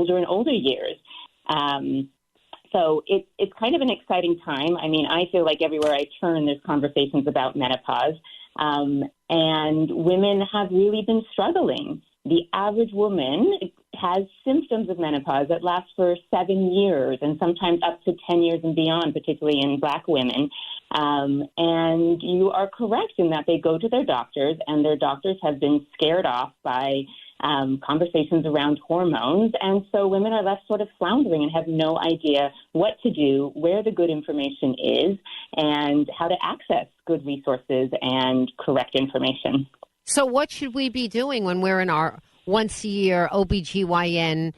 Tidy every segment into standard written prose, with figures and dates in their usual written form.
older and older years. So it's kind of an exciting time. I mean, I feel like everywhere I turn, there's conversations about menopause. And women have really been struggling. The average woman has symptoms of menopause that last for 7 years and sometimes up to 10 years and beyond, particularly in Black women. And you are correct in that they go to their doctors, and their doctors have been scared off by conversations around hormones. And so women are left sort of floundering and have no idea what to do, where the good information is, and how to access good resources and correct information. So what should we be doing when we're in our once-a-year OBGYN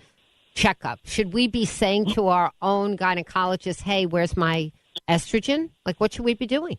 checkup? Should we be saying to our own gynecologist, hey, where's my estrogen? Like, what should we be doing?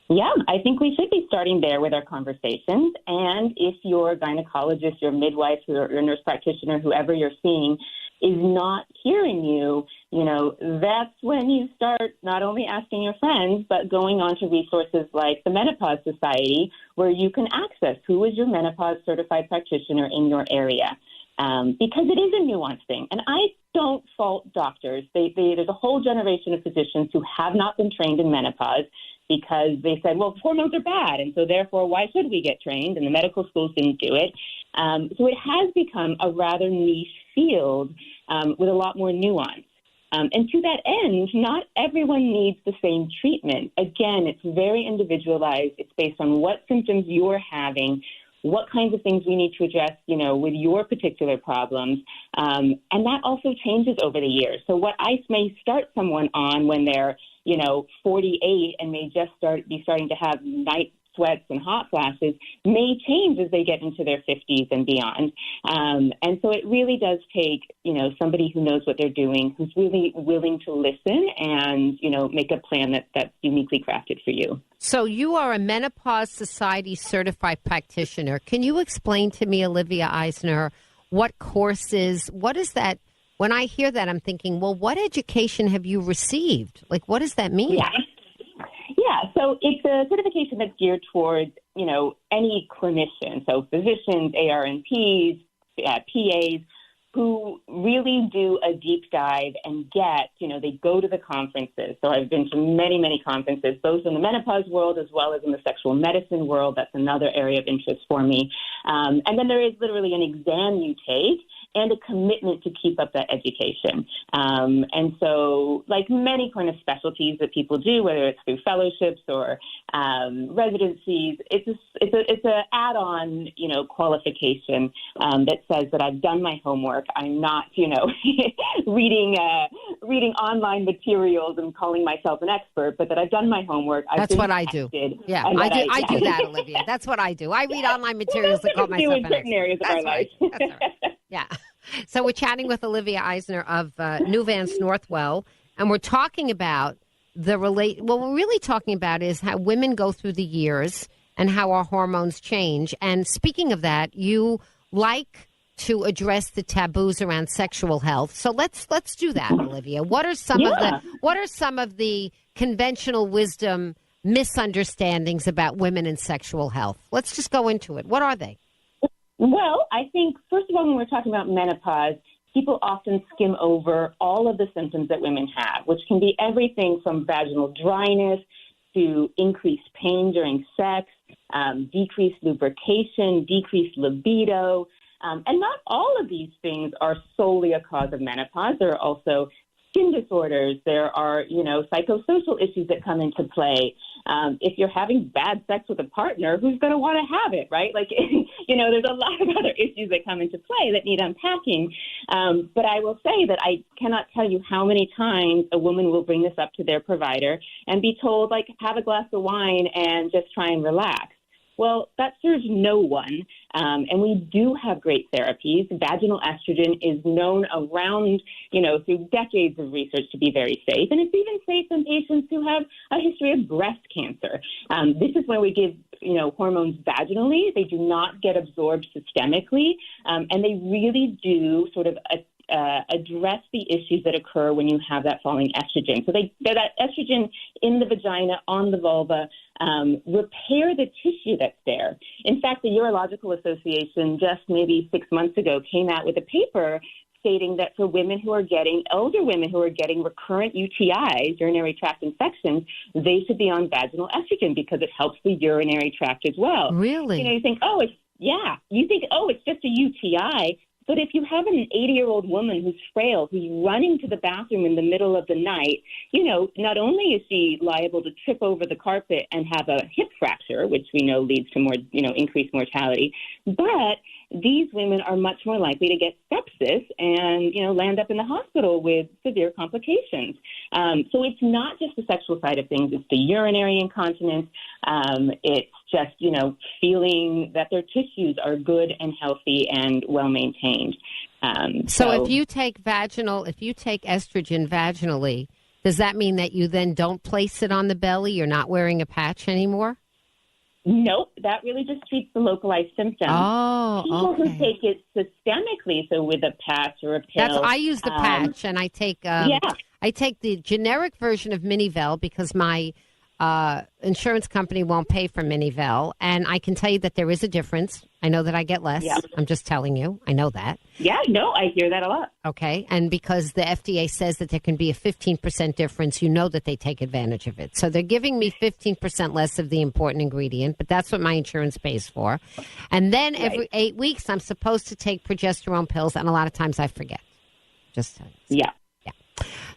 Yeah, I think we should be starting there with our conversations. And if your gynecologist, your midwife, your nurse practitioner, whoever you're seeing, is not hearing you, that's when you start not only asking your friends, but going on to resources like the Menopause Society, where you can access who is your menopause certified practitioner in your area. Because it is a nuanced thing. And I don't fault doctors. There's a whole generation of physicians who have not been trained in menopause because they said, well, hormones are bad, and so therefore why should we get trained? And the medical schools didn't do it. So it has become a rather niche field with a lot more nuance. And to that end, not everyone needs the same treatment. Again, it's very individualized. It's based on what symptoms you're having, what kinds of things we need to address, with your particular problems. And that also changes over the years. So what I may start someone on when they're, 48 and may just be starting to have night sweats and hot flashes may change as they get into their 50s and beyond. And so it really does take, somebody who knows what they're doing, who's really willing to listen and, make a plan that's uniquely crafted for you. So you are a Menopause Society certified practitioner. Can you explain to me, Olivia Eisner, what courses, what is that? When I hear that, I'm thinking, well, what education have you received? Like, what does that mean? Yeah, so it's a certification that's geared towards, any clinician, so physicians, ARNPs, PAs, who really do a deep dive and they go to the conferences. So I've been to many, many conferences, both in the menopause world as well as in the sexual medicine world. That's another area of interest for me. And then there is literally an exam you take and a commitment to keep up that education. And so, like many kind of specialties that people do, whether it's through fellowships or residencies, it's a add-on, qualification that says that I've done my homework. I'm not, reading online materials and calling myself an expert, but that I've done my homework. That's what I do. Yeah, I do that, Olivia. That's what I do. I read online materials and call myself an expert. In certain areas of our life. That's right. Yeah. So we're chatting with Olivia Eisner of New Vance Northwell, and we're talking about what we're really talking about is how women go through the years and how our hormones change. And speaking of that, you like to address the taboos around sexual health. So let's do that, Olivia. What are some of the conventional wisdom misunderstandings about women and sexual health? Let's just go into it. What are they? Well, I think, first of all, when we're talking about menopause, people often skim over all of the symptoms that women have, which can be everything from vaginal dryness to increased pain during sex, decreased lubrication, decreased libido. And not all of these things are solely a cause of menopause. There are also skin disorders. There are, psychosocial issues that come into play. If you're having bad sex with a partner, who's going to want to have it, right? Like, there's a lot of other issues that come into play that need unpacking. But I will say that I cannot tell you how many times a woman will bring this up to their provider and be told, like, have a glass of wine and just try and relax. Well, that serves no one, and we do have great therapies. Vaginal estrogen is known around, through decades of research to be very safe, and it's even safe in patients who have a history of breast cancer. This is when we give, hormones vaginally. They do not get absorbed systemically, and they really do sort of address the issues that occur when you have that falling estrogen. So that estrogen in the vagina, on the vulva, repair the tissue that's there. In fact, the Urological Association just maybe 6 months ago came out with a paper stating that for older women who are getting recurrent UTIs, urinary tract infections, they should be on vaginal estrogen because it helps the urinary tract as well. Really? You think, it's just a UTI. But if you have an 80-year-old woman who's frail, who's running to the bathroom in the middle of the night, not only is she liable to trip over the carpet and have a hip fracture, which we know leads to more, increased mortality, but these women are much more likely to get sepsis and, land up in the hospital with severe complications. So it's not just the sexual side of things. It's the urinary incontinence. It's just, feeling that their tissues are good and healthy and well-maintained. So if you take estrogen vaginally, does that mean that you then don't place it on the belly? You're not wearing a patch anymore? Nope, that really just treats the localized symptoms. Oh, People okay. who take it systemically, so with a patch or a pill. I use the patch, and I take the generic version of Minivel because my insurance company won't pay for Minivel, and I can tell you that there is a difference. I know that I get less. Yeah. I'm just telling you. I know that. Yeah, no, I hear that a lot. Okay, and because the FDA says that there can be a 15% difference, you know that they take advantage of it. So they're giving me 15% less of the important ingredient, but that's what my insurance pays for. And then every 8 weeks, I'm supposed to take progesterone pills, and a lot of times I forget. Just tell you. Yeah.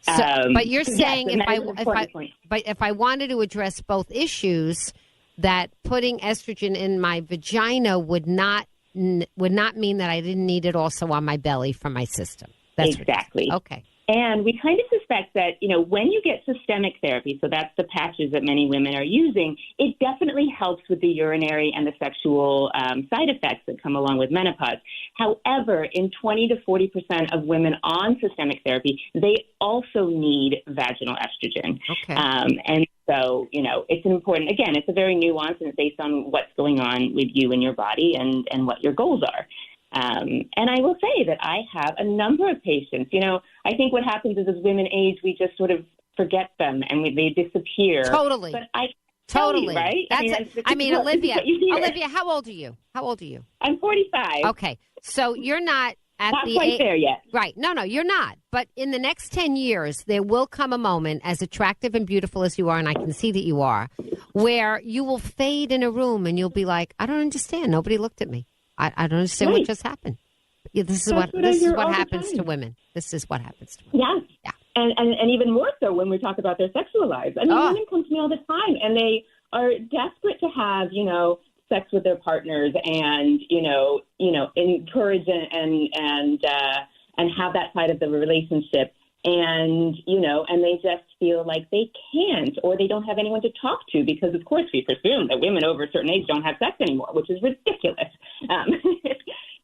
So, but you're saying if I wanted to address both issues, that putting estrogen in my vagina would not mean that I didn't need it also on my belly for my system. That's exactly. Okay. And we kind of suspect that, when you get systemic therapy, so that's the patches that many women are using, it definitely helps with the urinary and the sexual side effects that come along with menopause. However, in 20 to 40% of women on systemic therapy, they also need vaginal estrogen. Okay. And so, it's important. Again, it's a very nuanced and it's based on what's going on with you and your body and what your goals are. And I will say that I have a number of patients. I think what happens is as women age, we just sort of forget them and they disappear. Totally. But I totally. You, right? Olivia, how old are you? I'm 45. Okay. So you're not at not quite there yet. Right. No, you're not. But in the next 10 years, there will come a moment, as attractive and beautiful as you are, and I can see that you are, where you will fade in a room and you'll be like, I don't understand. Nobody looked at me. I don't understand what just happened. Yeah, this is what happens to women. This is what happens to women. Yeah. And even more so when we talk about their sexual lives. I mean, women come to me all the time, and they are desperate to have, sex with their partners and, encourage and have that side of the relationship. And, and they just feel like they can't, or they don't have anyone to talk to because, of course, we presume that women over a certain age don't have sex anymore, which is ridiculous.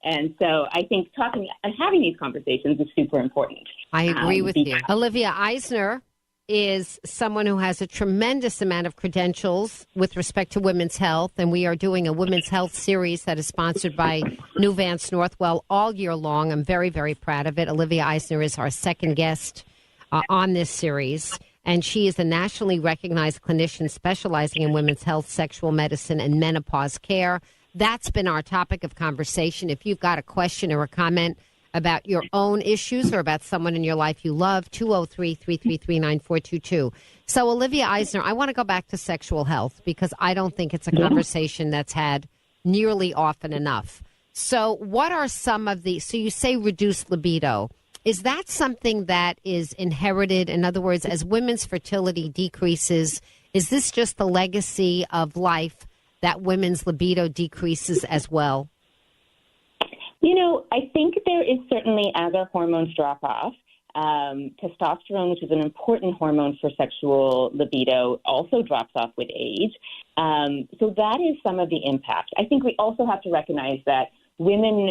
And so I think talking and having these conversations is super important. I agree with you. Olivia Eisner is someone who has a tremendous amount of credentials with respect to women's health, and we are doing a women's health series that is sponsored by New Vance Northwell all year long. I'm very, very proud of it. Olivia Eisner is our second guest on this series, and she is a nationally recognized clinician specializing in women's health, sexual medicine, and menopause care. That's been our topic of conversation. If you've got a question or a comment about your own issues or about someone in your life you love, 203-333-9422. So, Olivia Eisner, I want to go back to sexual health because I don't think it's a conversation that's had nearly often enough. So what are some of so you say reduced libido. Is that something that is inherited? In other words, as women's fertility decreases, is this just the legacy of life that women's libido decreases as well? I think there is certainly, as our hormones drop off, testosterone, which is an important hormone for sexual libido, also drops off with age. So that is some of the impact. I think we also have to recognize that women,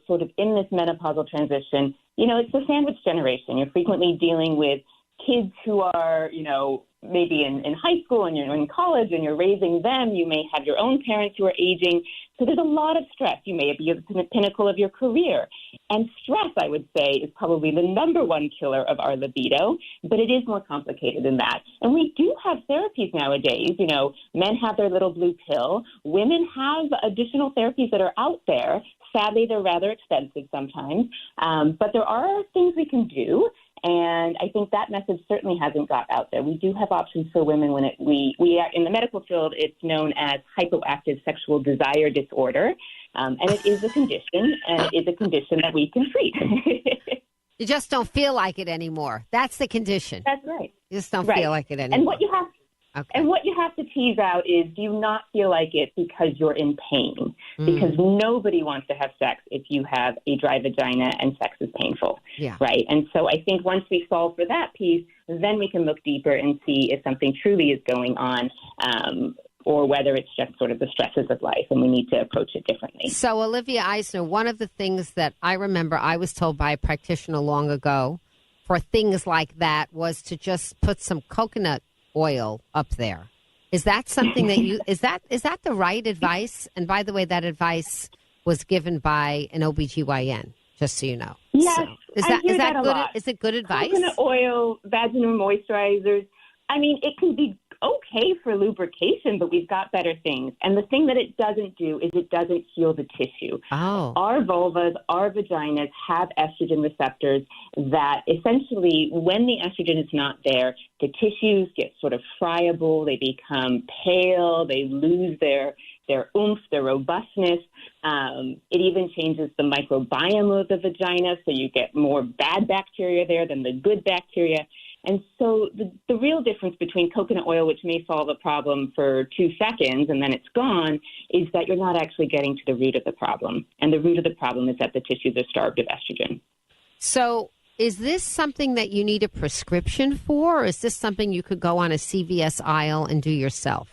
sort of in this menopausal transition, it's the sandwich generation. You're frequently dealing with kids who are, maybe in high school and you're in college and you're raising them. You may have your own parents who are aging. So there's a lot of stress. You may be at the pinnacle of your career. And stress, I would say, is probably the number one killer of our libido, but it is more complicated than that. And we do have therapies nowadays. Men have their little blue pill. Women have additional therapies that are out there. Sadly, they're rather expensive sometimes, but there are things we can do. And I think that message certainly hasn't got out there. We do have options for women when we are in the medical field. It's known as hypoactive sexual desire disorder, and it is a condition, and it is a condition that we can treat. You just don't feel like it anymore. That's the condition. That's right. You just don't feel like it anymore. And what you have to tease out is, do you not feel like it because you're in pain? Because nobody wants to have sex if you have a dry vagina and sex is painful, right? And so I think once we solve for that piece, then we can look deeper and see if something truly is going on, or whether it's just sort of the stresses of life and we need to approach it differently. So, Olivia Eisner, one of the things that I remember I was told by a practitioner long ago for things like that was to just put some coconut oil up there. Is that something that is that the right advice? And by the way, that advice was given by an OBGYN, just so you know. Yes, so, is that good? Is it good advice? Coconut oil, vaginal moisturizers. I mean, it can be okay for lubrication, but we've got better things. And the thing that it doesn't do is it doesn't heal the tissue. Oh. Our vulvas, our vaginas have estrogen receptors that essentially, when the estrogen is not there, the tissues get sort of friable, they become pale, they lose their oomph, their robustness. It even changes the microbiome of the vagina, so you get more bad bacteria there than the good bacteria. And so the real difference between coconut oil, which may solve a problem for 2 seconds and then it's gone, is that you're not actually getting to the root of the problem. And the root of the problem is that the tissues are starved of estrogen. So is this something that you need a prescription for, or is this something you could go on a CVS aisle and do yourself?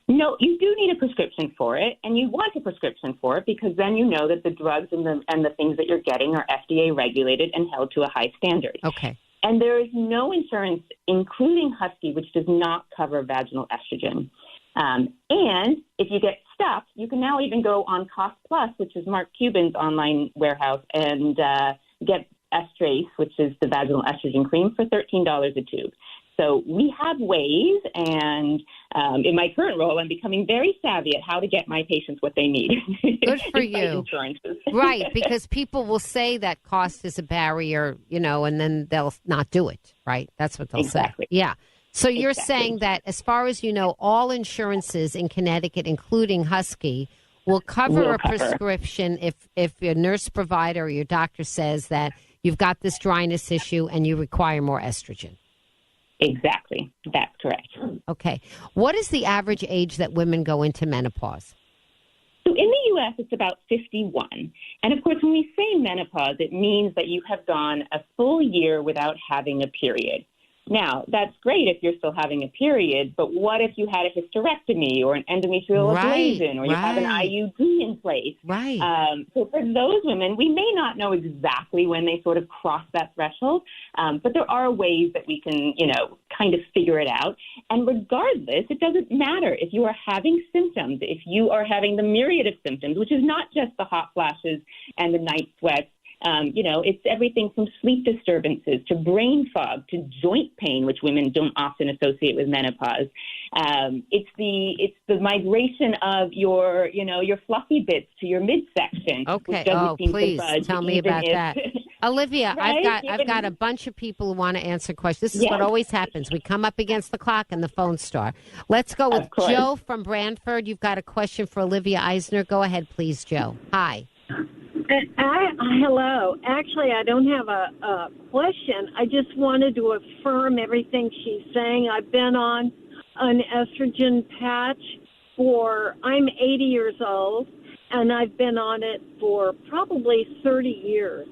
No, you do need a prescription for it, and you want a prescription for it because then you know that the drugs and the things that you're getting are FDA regulated and held to a high standard. Okay. And there is no insurance, including Husky, which does not cover vaginal estrogen. And if you get stuck, you can now even go on Cost Plus, which is Mark Cuban's online warehouse, and get Estrace, which is the vaginal estrogen cream, for $13 a tube. So we have ways, and in my current role, I'm becoming very savvy at how to get my patients what they need. Good for you. Insurances. Right, because people will say that cost is a barrier, and then they'll not do it, right? That's what they'll say. Yeah. So you're saying that, as far as you know, all insurances in Connecticut, including Husky, will cover a prescription if your nurse provider or your doctor says that you've got this dryness issue and you require more estrogen. Exactly. That's correct. Okay. What is the average age that women go into menopause? So in the U.S., it's about 51. And of course, when we say menopause, it means that you have gone a full year without having a period. Now, that's great if you're still having a period, but what if you had a hysterectomy or an endometrial ablation, or you have an IUD in place? Right. So for those women, we may not know exactly when they sort of cross that threshold, but there are ways that we can, kind of figure it out. And regardless, it doesn't matter if you are having symptoms, if you are having the myriad of symptoms, which is not just the hot flashes and the night sweats. It's everything from sleep disturbances to brain fog to joint pain, which women don't often associate with menopause. It's the migration of your fluffy bits to your midsection. Okay. Oh, please tell me about that. Olivia, right? I've got a bunch of people who want to answer questions. This is what always happens. We come up against the clock and the phones start. Let's go with Joe from Branford. You've got a question for Olivia Eisner. Go ahead, please, Joe. Hi. Hello. Actually, I don't have a question. I just wanted to affirm everything she's saying. I've been on an estrogen patch I'm 80 years old, and I've been on it for probably 30 years.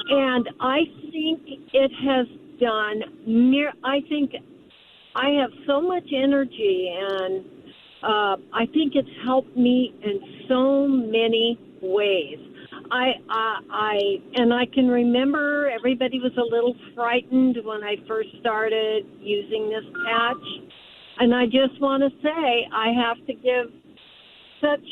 And I think it has done, I think I have so much energy, and I think it's helped me in so many ways. I can remember everybody was a little frightened when I first started using this patch. And I just want to say I have to give such,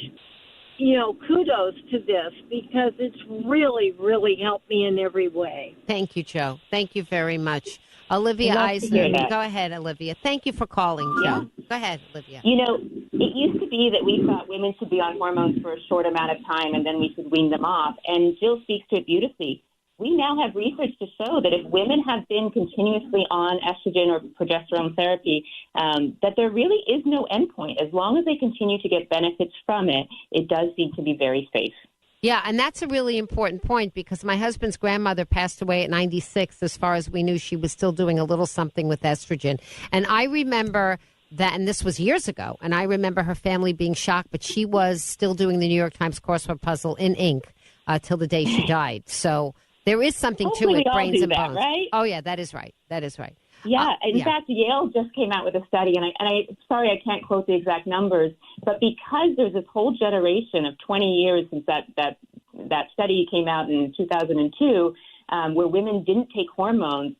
kudos to this because it's really, really helped me in every way. Thank you, Joe. Thank you very much. Olivia Eisner. Go ahead, Olivia. Thank you for calling, Joe. Go ahead, Olivia. It used to be that we thought women should be on hormones for a short amount of time and then we should wean them off. And Jill speaks to it beautifully. We now have research to show that if women have been continuously on estrogen or progesterone therapy, that there really is no endpoint. As long as they continue to get benefits from it, it does seem to be very safe. Yeah, and that's a really important point because my husband's grandmother passed away at 96. As far as we knew, she was still doing a little something with estrogen. And I remember that, and this was years ago, and I remember her family being shocked, but she was still doing the New York Times crossword puzzle in ink till the day she died. So there is something to it, brains and bones. Right? Oh, yeah, that is right. That is right. Yeah, in fact, Yale just came out with a study, and I sorry I can't quote the exact numbers, but because there's this whole generation of 20 years since that study came out in 2002, where women didn't take hormones,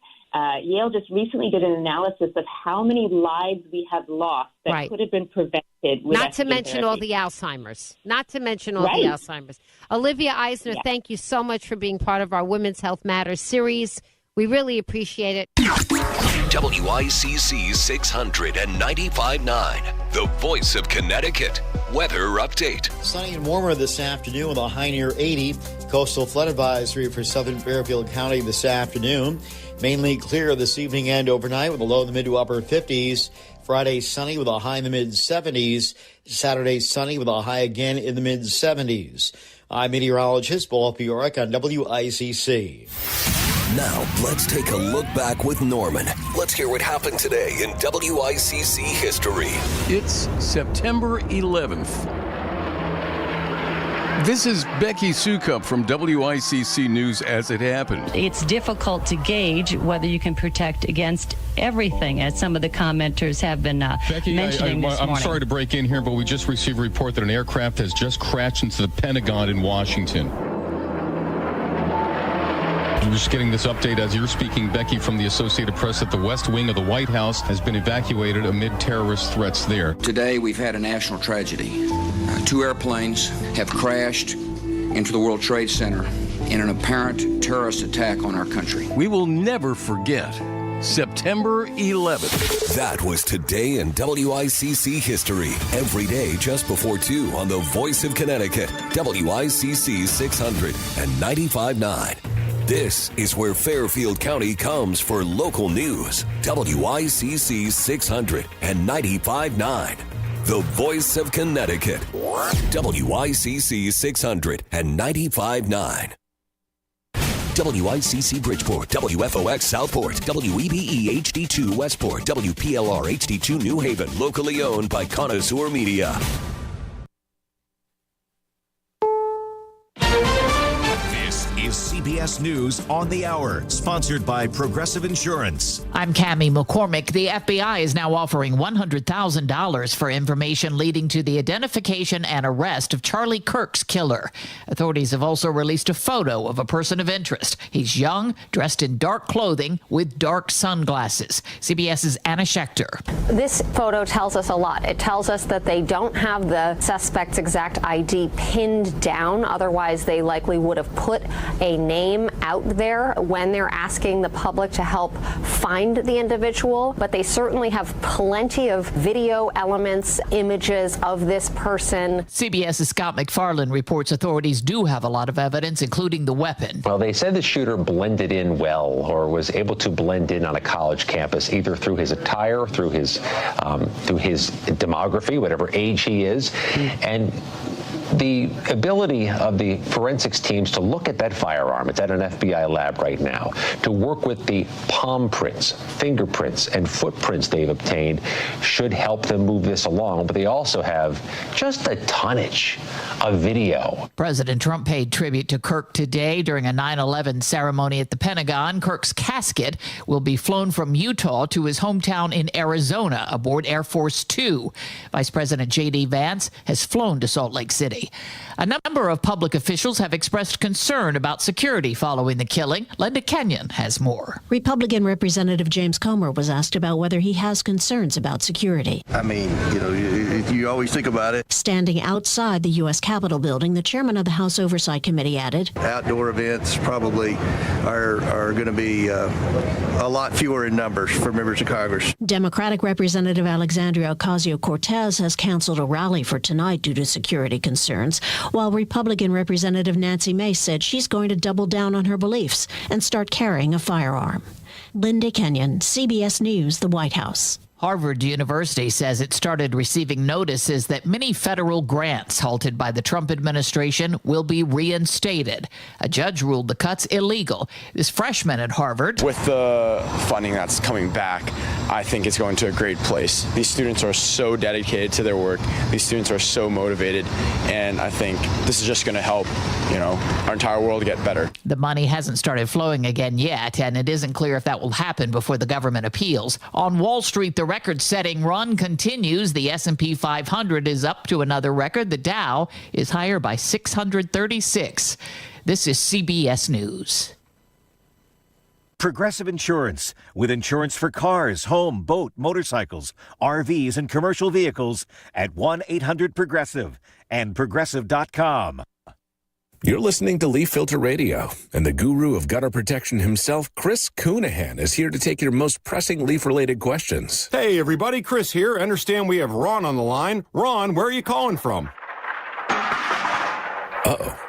Yale just recently did an analysis of how many lives we have lost that could have been prevented with Not to mention therapy. all the Alzheimer's. Not to mention all the Alzheimer's. Olivia Eisner, thank you so much for being part of our Women's Health Matters series. We really appreciate it. WICC 695.9, the voice of Connecticut. Weather update. Sunny and warmer this afternoon with a high near 80. Coastal flood advisory for southern Fairfield County this afternoon. Mainly clear this evening and overnight with a low in the mid to upper 50s. Friday sunny with a high in the mid 70s. Saturday sunny with a high again in the mid 70s. I'm meteorologist Paul Fioric on WICC. Now, let's take a look back with Norman. Let's hear what happened today in WICC history. It's September 11th. This is Becky Sukup from WICC News as it happened. It's difficult to gauge whether you can protect against everything, as some of the commenters have been mentioning this morning. I'm sorry to break in here, but we just received a report that an aircraft has just crashed into the Pentagon in Washington. I'm just getting this update as you're speaking, Becky, from the Associated Press, that the West Wing of the White House has been evacuated amid terrorist threats there. Today, we've had a national tragedy. Two airplanes have crashed into the World Trade Center in an apparent terrorist attack on our country. We will never forget September 11th. That was today in WICC history. Every day just before 2 on the Voice of Connecticut, WICC 695.9. This is where Fairfield County comes for local news. WICC 695.9. The Voice of Connecticut. WICC 695.9. WICC Bridgeport, WFOX Southport, WEBE HD2 Westport, WPLR HD2 New Haven, locally owned by Connoisseur Media. Is CBS News on the Hour, sponsored by Progressive Insurance. I'm Cammie McCormick. The FBI is now offering $100,000 for information leading to the identification and arrest of Charlie Kirk's killer. Authorities have also released a photo of a person of interest. He's young, dressed in dark clothing with dark sunglasses. CBS's Anna Schechter. This photo tells us a lot. It tells us that they don't have the suspect's exact ID pinned down. Otherwise, they likely would have put a name out there when they're asking the public to help find the individual, but they certainly have plenty of video elements, images of this person. CBS's Scott McFarland reports authorities do have a lot of evidence, including the weapon. Well, they said the shooter blended in well, or was able to blend in on a college campus, either through his attire, through his demography, whatever age he is, and the ability of the forensics teams to look at that firearm, it's at an FBI lab right now, to work with the palm prints, fingerprints, and footprints they've obtained should help them move this along. But they also have just a tonnage of video. President Trump paid tribute to Kirk today during a 9/11 ceremony at the Pentagon. Kirk's casket will be flown from Utah to his hometown in Arizona aboard Air Force Two. Vice President J.D. Vance has flown to Salt Lake City. Friday. A number of public officials have expressed concern about security following the killing. Linda Kenyon has more. Republican Representative James Comer was asked about whether he has concerns about security. I mean, you always think about it. Standing outside the U.S. Capitol building, the chairman of the House Oversight Committee added, outdoor events probably are going to be a lot fewer in numbers for members of Congress. Democratic Representative Alexandria Ocasio-Cortez has canceled a rally for tonight due to security concerns, while Republican Representative Nancy Mace said she's going to double down on her beliefs and start carrying a firearm. Linda Kenyon, CBS News, the White House. Harvard University says it started receiving notices that many federal grants halted by the Trump administration will be reinstated. A judge ruled the cuts illegal. This freshman at Harvard. With the funding that's coming back, I think it's going to a great place. These students are so dedicated to their work. These students are so motivated. And I think this is just going to help, our entire world get better. The money hasn't started flowing again yet, and it isn't clear if that will happen before the government appeals. On Wall Street, the record-setting run continues. The S&P 500 is up to another record. The Dow is higher by 636. This is CBS News. Progressive Insurance, with insurance for cars, home, boat, motorcycles, RVs, and commercial vehicles at 1-800-PROGRESSIVE and Progressive.com. You're listening to Leaf Filter Radio, and the guru of gutter protection himself, Chris Coonahan, is here to take your most pressing leaf-related questions. Hey, everybody, Chris here. I understand we have Ron on the line. Ron, where are you calling from? Uh-oh.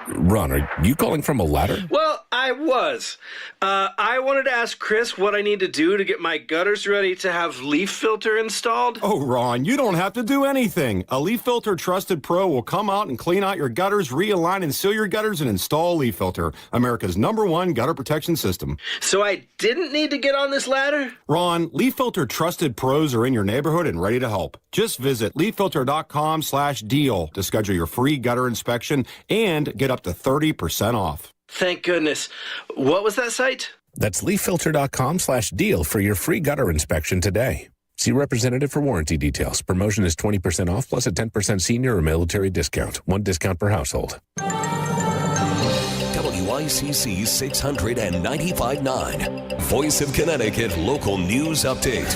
Ron, are you calling from a ladder? Well, I was. I wanted to ask Chris what I need to do to get my gutters ready to have Leaf Filter installed. Oh, Ron, you don't have to do anything. A Leaf Filter Trusted Pro will come out and clean out your gutters, realign and seal your gutters, and install Leaf Filter, America's #1 gutter protection system. So I didn't need to get on this ladder? Ron, Leaf Filter Trusted Pros are in your neighborhood and ready to help. Just visit leaffilter.com/deal to schedule your free gutter inspection and get up to 30% off. Thank goodness. What was that site? That's leaffilter.com/deal for your free gutter inspection today. See representative for warranty details. Promotion is 20% off plus a 10% senior or military discount. One discount per household. WICC 695.9. Voice of Connecticut Local News Update.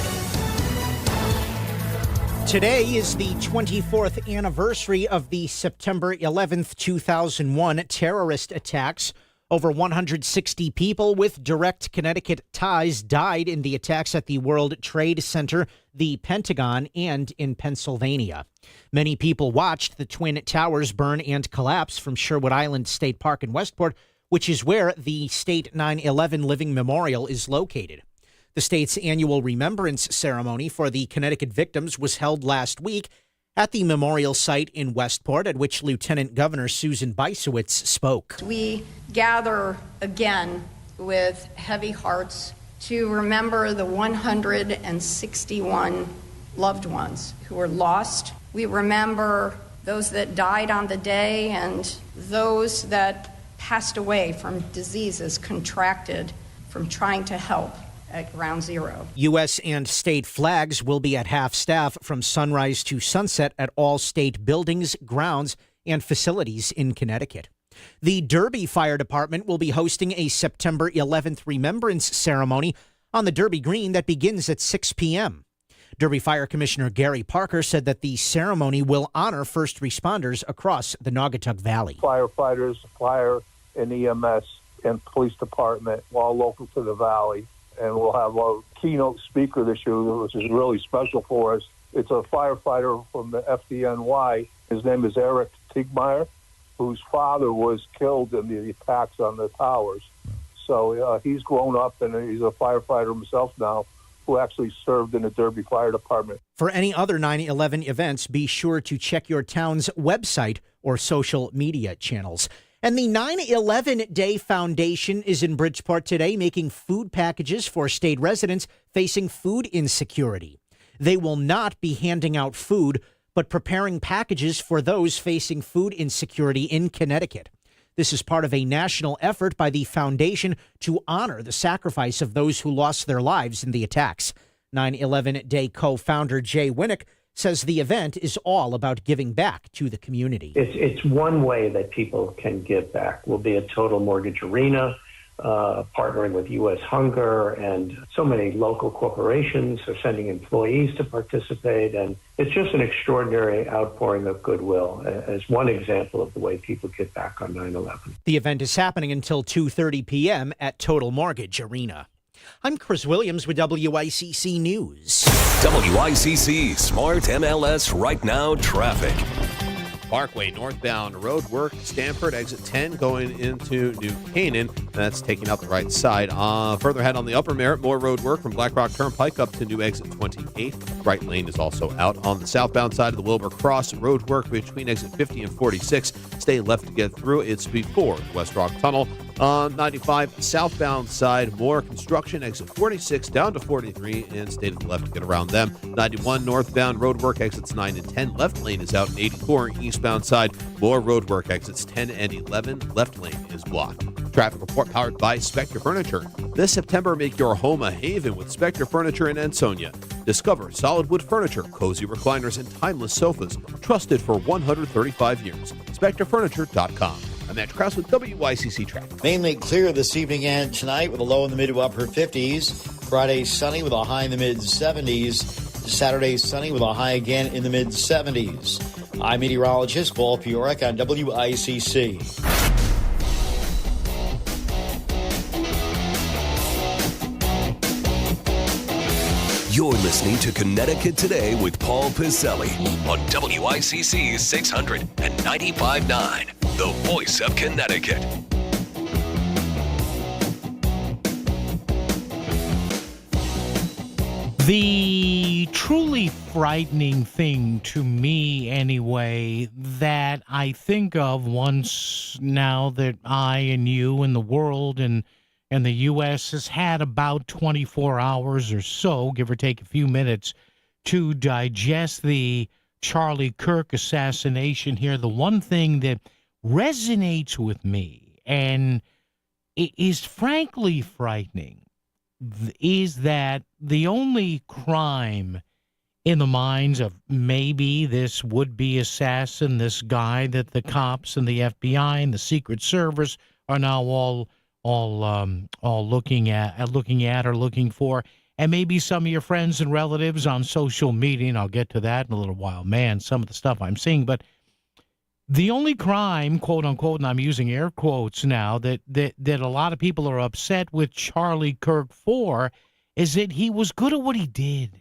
Today is the 24th anniversary of the September 11th, 2001 terrorist attacks. Over 160 people with direct Connecticut ties died in the attacks at the World Trade Center, the Pentagon, and in Pennsylvania. Many people watched the Twin Towers burn and collapse from Sherwood Island State Park in Westport, which is where the State 9/11 Living Memorial is located. The state's annual remembrance ceremony for the Connecticut victims was held last week at the memorial site in Westport, at which Lieutenant Governor Susan Bysowitz spoke. We gather again with heavy hearts to remember the 161 loved ones who were lost. We remember those that died on the day and those that passed away from diseases contracted from trying to help at Ground Zero. U.S. and state flags will be at half-staff from sunrise to sunset at all state buildings, grounds, and facilities in Connecticut. The Derby Fire Department will be hosting a September 11th remembrance ceremony on the Derby Green that begins at 6 p.m. Derby Fire Commissioner Gary Parker said that the ceremony will honor first responders across the Naugatuck Valley. Firefighters, fire and EMS and police department, all local to the valley. And we'll have a keynote speaker this year, which is really special for us. It's a firefighter from the FDNY. His name is Eric Tiegmeyer, whose father was killed in the attacks on the towers. So he's grown up and he's a firefighter himself now, who actually served in the Derby Fire Department. For any other 9/11 events, be sure to check your town's website or social media channels. And the 9/11 Day Foundation is in Bridgeport today making food packages for state residents facing food insecurity. They will not be handing out food, but preparing packages for those facing food insecurity in Connecticut. This is part of a national effort by the foundation to honor the sacrifice of those who lost their lives in the attacks. 9/11 Day co-founder Jay Winnick says the event is all about giving back to the community. It's one way that people can give back. We'll be at Total Mortgage Arena, partnering with U.S. Hunger, and so many local corporations are sending employees to participate. And it's just an extraordinary outpouring of goodwill as one example of the way people get back on 9/11. The event is happening until 2:30 p.m. at Total Mortgage Arena. I'm Chris Williams with WICC News. WICC Smart MLS Right Now Traffic. Parkway northbound road work, Stanford exit 10 going into New Canaan. That's taking out the right side. Further ahead on the Upper Merritt, more road work from Black Rock Turnpike up to new exit 28. Right lane is also out. On the southbound side of the Wilbur Cross, road work between exit 50 and 46. Stay left to get through. It's before the West Rock Tunnel. On 95 southbound side, more construction, exit 46 down to 43, and stay to the left to get around them. 91 northbound roadwork, exits 9 and 10. Left lane is out. 84 eastbound side, more roadwork, exits 10 and 11. Left lane is blocked. Traffic report powered by Spectre Furniture. This September, make your home a haven with Spectre Furniture in Ansonia. Discover solid wood furniture, cozy recliners, and timeless sofas. Trusted for 135 years. SpectreFurniture.com. I'm Matt Krause with WICC Traffic. Mainly clear this evening and tonight with a low in the mid to upper 50s. Friday sunny with a high in the mid 70s. Saturday sunny with a high again in the mid 70s. I'm meteorologist Paul Piorek on WICC. You're listening to Connecticut Today with Paul Piselli on WICC 600 and 95.9, the voice of Connecticut. The truly frightening thing to me, anyway, that I think of once now that I and you and the world and the U.S. has had about 24 hours or so, give or take a few minutes, to digest the Charlie Kirk assassination here. The one thing that resonates with me and is frankly frightening is that the only crime in the minds of maybe this would-be assassin, this guy that the cops and the FBI and the Secret Service are now all looking at or looking for, and maybe some of your friends and relatives on social media, and I'll get to that in a little while. Man, some of the stuff I'm seeing, but the only crime, quote unquote, and I'm using air quotes now, that a lot of people are upset with Charlie Kirk for is that he was good at what he did.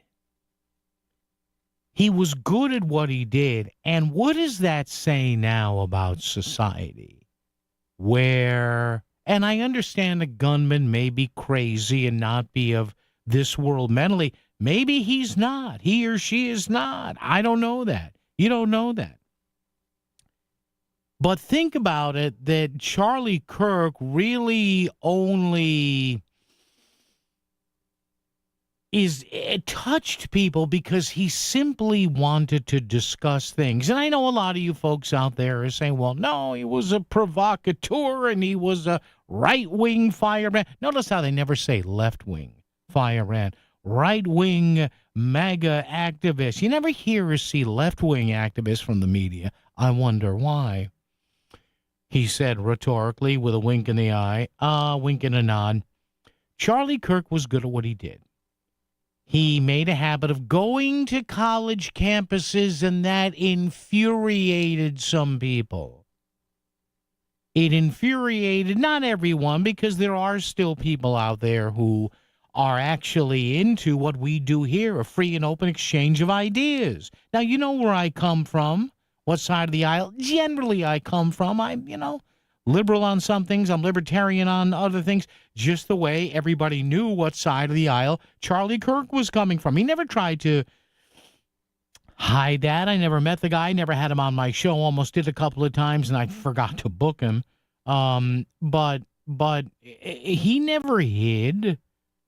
He was good at what he did. And what does that say now about society? Where, and I understand a gunman may be crazy and not be of this world mentally. Maybe he's not. He or she is not. I don't know that. You don't know that. But think about it, that Charlie Kirk really only it touched people because he simply wanted to discuss things. And I know a lot of you folks out there are saying, well, no, he was a provocateur and he was a right-wing fireman. Notice how they never say left-wing fireman. Right-wing MAGA activist. You never hear or see left-wing activists from the media. I wonder why. He said rhetorically with a wink in the eye, wink and a nod. Charlie Kirk was good at what he did. He made a habit of going to college campuses, and that infuriated some people. It infuriated not everyone, because there are still people out there who are actually into what we do here, a free and open exchange of ideas. Now, you know where I come from, what side of the aisle. Generally, I come from, I'm, liberal on some things, I'm libertarian on other things, just the way everybody knew what side of the aisle Charlie Kirk was coming from. He never tried to hide that. I never met the guy, never had him on my show, almost did a couple of times, and I forgot to book him. But he never hid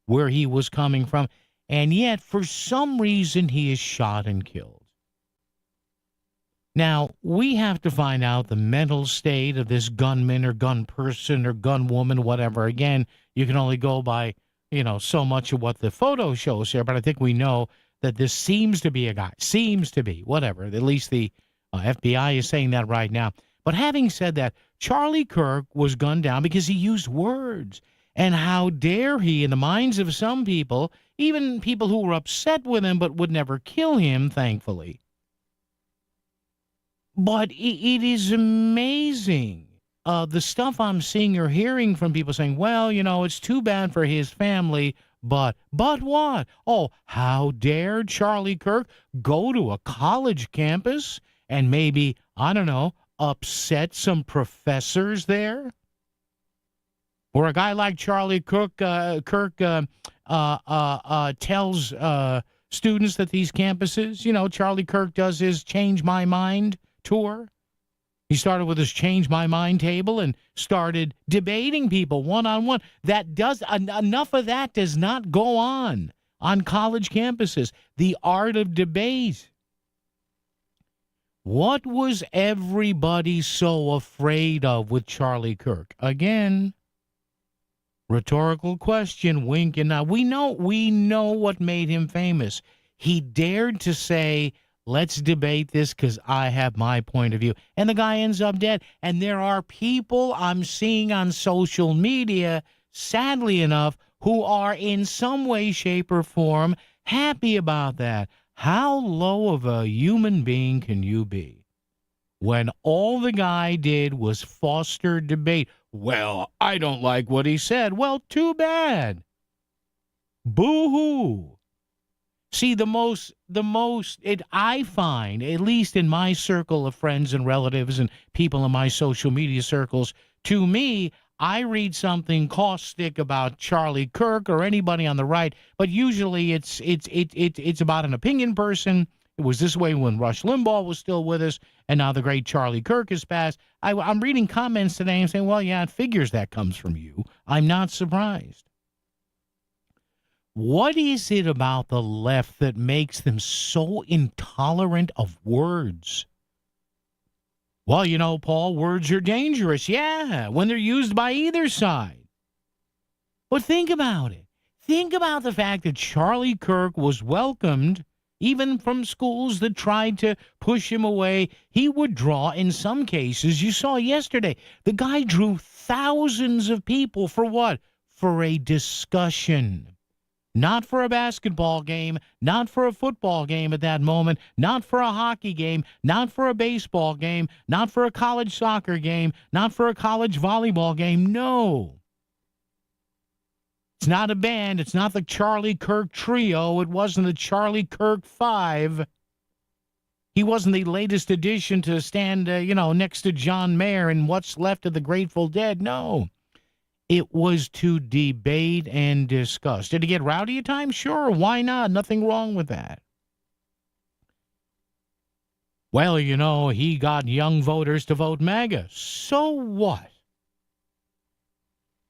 where he was coming from, and yet, for some reason, he is shot and killed. Now, we have to find out the mental state of this gunman or gun person or gun woman, whatever. Again, you can only go by, so much of what the photo shows here, but I think we know that this seems to be a guy. Seems to be, whatever. At least the FBI is saying that right now. But having said that, Charlie Kirk was gunned down because he used words. And how dare he, in the minds of some people, even people who were upset with him but would never kill him, thankfully. But it is amazing, the stuff I'm seeing or hearing from people saying, well, it's too bad for his family, but what? Oh, how dare Charlie Kirk go to a college campus and maybe, I don't know, upset some professors there? Or a guy like Charlie Kirk tells students that these campuses, Charlie Kirk does his Change My Mind tour. He started with his Change My Mind table and started debating people one-on-one. Enough of that does not go on college campuses. The art of debate. What was everybody so afraid of with Charlie Kirk? Again, rhetorical question, wink and nod. We know what made him famous. He dared to say, let's debate this because I have my point of view. And the guy ends up dead. And there are people I'm seeing on social media, sadly enough, who are in some way, shape, or form happy about that. How low of a human being can you be when all the guy did was foster debate? Well, I don't like what he said. Well, too bad. Boo-hoo. See, I find, at least in my circle of friends and relatives and people in my social media circles, to me, I read something caustic about Charlie Kirk or anybody on the right, but usually it's about an opinion person. It was this way when Rush Limbaugh was still with us, and now the great Charlie Kirk has passed. I'm reading comments today and saying, well, yeah, it figures that comes from you. I'm not surprised. What is it about the left that makes them so intolerant of words? Well, Paul, words are dangerous. Yeah, when they're used by either side. But think about it. Think about the fact that Charlie Kirk was welcomed even from schools that tried to push him away. He would draw, in some cases, you saw yesterday, the guy drew thousands of people for what? For a discussion. Not for a basketball game, not for a football game at that moment, not for a hockey game, not for a baseball game, not for a college soccer game, not for a college volleyball game. No. It's not a band. It's not the Charlie Kirk Trio. It wasn't the Charlie Kirk 5. He wasn't the latest addition to stand, next to John Mayer in What's Left of the Grateful Dead. No. It was to debate and discuss. Did he get rowdy at times? Sure. Why not? Nothing wrong with that. Well, he got young voters to vote MAGA. So what?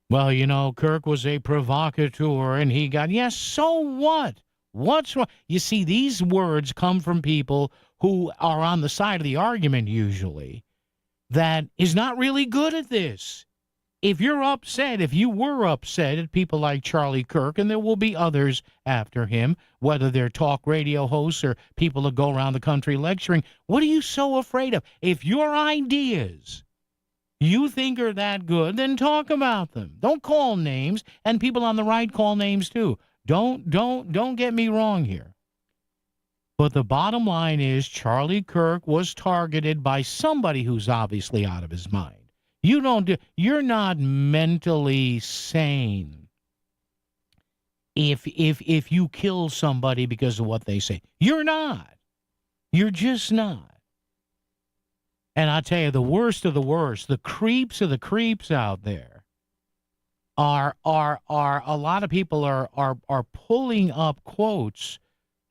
Well, Kirk was a provocateur, and he got, yes, so what? What's wrong? You see, these words come from people who are on the side of the argument, usually, that is not really good at this. If you were upset at people like Charlie Kirk, and there will be others after him, whether they're talk radio hosts or people that go around the country lecturing, what are you so afraid of? If your ideas you think are that good, then talk about them. Don't call names, and people on the right call names too. Don't get me wrong here. But the bottom line is Charlie Kirk was targeted by somebody who's obviously out of his mind. You're not mentally sane if you kill somebody because of what they say. You're not. You're just not. And I tell you, the worst of the worst, the creeps of the creeps out there are a lot of people are pulling up quotes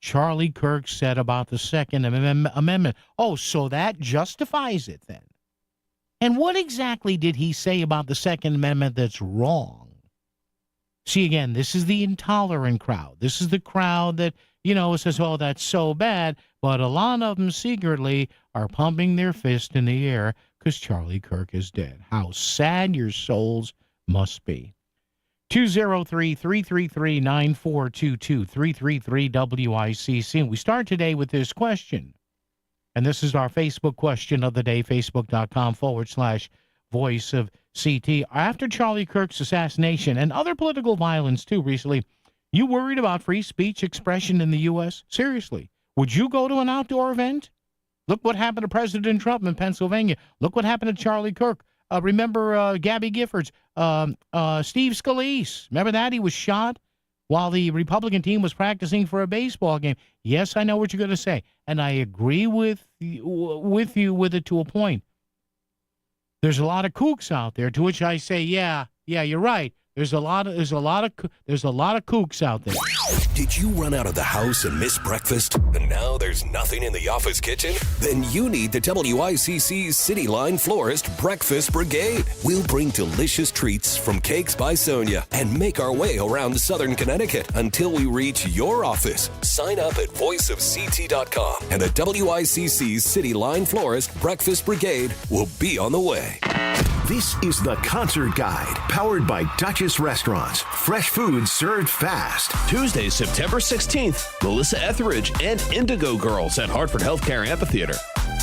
Charlie Kirk said about the Second Amendment. Oh, so that justifies it then. And what exactly did he say about the Second Amendment that's wrong? See, again, this is the intolerant crowd. This is the crowd that, says, oh, that's so bad. But a lot of them secretly are pumping their fist in the air because Charlie Kirk is dead. How sad your souls must be. 203-333-9422, 333-WICC. And we start today with this question. And this is our Facebook question of the day, facebook.com/voice of CT. After Charlie Kirk's assassination and other political violence, too, recently, you worried about free speech expression in the U.S.? Seriously. Would you go to an outdoor event? Look what happened to President Trump in Pennsylvania. Look what happened to Charlie Kirk. Remember Gabby Giffords, Steve Scalise. Remember that? He was shot while the Republican team was practicing for a baseball game. Yes, I know what you're going to say, and I agree with you with it to a point. There's a lot of kooks out there, to which I say, yeah, you're right. There's a lot of kooks out there. Did you run out of the house and miss breakfast? And now there's nothing in the office kitchen? Then you need the WICC's City Line Florist Breakfast Brigade. We'll bring delicious treats from Cakes by Sonia and make our way around southern Connecticut until we reach your office. Sign up at voiceofct.com and the WICC's City Line Florist Breakfast Brigade will be on the way. This is the Concert Guide, powered by Duchess Restaurants. Fresh food served fast. Tuesday, September 16th, Melissa Etheridge and Indigo Girls at Hartford Healthcare Amphitheater.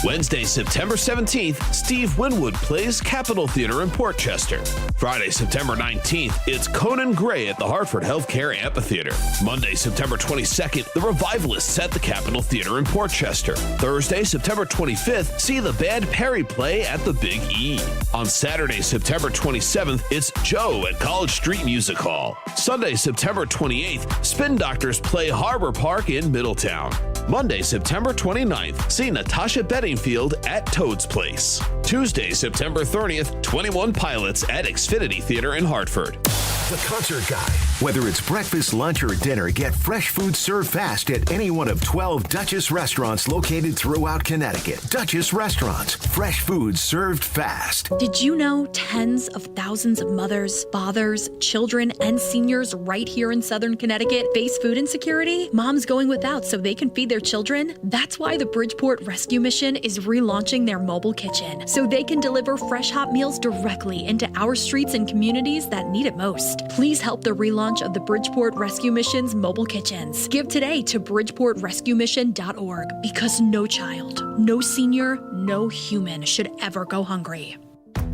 Wednesday, September 17th, Steve Winwood plays Capitol Theater in Portchester. Friday, September 19th, it's Conan Gray at the Hartford Healthcare Amphitheater. Monday, September 22nd, the Revivalists at the Capitol Theater in Portchester. Thursday, September 25th, see the band Perry play at the Big E. On Saturday, September 27th, it's Joe at College Street Music Hall. Sunday, September 28th, Spin Doctors play Harbor Park in Middletown. Monday, September 29th, see Natasha Bedingfield at Toad's Place. Tuesday, September 30th, 21 Pilots at Xfinity Theater in Hartford. The Concert Guide. Whether it's breakfast, lunch, or dinner, get fresh food served fast at any one of 12 Duchess restaurants located throughout Connecticut. Duchess Restaurants. Fresh food served fast. Did you know tens of thousands of mothers, fathers, children, and seniors right here in Southern Connecticut face food insecurity? Moms going without so they can feed their children? That's why the Bridgeport Rescue Mission is relaunching their mobile kitchen, so they can deliver fresh hot meals directly into our streets and communities that need it most. Please help the relaunch of the Bridgeport Rescue Mission's mobile kitchens. Give today to bridgeportrescuemission.org, because no child, no senior, no human should ever go hungry.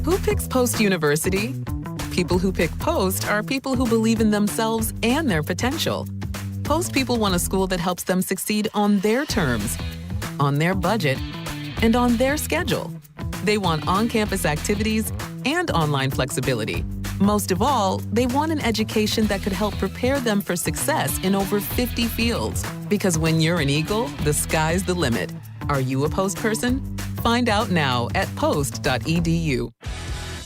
Who picks Post University? People who pick Post are people who believe in themselves and their potential. Post people want a school that helps them succeed on their terms, on their budget, and on their schedule. They want on-campus activities and online flexibility. Most of all, they want an education that could help prepare them for success in over 50 fields. Because when you're an Eagle, the sky's the limit. Are you a Post person? Find out now at post.edu.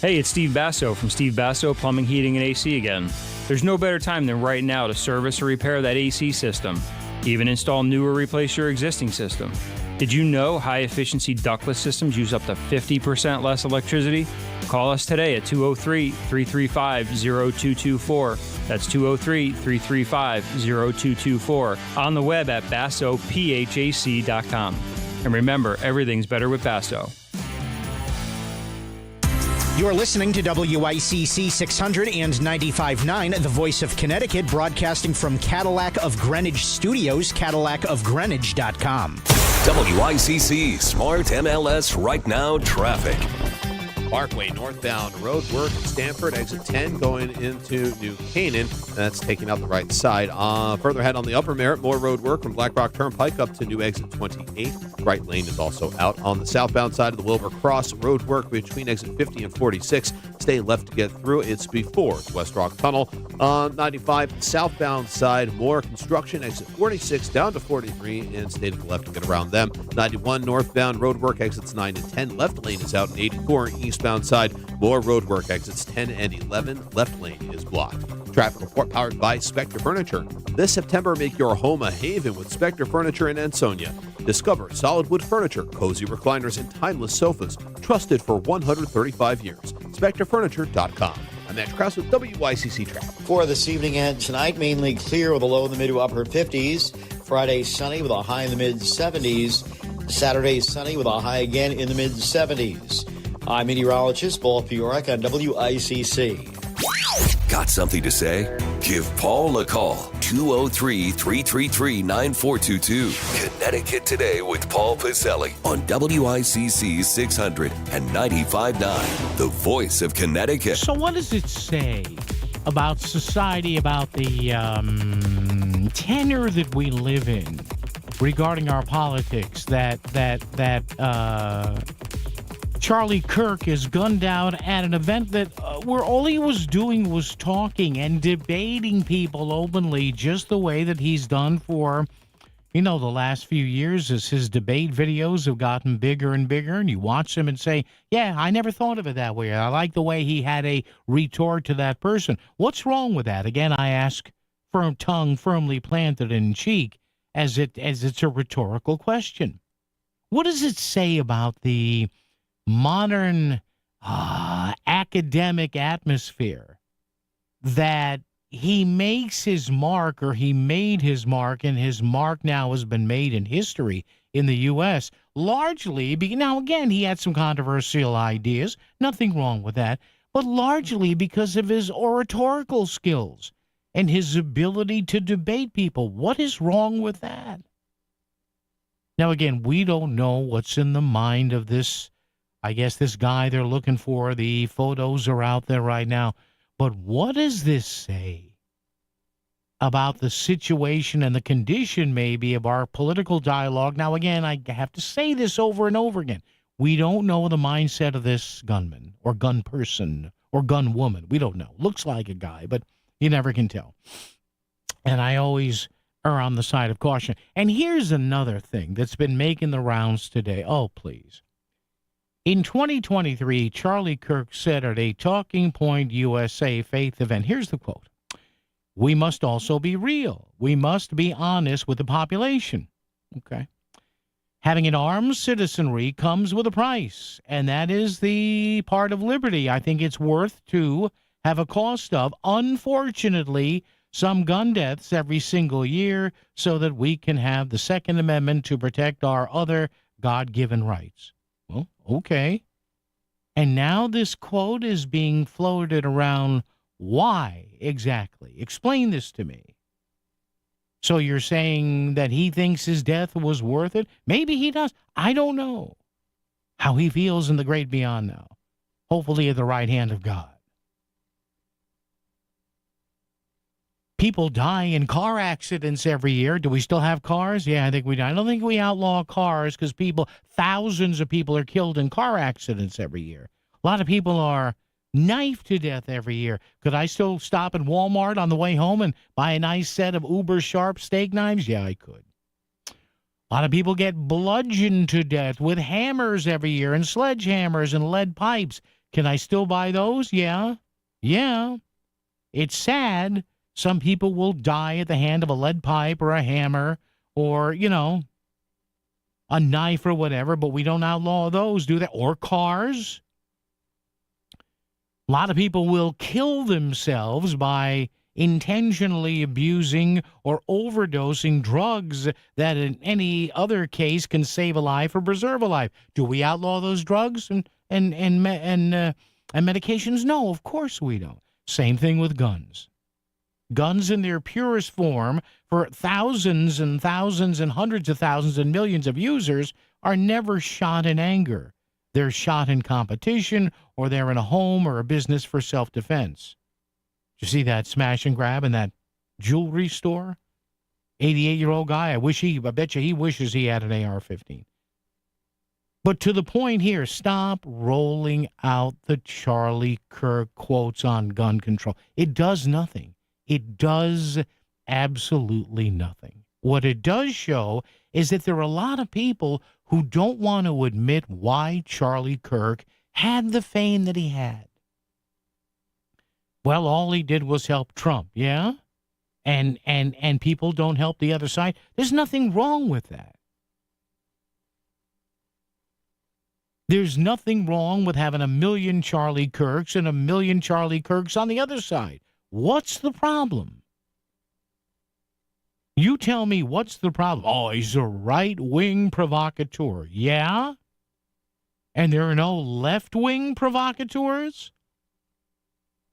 Hey, it's Steve Basso from Steve Basso Plumbing, Heating, and AC again. There's no better time than right now to service or repair that AC system. Even install new or replace your existing system. Did you know high-efficiency ductless systems use up to 50% less electricity? Call us today at 203-335-0224. That's 203-335-0224. On the web at bassophac.com. And remember, everything's better with Basso. You're listening to WICC 600 and 95.9, the voice of Connecticut, broadcasting from Cadillac of Greenwich Studios, CadillacofGreenwich.com. WICC Smart MLS Right Now Traffic. Parkway northbound road work at Stamford, exit 10 going into New Canaan. That's taking out the right side. Further ahead on the Upper Merritt, more road work from Black Rock Turnpike up to new exit 28. Right lane is also out. On the southbound side of the Wilbur Cross, road work between exit 50 and 46. Stay left to get through. It's before the West Rock Tunnel. On 95 southbound side, more construction. Exit 46 down to 43 and stay to the left to get around them. 91 northbound road work, exits 9 and 10. Left lane is out in 84. Eastbound side, more road work, exits 10 and 11. Left lane is blocked. Traffic report powered by Spectre Furniture. This September, make your home a haven with Spectre Furniture in Ansonia. Discover solid wood furniture, cozy recliners, and timeless sofas. Trusted for 135 years. SpectreFurniture.com. I'm Matt Krause with WICC Traffic. For this evening and tonight, mainly clear with a low in the mid to upper 50s. Friday, sunny with a high in the mid 70s. Saturday, sunny with a high again in the mid 70s. I'm meteorologist Paul Fiorek on WICC. Got something to say? Give Paul a call. 203-333-9422. Connecticut Today with Paul Piselli on WICC 600 and 95.9, the voice of Connecticut. So what does it say about society, about the tenor that we live in regarding our politics, that Charlie Kirk is gunned down at an event that where all he was doing was talking and debating people openly, just the way that he's done for, the last few years as his debate videos have gotten bigger and bigger, and you watch them and say, yeah, I never thought of it that way. I like the way he had a retort to that person. What's wrong with that? Again, I ask, tongue firmly planted in cheek, as it's a rhetorical question. What does it say about the modern academic atmosphere that he makes his mark, or he made his mark, and his mark now has been made in history in the U.S., largely, now again, he had some controversial ideas, nothing wrong with that, but largely because of his oratorical skills and his ability to debate people. What is wrong with that? Now, again, we don't know what's in the mind of this guy they're looking for. The photos are out there right now. But what does this say about the situation and the condition, maybe, of our political dialogue? Now, again, I have to say this over and over again. We don't know the mindset of this gunman or gun person or gun woman. We don't know. Looks like a guy, but you never can tell. And I always err on the side of caution. And here's another thing that's been making the rounds today. Oh, please. In 2023, Charlie Kirk said at a Talking Point USA faith event, here's the quote: "We must also be real. We must be honest with the population." Okay. Having an armed citizenry comes with a price, and that is the part of liberty I think it's worth to have a cost of. Unfortunately, some gun deaths every single year so that we can have the Second Amendment to protect our other God-given rights. Well, okay. And now this quote is being floated around. Why exactly? Explain this to me. So you're saying that he thinks his death was worth it? Maybe he does. I don't know how he feels in the great beyond now. Hopefully at the right hand of God. People die in car accidents every year. Do we still have cars? Yeah, I think we do. I don't think we outlaw cars because thousands of people are killed in car accidents every year. A lot of people are knifed to death every year. Could I still stop at Walmart on the way home and buy a nice set of uber sharp steak knives? Yeah, I could. A lot of people get bludgeoned to death with hammers every year and sledgehammers and lead pipes. Can I still buy those? Yeah. Yeah. It's sad. Some people will die at the hand of a lead pipe or a hammer or, a knife or whatever, but we don't outlaw those, do they? Or cars. A lot of people will kill themselves by intentionally abusing or overdosing drugs that in any other case can save a life or preserve a life. Do we outlaw those drugs and medications? No, of course we don't. Same thing with guns. Guns in their purest form for thousands and thousands and hundreds of thousands and millions of users are never shot in anger. They're shot in competition, or they're in a home or a business for self-defense. Did you see that smash and grab in that jewelry store? 88-year-old guy, I bet you he wishes he had an AR-15. But to the point here, stop rolling out the Charlie Kirk quotes on gun control. It does nothing. It does absolutely nothing. What it does show is that there are a lot of people who don't want to admit why Charlie Kirk had the fame that he had. Well, all he did was help Trump, yeah? And people don't help the other side. There's nothing wrong with that. There's nothing wrong with having a million Charlie Kirks and a million Charlie Kirks on the other side. What's the problem? You tell me what's the problem. Oh, he's a right-wing provocateur. Yeah? And there are no left-wing provocateurs?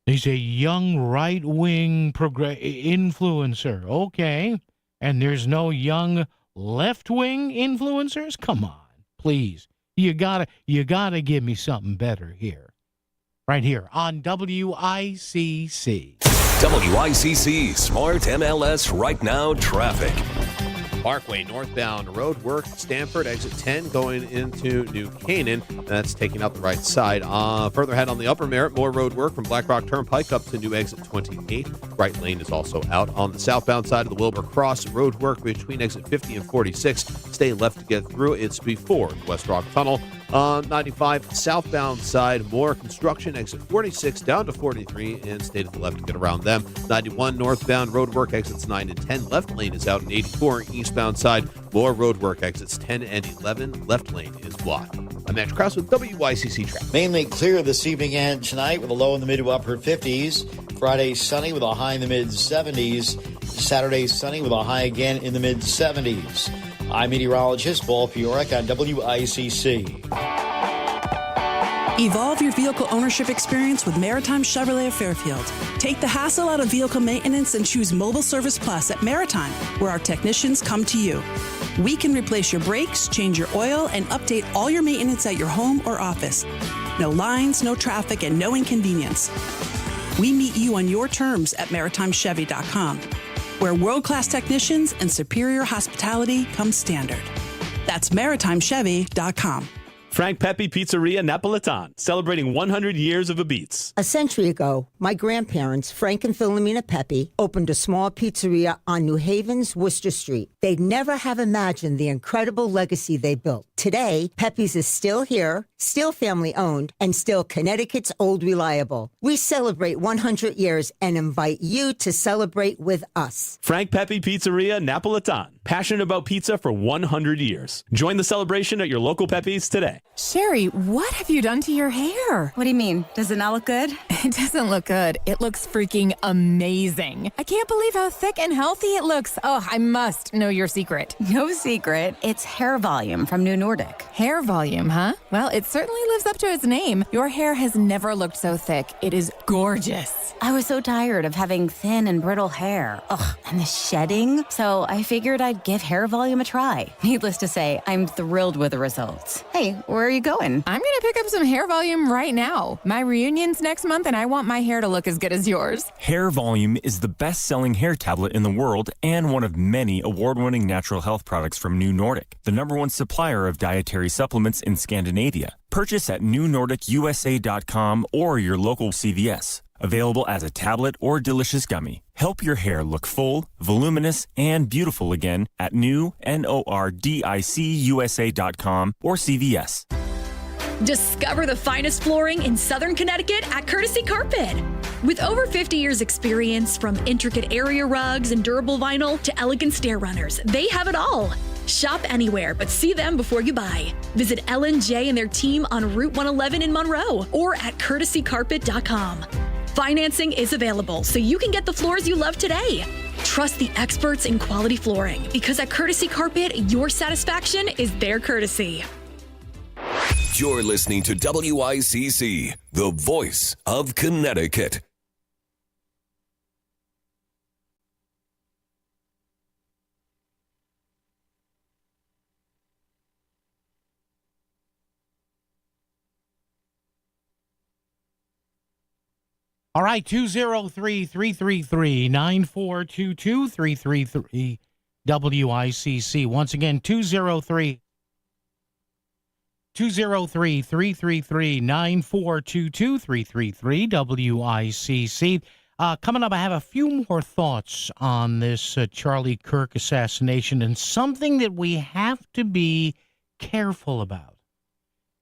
He's a young right-wing influencer. Okay. And there's no young left-wing influencers? Come on, please. You gotta give me something better here. Right here on WICC. WICC Smart MLS Right Now Traffic. Parkway northbound road work, Stanford, exit 10 going into New Canaan. That's taking out the right side. Further ahead on the Upper Merritt, more road work from Black Rock Turnpike up to new exit 28. Right lane is also out. On the southbound side of the Wilbur Cross, road work between exit 50 and 46. Stay left to get through. It's before the West Rock Tunnel. On 95 southbound side, more construction, exit 46 down to 43, and stay to the left to get around them. 91 northbound roadwork, exits 9 and 10. Left lane is out in 84 eastbound side. More roadwork, exits 10 and 11. Left lane is blocked. I'm Max Krause with WICC Traffic. Mainly clear this evening and tonight with a low in the mid to upper 50s. Friday sunny with a high in the mid 70s. Saturday sunny with a high again in the mid 70s. I'm meteorologist Paul Fiorek on WICC. Evolve your vehicle ownership experience with Maritime Chevrolet of Fairfield. Take the hassle out of vehicle maintenance and choose Mobile Service Plus at Maritime, where our technicians come to you. We can replace your brakes, change your oil, and update all your maintenance at your home or office. No lines, no traffic, and no inconvenience. We meet you on your terms at MaritimeChevy.com, where world-class technicians and superior hospitality come standard. That's MaritimeChevy.com. Frank Pepe Pizzeria Napolitan, celebrating 100 years of a Beats. A century ago, my grandparents, Frank and Philomena Pepe, opened a small pizzeria on New Haven's Worcester Street. They'd never have imagined the incredible legacy they built. Today, Pepe's is still here, still family-owned, and still Connecticut's old reliable. We celebrate 100 years and invite you to celebrate with us. Frank Pepe Pizzeria Napolitan, passionate about pizza for 100 years. Join the celebration at your local Pepe's today. Sherry, what have you done to your hair? What do you mean? Does it not look good? It doesn't look good. It looks freaking amazing. I can't believe how thick and healthy it looks. Oh, I must know your secret. No secret. It's hair volume from New Nordic. Hair volume, huh? Well, it certainly lives up to its name. Your hair has never looked so thick. It is gorgeous. I was so tired of having thin and brittle hair. Ugh, and the shedding. So I figured I'd give hair volume a try. Needless to say, I'm thrilled with the results. Hey, where are you going? I'm going to pick up some hair volume right now. My reunion's next month and I want my hair to look as good as yours. Hair Volume is the best-selling hair tablet in the world and one of many award-winning natural health products from New Nordic, the #1 supplier of dietary supplements in Scandinavia. Purchase at newnordicusa.com or your local CVS. Available as a tablet or delicious gummy. Help your hair look full, voluminous, and beautiful again at newnordicusa.com or CVS. Discover the finest flooring in Southern Connecticut at Courtesy Carpet. With over 50 years experience, from intricate area rugs and durable vinyl to elegant stair runners, they have it all. Shop anywhere, but see them before you buy. Visit L&J and their team on Route 111 in Monroe or at courtesycarpet.com. Financing is available, so you can get the floors you love today. Trust the experts in quality flooring, because at Courtesy Carpet, your satisfaction is their courtesy. You're listening to WICC, the voice of Connecticut. All right, 203-333-9422, 333 WICC. Once again, 203-333-9422, 333 WICC. Coming up, I have a few more thoughts on this Charlie Kirk assassination and something that we have to be careful about.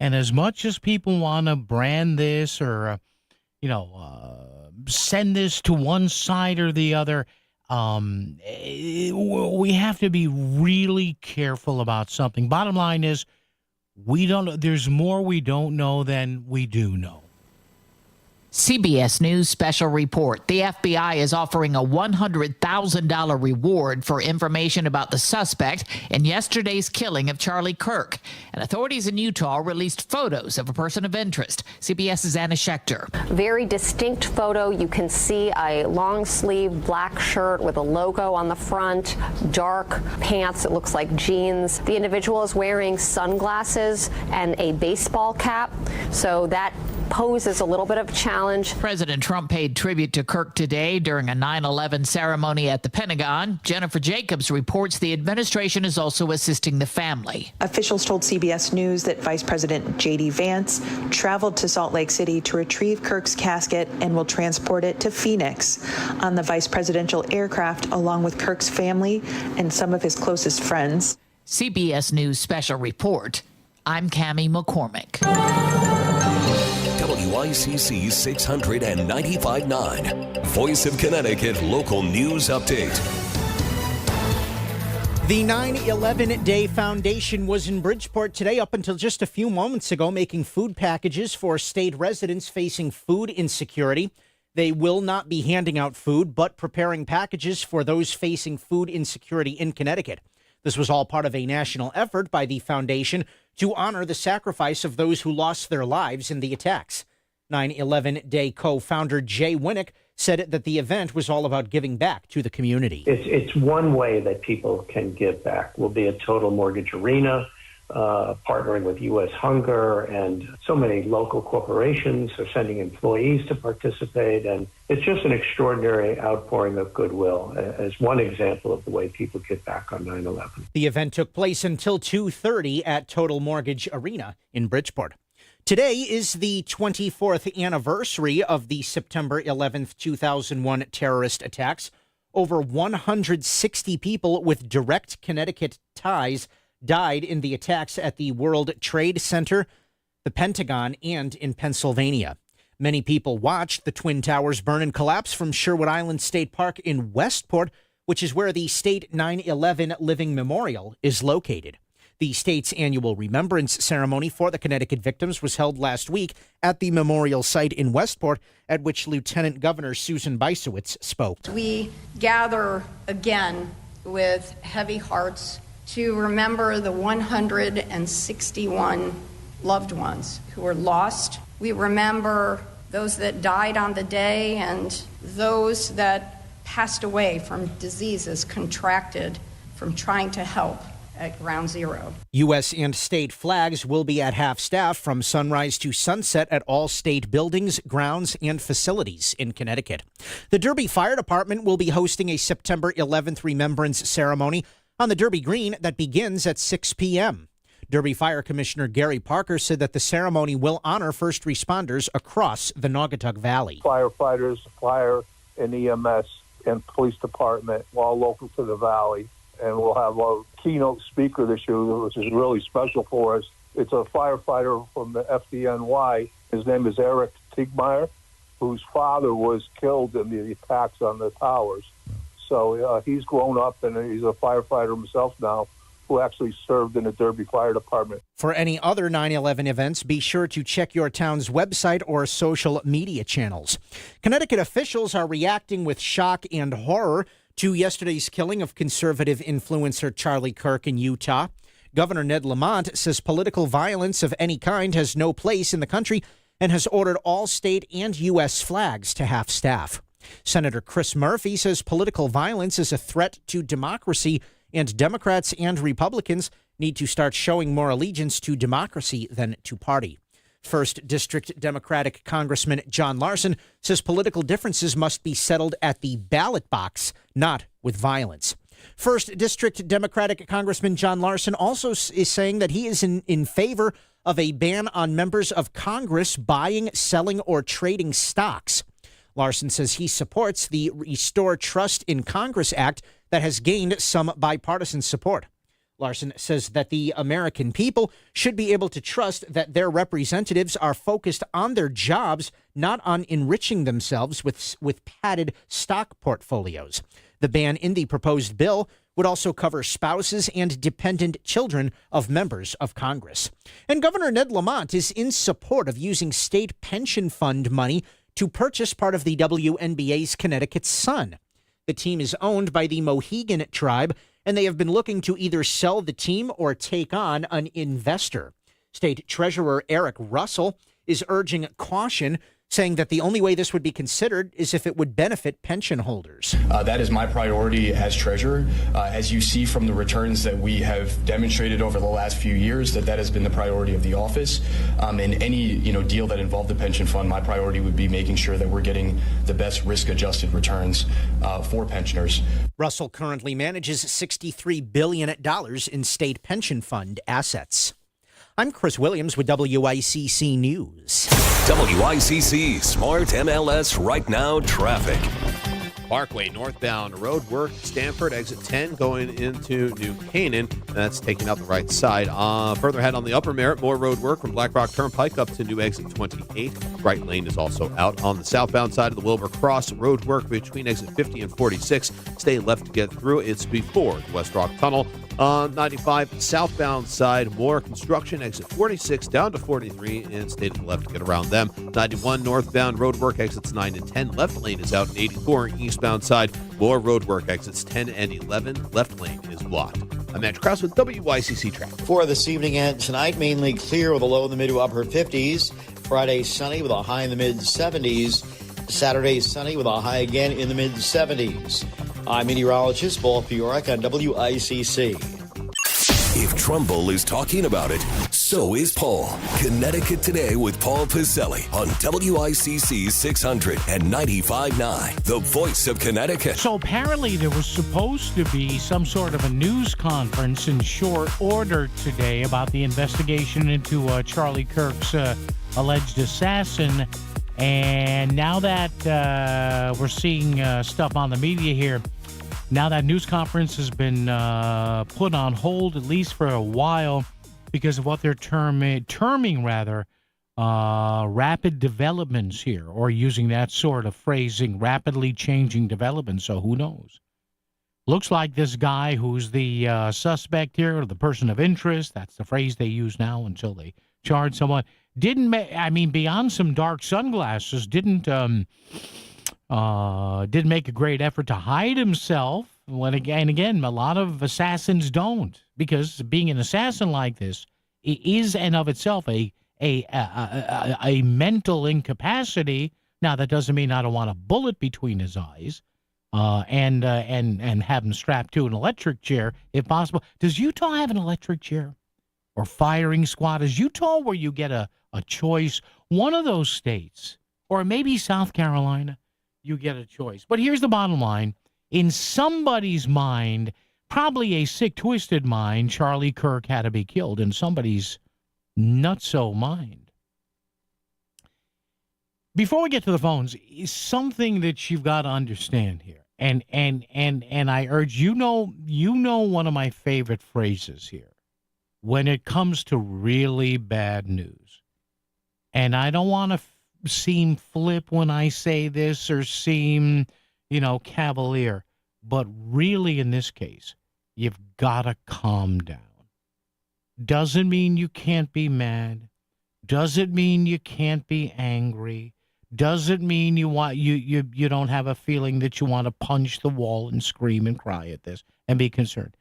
And as much as people want to brand this or send this to one side or the other, we have to be really careful about something. Bottom line is, there's more we don't know than we do know. CBS News special report. The FBI is offering a $100,000 reward for information about the suspect in yesterday's killing of Charlie Kirk. And authorities in Utah released photos of a person of interest. CBS's Anna Schechter. Very distinct photo. You can see a long sleeve black shirt with a logo on the front, dark pants. It looks like jeans. The individual is wearing sunglasses and a baseball cap. So that poses a little bit of a challenge. President Trump paid tribute to Kirk today during a 9/11 ceremony at the Pentagon. Jennifer Jacobs reports the administration is also assisting the family. Officials told CBS News that Vice President J.D. Vance traveled to Salt Lake City to retrieve Kirk's casket and will transport it to Phoenix on the vice presidential aircraft along with Kirk's family and some of his closest friends. CBS News special report. I'm Cammie McCormick. WICC 695.9, Voice of Connecticut Local News Update. The 9/11 Day Foundation was in Bridgeport today up until just a few moments ago, making food packages for state residents facing food insecurity. They will not be handing out food, but preparing packages for those facing food insecurity in Connecticut. This was all part of a national effort by the foundation to honor the sacrifice of those who lost their lives in the attacks. 9/11 Day co-founder Jay Winnick said that the event was all about giving back to the community. It's one way that people can give back. We'll be at Total Mortgage Arena, partnering with U.S. Hunger, and so many local corporations are sending employees to participate. And it's just an extraordinary outpouring of goodwill as one example of the way people give back on 9/11. The event took place until 2:30 at Total Mortgage Arena in Bridgeport. Today is the 24th anniversary of the September 11th, 2001 terrorist attacks. Over 160 people with direct Connecticut ties died in the attacks at the World Trade Center, the Pentagon, and in Pennsylvania. Many people watched the Twin Towers burn and collapse from Sherwood Island State Park in Westport, which is where the state 9/11 Living Memorial is located. The state's annual remembrance ceremony for the Connecticut victims was held last week at the memorial site in Westport, at which Lieutenant Governor Susan Bysowitz spoke. We gather again with heavy hearts to remember the 161 loved ones who were lost. We remember those that died on the day and those that passed away from diseases contracted from trying to help at Ground Zero. U.S. and state flags will be at half-staff from sunrise to sunset at all state buildings, grounds, and facilities in Connecticut. The Derby Fire Department will be hosting a September 11th remembrance ceremony on the Derby Green that begins at 6 p.m. Derby Fire Commissioner Gary Parker said that the ceremony will honor first responders across the Naugatuck Valley. Firefighters, fire and EMS and police department, all local to the valley. And we'll have a keynote speaker this year, which is really special for us. It's a firefighter from the FDNY. His name is Eric Tiegmeyer, whose father was killed in the attacks on the towers. So he's grown up and he's a firefighter himself now, who actually served in the Derby Fire Department. For any other 9/11 events, be sure to check your town's website or social media channels. Connecticut officials are reacting with shock and horror to yesterday's killing of conservative influencer Charlie Kirk in Utah. Governor Ned Lamont says political violence of any kind has no place in the country and has ordered all state and U.S. flags to half-staff. Senator Chris Murphy says political violence is a threat to democracy, and Democrats and Republicans need to start showing more allegiance to democracy than to party. First District Democratic Congressman John Larson says political differences must be settled at the ballot box, not with violence. First District Democratic Congressman John Larson also is saying that he is in favor of a ban on members of Congress buying, selling, or trading stocks. Larson says he supports the Restore Trust in Congress Act that has gained some bipartisan support. Larson says that the American people should be able to trust that their representatives are focused on their jobs, not on enriching themselves with padded stock portfolios. The ban in the proposed bill would also cover spouses and dependent children of members of Congress. And Governor Ned Lamont is in support of using state pension fund money to purchase part of the WNBA's Connecticut Sun. The team is owned by the Mohegan tribe, and they have been looking to either sell the team or take on an investor. State Treasurer Eric Russell is urging caution, saying that the only way this would be considered is if it would benefit pension holders. That is my priority as treasurer. As you see from the returns that we have demonstrated over the last few years, that has been the priority of the office. In any deal that involved the pension fund, my priority would be making sure that we're getting the best risk-adjusted returns for pensioners. Russell currently manages $63 billion in state pension fund assets. I'm Chris Williams with WICC News. WICC Smart MLS Right Now Traffic. Parkway northbound road work, Stanford, exit 10 going into New Canaan. That's taking out the right side. Further ahead on the Upper Merritt, more road work from Black Rock Turnpike up to new exit 28. Right lane is also out. On the southbound side of the Wilbur Cross, road work between exit 50 and 46. Stay left to get through. It's before the West Rock Tunnel. On 95 southbound side, more construction, exit 46 down to 43, and stay to the left to get around them. 91 northbound road work, exits 9 and 10. Left lane is out. In 84 eastbound side, more road work, exits 10 and 11. Left lane is blocked. I'm Andrew Krause with WICC Traffic. For this evening and tonight, mainly clear with a low in the mid to upper 50s. Friday, sunny with a high in the mid 70s. Saturday, sunny with a high again in the mid 70s. I'm meteorologist Paul Fiorek on WICC. If Trumbull is talking about it, so is Paul. Connecticut Today with Paul Piselli on WICC 695.9, the voice of Connecticut. So apparently there was supposed to be some sort of a news conference in short order today about the investigation into Charlie Kirk's alleged assassin. And now that we're seeing stuff on the media here, now that news conference has been put on hold, at least for a while, because of what they're terming rapid developments here, or using that sort of phrasing, rapidly changing developments. So who knows? Looks like this guy who's the suspect here, or the person of interest, that's the phrase they use now until they charge someone, beyond some dark sunglasses, didn't make a great effort to hide himself. When again, a lot of assassins don't, because being an assassin like this is in of itself a mental incapacity. Now, that doesn't mean I don't want a bullet between his eyes, and have him strapped to an electric chair if possible. Does Utah have an electric chair or firing squad? Is Utah where you get a choice? One of those states, or maybe South Carolina, you get a choice. But here's the bottom line. In somebody's mind, probably a sick, twisted mind, Charlie Kirk had to be killed. In somebody's nutso mind. Before we get to the phones, is something that you've got to understand here. And I urge, you know one of my favorite phrases here when it comes to really bad news. And I don't want to seem flip when I say this, or seem, cavalier. But really, in this case, you've got to calm down. Doesn't mean you can't be mad. Doesn't mean you can't be angry. Doesn't mean you don't have a feeling that you want to punch the wall and scream and cry at this and be concerned.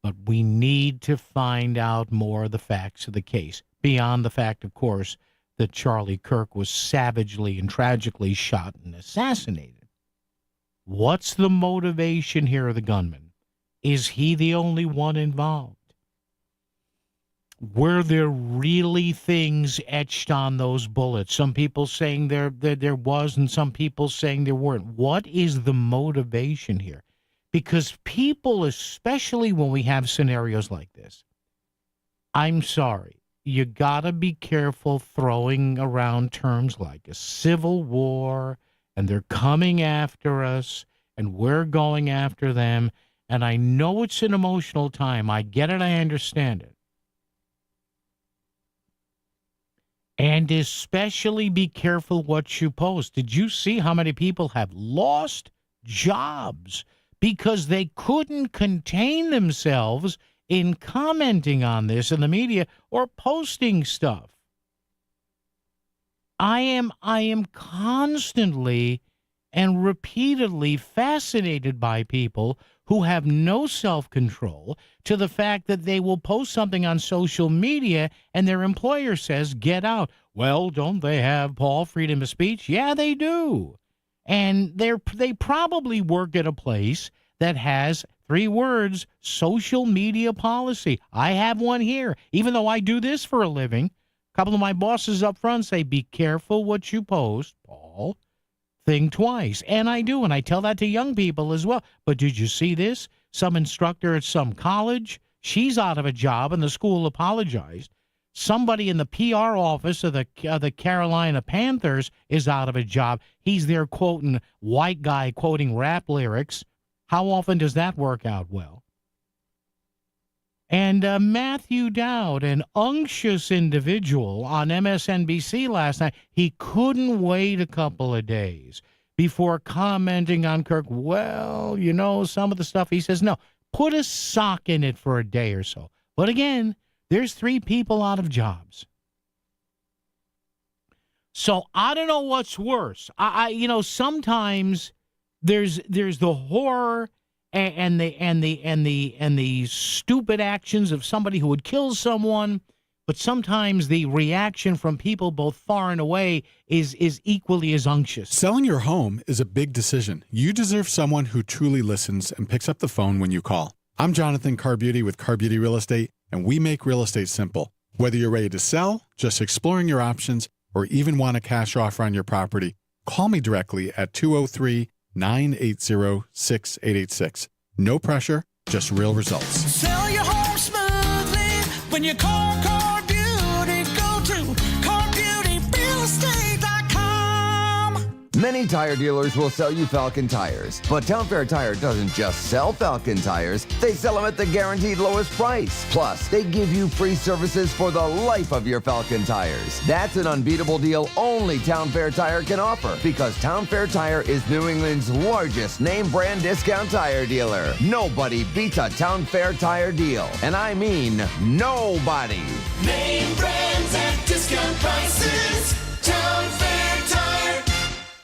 But we need to find out more of the facts of the case, beyond the fact, of course, that Charlie Kirk was savagely and tragically shot and assassinated. What's the motivation here of the gunman? Is he the only one involved? Were there really things etched on those bullets? Some people saying there was, and some people saying there weren't. What is the motivation here? Because people, especially when we have scenarios like this, I'm sorry, you gotta be careful throwing around terms like a civil war, and they're coming after us, and we're going after them. And I know it's an emotional time. I get it. I understand it. And especially be careful what you post. Did you see how many people have lost jobs because they couldn't contain themselves in commenting on this in the media or posting stuff? I am constantly and repeatedly fascinated by people who have no self-control, to the fact that they will post something on social media and their employer says, get out. Well, don't they have, Paul, freedom of speech? Yeah, they do. And they probably work at a place that has 3 words, social media policy. I have one here, even though I do this for a living. A couple of my bosses up front say, be careful what you post, Paul. Think twice. And I do, and I tell that to young people as well. But did you see this? Some instructor at some college, she's out of a job, and the school apologized. Somebody in the PR office of the Carolina Panthers is out of a job. He's there quoting, white guy quoting rap lyrics. How often does that work out well? And Matthew Dowd, an unctuous individual on MSNBC last night, he couldn't wait a couple of days before commenting on Kirk. Well, you know, some of the stuff he says, no, put a sock in it for a day or so. But again, there's 3 people out of jobs. So I don't know what's worse. Sometimes there's the horror and the stupid actions of somebody who would kill someone, but sometimes the reaction from people both far and away is equally as unctuous. Selling your home is a big decision. You deserve someone who truly listens and picks up the phone when you call. I'm Jonathan Carbeauty with Carbeauty Real Estate, and we make real estate simple. Whether you're ready to sell, just exploring your options, or even want a cash offer on your property, call me directly at 203-980-6886. No pressure, just real results. Sell your home smoothly when you call Carbeauty. Go to CarBeautyRealEstate.com. Many tire dealers will sell you Falcon tires, but Town Fair Tire doesn't just sell Falcon tires, they sell them at the guaranteed lowest price. Plus, they give you free services for the life of your Falcon tires. That's an unbeatable deal only Town Fair Tire can offer, because Town Fair Tire is New England's largest name brand discount tire dealer. Nobody beats a Town Fair Tire deal, and I mean nobody. Name brands at discount prices. Town Fair Tire.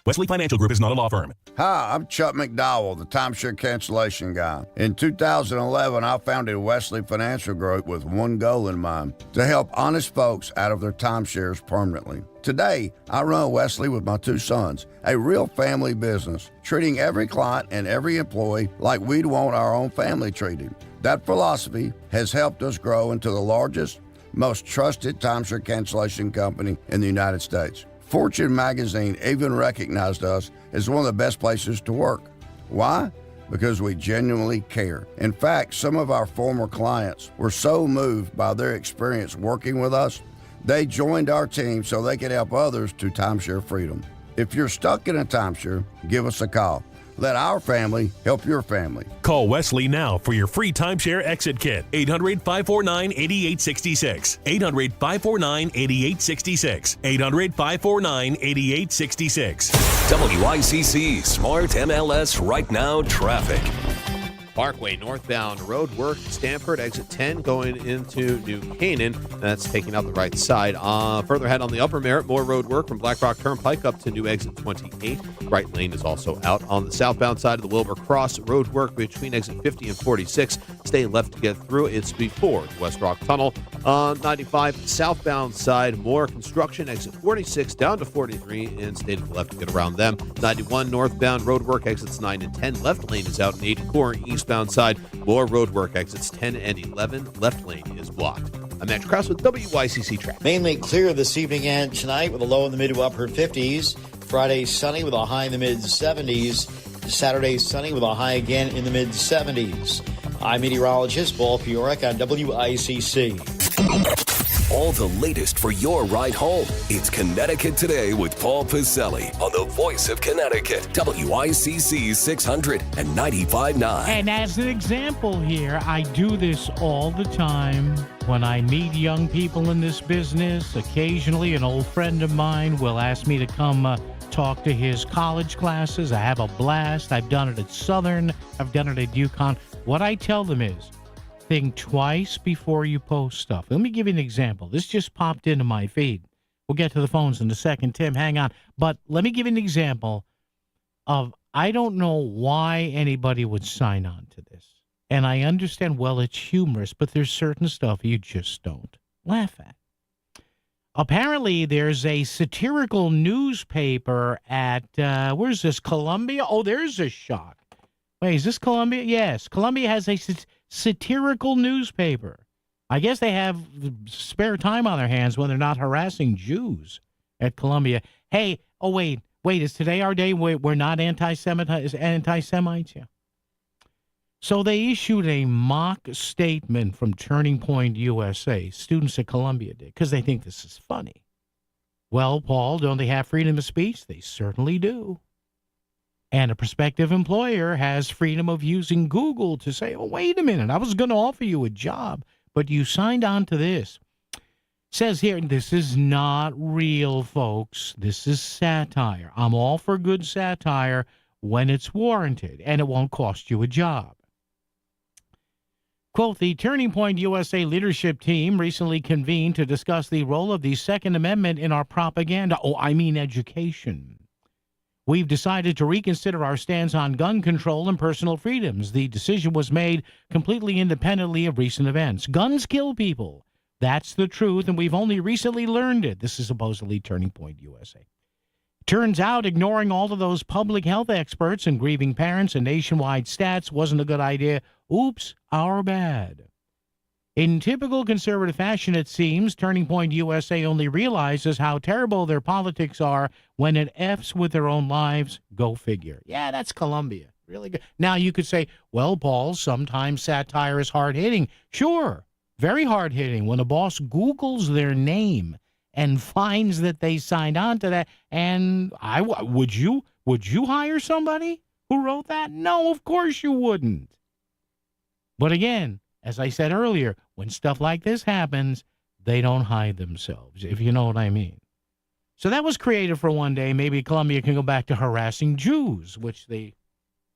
Wesley Financial Group is not a law firm. Hi, I'm Chuck McDowell, the timeshare cancellation guy. In 2011, I founded Wesley Financial Group with one goal in mind: to help honest folks out of their timeshares permanently. Today, I run Wesley with my 2 sons, a real family business, treating every client and every employee like we'd want our own family treated. That philosophy has helped us grow into the largest, most trusted timeshare cancellation company in the United States. Fortune magazine even recognized us as one of the best places to work. Why? Because we genuinely care. In fact, some of our former clients were so moved by their experience working with us, they joined our team so they could help others to timeshare freedom. If you're stuck in a timeshare, give us a call. Let our family help your family. Call Wesley now for your free timeshare exit kit. 800-549-8866. 800-549-8866. 800-549-8866. WICC Smart MLS Right Now Traffic. Parkway northbound road work, Stamford, exit 10 going into New Canaan. That's taking out the right side. Further ahead on the Upper Merritt, more road work from Black Rock Turnpike up to new exit 28. Right lane is also out. On the southbound side of the Wilbur Cross, road work between exit 50 and 46. Stay left to get through. It's before the West Rock Tunnel. On 95 southbound side, more construction, exit 46 down to 43, and stay to the left to get around them. 91 northbound road work, exits 9 and 10. Left lane is out in 84. Eastbound side, more road work, exits 10 and 11. Left lane is blocked. I'm Andrew Krause with WICC Traffic. Mainly clear this evening and tonight with a low in the mid to upper 50s. Friday sunny with a high in the mid 70s. Saturday sunny with a high again in the mid 70s. I'm meteorologist Paul Piorek on WICC. All the latest for your ride home. It's Connecticut Today with Paul Piselli on the Voice of Connecticut, WICC 600 and 95.9. And as an example here, I do this all the time when I meet young people in this business. Occasionally, an old friend of mine will ask me to come talk to his college classes. I have a blast. I've done it at Southern. I've done it at UConn. What I tell them is, think twice before you post stuff. Let me give you an example. This just popped into my feed. We'll get to the phones in a second. Tim, hang on. But let me give you an example of I don't know why anybody would sign on to this. And I understand, well, it's humorous, but there's certain stuff you just don't laugh at. Apparently, there's a satirical newspaper at, where's this, Columbia? Oh, there's a shock. Wait, is this Columbia? Yes, Columbia has a satirical newspaper. I guess they have spare time on their hands when they're not harassing Jews at Columbia. Hey, oh, wait, is today our day? We're not anti-Semites? Yeah. So they issued a mock statement from Turning Point USA. Students at Columbia did, because they think this is funny. Well, Paul, don't they have freedom of speech? They certainly do. And a prospective employer has freedom of using Google to say, oh, wait a minute, I was going to offer you a job, but you signed on to this. Says here, this is not real, folks. This is satire. I'm all for good satire when it's warranted, and it won't cost you a job. Quote, the Turning Point USA leadership team recently convened to discuss the role of the Second Amendment in our propaganda. Oh, I mean education. We've decided to reconsider our stance on gun control and personal freedoms. The decision was made completely independently of recent events. Guns kill people. That's the truth, and we've only recently learned it. This is supposedly Turning Point USA. Turns out ignoring all of those public health experts and grieving parents and nationwide stats wasn't a good idea. Oops, our bad. In typical conservative fashion, it seems, Turning Point USA only realizes how terrible their politics are when it F's with their own lives. Go figure. Yeah, that's Columbia. Really good. Now, you could say, well, Paul, sometimes satire is hard-hitting. Sure, very hard-hitting. When a boss Googles their name and finds that they signed on to that, and would you hire somebody who wrote that? No, of course you wouldn't. But again, as I said earlier, when stuff like this happens, they don't hide themselves, if you know what I mean. So that was creative for one day. Maybe Columbia can go back to harassing Jews, which they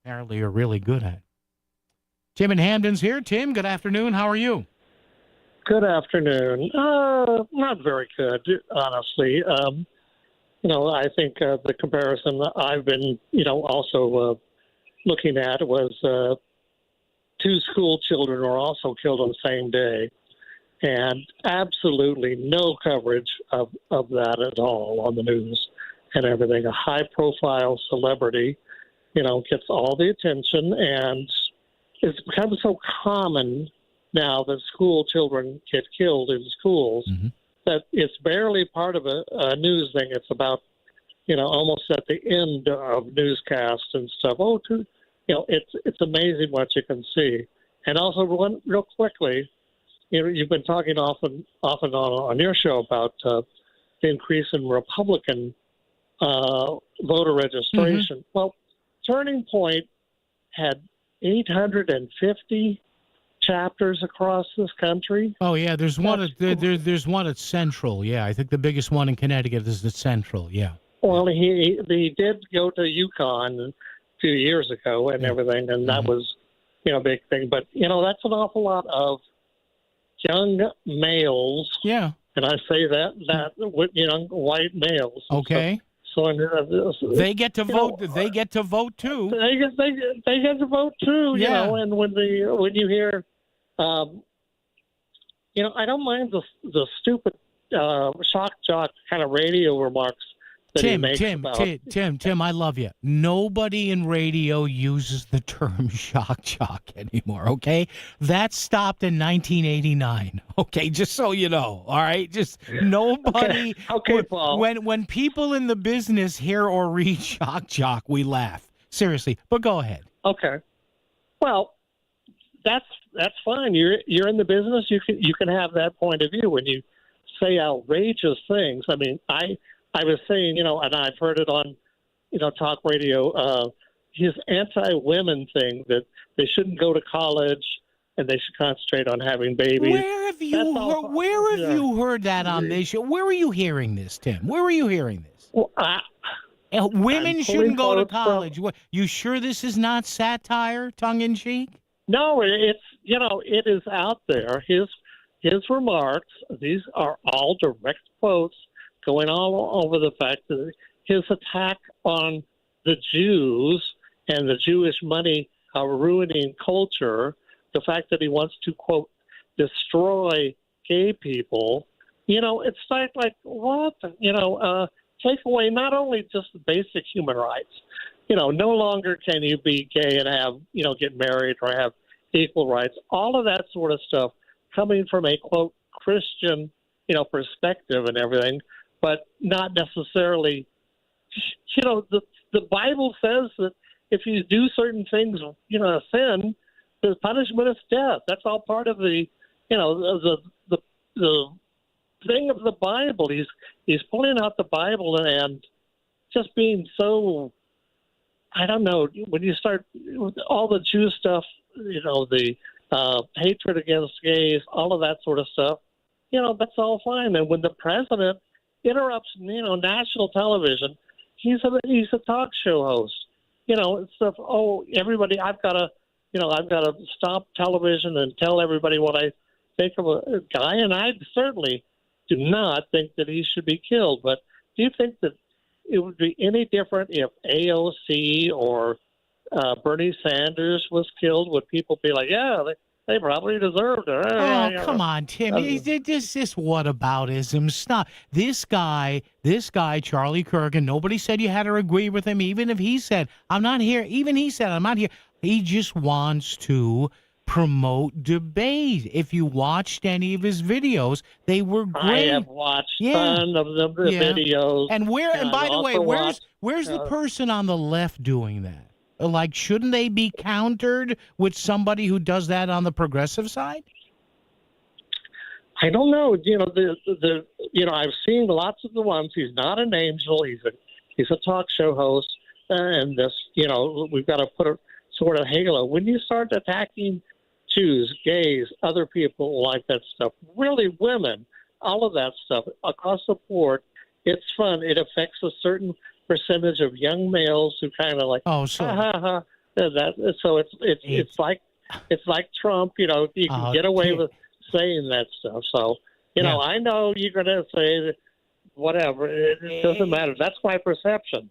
apparently are really good at. Tim in Hamden's here. Tim, good afternoon. How are you? Good afternoon. Not very good, honestly. I think the comparison that I've been, also looking at was two school children were also killed on the same day, and absolutely no coverage of that at all on the news and everything. A high-profile celebrity, gets all the attention, and it's become so common now that school children get killed in schools that it's barely part of a news thing. It's about, almost at the end of newscasts and stuff. It's amazing what you can see. And also, real quickly, you've been talking off and on your show about the increase in Republican voter registration. Well, Turning Point had 850 chapters across this country. Oh yeah, there's one at Central. Yeah, I think the biggest one in Connecticut is at Central. Yeah. Well, he did go to Yukon a few years ago and everything, and that was a big thing. But that's an awful lot of young males. Yeah. And I say that with young white males. Okay. So they get to vote. They get to vote too. They get to vote too. Yeah. And when you hear, I don't mind the stupid shock jock kind of radio remarks that he makes Tim, I love you. Nobody in radio uses the term shock jock anymore, okay? That stopped in 1989, okay? Just so you know, all right? Just nobody. Okay, Paul. When people in the business hear or read shock jock, we laugh. Seriously, but go ahead. Okay. Well, that's fine. You're in the business. You can have that point of view when you say outrageous things. I mean, I was saying, and I've heard it on, talk radio, his anti-women thing that they shouldn't go to college and they should concentrate on having babies. Where have you heard that on this show? Where are you hearing this, Tim? Where are you hearing this? Well, women shouldn't go to college. You sure this is not satire, tongue-in-cheek? No, it's, it is out there. His remarks, these are all direct quotes going all over the fact that his attack on the Jews and the Jewish money ruining culture, the fact that he wants to, quote, destroy gay people, it's like what? Take away not only just the basic human rights. No longer can you be gay and have, get married or have equal rights. All of that sort of stuff coming from a, quote, Christian, perspective and everything, but not necessarily, the Bible says that if you do certain things, a sin, the punishment is death. That's all part of the, the thing of the Bible. He's pulling out the Bible and just being so, I don't know, when you start all the Jew stuff, the hatred against gays, all of that sort of stuff, that's all fine. And when the president interrupts, national television, he's a talk show host. Stuff. Oh, everybody, I've got to stop television and tell everybody what I think of a guy. And I certainly do not think that he should be killed. But do you think that it would be any different if AOC or Bernie Sanders was killed? Would people be like, yeah, they probably deserved it? Oh, come on, Tim. This whataboutism. Stop. This guy, Charlie Kirk, and nobody said you had to agree with him, even if he said, I'm not here. Even he said, I'm not here. He just wants to promote debate. If you watched any of his videos, they were great. I have watched some of the videos. And by the way, where's the person on the left doing that? Like, shouldn't they be countered with somebody who does that on the progressive side? I don't know. I've seen lots of the ones. He's not an angel. He's a talk show host, and this, we've got to put a sort of halo. When you start attacking Jews, gays, other people like that stuff, really women, all of that stuff across the board, it's fun. It affects a certain percentage of young males who kind of like, that. So it's like Trump. You can get away with saying that stuff. So I know you're going to say that whatever. It doesn't matter. That's my perception.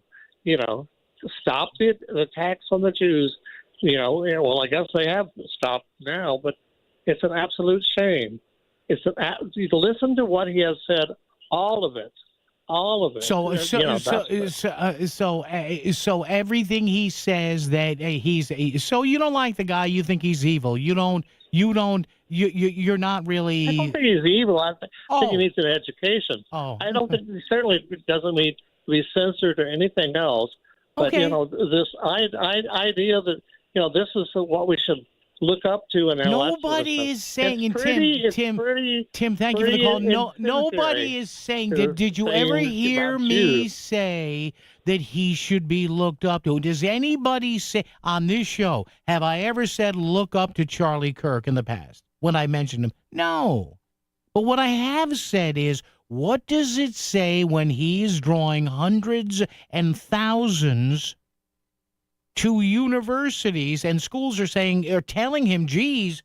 Stop the attacks on the Jews. Well, I guess they have stopped now, but it's an absolute shame. You listen to what he has said, all of it. So everything he says that he's so you don't like the guy, you think he's evil. You're not really. I don't think he's evil. I think he needs an education. I don't think he certainly doesn't need to be censored or anything else. But this idea that this is what we should look up to, and nobody is saying. And Tim, thank you for the call. Nobody is saying that. Did you ever hear me say that he should be looked up to? Does anybody say on this show? Have I ever said look up to Charlie Kirk in the past when I mentioned him? No. But what I have said is, what does it say when he's drawing hundreds and thousands to universities, and schools are telling him, geez,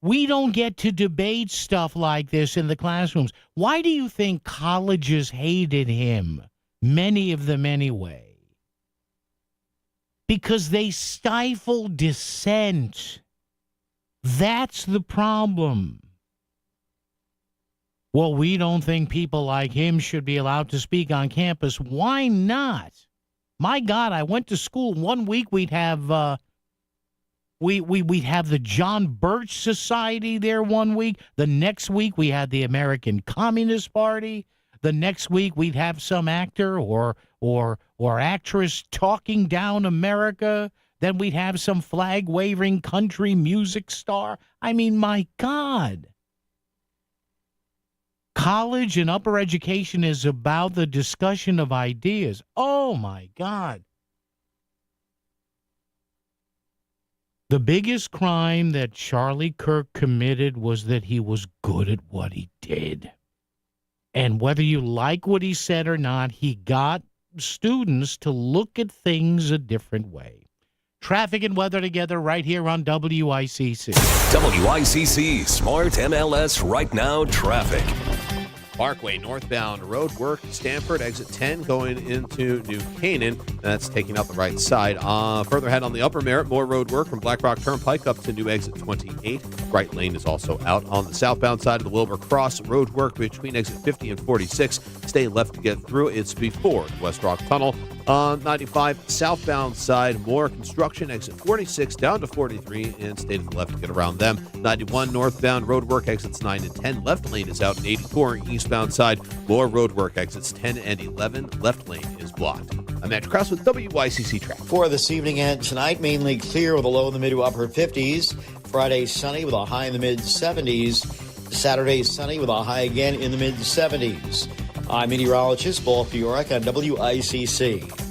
we don't get to debate stuff like this in the classrooms. Why do you think colleges hated him? Many of them anyway. Because they stifle dissent. That's the problem. Well, we don't think people like him should be allowed to speak on campus. Why not? My God, I went to school. 1 week we'd have we'd have the John Birch Society there 1 week. The next week we had the American Communist Party. The next week we'd have some actor or actress talking down America. Then we'd have some flag-waving country music star. I mean, my God. College and upper education is about the discussion of ideas. Oh, my God. The biggest crime that Charlie Kirk committed was that he was good at what he did. And whether you like what he said or not, he got students to look at things a different way. Traffic and weather together right here on WICC. WICC Smart MLS Right Now Traffic. Parkway northbound road work, Stanford exit 10 going into New Canaan. That's taking out the right side. Further ahead on the Upper Merritt, more road work from Black Rock Turnpike up to new exit 28. Bright Lane is also out. On the southbound side of the Wilbur Cross, road work between exit 50 and 46. Stay left to get through. It's before the West Rock Tunnel. On 95 southbound side, more construction, exit 46 down to 43, and stay to the left to get around them. 91 northbound road work, exits 9 and 10. Left lane is out. In 84 eastbound side, more road work, exits 10 and 11. Left lane is blocked. I'm Matt Krause with WICC Traffic. For this evening and tonight, mainly clear with a low in the mid to upper 50s. Friday, sunny with a high in the mid 70s. Saturday, sunny with a high again in the mid 70s. I'm meteorologist Paul Fiorek on WICC.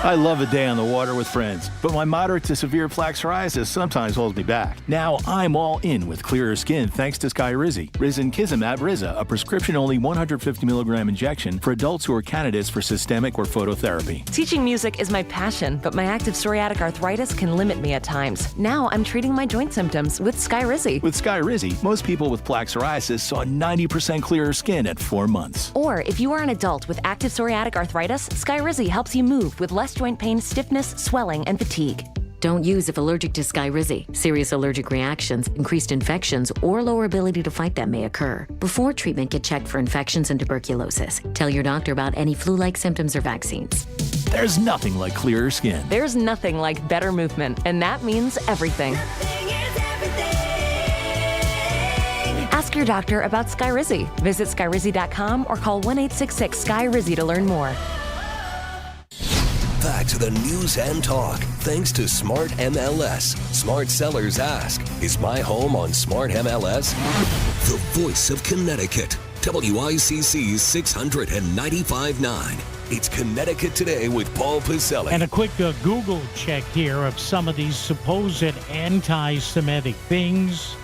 I love a day on the water with friends, but my moderate to severe plaque psoriasis sometimes holds me back. Now I'm all in with clearer skin thanks to Skyrizi. Risankizumab Riza, a prescription-only 150 milligram injection for adults who are candidates for systemic or phototherapy. Teaching music is my passion, but my active psoriatic arthritis can limit me at times. Now I'm treating my joint symptoms with Skyrizi. With Skyrizi, most people with plaque psoriasis saw 90% clearer skin at 4 months. Or if you are an adult with active psoriatic arthritis, Skyrizi helps you move with less joint pain, stiffness, swelling, and fatigue. Don't use if allergic to Skyrizi. Serious allergic reactions, increased infections, or lower ability to fight them may occur. Before treatment, get checked for infections and tuberculosis. Tell your doctor about any flu-like symptoms or vaccines. There's nothing like clearer skin. There's nothing like better movement, and that means everything. Ask your doctor about Skyrizi. Visit Skyrizi.com or call 1-866-SKY-RIZZI to learn more. Back to the news and talk. Thanks to Smart MLS. Smart sellers ask, is my home on Smart MLS? The voice of Connecticut. WICC's 695.9. It's Connecticut Today with Paul Pacelli. And a quick Google check here of some of these supposed anti-Semitic things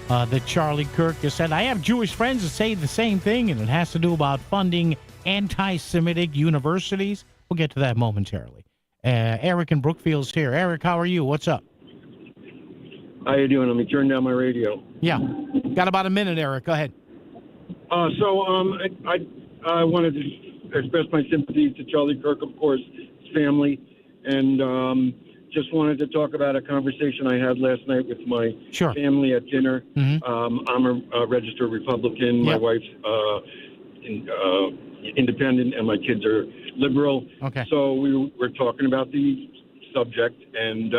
that Charlie Kirk has said. I have Jewish friends that say the same thing, and it has to do about funding anti-Semitic universities. We'll get to that momentarily. Eric in Brookfield's here. Eric, how are you? What's up? How you doing? Let me turn down my radio. Yeah. Got about a minute, Eric. Go ahead. I wanted to express my sympathies to Charlie Kirk, of course, his family, and just wanted to talk about a conversation I had last night with my family at dinner. Mm-hmm. I'm a registered Republican. My wife's independent, and my kids are liberal. Okay. So we were talking about the subject, and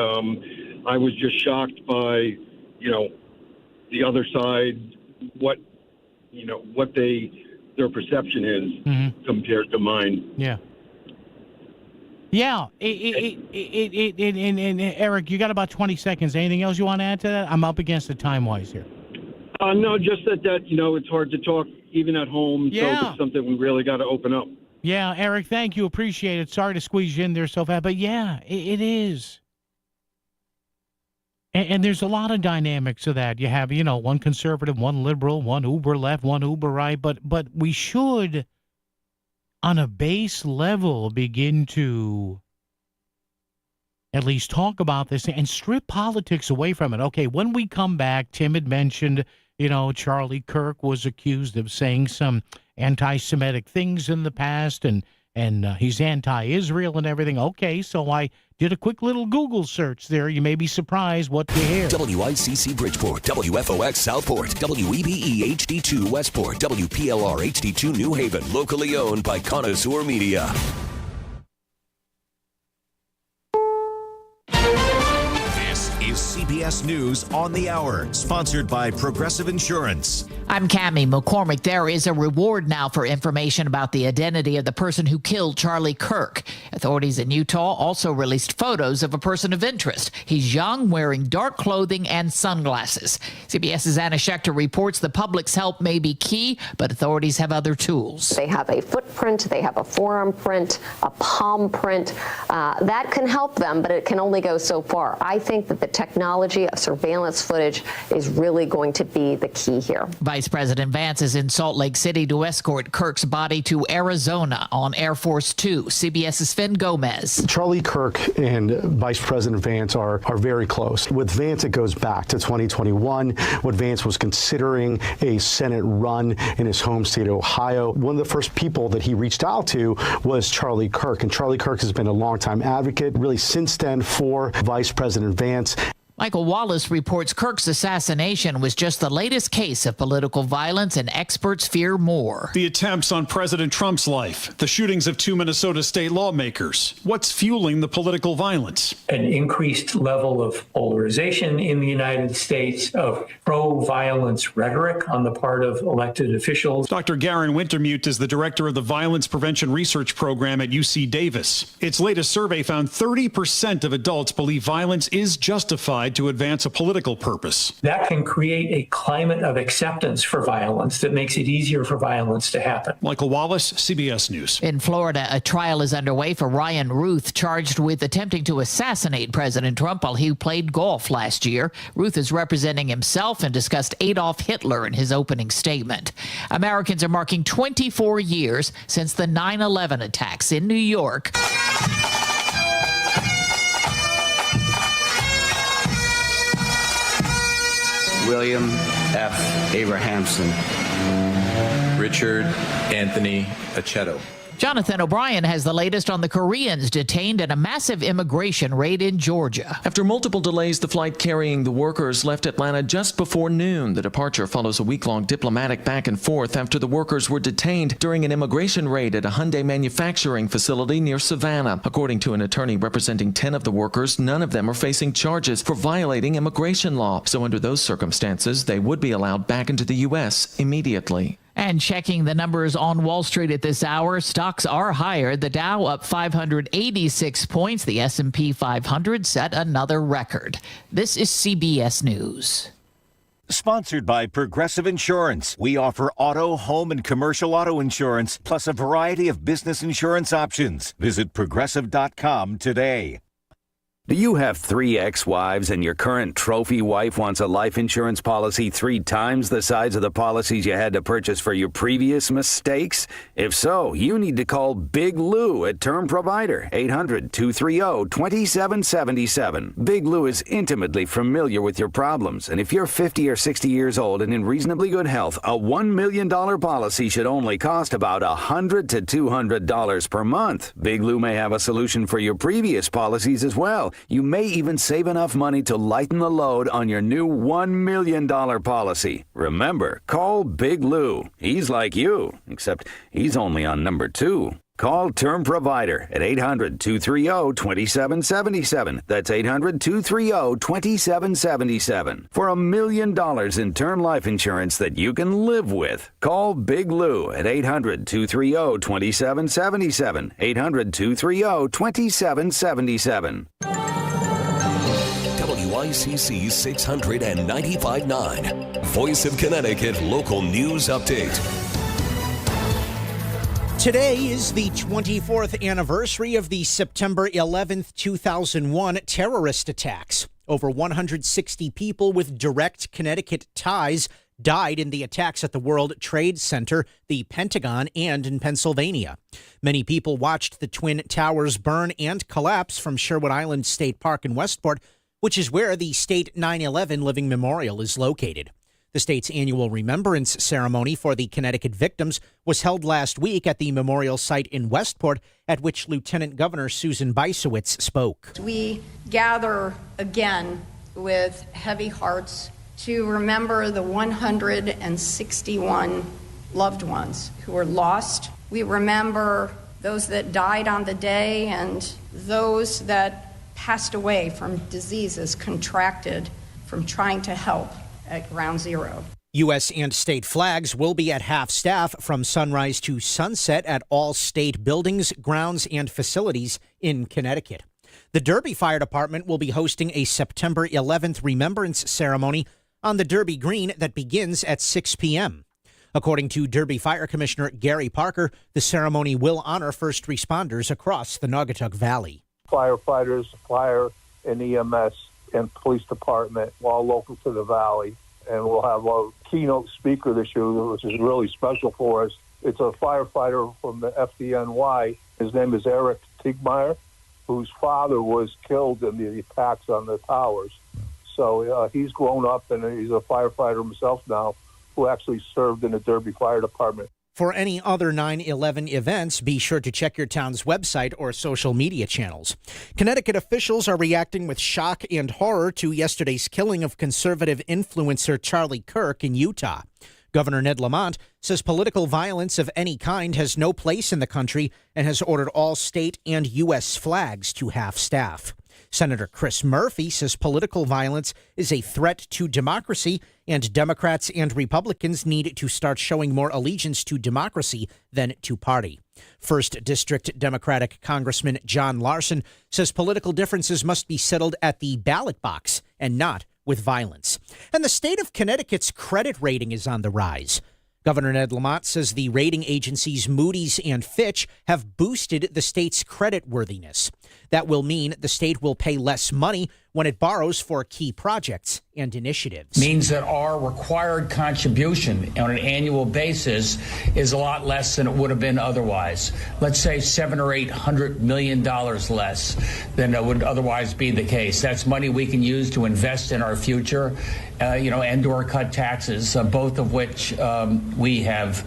I was just shocked by, the other side, what their perception is compared to mine. Yeah. Yeah. Eric, you got about 20 seconds. Anything else you want to add to that? I'm up against it time-wise here. No, just that it's hard to talk even at home. Yeah. So it's something we really got to open up. Yeah, Eric, thank you. Appreciate it. Sorry to squeeze you in there so fast, but yeah, it is. And there's a lot of dynamics of that. You have, one conservative, one liberal, one uber left, one uber right, but we should, on a base level, begin to at least talk about this and strip politics away from it. Okay, when we come back, Tim had mentioned, Charlie Kirk was accused of saying some anti-Semitic things in the past, and he's anti-Israel and everything. Okay, so I did a quick little Google search there. You may be surprised what you hear. WICC Bridgeport, WFOX Southport, WEBE HD2 Westport, WPLR HD2 New Haven, locally owned by Connoisseur Media. CBS News on the Hour, sponsored by Progressive Insurance. I'm Cammie McCormick. There is a reward now for information about the identity of the person who killed Charlie Kirk. Authorities in Utah also released photos of a person of interest. He's young, wearing dark clothing and sunglasses. CBS's Anna Schechter reports the public's help may be key, but authorities have other tools. They have a footprint, they have a forearm print, a palm print. That can help them, but it can only go so far. I think that the technology technology of surveillance footage is really going to be the key here. Vice President Vance is in Salt Lake City to escort Kirk's body to Arizona on Air Force Two. CBS's Finn Gomez. Charlie Kirk and Vice President Vance are very close. With Vance, it goes back to 2021, when Vance was considering a Senate run in his home state of Ohio. One of the first people that he reached out to was Charlie Kirk, and Charlie Kirk has been a longtime advocate, really since then, for Vice President Vance. Michael Wallace reports Kirk's assassination was just the latest case of political violence, and experts fear more. The attempts on President Trump's life, the shootings of 2 Minnesota state lawmakers. What's fueling the political violence? An increased level of polarization in the United States, of pro-violence rhetoric on the part of elected officials. Dr. Garen Wintermute is the director of the Violence Prevention Research Program at UC Davis. Its latest survey found 30% of adults believe violence is justified to advance a political purpose. That can create a climate of acceptance for violence that makes it easier for violence to happen. Michael Wallace, CBS News. In Florida, a trial is underway for Ryan Ruth, charged with attempting to assassinate President Trump while he played golf last year. Ruth is representing himself and discussed Adolf Hitler in his opening statement. Americans are marking 24 years since the 9/11 attacks in New York. William F. Abrahamson. Richard Anthony Aceto. Jonathan O'Brien has the latest on the Koreans detained in a massive immigration raid in Georgia. After multiple delays, the flight carrying the workers left Atlanta just before noon. The departure follows a week-long diplomatic back and forth after the workers were detained during an immigration raid at a Hyundai manufacturing facility near Savannah. According to an attorney representing 10 of the workers, none of them are facing charges for violating immigration law. So under those circumstances, they would be allowed back into the U.S. immediately. And checking the numbers on Wall Street at this hour, stocks are higher. The Dow up 586 points. The S&P 500 set another record. This is CBS News. Sponsored by Progressive Insurance. We offer auto, home, and commercial auto insurance, plus a variety of business insurance options. Visit Progressive.com today. Do you have 3 ex-wives and your current trophy wife wants a life insurance policy 3 times the size of the policies you had to purchase for your previous mistakes? If so, you need to call Big Lou at Term Provider, 800-230-2777. Big Lou is intimately familiar with your problems, and if you're 50 or 60 years old and in reasonably good health, a $1 million policy should only cost about $100 to $200 per month. Big Lou may have a solution for your previous policies as well. You may even save enough money to lighten the load on your new $1 million policy. Remember, call Big Lou. He's like you, except he's only on number 2. Call Term Provider at 800-230-2777. That's 800-230-2777. For $1 million in term life insurance that you can live with. Call Big Lou at 800-230-2777. 800-230-2777. WICC 695.9. Voice of Connecticut Local News Update. Today is the 24th anniversary of the September 11th, 2001 terrorist attacks. Over 160 people with direct Connecticut ties died in the attacks at the World Trade Center, the Pentagon, and in Pennsylvania. Many people watched the Twin Towers burn and collapse from Sherwood Island State Park in Westport, which is where the State 9/11 Living Memorial is located. The state's annual remembrance ceremony for the Connecticut victims was held last week at the memorial site in Westport, at which Lieutenant Governor Susan Bysowitz spoke. We gather again with heavy hearts to remember the 161 loved ones who were lost. We remember those that died on the day and those that passed away from diseases contracted from trying to help at Ground Zero. U.S. and state flags will be at half staff from sunrise to sunset at all state buildings, grounds, and facilities in Connecticut. The Derby Fire Department will be hosting a September 11th remembrance ceremony on the Derby Green that begins at 6 p.m. According to Derby Fire Commissioner Gary Parker, the ceremony will honor first responders across the Naugatuck Valley. Firefighters, fire, and EMS and police department, all local to the Valley. And we'll have a keynote speaker this year, which is really special for us. It's a firefighter from the FDNY. His name is Eric Tigmeyer, whose father was killed in the attacks on the towers. So he's grown up, and he's a firefighter himself now, who actually served in the Derby Fire Department. For any other 9/11 events, be sure to check your town's website or social media channels. Connecticut officials are reacting with shock and horror to yesterday's killing of conservative influencer Charlie Kirk in Utah. Governor Ned Lamont says political violence of any kind has no place in the country and has ordered all state and U.S. flags to half-staff. Senator Chris Murphy says political violence is a threat to democracy, and Democrats and Republicans need to start showing more allegiance to democracy than to party. First District Democratic Congressman John Larson says political differences must be settled at the ballot box and not with violence. And the state of Connecticut's credit rating is on the rise. Governor Ned Lamont says the rating agencies Moody's and Fitch have boosted the state's creditworthiness. That will mean the state will pay less money when it borrows for key projects and initiatives. Means that our required contribution on an annual basis is a lot less than it would have been otherwise. Let's say $700 or $800 million less than it would otherwise be the case. That's money we can use to invest in our future, and or cut taxes, both of which we have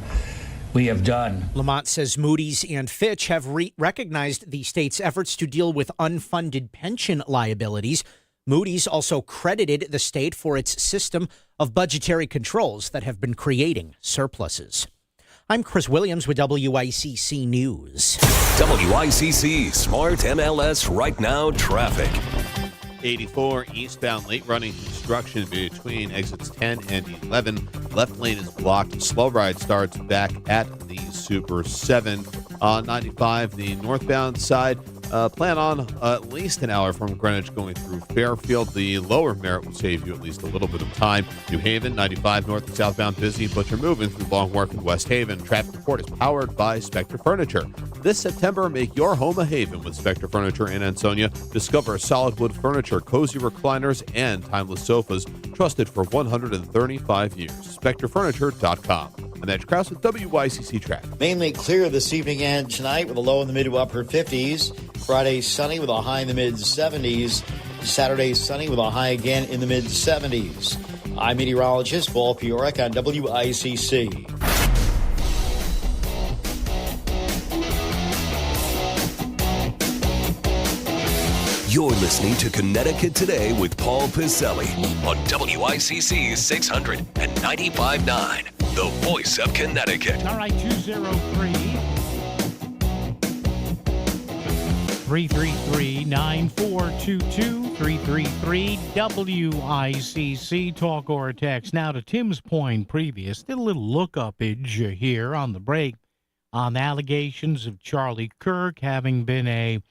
done. Lamont says Moody's and Fitch have recognized the state's efforts to deal with unfunded pension liabilities. Moody's also credited the state for its system of budgetary controls that have been creating surpluses. I'm Chris Williams with WICC News. WICC Smart MLS Right Now Traffic. 84 eastbound, late running construction between exits 10 and 11. Left lane is blocked. Slow ride starts back at the Super 7. 95, the northbound side. Plan on at least an hour from Greenwich going through Fairfield. The lower Merritt will save you at least a little bit of time. New Haven, 95 north and southbound busy, but you're moving through Long Wharf and West Haven. Traffic report is powered by Spectre Furniture. This September, make your home a haven with Spectre Furniture in Ansonia. Discover solid wood furniture, cozy recliners, and timeless sofas trusted for 135 years. SpectreFurniture.com. I'm Edge Krause with WICC Traffic. Mainly clear this evening and tonight with a low in the mid to upper 50s. Friday sunny with a high in the mid 70s. Saturday sunny with a high again in the mid 70s. I'm meteorologist Paul Piorek on WICC. You're listening to Connecticut Today with Paul Piselli on WICC 600 and 95.9, the voice of Connecticut. All right, 203-333-9422, 333-WICC, talk or text. Now to Tim's point previous, did a little look-upage here on the break on allegations of Charlie Kirk having been a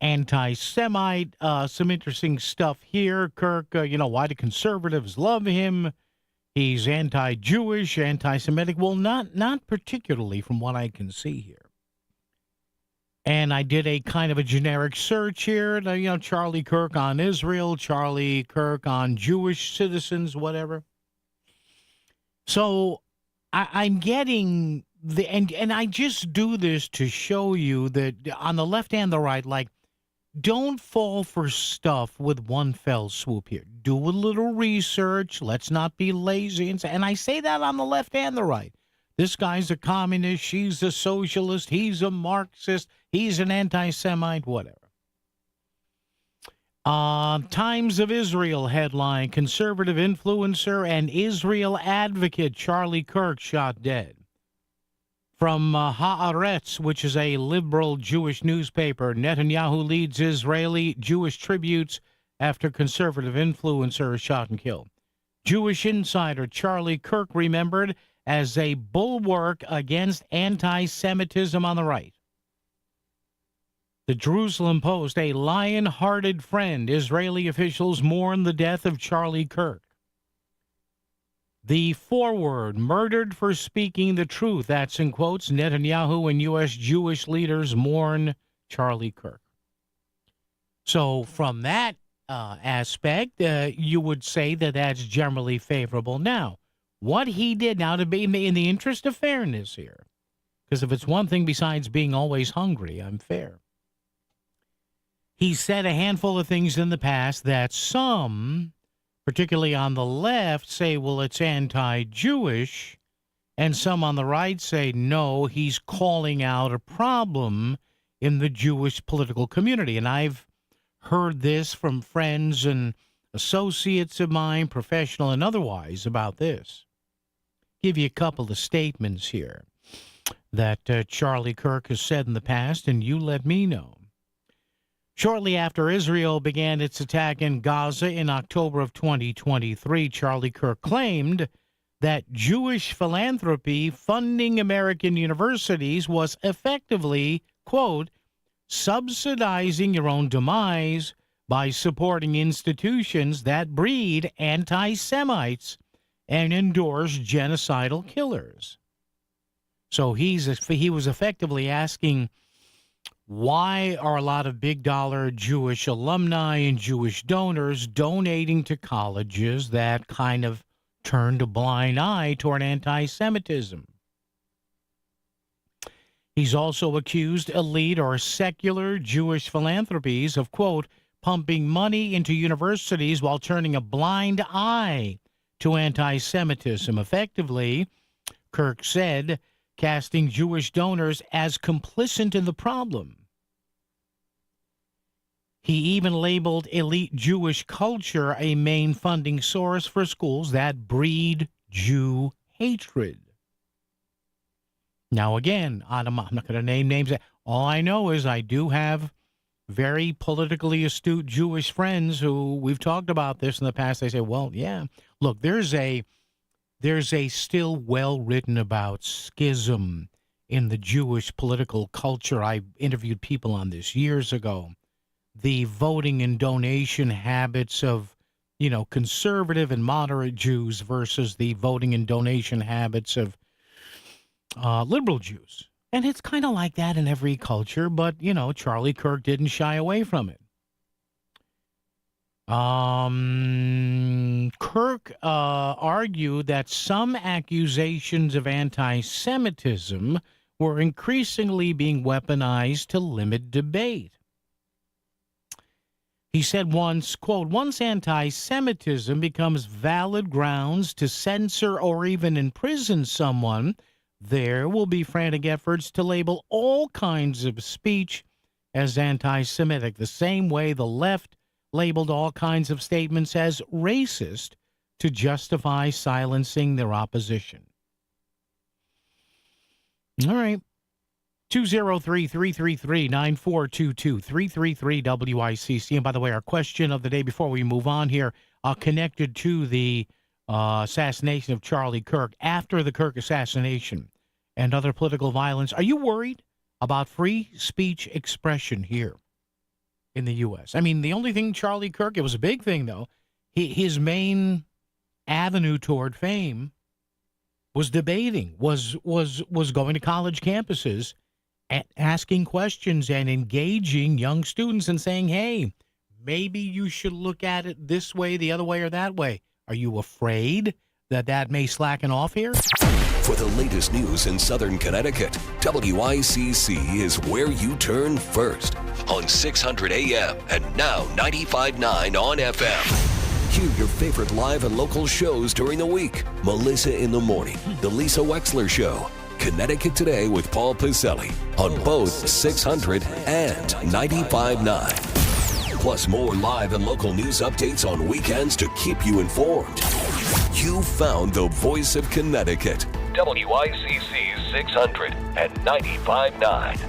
anti-Semite. Some interesting stuff here. Kirk, why do conservatives love him? He's anti-Jewish, anti-Semitic. Well, not particularly from what I can see here. And I did a kind of a generic search here. Charlie Kirk on Israel, Charlie Kirk on Jewish citizens, whatever. So I'm getting and I just do this to show you that on the left and the right, don't fall for stuff with one fell swoop here. Do a little research. Let's not be lazy. And I say that on the left and the right. This guy's a communist. She's a socialist. He's a Marxist. He's an anti-Semite, whatever. Times of Israel headline, conservative influencer and Israel advocate Charlie Kirk shot dead. From Haaretz, which is a liberal Jewish newspaper, Netanyahu leads Israeli Jewish tributes after conservative influencer is shot and killed. Jewish insider Charlie Kirk remembered as a bulwark against anti-Semitism on the right. The Jerusalem Post, a lion-hearted friend. Israeli officials mourn the death of Charlie Kirk. The foreword, murdered for speaking the truth. That's in quotes. Netanyahu and U.S. Jewish leaders mourn Charlie Kirk. So from that aspect, you would say that that's generally favorable. Now, what he did, now to be in the interest of fairness here, because if it's one thing besides being always hungry, I'm fair. He said a handful of things in the past that some, particularly on the left, say, well, it's anti-Jewish, and some on the right say, no, he's calling out a problem in the Jewish political community. And I've heard this from friends and associates of mine, professional and otherwise, about this. Give you a couple of statements here that Charlie Kirk has said in the past, and you let me know. Shortly after Israel began its attack in Gaza in October of 2023, Charlie Kirk claimed that Jewish philanthropy funding American universities was effectively, quote, subsidizing your own demise by supporting institutions that breed anti-Semites and endorse genocidal killers. So he was effectively asking, why are a lot of big-dollar Jewish alumni and Jewish donors donating to colleges that kind of turned a blind eye toward anti-Semitism? He's also accused elite or secular Jewish philanthropies of, quote, pumping money into universities while turning a blind eye to anti-Semitism. Effectively, Kirk said, casting Jewish donors as complicit in the problem. He even labeled elite Jewish culture a main funding source for schools that breed Jew hatred. Now, again, I'm not going to name names. All I know is I do have very politically astute Jewish friends who we've talked about this in the past. They say, well, yeah, look, there's a still well written about schism in the Jewish political culture. I interviewed people on this years ago. The voting and donation habits of, conservative and moderate Jews versus the voting and donation habits of liberal Jews. And it's kind of like that in every culture, but, Charlie Kirk didn't shy away from it. Kirk argued that some accusations of anti-Semitism were increasingly being weaponized to limit debate. He said once, quote, once anti-Semitism becomes valid grounds to censor or even imprison someone, there will be frantic efforts to label all kinds of speech as anti-Semitic, the same way the left labeled all kinds of statements as racist to justify silencing their opposition. All right. 203-333-9422, 333-WICC. And by the way, our question of the day before we move on here, connected to the assassination of Charlie Kirk, after the Kirk assassination and other political violence, are you worried about free speech expression here in the U.S.? I mean, the only thing Charlie Kirk, it was a big thing, though, his main avenue toward fame was debating, was going to college campuses, asking questions and engaging young students and saying, hey, maybe you should look at it this way, the other way, or that way. Are you afraid that may slacken off here? For the latest news in Southern Connecticut, WICC is where you turn first on 600 AM and now 95.9 on FM. Hear your favorite live and local shows during the week. Melissa in the Morning, The Lisa Wexler Show, Connecticut Today with Paul Piselli on both 600 and 95.9. Plus more live and local news updates on weekends to keep you informed. You found the voice of Connecticut. WICC 600 and 95.9.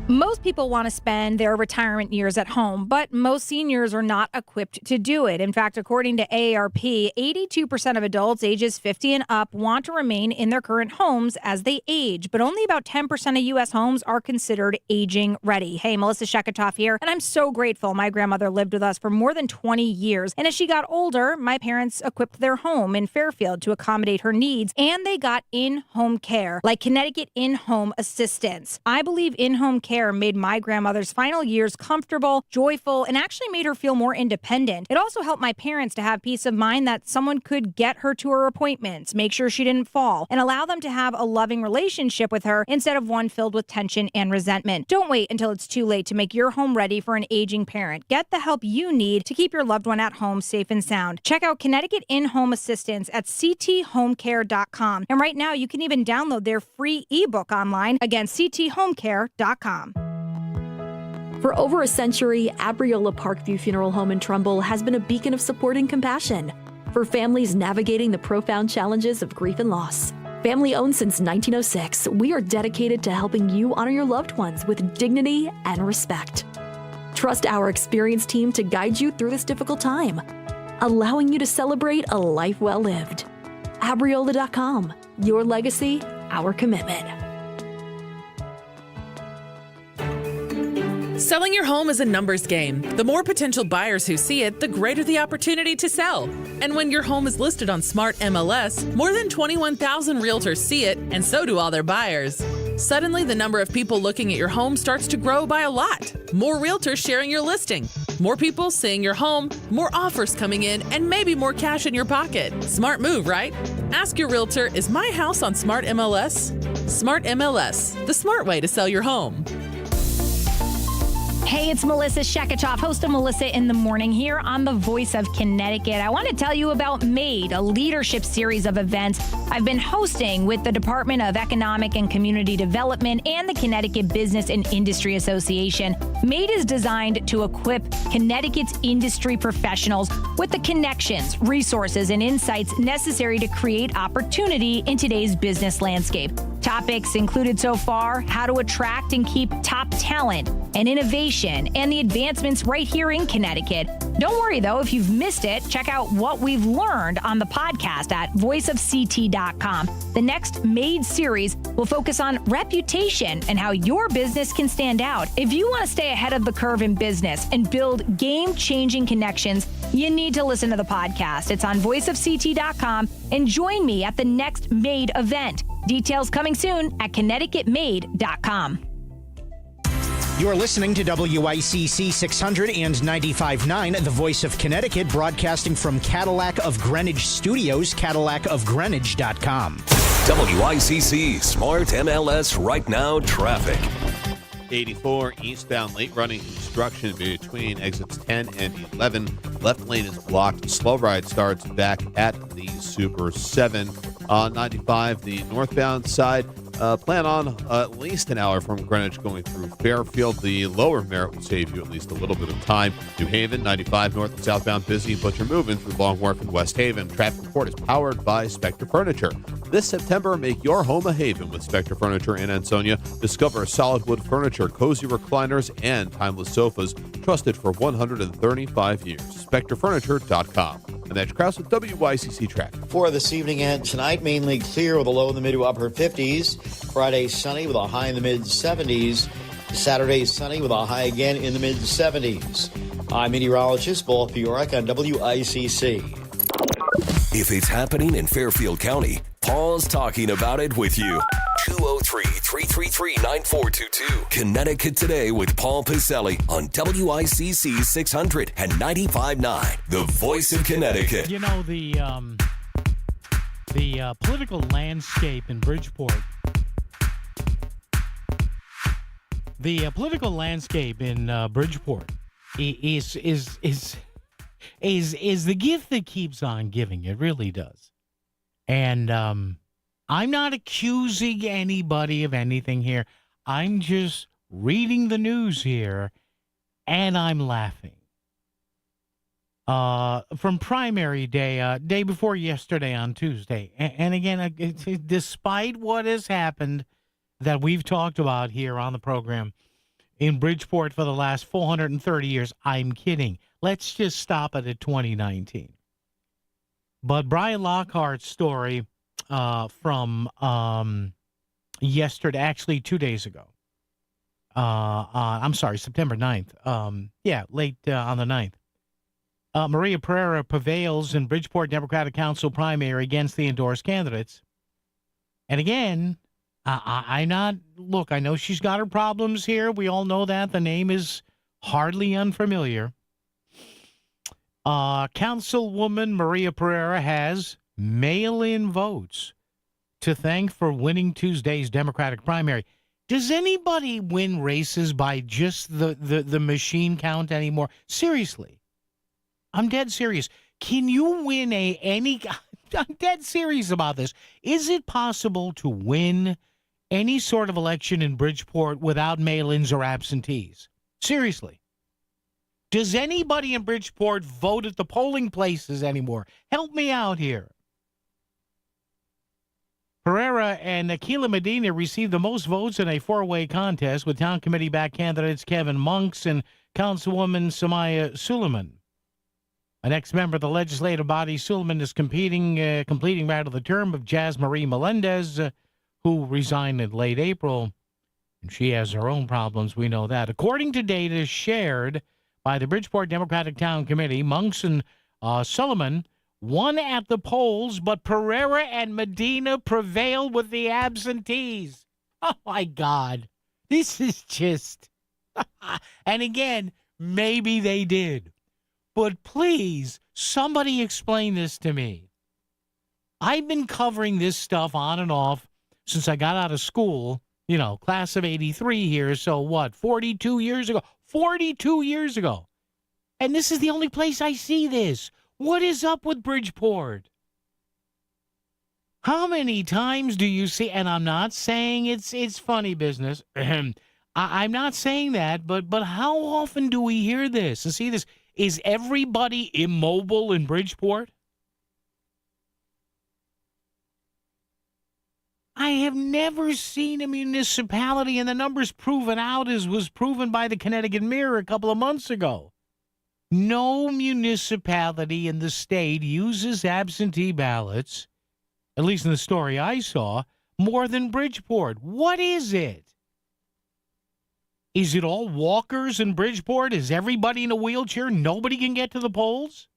Most people want to spend their retirement years at home, but most seniors are not equipped to do it. In fact, according to AARP, 82% of adults ages 50 and up want to remain in their current homes as they age, but only about 10% of U.S. homes are considered aging ready. Hey, Melissa Sheketoff here, and I'm so grateful my grandmother lived with us for more than 20 years. And as she got older, my parents equipped their home in Fairfield to accommodate her needs, and they got in-home care, like Connecticut In-Home Assistance. I believe in-home care Care made my grandmother's final years comfortable, joyful, and actually made her feel more independent. It also helped my parents to have peace of mind that someone could get her to her appointments, make sure she didn't fall, and allow them to have a loving relationship with her instead of one filled with tension and resentment. Don't wait until it's too late to make your home ready for an aging parent. Get the help you need to keep your loved one at home safe and sound. Check out Connecticut In-Home Assistance at cthomecare.com. And right now, you can even download their free ebook online. Again, cthomecare.com. For over a century, Abriola Parkview Funeral Home in Trumbull has been a beacon of support and compassion for families navigating the profound challenges of grief and loss. Family owned since 1906, we are dedicated to helping you honor your loved ones with dignity and respect. Trust our experienced team to guide you through this difficult time, allowing you to celebrate a life well lived. Abriola.com, your legacy, our commitment. Selling your home is a numbers game. The more potential buyers who see it, the greater the opportunity to sell. And when your home is listed on Smart MLS, more than 21,000 realtors see it, and so do all their buyers. Suddenly, the number of people looking at your home starts to grow by a lot. More realtors sharing your listing, more people seeing your home, more offers coming in, and maybe more cash in your pocket. Smart move, right? Ask your realtor, is my house on Smart MLS? Smart MLS, the smart way to sell your home. Hey, it's Melissa Sheketoff, host of Melissa in the Morning here on the Voice of Connecticut. I want to tell you about MADE, a leadership series of events I've been hosting with the Department of Economic and Community Development and the Connecticut Business and Industry Association. MADE is designed to equip Connecticut's industry professionals with the connections, resources, and insights necessary to create opportunity in today's business landscape. Topics included so far: how to attract and keep top talent, and innovation, and the advancements right here in Connecticut. Don't worry, though, if you've missed it, check out what we've learned on the podcast at voiceofct.com. The next MADE series will focus on reputation and how your business can stand out. If you want to stay ahead of the curve in business and build game-changing connections, you need to listen to the podcast. It's on voiceofct.com, and join me at the next MADE event. Details coming soon at connecticutmade.com. You're listening to WICC 600 and 95.9, the Voice of Connecticut, broadcasting from Cadillac of Greenwich Studios, cadillacofgreenwich.com. WICC Smart MLS Right Now Traffic. 84 eastbound, late running construction between exits 10 and 11. Left lane is blocked. Slow ride starts back at the Super 7. On 95, the northbound side, plan on at least an hour from Greenwich going through Fairfield. The lower Merritt will save you at least a little bit of time. New Haven, 95 north and southbound busy, but you're moving through Long Wharf and West Haven. Traffic report is powered by Spectre Furniture. This September, make your home a haven with Spectre Furniture in Ansonia. Discover solid wood furniture, cozy recliners, and timeless sofas, trusted for 135 years. SpectreFurniture.com. And that's Krause with WICC traffic. For this evening and tonight, mainly clear with a low in the mid to upper 50s. Friday, sunny with a high in the mid 70s. Saturday, sunny with a high again in the mid 70s. I'm meteorologist Paul Fiorek on WICC. If it's happening in Fairfield County, Paul's talking about it with you. 203-333-9422. Connecticut Today with Paul Piselli on WICC 600 and 95.9, the Voice of Connecticut. You know, the political landscape in Bridgeport. The political landscape in Bridgeport is the gift that keeps on giving. It really does. And I'm not accusing anybody of anything here. I'm just reading the news here, and I'm laughing. From primary day, day before yesterday on Tuesday. And again, despite what has happened that we've talked about here on the program in Bridgeport for the last 430 years, I'm kidding. Let's just stop it at 2019. But Brian Lockhart's story from yesterday, actually 2 days ago. I'm sorry, September 9th. Late on the 9th. Maria Pereira prevails in Bridgeport Democratic Council primary against the endorsed candidates. And again, I not look. I know she's got her problems here. We all know that. The name is hardly unfamiliar. Councilwoman Maria Pereira has mail-in votes to thank for winning Tuesday's Democratic primary. Does anybody win races by just the machine count anymore? Seriously. I'm dead serious. Can you win I'm dead serious about this. Is it possible to win any sort of election in Bridgeport without mail-ins or absentees? Seriously. Does anybody in Bridgeport vote at the polling places anymore? Help me out here. Pereira and Aquila Medina received the most votes in a four-way contest with town committee-backed candidates Kevin Monks and Councilwoman Samaya Suleiman. An ex-member of the legislative body, Suleiman is completing the term of Jazz Marie Melendez, who resigned in late April. And she has her own problems, we know that. According to data shared by the Bridgeport Democratic Town Committee, Monks and Suleiman won at the polls, but Pereira and Medina prevailed with the absentees. Oh, my God. This is just... And again, maybe they did. But please, somebody explain this to me. I've been covering this stuff on and off since I got out of school, class of 83 here. So what, 42 years ago? 42 years ago. And this is the only place I see this. What is up with Bridgeport? How many times do you see, and I'm not saying it's funny business. I'm not saying that, but how often do we hear this and see this? Is everybody immobile in Bridgeport? I have never seen a municipality, and the numbers proven out as was proven by the Connecticut Mirror a couple of months ago. No municipality in the state uses absentee ballots, at least in the story I saw, more than Bridgeport. What is it? Is it all walkers in Bridgeport? Is everybody in a wheelchair? Nobody can get to the polls?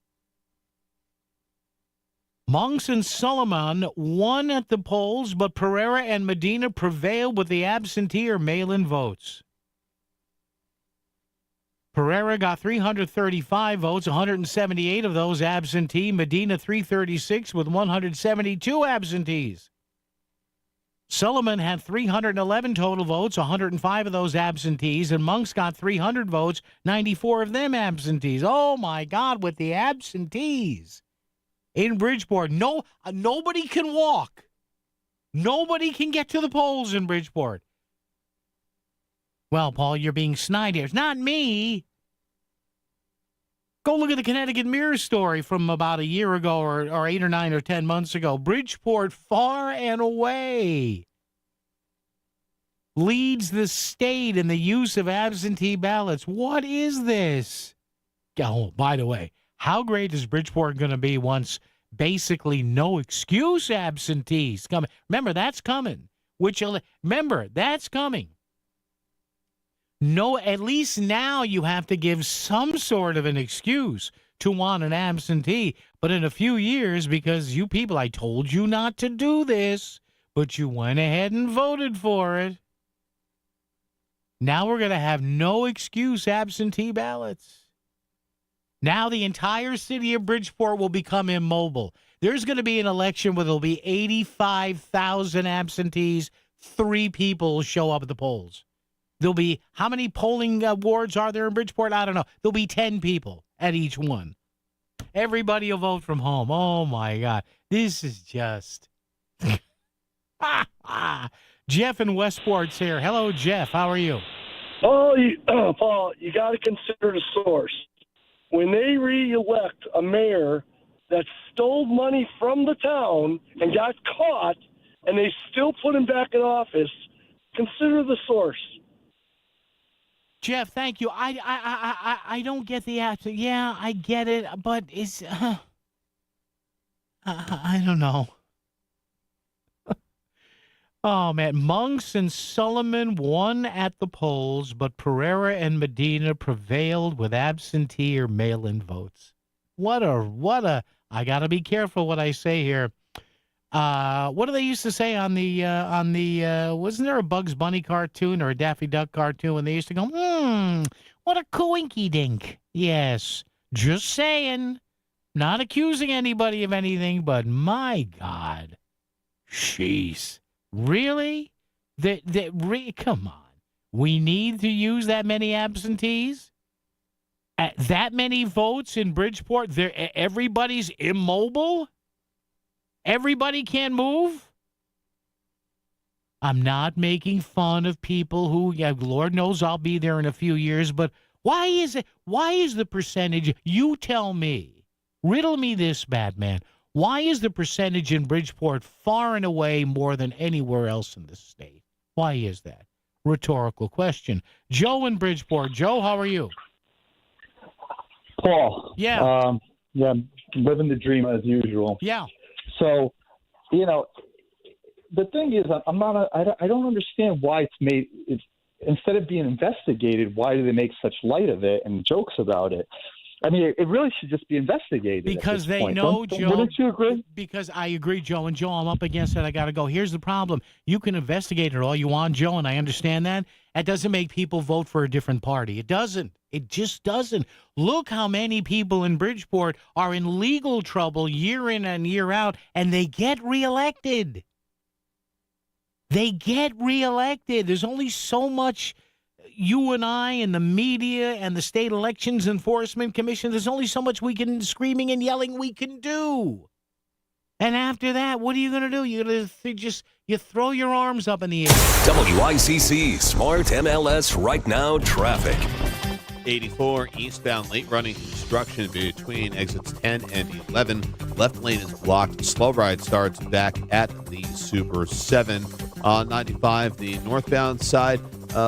Monks and Suleiman won at the polls, but Pereira and Medina prevailed with the absentee or mail-in votes. Pereira got 335 votes, 178 of those absentee. Medina 336 with 172 absentees. Suleiman had 311 total votes, 105 of those absentees, and Monks got 300 votes, 94 of them absentees. Oh, my God, with the absentees in Bridgeport. Nobody can walk. Nobody can get to the polls in Bridgeport. Well, Paul, you're being snide here. It's not me. Go look at the Connecticut Mirror story from about a year ago or 8 or 9 or 10 months ago. Bridgeport, far and away, leads the state in the use of absentee ballots. What is this? Oh, by the way, how great is Bridgeport going to be once basically no excuse absentees come? Remember, that's coming. Remember, that's coming. No, at least now you have to give some sort of an excuse to want an absentee. But in a few years, because you people, I told you not to do this, but you went ahead and voted for it. Now we're going to have no excuse absentee ballots. Now the entire city of Bridgeport will become immobile. There's going to be an election where there'll be 85,000 absentees. 3 people show up at the polls. There'll be, how many polling wards are there in Bridgeport? I don't know. There'll be 10 people at each one. Everybody will vote from home. Oh, my God. This is just... Jeff in Westport's here. Hello, Jeff. How are you? Oh, Paul, you got to consider the source. When they re-elect a mayor that stole money from the town and got caught, and they still put him back in office, consider the source. Jeff, thank you. I don't get the answer. Yeah, I get it, but it's I don't know. Oh man, Monks and Suleiman won at the polls, but Pereira and Medina prevailed with absentee or mail-in votes. What a I got to be careful what I say here. What do they used to say on the wasn't there a Bugs Bunny cartoon or a Daffy Duck cartoon when they used to go, what a coinky dink. Yes, just saying. Not accusing anybody of anything, but my God. Jeez. Really? Come on. We need to use that many absentees? That many votes in Bridgeport? Everybody's immobile? Everybody can't move? I'm not making fun of people who, Lord knows I'll be there in a few years, but why is the percentage, you tell me, riddle me this, Batman, why is the percentage in Bridgeport far and away more than anywhere else in the state? Why is that? Rhetorical question. Joe in Bridgeport. Joe, how are you? Paul. Yeah. Living the dream as usual. Yeah. So, the thing is, I don't understand why it's instead of being investigated, why do they make such light of it and jokes about it? I mean, it really should just be investigated. Because they know, Joe. Wouldn't you agree? Because I agree, Joe. And, Joe, I'm up against it. I got to go. Here's the problem. You can investigate it all you want, Joe, and I understand that. That doesn't make people vote for a different party. It doesn't. It just doesn't. Look how many people in Bridgeport are in legal trouble year in and year out, and they get reelected. They get reelected. There's only so much you and I and the media and the state elections enforcement commission, there's only so much screaming and yelling we can do. And after that, what are you going to do? You're going to you throw your arms up in the air. WICC Smart MLS Right Now Traffic. 84 eastbound, late running construction between exits 10 and 11. Left lane is blocked. Slow ride starts back at the Super 7. On 95, the northbound side,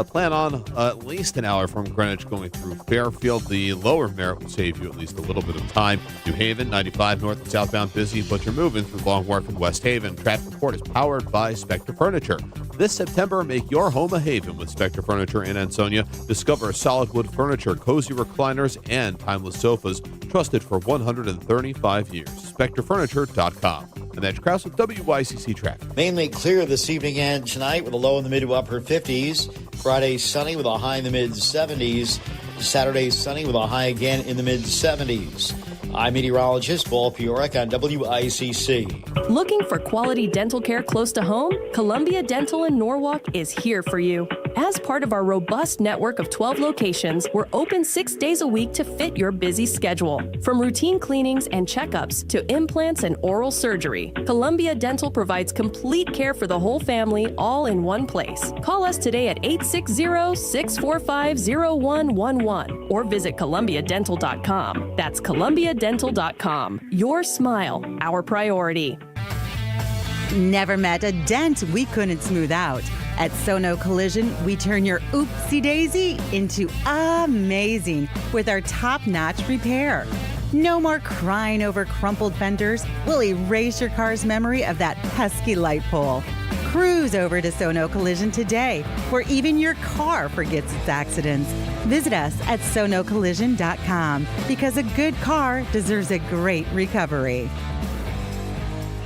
plan on at least an hour from Greenwich going through Fairfield. The lower Merritt will save you at least a little bit of time. New Haven, 95 north and southbound busy, but you're moving through Long Wharf and West Haven. Traffic report is powered by Spectre Furniture. This September, make your home a haven with Spectre Furniture in Ansonia. Discover solid wood furniture, cozy recliners, and timeless sofas trusted for 135 years. SpectreFurniture.com. And that's Krause with WICC traffic. Mainly clear this evening and tonight with a low in the mid to upper 50s. Friday sunny with a high in the mid 70s. Saturday sunny with a high again in the mid 70s. I'm meteorologist Paul Fiorek on WICC. Looking for quality dental care close to home? Columbia Dental in Norwalk is here for you. As part of our robust network of 12 locations, we're open 6 days a week to fit your busy schedule. From routine cleanings and checkups to implants and oral surgery, Columbia Dental provides complete care for the whole family, all in one place. Call us today at 860-645-0111 or visit columbiadental.com. That's columbiadental.com. Your smile, our priority. Never met a dent we couldn't smooth out. At Sono Collision, we turn your oopsie-daisy into amazing with our top-notch repair. No more crying over crumpled fenders. We'll erase your car's memory of that pesky light pole. Cruise over to Sono Collision today, where even your car forgets its accidents. Visit us at sonocollision.com because a good car deserves a great recovery.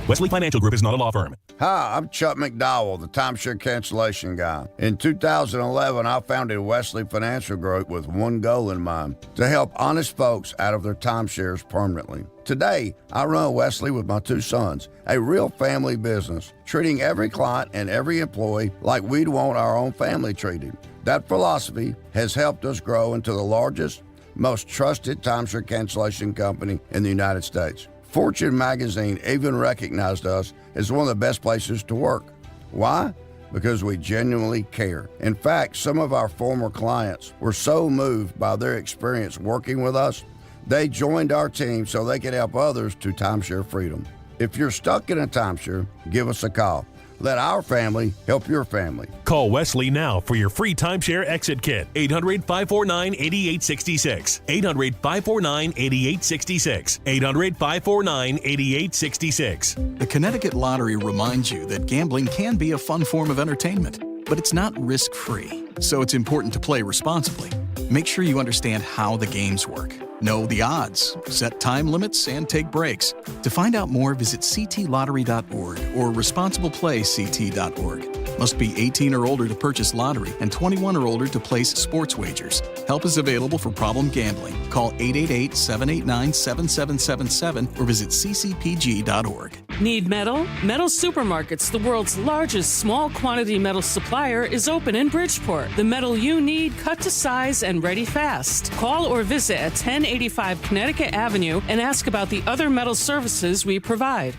Wesley Financial Group is not a law firm. Hi, I'm Chuck McDowell, the timeshare cancellation guy. In 2011, I founded Wesley Financial Group with one goal in mind, to help honest folks out of their timeshares permanently. Today, I run Wesley with my two sons, a real family business, treating every client and every employee like we'd want our own family treated. That philosophy has helped us grow into the largest, most trusted timeshare cancellation company in the United States. Fortune magazine even recognized us as one of the best places to work. Why? Because we genuinely care. In fact, some of our former clients were so moved by their experience working with us, they joined our team so they could help others to timeshare freedom. If you're stuck in a timeshare, give us a call. Let our family help your family. Call Wesley now for your free timeshare exit kit. 800-549-8866. 800-549-8866. 800-549-8866. The Connecticut Lottery reminds you that gambling can be a fun form of entertainment, but it's not risk-free, so it's important to play responsibly. Make sure you understand how the games work. Know the odds, set time limits, and take breaks. To find out more, visit ctlottery.org or responsibleplayct.org. Must be 18 or older to purchase lottery and 21 or older to place sports wagers. Help is available for problem gambling. Call 888-789-7777 or visit ccpg.org. Need metal? Metal Supermarkets, the world's largest small quantity metal supplier, is open in Bridgeport. The metal you need cut to size and ready fast. Call or visit at 1085 Connecticut Avenue and ask about the other metal services we provide.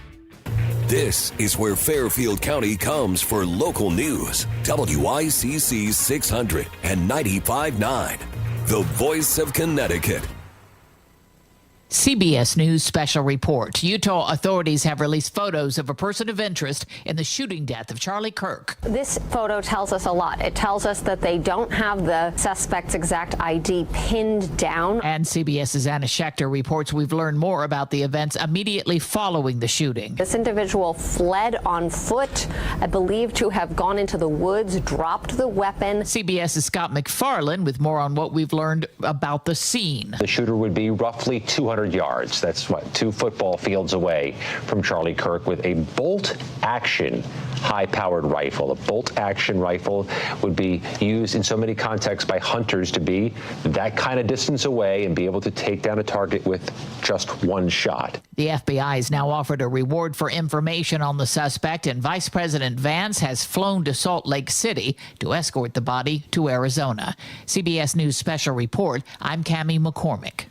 This is where Fairfield County comes for local news. WICC 600 and 95.9, the voice of Connecticut. CBS News special report. Utah authorities have released photos of a person of interest in the shooting death of Charlie Kirk. This photo tells us a lot. It tells us that they don't have the suspect's exact ID pinned down. And CBS's Anna Schechter reports we've learned more about the events immediately following the shooting. This individual fled on foot, believed to have gone into the woods, dropped the weapon. CBS's Scott McFarland with more on what we've learned about the scene. The shooter would be roughly 200 yards. That's 2 football fields away from Charlie Kirk with a bolt-action high-powered rifle. A bolt-action rifle would be used in so many contexts by hunters to be that kind of distance away and be able to take down a target with just one shot. The FBI has now offered a reward for information on the suspect, and Vice President Vance has flown to Salt Lake City to escort the body to Arizona. CBS News special report. I'm Cammie McCormick.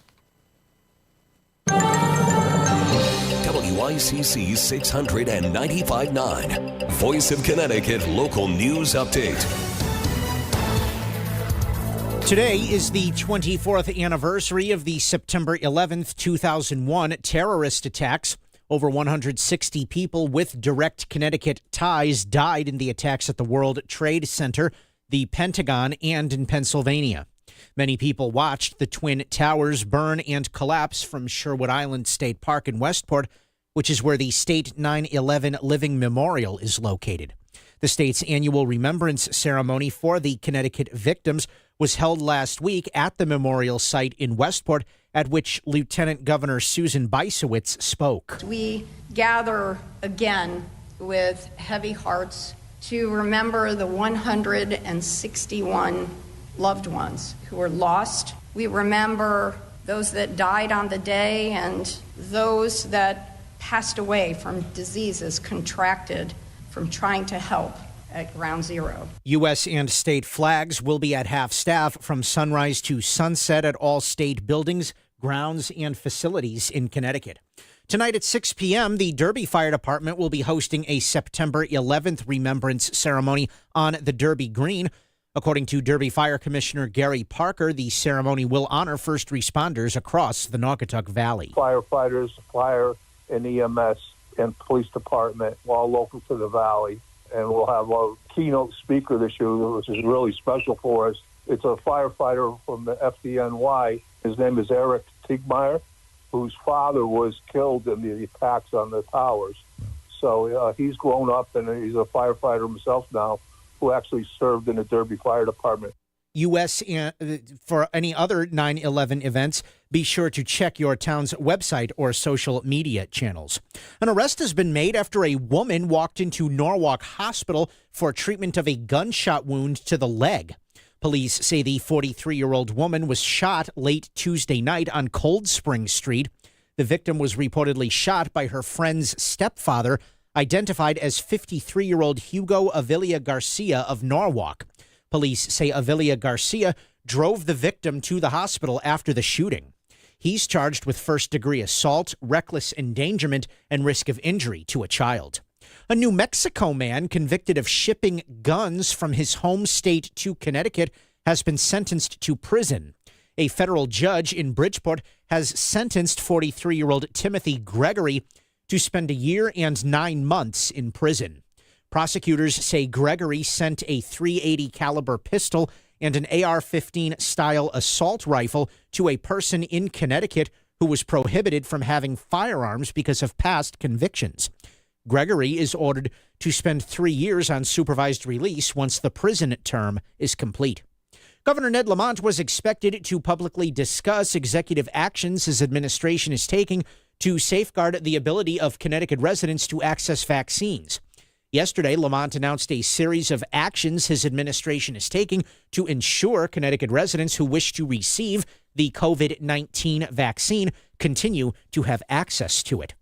WICC 695.9, Voice of Connecticut Local News Update. Today is the 24th anniversary of the September 11th, 2001 terrorist attacks. Over 160 people with direct Connecticut ties died in the attacks at the World Trade Center, the Pentagon, and in Pennsylvania. Many people watched the Twin Towers burn and collapse from Sherwood Island State Park in Westport, which is where the State 9/11 Living Memorial is located. The state's annual remembrance ceremony for the Connecticut victims was held last week at the memorial site in Westport, at which Lieutenant Governor Susan Bysowitz spoke. We gather again with heavy hearts to remember the 161 loved ones who were lost. We remember those that died on the day and those that passed away from diseases contracted from trying to help at Ground Zero. U.S. and state flags will be at half-staff from sunrise to sunset at all state buildings, grounds, and facilities in Connecticut. Tonight at 6 p.m., the Derby Fire Department will be hosting a September 11th remembrance ceremony on the Derby Green. According to Derby Fire Commissioner Gary Parker, the ceremony will honor first responders across the Naugatuck Valley. Firefighters, fire and EMS and police department, all local to the valley. And we'll have a keynote speaker this year, which is really special for us. It's a firefighter from the FDNY. His name is Eric Tiegmeyer, whose father was killed in the attacks on the towers. So he's grown up and he's a firefighter himself now, who actually served in the Derby Fire Department. U.S. For any other 9/11 events, be sure to check your town's website or social media channels. An arrest has been made after a woman walked into Norwalk Hospital for treatment of a gunshot wound to the leg. Police say the 43-year-old woman was shot late Tuesday night on Cold Spring Street. The victim was reportedly shot by her friend's stepfather, identified as 53-year-old Hugo Avilia Garcia of Norwalk. Police say Avilia Garcia drove the victim to the hospital after the shooting. He's charged with first-degree assault, reckless endangerment, and risk of injury to a child. A New Mexico man convicted of shipping guns from his home state to Connecticut has been sentenced to prison. A federal judge in Bridgeport has sentenced 43-year-old Timothy Gregory to spend a year and 9 months in prison. Prosecutors say Gregory sent a .380 caliber pistol and an AR-15 style assault rifle to a person in Connecticut who was prohibited from having firearms because of past convictions. Gregory is ordered to spend 3 years on supervised release once the prison term is complete. Governor Ned Lamont was expected to publicly discuss executive actions his administration is taking to safeguard the ability of Connecticut residents to access vaccines. Yesterday, Lamont announced a series of actions his administration is taking to ensure Connecticut residents who wish to receive the COVID-19 vaccine continue to have access to it.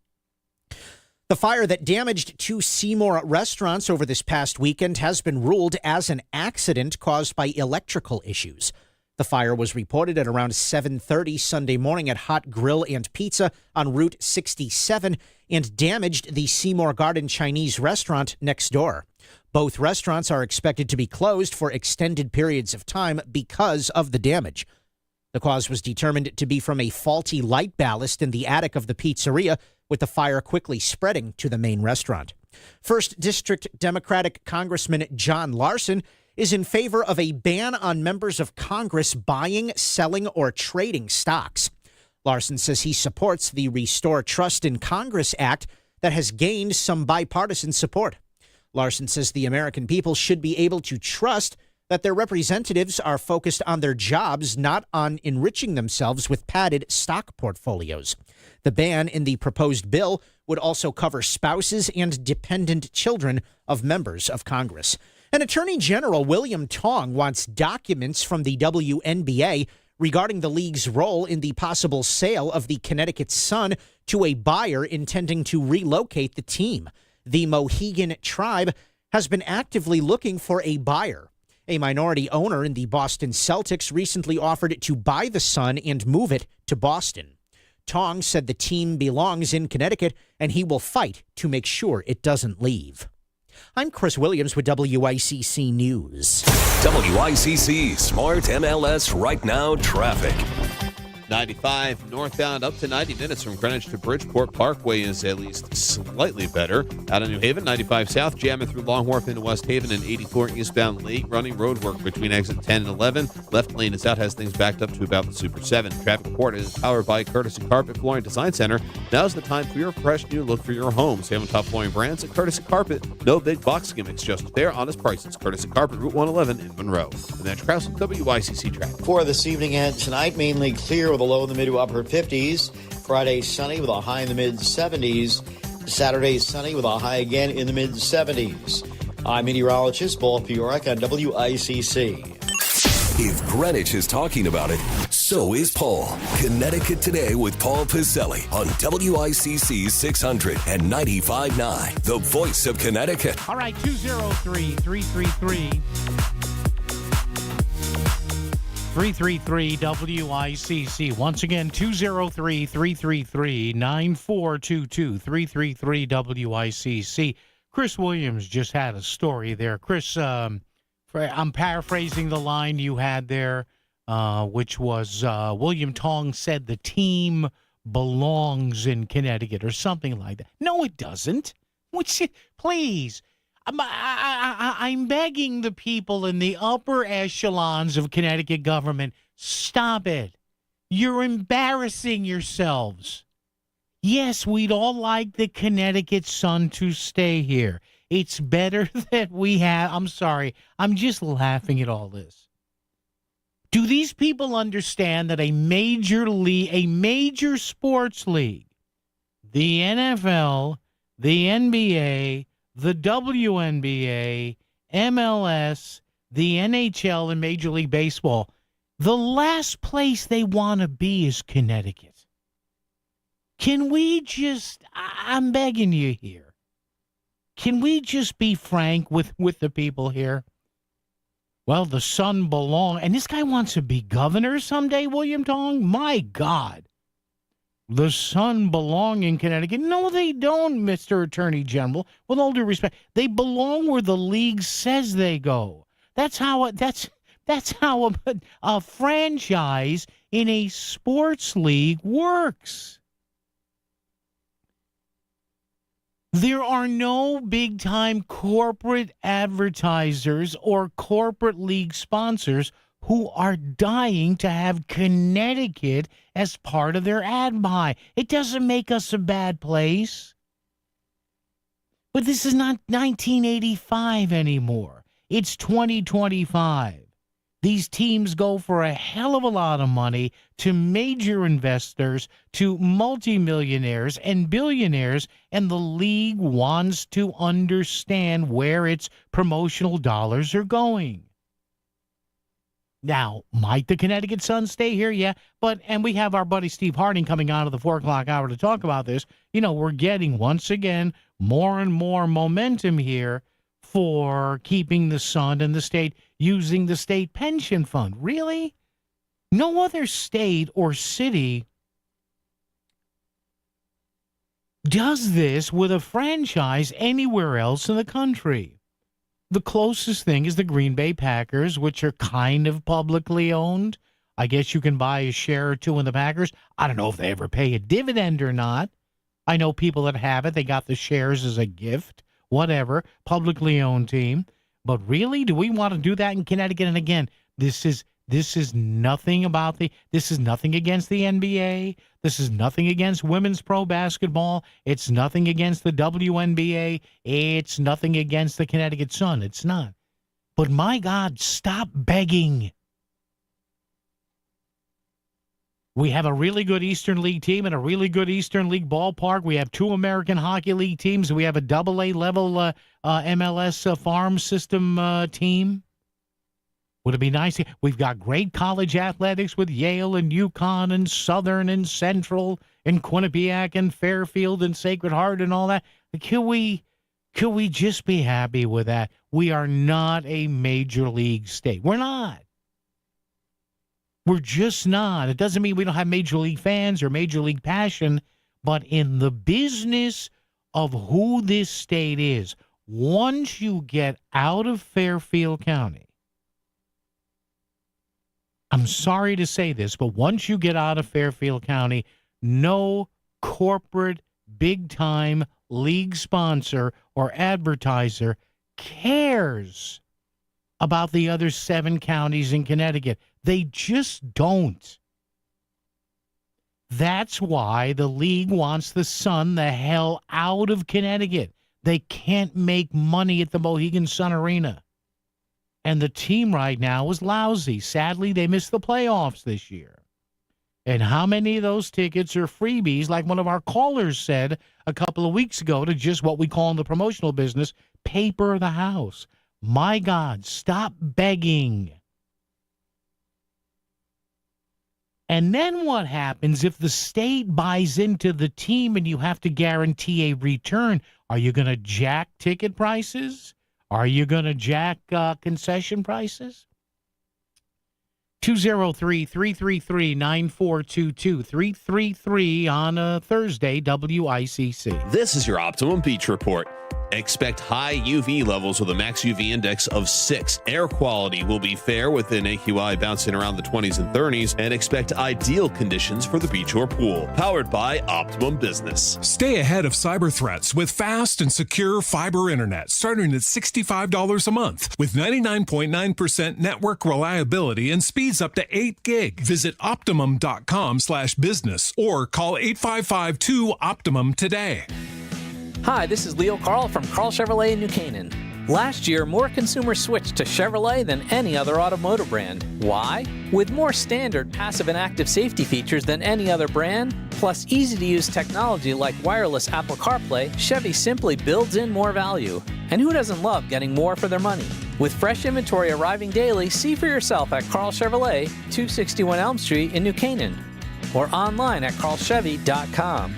The fire that damaged 2 Seymour restaurants over this past weekend has been ruled as an accident caused by electrical issues. The fire was reported at around 7:30 Sunday morning at Hot Grill and Pizza on Route 67 and damaged the Seymour Garden Chinese restaurant next door. Both restaurants are expected to be closed for extended periods of time because of the damage. The cause was determined to be from a faulty light ballast in the attic of the pizzeria, with the fire quickly spreading to the main restaurant. 1st District Democratic Congressman John Larson is in favor of a ban on members of Congress buying, selling, or trading stocks. Larson says he supports the Restore Trust in Congress Act that has gained some bipartisan support. Larson says the American people should be able to trust that their representatives are focused on their jobs, not on enriching themselves with padded stock portfolios. The ban in the proposed bill would also cover spouses and dependent children of members of Congress. And Attorney General William Tong wants documents from the WNBA regarding the league's role in the possible sale of the Connecticut Sun to a buyer intending to relocate the team. The Mohegan Tribe has been actively looking for a buyer. A minority owner in the Boston Celtics recently offered to buy the Sun and move it to Boston. Tong said the team belongs in Connecticut and he will fight to make sure it doesn't leave. I'm Chris Williams with WICC News. WICC Smart MLS Right Now Traffic. 95 northbound up to 90 minutes from Greenwich to Bridgeport. Parkway is at least slightly better. Out of New Haven, 95 south, jamming through Long Wharf into West Haven, and 84 eastbound Lake running roadwork between exit 10 and 11. Left lane is out, has things backed up to about the Super 7. Traffic report is powered by Courtesy Carpet Flooring Design Center. Now's the time for your fresh new look for your home. Save on top flooring brands at Courtesy Carpet. No big box gimmicks, just fair, honest prices. Courtesy Carpet, Route 111 in Monroe. And that's Kraus with WICC traffic. For this evening and tonight, mainly clear with a low in the mid to upper 50s. Friday, sunny with a high in the mid 70s. Saturday, sunny with a high again in the mid 70s. I'm meteorologist Paul Fiorek on WICC. If Greenwich is talking about it, so is Paul. Connecticut Today with Paul Piselli on WICC 600 and 95.9, the voice of Connecticut. All right, 203-333. 333 WICC. Once again, 203-333-9422. 333 WICC. Chris Williams just had a story there. Chris, I'm paraphrasing the line you had there, which was William Tong said the team belongs in Connecticut or something like that. No, it doesn't. Please. I'm begging the people in the upper echelons of Connecticut government, stop it. You're embarrassing yourselves. Yes, we'd all like the Connecticut Sun to stay here. It's better that we have. I'm sorry. I'm just laughing at all this. Do these people understand that a major sports league, the NFL, the NBA, the WNBA, MLS, the NHL, and Major League Baseball, the last place they want to be is Connecticut? Can we just, I'm begging you here, can we just be frank with the people here? Well, the Sun belongs, and this guy wants to be governor someday, William Tong? My God. The Sun belong in Connecticut. No, they don't, Mr. Attorney General. With all due respect, they belong where the league says they go. That's how a franchise in a sports league works. There are no big-time corporate advertisers or corporate league sponsors who are dying to have Connecticut as part of their ad buy. It doesn't make us a bad place. But this is not 1985 anymore. It's 2025. These teams go for a hell of a lot of money to major investors, to multimillionaires and billionaires, and the league wants to understand where its promotional dollars are going. Now, might the Connecticut Sun stay here? Yeah, and we have our buddy Steve Harding coming out of the 4 o'clock hour to talk about this. We're getting, once again, more and more momentum here for keeping the Sun and the state using the state pension fund. Really? No other state or city does this with a franchise anywhere else in the country. The closest thing is the Green Bay Packers, which are kind of publicly owned. I guess you can buy a share or two in the Packers. I don't know if they ever pay a dividend or not. I know people that have it. They got the shares as a gift, whatever, publicly owned team. But really, do we want to do that in Connecticut? And again, this is nothing this is nothing against the NBA. This is nothing against women's pro basketball. It's nothing against the WNBA. It's nothing against the Connecticut Sun. It's not. But my God, stop begging. We have a really good Eastern League team and a really good Eastern League ballpark. We have 2 American Hockey League teams. We have a AA level MLS farm system team. Would it be nice? We've got great college athletics with Yale and UConn and Southern and Central and Quinnipiac and Fairfield and Sacred Heart and all that. Could we just be happy with that? We are not a major league state. We're not. We're just not. It doesn't mean we don't have major league fans or major league passion, but in the business of who this state is, once you get out of Fairfield County, I'm sorry to say this, but once you get out of Fairfield County, no corporate big-time league sponsor or advertiser cares about the other 7 counties in Connecticut. They just don't. That's why the league wants the Sun the hell out of Connecticut. They can't make money at the Mohegan Sun Arena. And the team right now is lousy. Sadly, they missed the playoffs this year. And how many of those tickets are freebies, like one of our callers said a couple of weeks ago, to just what we call in the promotional business, paper the house? My God, stop begging. And then what happens if the state buys into the team and you have to guarantee a return? Are you going to jack ticket prices? Are you going to jack concession prices? 203-333-9422. 333 on a Thursday, WICC. This is your Optimum Beach Report. Expect high UV levels with a max UV index of 6. Air quality will be fair with an AQI bouncing around the 20s and 30s, and expect ideal conditions for the beach or pool. Powered by Optimum Business. Stay ahead of cyber threats with fast and secure fiber internet starting at $65 a month with 99.9% network reliability and speeds up to 8 gig. Visit Optimum.com/business or call 855-2-OPTIMUM today. Hi, this is Leo Carl from Carl Chevrolet in New Canaan. Last year, more consumers switched to Chevrolet than any other automotive brand. Why? With more standard passive and active safety features than any other brand, plus easy-to-use technology like wireless Apple CarPlay, Chevy simply builds in more value. And who doesn't love getting more for their money? With fresh inventory arriving daily, see for yourself at Carl Chevrolet, 261 Elm Street in New Canaan, or online at carlchevy.com.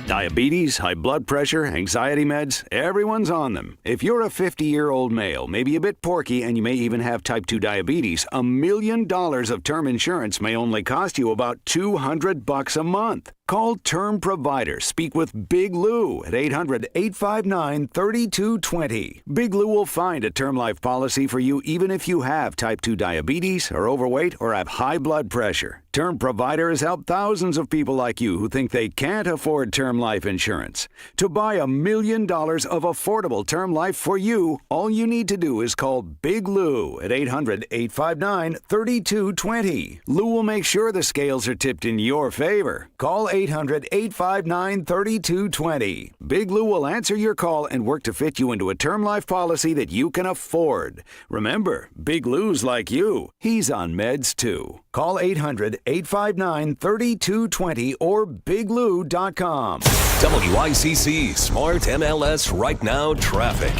Diabetes, high blood pressure, anxiety meds, everyone's on them. If you're a 50-year-old male, maybe a bit porky, and you may even have type 2 diabetes, $1 million of term insurance may only cost you about $200 a month. Call Term Provider. Speak with Big Lou at 800-859-3220. Big Lou will find a term life policy for you even if you have type 2 diabetes, are overweight, or have high blood pressure. Term Provider has helped thousands of people like you who think they can't afford term life insurance. To buy $1 million of affordable term life for you, all you need to do is call Big Lou at 800-859-3220. Lou will make sure the scales are tipped in your favor. Call 1-800-859-3220. Big Lou will answer your call and work to fit you into a term life policy that you can afford. Remember, Big Lou's like you. He's on meds too. Call 800-859-3220 or biglou.com. WICC Smart MLS Right Now traffic.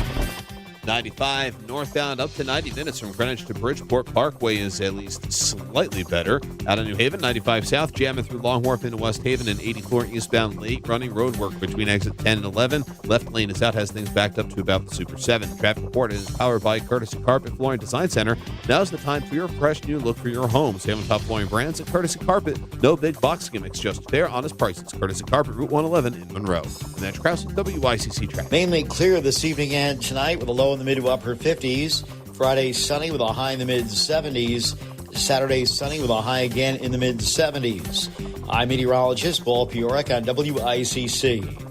95 northbound up to 90 minutes from Greenwich to Bridgeport. Parkway is at least slightly better. Out of New Haven, 95 south, jamming through Long Wharf into West Haven, and 84 eastbound late running road work between exit 10 and 11. Left lane is out, has things backed up to about the Super 7. Traffic report is powered by Courtesy Carpet Flooring Design Center. Now's the time for your fresh new look for your home. Save on top flooring brands at Courtesy Carpet. No big box gimmicks, just fair, honest prices. Courtesy Carpet, Route 111 in Monroe. And that's Krause with WICC traffic. Mainly clear this evening and tonight with a low in the mid to upper 50s. Friday sunny with a high in the mid 70s. Saturday sunny with a high again in the mid 70s. I'm meteorologist Paul Piorek on WICC.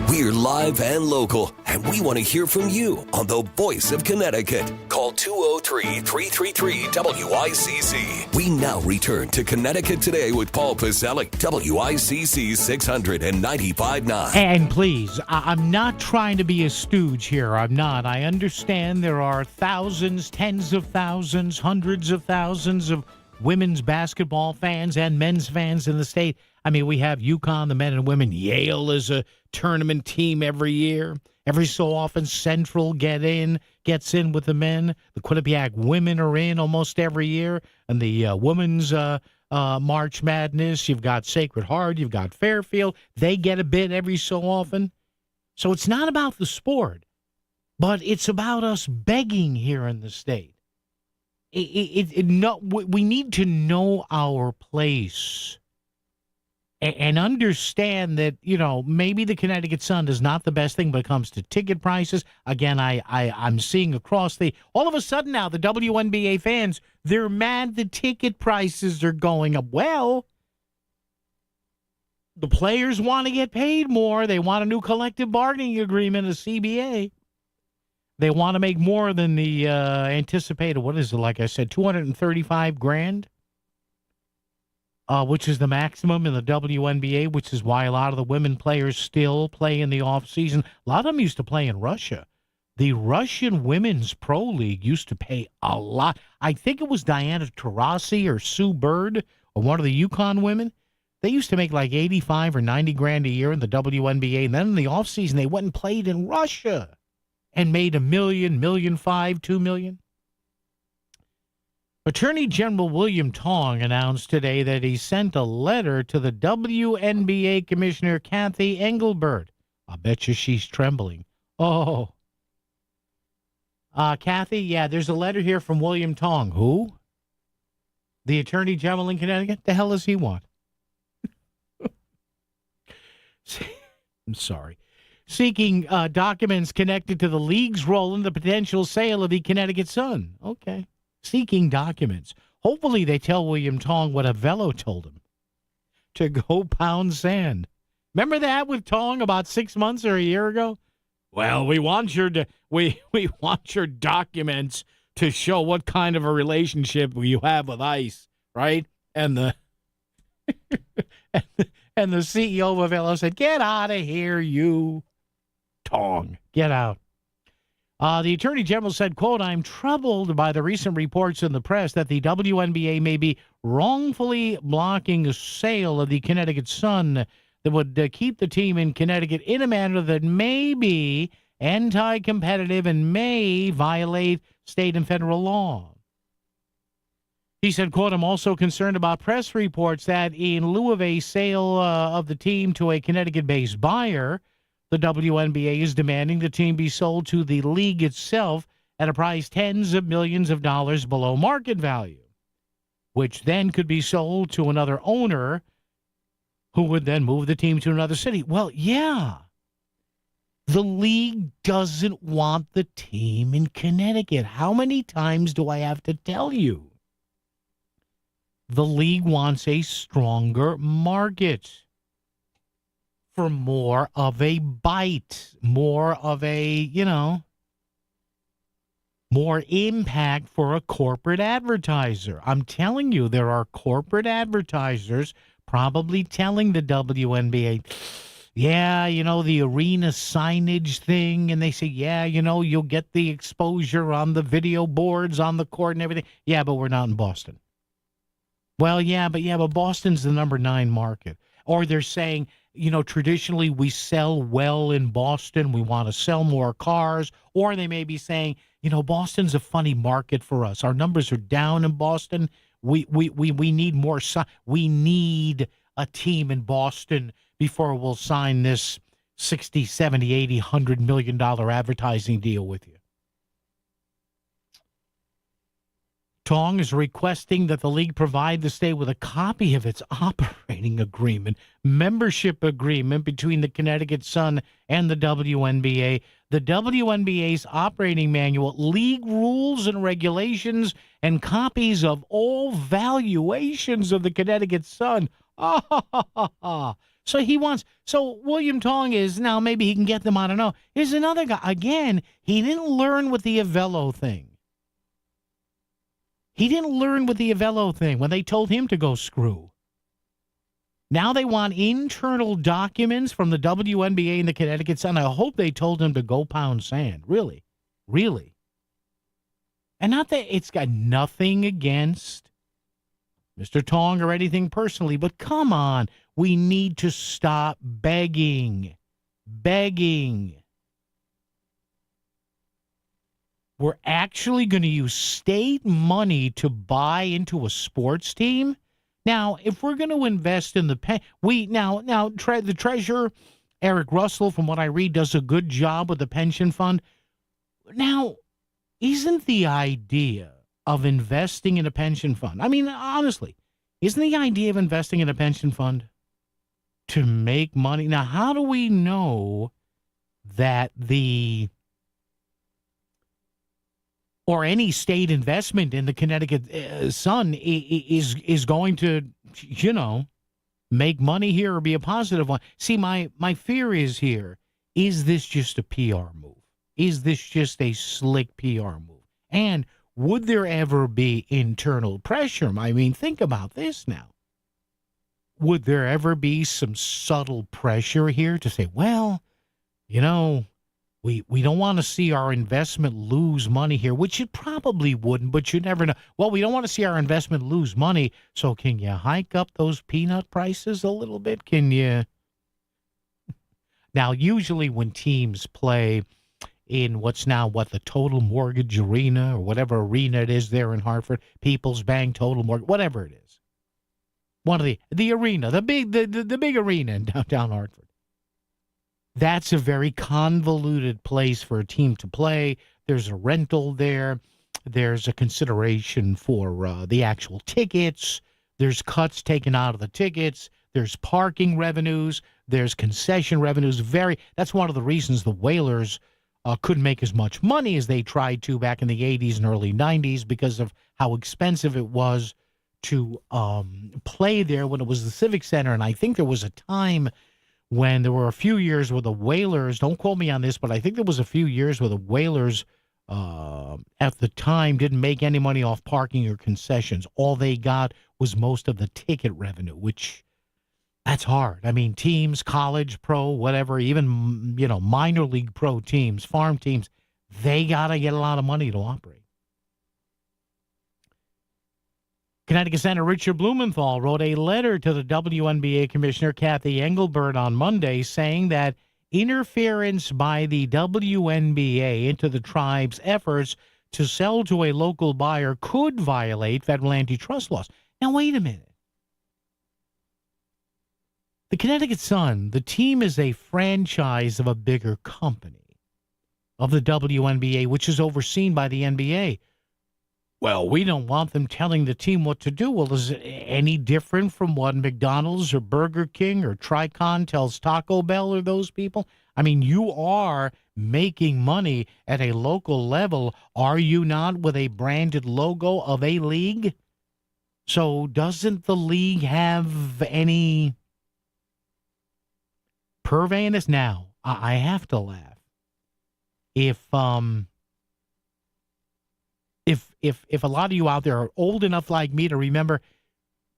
We're live and local, and we want to hear from you on the Voice of Connecticut. Call 203-333-WICC. We now return to Connecticut Today with Paul Pacelli, WICC 695.9. And please, I'm not trying to be a stooge here. I'm not. I understand there are thousands, tens of thousands, hundreds of thousands of women's basketball fans and men's fans in the state. I mean, we have UConn, the men and women. Yale is a tournament team every year. Every so often, Central gets in with the men. The Quinnipiac women are in almost every year. And the women's March Madness, you've got Sacred Heart, you've got Fairfield. They get a bit every so often. So it's not about the sport, but it's about us begging here in the state. We need to know our place and understand that, you know, maybe the Connecticut Sun is not the best thing when it comes to ticket prices. Again, I'm seeing across all of a sudden now, the WNBA fans, they're mad the ticket prices are going up. Well, the players want to get paid more. They want a new collective bargaining agreement, a CBA. They want to make more than the anticipated, what is it, like I said, $235,000? Which is the maximum in the WNBA, which is why a lot of the women players still play in the offseason. A lot of them used to play in Russia. The Russian Women's Pro League used to pay a lot. I think it was Diana Taurasi or Sue Bird or one of the UConn women. They used to make like $85,000 or $90,000 a year in the WNBA. And then in the offseason, they went and played in Russia and made $1 million, $1.5 million, $2 million. Attorney General William Tong announced today that he sent a letter to the WNBA Commissioner Kathy Engelbert. I bet you she's trembling. Oh. Kathy, yeah, there's a letter here from William Tong. Who? The Attorney General in Connecticut? The hell does he want? I'm sorry. Seeking documents connected to the league's role in the potential sale of the Connecticut Sun. Okay. Seeking documents. Hopefully they tell William Tong what Avello told him. To go pound sand. Remember that with Tong about 6 months or a year ago? Well, we want your documents to show what kind of a relationship you have with ICE, right? And the and the CEO of Avello said, "Get out of here, you Tong. Get out." The Attorney General said, quote, "I'm troubled by the recent reports in the press that the WNBA may be wrongfully blocking a sale of the Connecticut Sun that would keep the team in Connecticut in a manner that may be anti-competitive and may violate state and federal law." He said, quote, "I'm also concerned about press reports that in lieu of a sale of the team to a Connecticut-based buyer, the WNBA is demanding the team be sold to the league itself at a price tens of millions of dollars below market value, which then could be sold to another owner who would then move the team to another city." Well, yeah. The league doesn't want the team in Connecticut. How many times do I have to tell you? The league wants a stronger market for more of a bite, more of a, more impact for a corporate advertiser. I'm telling you, there are corporate advertisers probably telling the WNBA, yeah, the arena signage thing. And they say, yeah, you'll get the exposure on the video boards on the court and everything. Yeah, but we're not in Boston. Well, but Boston's the number 9 market. Or they're saying, traditionally we sell well in Boston. We want to sell more cars. Or they may be saying, Boston's a funny market for us. Our numbers are down in Boston. We need more. We need a team in Boston before we'll sign this 60, 70, 80, $100 million advertising deal with you. Tong is requesting that the league provide the state with a copy of its operating agreement, membership agreement between the Connecticut Sun and the WNBA, the WNBA's operating manual, league rules and regulations, and copies of all valuations of the Connecticut Sun. So William Tong is now, maybe he can get them, I don't know. Here's another guy. Again, he didn't learn with the Avello thing. He didn't learn with the Avello thing when they told him to go screw. Now they want internal documents from the WNBA and the Connecticut Sun. I hope they told him to go pound sand. Really. Really. And not that it's got nothing against Mr. Tong or anything personally, but come on. We need to stop begging. Begging. We're actually going to use state money to buy into a sports team. Now, if we're going to invest in the the treasurer, Eric Russell, from what I read, does a good job with the pension fund. Now, isn't the idea of investing in a pension fund? I mean, honestly, isn't the idea of investing in a pension fund to make money? Now, how do we know that or any state investment in the Connecticut Sun is going to, make money here or be a positive one? See, my fear is here, is this just a PR move? Is this just a slick PR move? And would there ever be internal pressure? I mean, think about this now. Would there ever be some subtle pressure here to say, well, we don't want to see our investment lose money here, which it probably wouldn't, but you never know. Well, we don't want to see our investment lose money, so can you hike up those peanut prices a little bit? Can you? Now, usually when teams play in the Total Mortgage Arena or whatever arena it is there in Hartford, People's Bank, Total Mortgage, whatever it is. One of the arena, the big arena in downtown Hartford. That's a very convoluted place for a team to play. There's a rental there. There's a consideration for the actual tickets. There's cuts taken out of the tickets. There's parking revenues. There's concession revenues. That's one of the reasons the Whalers couldn't make as much money as they tried to back in the 80s and early 90s because of how expensive it was to play there when it was the Civic Center. And I think there was a time when there were a few years where the Whalers, don't quote me on this, but I think there was a few years where the Whalers at the time didn't make any money off parking or concessions. All they got was most of the ticket revenue, which that's hard. I mean, teams, college, pro, whatever, even, minor league pro teams, farm teams, they got to get a lot of money to operate. Connecticut Senator Richard Blumenthal wrote a letter to the WNBA Commissioner Kathy Engelbert on Monday saying that interference by the WNBA into the tribe's efforts to sell to a local buyer could violate federal antitrust laws. Now, wait a minute. The Connecticut Sun, the team is a franchise of a bigger company, of the WNBA, which is overseen by the NBA. Well, we don't want them telling the team what to do. Well, is it any different from what McDonald's or Burger King or Tricon tells Taco Bell or those people? I mean, you are making money at a local level, are you not, with a branded logo of a league? So doesn't the league have any purvey in this? Now, I have to laugh. If a lot of you out there are old enough like me to remember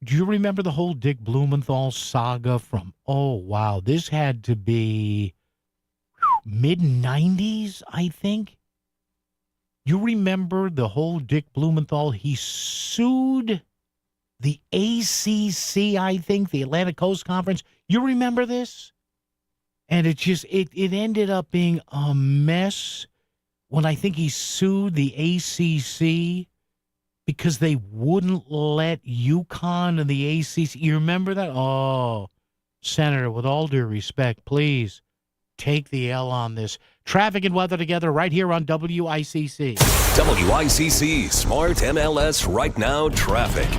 Do you remember the whole Dick Blumenthal saga from, this had to be mid-90s, I think? You remember the whole Dick Blumenthal? He sued the ACC, I think, the Atlantic Coast Conference. You remember this? And it ended up being a mess when I think he sued the ACC because they wouldn't let UConn and the ACC. You remember that? Oh, Senator, with all due respect, please take the L on this. Traffic and weather together right here on WICC. WICC Smart MLS Right Now Traffic.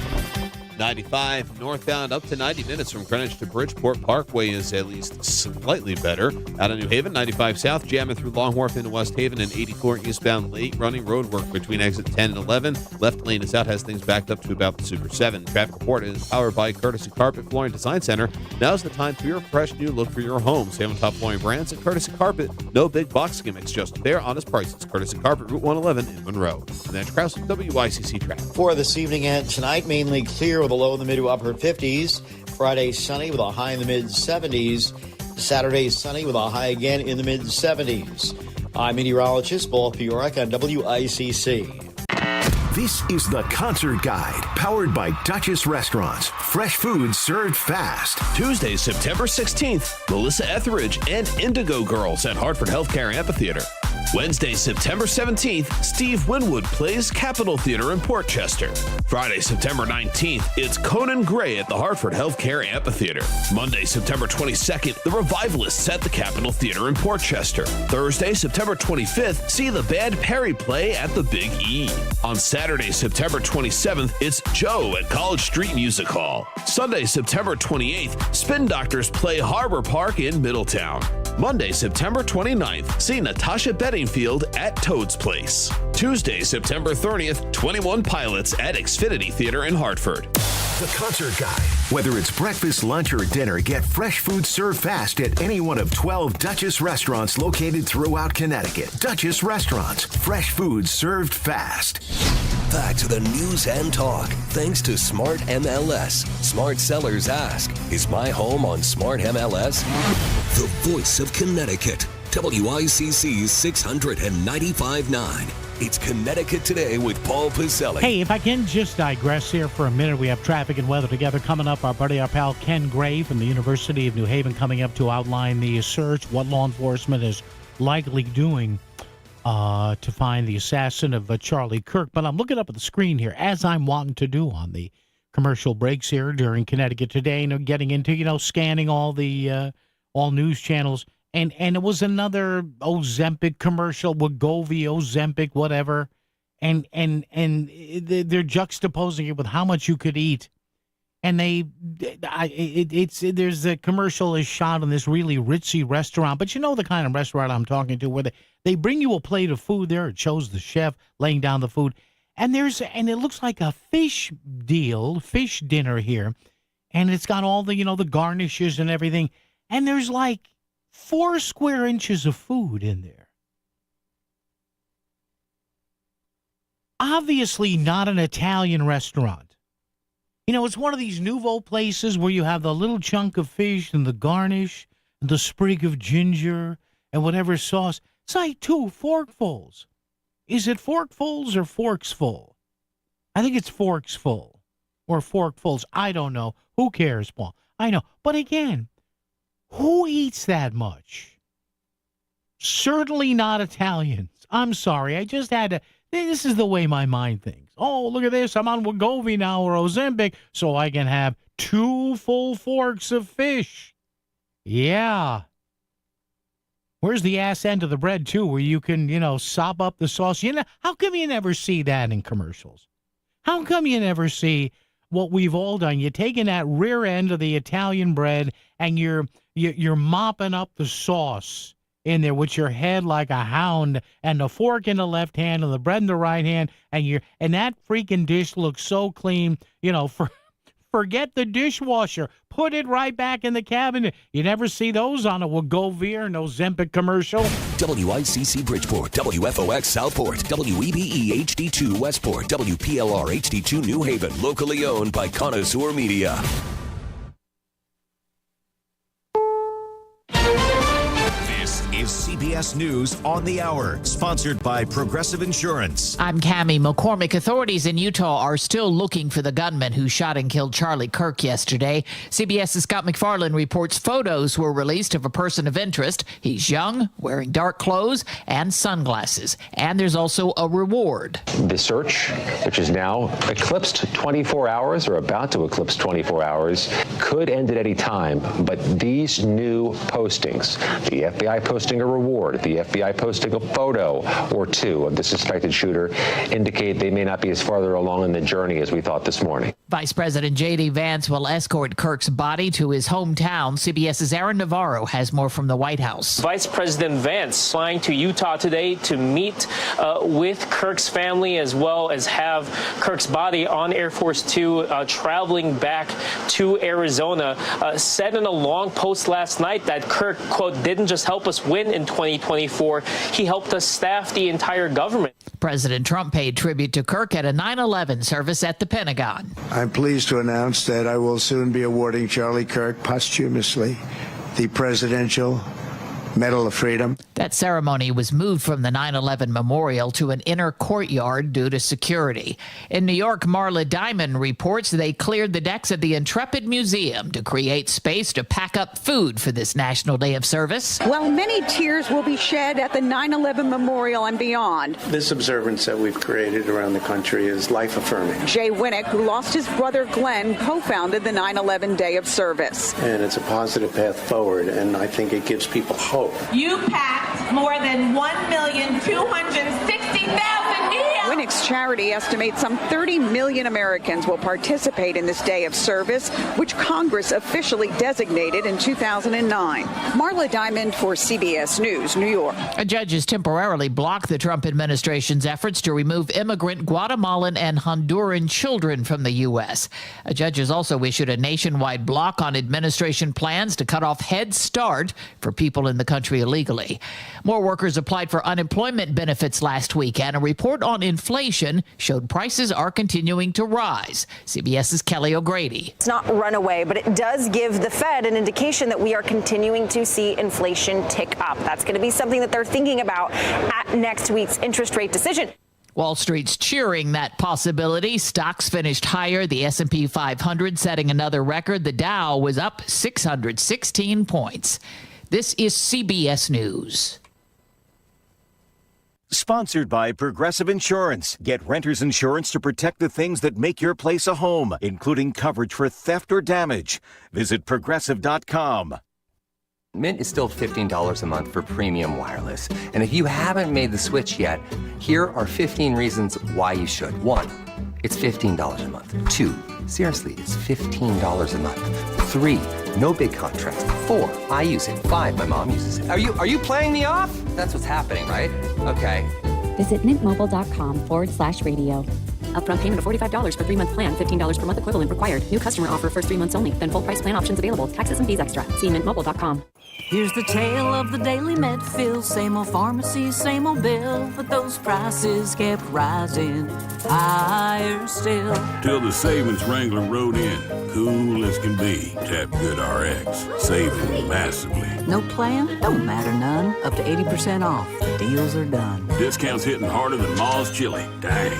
95 northbound up to 90 minutes from Greenwich to Bridgeport. Parkway is at least slightly better. Out of New Haven, 95 south, jamming through Long Wharf into West Haven, and 84 eastbound late running road work between exit 10 and 11. Left lane is out, has things backed up to about the Super 7. Traffic report is powered by Courtesy Carpet Flooring Design Center. Now's the time for your fresh new look for your home. Save on top flooring brands at Courtesy Carpet. No big box gimmicks, just fair, honest prices. Courtesy Carpet, Route 111 in Monroe. And that's Krause with WICC Traffic. For this evening and tonight, mainly clear with a low in the mid to upper 50s. Friday, sunny with a high in the mid 70s. Saturday, sunny with a high again in the mid 70s. I'm meteorologist Paul Fiorek on WICC. This is the Concert Guide, powered by Duchess Restaurants. Fresh food served fast. Tuesday, September 16th, Melissa Etheridge and Indigo Girls at Hartford Healthcare Amphitheater. Wednesday, September 17th, Steve Winwood plays Capitol Theater in Port Chester. Friday, September 19th, it's Conan Gray at the Hartford Healthcare Amphitheater. Monday, September 22nd, the Revivalists at the Capitol Theater in Port Chester. Thursday, September 25th, see the band Perry play at the Big E. On Saturday, September 27th, it's Joe at College Street Music Hall. Sunday, September 28th, Spin Doctors play Harbor Park in Middletown. Monday, September 29th, see Natasha Bedingfield at Toad's Place. Tuesday, September 30th, 21 Pilots at Xfinity Theater in Hartford. The Concert Guide. Whether it's breakfast, lunch, or dinner, get fresh food served fast at any one of 12 Duchess restaurants located throughout Connecticut. Duchess Restaurants. Fresh food served fast. Back to the news and talk. Thanks to Smart MLS. Smart sellers ask, is my home on Smart MLS? The voice of Connecticut. WICC's 695.9. It's Connecticut Today with Paul Pacelli. Hey, if I can just digress here for a minute, we have traffic and weather together coming up. Our pal Ken Gray from the University of New Haven coming up to outline the search, what law enforcement is likely doing to find the assassin of Charlie Kirk. But I'm looking up at the screen here, as I'm wanting to do on the commercial breaks here during Connecticut Today, getting into, scanning all the all news channels. And it was another Ozempic commercial, Wegovy, Ozempic, whatever. And they're juxtaposing it with how much you could eat. And there's a commercial is shot in this really ritzy restaurant, but you know the kind of restaurant I'm talking to, where they bring you a plate of food there. It shows the chef laying down the food, and it looks like a fish dinner here, and it's got all the the garnishes and everything, and there's like 4 square inches of food in there. Obviously not an Italian restaurant. It's one of these nouveau places where you have the little chunk of fish and the garnish and the sprig of ginger and whatever sauce. It's like 2 forkfuls. Is it forkfuls or forks full? I think it's forks full or forkfuls. I don't know. Who cares, Paul? I know. But again, who eats that much? Certainly not Italians. I'm sorry. I just had to. This is the way my mind thinks. Oh, look at this. I'm on Wegovy now or Ozempic, so I can have 2 full forks of fish. Yeah. Where's the ass end of the bread, too, where you can, sop up the sauce? How come you never see that in commercials? How come you never see what we've all done? You're taking that rear end of the Italian bread and you're mopping up the sauce in there with your head like a hound and the fork in the left hand and the bread in the right hand, and that freaking dish looks so clean, for forget the dishwasher. Put it right back in the cabinet. You never see those on a Wegovy or no Ozempic commercial. WICC Bridgeport, WFOX Southport, WEBE HD2 Westport, WPLR HD2 New Haven, locally owned by Connoisseur Media. This is CBS News on the Hour, sponsored by Progressive Insurance. I'm Cammie McCormick. Authorities in Utah are still looking for the gunman who shot and killed Charlie Kirk yesterday. CBS's Scott McFarland reports photos were released of a person of interest. He's young, wearing dark clothes and sunglasses. And there's also a reward. The search, which is now eclipsed 24 hours or about to eclipse 24 hours, could end at any time. But these new postings, the FBI posting a reward, the FBI posting a photo or two of the suspected shooter, indicate they may not be as farther along in the journey as we thought this morning. Vice President J.D. Vance will escort Kirk's body to his hometown. CBS's Aaron Navarro has more from the White House. Vice President Vance flying to Utah today to meet with Kirk's family, as well as have Kirk's body on Air Force Two traveling back to Arizona. Said in a long post last night that Kirk, quote, didn't just help us win in 2024, he helped us staff the entire government. President Trump paid tribute to Kirk at a 9/11 service at the Pentagon. I'm pleased to announce that I will soon be awarding Charlie Kirk posthumously the Presidential Medal of Freedom. That ceremony was moved from the 9/11 memorial to an inner courtyard due to security. In New York, Marla Diamond reports they cleared the decks at the Intrepid Museum to create space to pack up food for this National Day of Service. While many tears will be shed at the 9/11 memorial and beyond, this observance that we've created around the country is life-affirming. Jay Winnick, who lost his brother Glenn, co-founded the 9/11 Day of Service. And it's a positive path forward, and I think it gives people hope. You packed more than 1,260,000 meals. Winnick's charity estimates some 30 million Americans will participate in this day of service, which Congress officially designated in 2009. Marla Diamond for CBS News, New York. A judge has temporarily blocked the Trump administration's efforts to remove immigrant Guatemalan and Honduran children from the U.S. A judge has also issued a nationwide block on administration plans to cut off Head Start for people in the country illegally. More workers applied for unemployment benefits last week, and a report on inflation showed prices are continuing to rise. CBS's Kelly O'Grady. It's not runaway, but it does give the Fed an indication that we are continuing to see inflation tick up. That's going to be something that they're thinking about at next week's interest rate decision. Wall Street's cheering that possibility. Stocks finished higher. The S&P 500 setting another record. The Dow was up 616 points. This is CBS News. Sponsored by Progressive Insurance. Get renter's insurance to protect the things that make your place a home, including coverage for theft or damage. Visit Progressive.com. Mint is still $15 a month for premium wireless. And if you haven't made the switch yet, here are 15 reasons why you should. 1, it's $15 a month. 2, seriously, it's $15 a month. 3, no big contrast. 4, I use it. 5, my mom uses it. Are you playing me off? That's what's happening, right? Okay. Visit mintmobile.com/radio. Upfront payment of $45 for 3-month plan, $15 per month equivalent required. New customer offer first 3 months only. Then full price plan options available. Taxes and fees extra. See mintmobile.com. Here's the tale of the daily med fill. Same old pharmacy, same old bill. But those prices kept rising higher still. Till the savings wrangler rode in. Cool as can be. Tap GoodRx. Saving massively. No plan? Don't matter none. Up to 80% off. The deals are done. Discounts hitting harder than Ma's chili. Dang.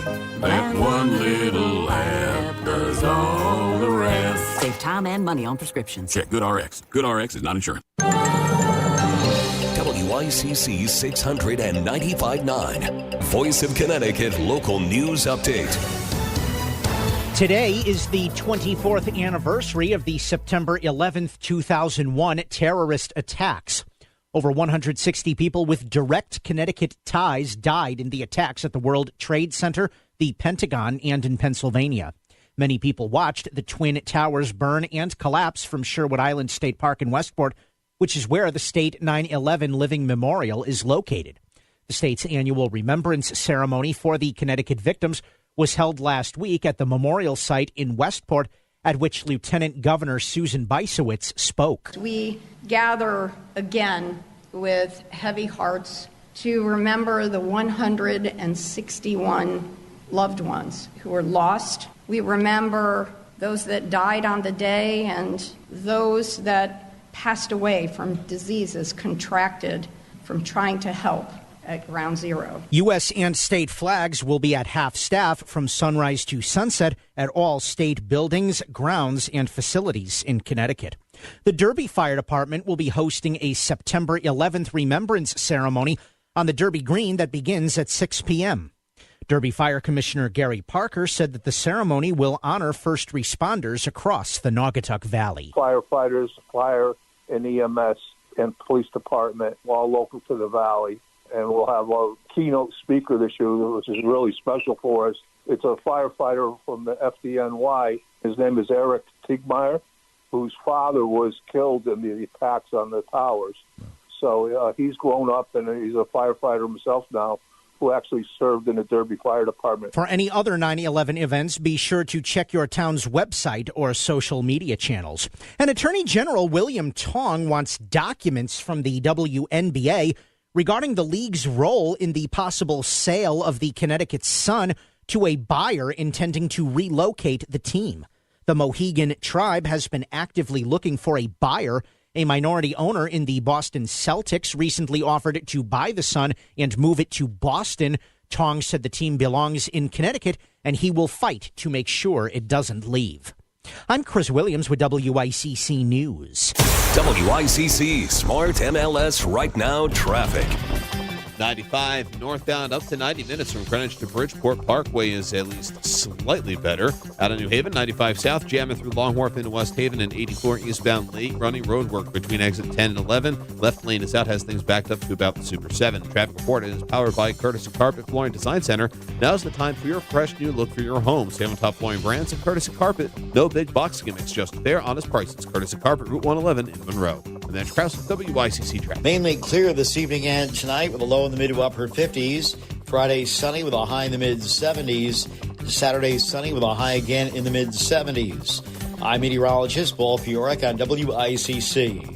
That one little app does all the rest. Save time and money on prescriptions. Check GoodRx. GoodRx is not insurance. WICC 695.9. Voice of Connecticut Local News Update. Today is the 24th anniversary of the September 11th, 2001 terrorist attacks. Over 160 people with direct Connecticut ties died in the attacks at the World Trade Center, the Pentagon, and in Pennsylvania. Many people watched the Twin Towers burn and collapse from Sherwood Island State Park in Westport, which is where the state 9/11 Living Memorial is located. The state's annual remembrance ceremony for the Connecticut victims was held last week at the memorial site in Westport at which Lieutenant Governor Susan Bisowitz spoke. We gather again with heavy hearts to remember the 161 loved ones who were lost. We remember those that died on the day and those that passed away from diseases contracted from trying to help at Ground Zero. U.S. and state flags will be at half staff from sunrise to sunset at all state buildings, grounds, and facilities in Connecticut. The Derby Fire Department will be hosting a September 11th remembrance ceremony on the Derby Green that begins at 6 p.m. Derby Fire Commissioner Gary Parker said that the ceremony will honor first responders across the Naugatuck Valley. Firefighters, fire and EMS and police department, all local to the valley. And we'll have a keynote speaker this year, which is really special for us. It's a firefighter from the FDNY. His name is Eric Tiegmeyer, whose father was killed in the attacks on the towers. So he's grown up and he's a firefighter himself now, who actually served in the Derby Fire Department. For any other 9/11 events, be sure to check your town's website or social media channels. And Attorney General William Tong wants documents from the WNBA regarding the league's role in the possible sale of the Connecticut Sun to a buyer intending to relocate the team. The Mohegan Tribe has been actively looking for a buyer. A minority owner in the Boston Celtics recently offered to buy the Sun and move it to Boston. Tong said the team belongs in Connecticut, and he will fight to make sure it doesn't leave. I'm Chris Williams with WICC News. WICC Smart MLS Right Now Traffic. 95 northbound up to 90 minutes from Greenwich to Bridgeport. Parkway is at least slightly better. Out of New Haven, 95 south, jamming through Long Wharf into West Haven, and 84 eastbound late running road work between exit 10 and 11. Left lane is out, has things backed up to about the Super 7. The traffic report is powered by Courtesy Carpet Flooring Design Center. Now's the time for your fresh new look for your home. Save on top flooring brands and Courtesy Carpet. No big box gimmicks, just fair, honest prices. Courtesy Carpet, Route 111 in Monroe. And then Krause with WICC traffic. Mainly clear this evening and tonight with a low in the mid to upper 50s. Friday sunny with a high in the mid 70s. Saturday sunny with a high again in the mid 70s. I'm meteorologist Paul Fiorek on WICC.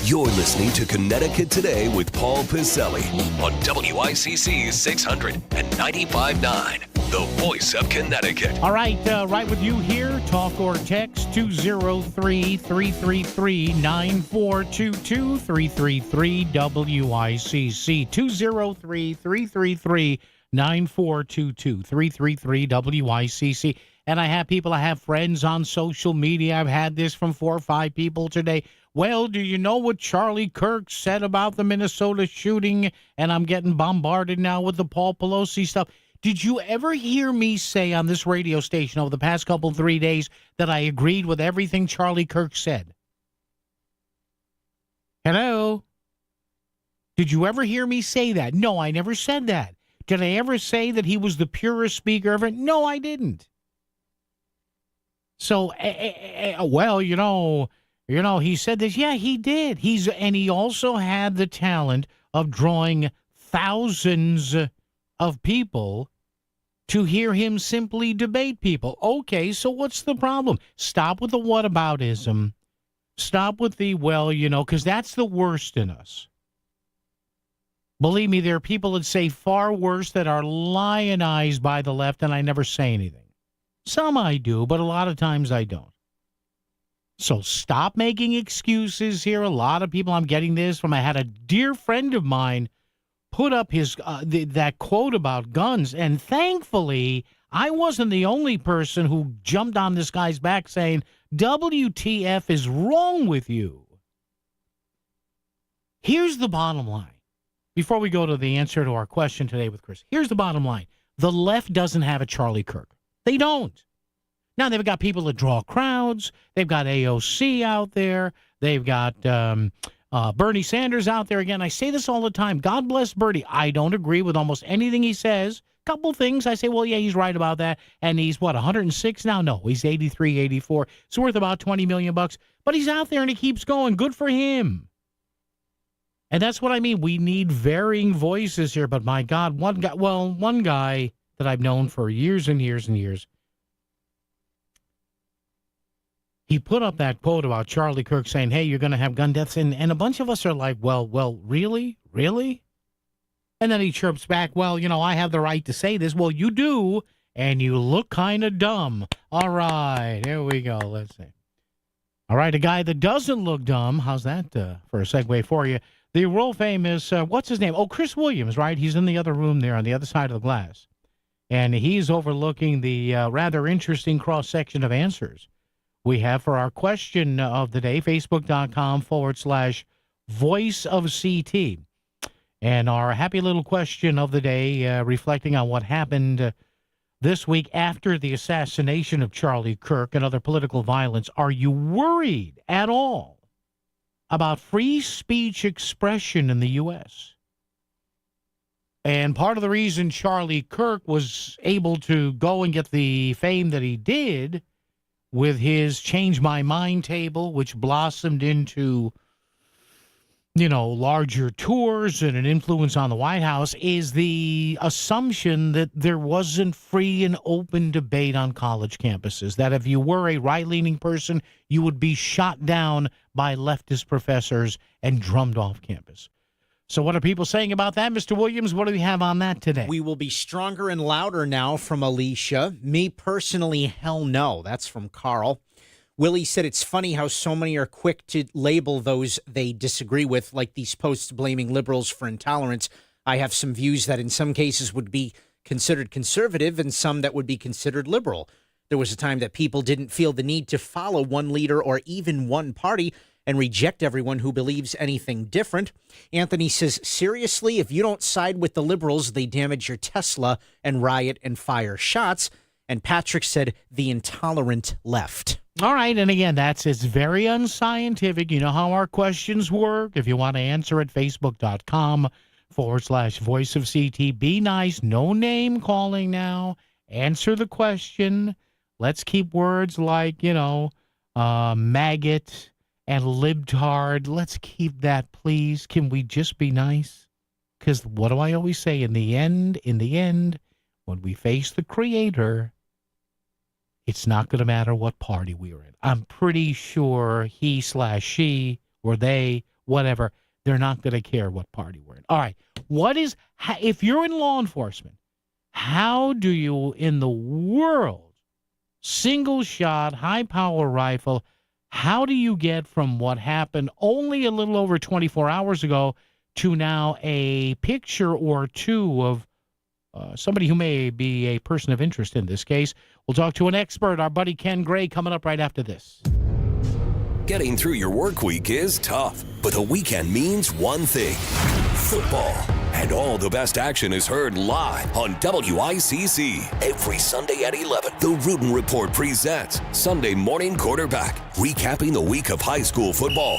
You're listening to Connecticut Today with Paul Piselli on WICC 600 and 95.9, the voice of Connecticut. All right, right with you here. Talk or text 203-333-9422, 333-WICC, 203-333-9422, 333-WICC. And I have friends on social media. I've had this from 4 or 5 people today. Well, do you know what Charlie Kirk said about the Minnesota shooting? And I'm getting bombarded now with the Paul Pelosi stuff. Did you ever hear me say on this radio station over the past 3 days that I agreed with everything Charlie Kirk said? Hello? Did you ever hear me say that? No, I never said that. Did I ever say that he was the purest speaker ever? No, I didn't. So, well, you know, he said this. Yeah, he did. And he also had the talent of drawing thousands of people to hear him simply debate people. Okay, so what's the problem? Stop with the whataboutism. Stop with the, well, you know, because that's the worst in us. Believe me, there are people that say far worse that are lionized by the left, and I never say anything. Some I do, but a lot of times I don't. So stop making excuses here. A lot of people, I'm getting this from, I had a dear friend of mine put up his that quote about guns, and thankfully, I wasn't the only person who jumped on this guy's back saying, WTF is wrong with you. Here's the bottom line. Before we go to the answer to our question today with Chris, here's the bottom line. The left doesn't have a Charlie Kirk. They don't. Now, they've got people that draw crowds. They've got AOC out there. They've got Bernie Sanders out there. Again, I say this all the time. God bless Bernie. I don't agree with almost anything he says. Couple things I say, well, yeah, he's right about that. And he's, 106 now? No, he's 83, 84. It's worth about $20 million. But he's out there and he keeps going. Good for him. And that's what I mean. We need varying voices here. But my God, one guy that I've known for years and years and years, he put up that quote about Charlie Kirk saying, hey, you're going to have gun deaths. And a bunch of us are like, well, really? Really? And then he chirps back, well, I have the right to say this. Well, you do, and you look kind of dumb. All right, here we go. Let's see. All right, a guy that doesn't look dumb. How's that for a segue for you? The world famous, what's his name? Oh, Chris Williams, right? He's in the other room there on the other side of the glass. And he's overlooking the rather interesting cross-section of answers we have for our question of the day, facebook.com/voice of CT. And our happy little question of the day, reflecting on what happened this week after the assassination of Charlie Kirk and other political violence. Are you worried at all about free speech expression in the U.S.? And part of the reason Charlie Kirk was able to go and get the fame that he did with his Change My Mind table, which blossomed into, larger tours and an influence on the White House, is the assumption that there wasn't free and open debate on college campuses, that if you were a right-leaning person, you would be shot down by leftist professors and drummed off campus. So what are people saying about that, Mr. Williams? What do we have on that today? We will be stronger and louder now from Alicia. Me personally, hell no. That's from Carl. Willie said it's funny how so many are quick to label those they disagree with, like these posts blaming liberals for intolerance. I have some views that in some cases would be considered conservative and some that would be considered liberal. There was a time that people didn't feel the need to follow one leader or even one party and reject everyone who believes anything different. Anthony says, seriously, if you don't side with the liberals, they damage your Tesla and riot and fire shots. And Patrick said, the intolerant left. All right, and again, it's very unscientific. You know how our questions work. If you want to answer it, facebook.com/voice of CT. Be nice. No name calling now. Answer the question. Let's keep words like, maggot and libtard. Let's keep that, please. Can we just be nice? Because what do I always say? In the end, when we face the Creator, it's not going to matter what party we're in. I'm pretty sure he/she or they, whatever, they're not going to care what party we're in. All right. If you're in law enforcement, how do you in the world, single shot, high power rifle, how do you get from what happened only a little over 24 hours ago to now a picture or two of somebody who may be a person of interest in this case? We'll talk to an expert, our buddy Ken Gray, coming up right after this. Getting through your work week is tough, but the weekend means one thing: football. And all the best action is heard live on WICC. Every Sunday at 11, the Rudin Report presents Sunday Morning Quarterback, recapping the week of high school football.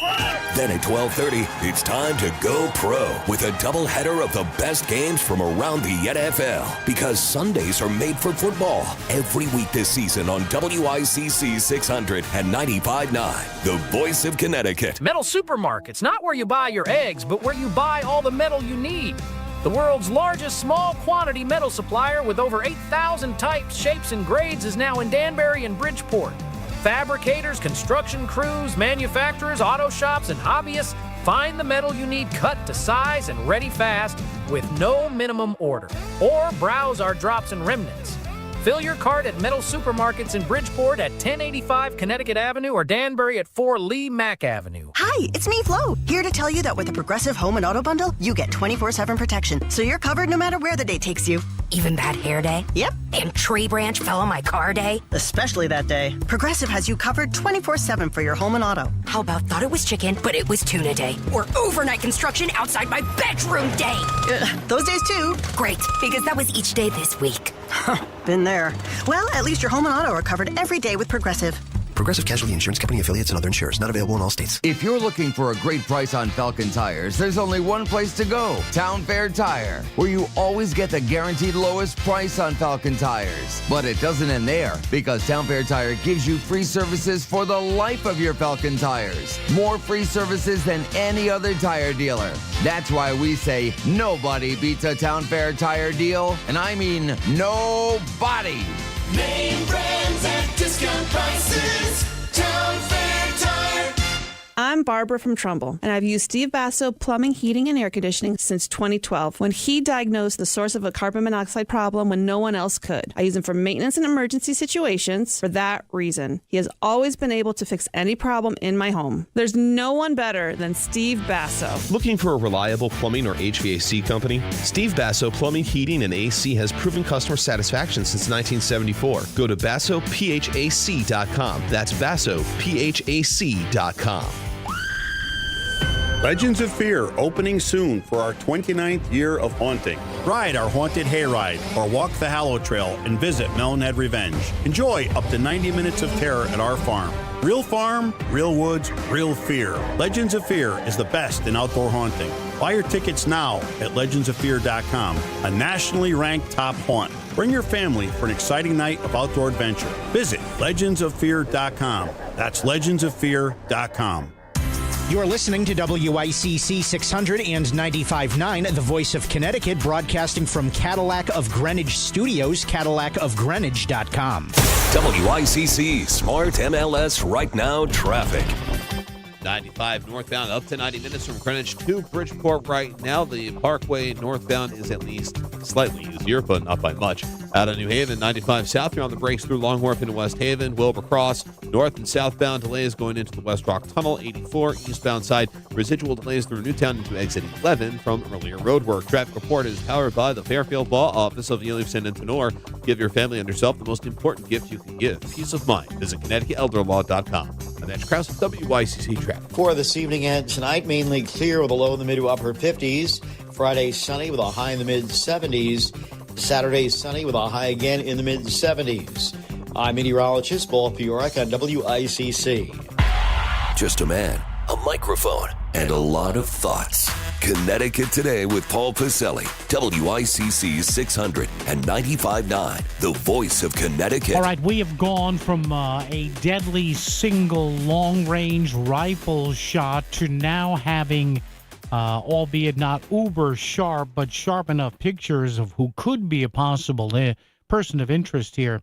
Then at 12:30, it's time to go pro with a doubleheader of the best games from around the NFL. Because Sundays are made for football. Every week this season on WICC 600 and 95.9, the voice of Connecticut. Metal Supermarket's not where you buy your eggs, but where you buy all the metal you need. The world's largest small quantity metal supplier with over 8,000 types, shapes, and grades is now in Danbury and Bridgeport. Fabricators, construction crews, manufacturers, auto shops, and hobbyists find the metal you need cut to size and ready fast with no minimum order. Or browse our drops and remnants. Fill your cart at Metal Supermarkets in Bridgeport at 1085 Connecticut Avenue or Danbury at 4 Lee Mack Avenue. Hi, it's me, Flo, here to tell you that with the Progressive Home and Auto Bundle, you get 24/7 protection, so you're covered no matter where the day takes you. Even that hair day? Yep. And tree branch fell on my car day? Especially that day. Progressive has you covered 24/7 for your home and auto. How about thought it was chicken, but it was tuna day? Or overnight construction outside my bedroom day? Those days too. Great, because that was each day this week. Been there. Well, at least your home and auto are covered every day with Progressive. Progressive Casualty Insurance Company affiliates and other insurers. Not available in all states. If you're looking for a great price on Falcon tires, there's only one place to go. Town Fair Tire, where you always get the guaranteed lowest price on Falcon tires. But it doesn't end there, because Town Fair Tire gives you free services for the life of your Falcon tires. More free services than any other tire dealer. That's why we say nobody beats a Town Fair Tire deal, and I mean nobody. Name brands at discount prices. Town Fair Tire. I'm Barbara from Trumbull, and I've used Steve Basso Plumbing, Heating, and Air Conditioning since 2012, when he diagnosed the source of a carbon monoxide problem when no one else could. I use him for maintenance and emergency situations for that reason. He has always been able to fix any problem in my home. There's no one better than Steve Basso. Looking for a reliable plumbing or HVAC company? Steve Basso Plumbing, Heating, and AC has proven customer satisfaction since 1974. Go to BassoPHAC.com. That's BassoPHAC.com. Legends of Fear opening soon for our 29th year of haunting. Ride our haunted hayride or walk the Hallow Trail and visit Melonhead Revenge. Enjoy up to 90 minutes of terror at our farm. Real farm, real woods, real fear. Legends of Fear is the best in outdoor haunting. Buy your tickets now at legendsoffear.com, a nationally ranked top haunt. Bring your family for an exciting night of outdoor adventure. Visit legendsoffear.com. That's legendsoffear.com. You're listening to WICC 600 and 95.9, the voice of Connecticut, broadcasting from Cadillac of Greenwich Studios, CadillacofGreenwich.com. WICC Smart MLS Right Now traffic. 95 northbound up to 90 minutes from Greenwich to Bridgeport right now. The Parkway northbound is at least slightly easier, but not by much. Out of New Haven, 95 south, you're on the brakes through Long Wharf into West Haven. Wilbur Cross, north and southbound delays going into the West Rock Tunnel. 84 eastbound side, residual delays through Newtown into exit 11 from earlier road work. Traffic report is powered by the Fairfield Law Office of Yellowstone and Tenor. Give your family and yourself the most important gift you can give, peace of mind. Visit ConnecticutElderLaw.com. I'm Edge Krause with WICC Traffic. For this evening and tonight, mainly clear with a low in the mid to upper 50s. Friday, sunny with a high in the mid 70s. Saturday, sunny with a high again in the mid 70s. I'm meteorologist Paul Fiorek on WICC. Just a man, a microphone, and a lot of thoughts. Connecticut Today with Paul Pacelli. WICC 600 and 95.9, the voice of Connecticut. All right, we have gone from a deadly single long-range rifle shot to now having, albeit not uber sharp, but sharp enough pictures of who could be a possible person of interest here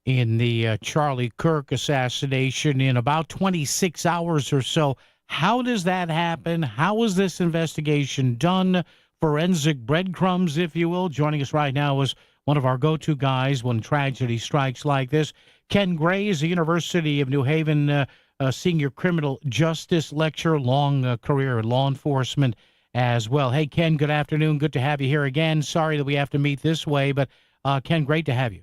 in the Charlie Kirk assassination in about 26 hours or so. How does that happen? How is this investigation done? Forensic breadcrumbs, if you will. Joining us right now is one of our go-to guys when tragedy strikes like this. Ken Gray is the University of New Haven senior criminal justice lecturer, long career in law enforcement as well. Hey, Ken, good afternoon. Good to have you here again. Sorry that we have to meet this way, but Ken, great to have you.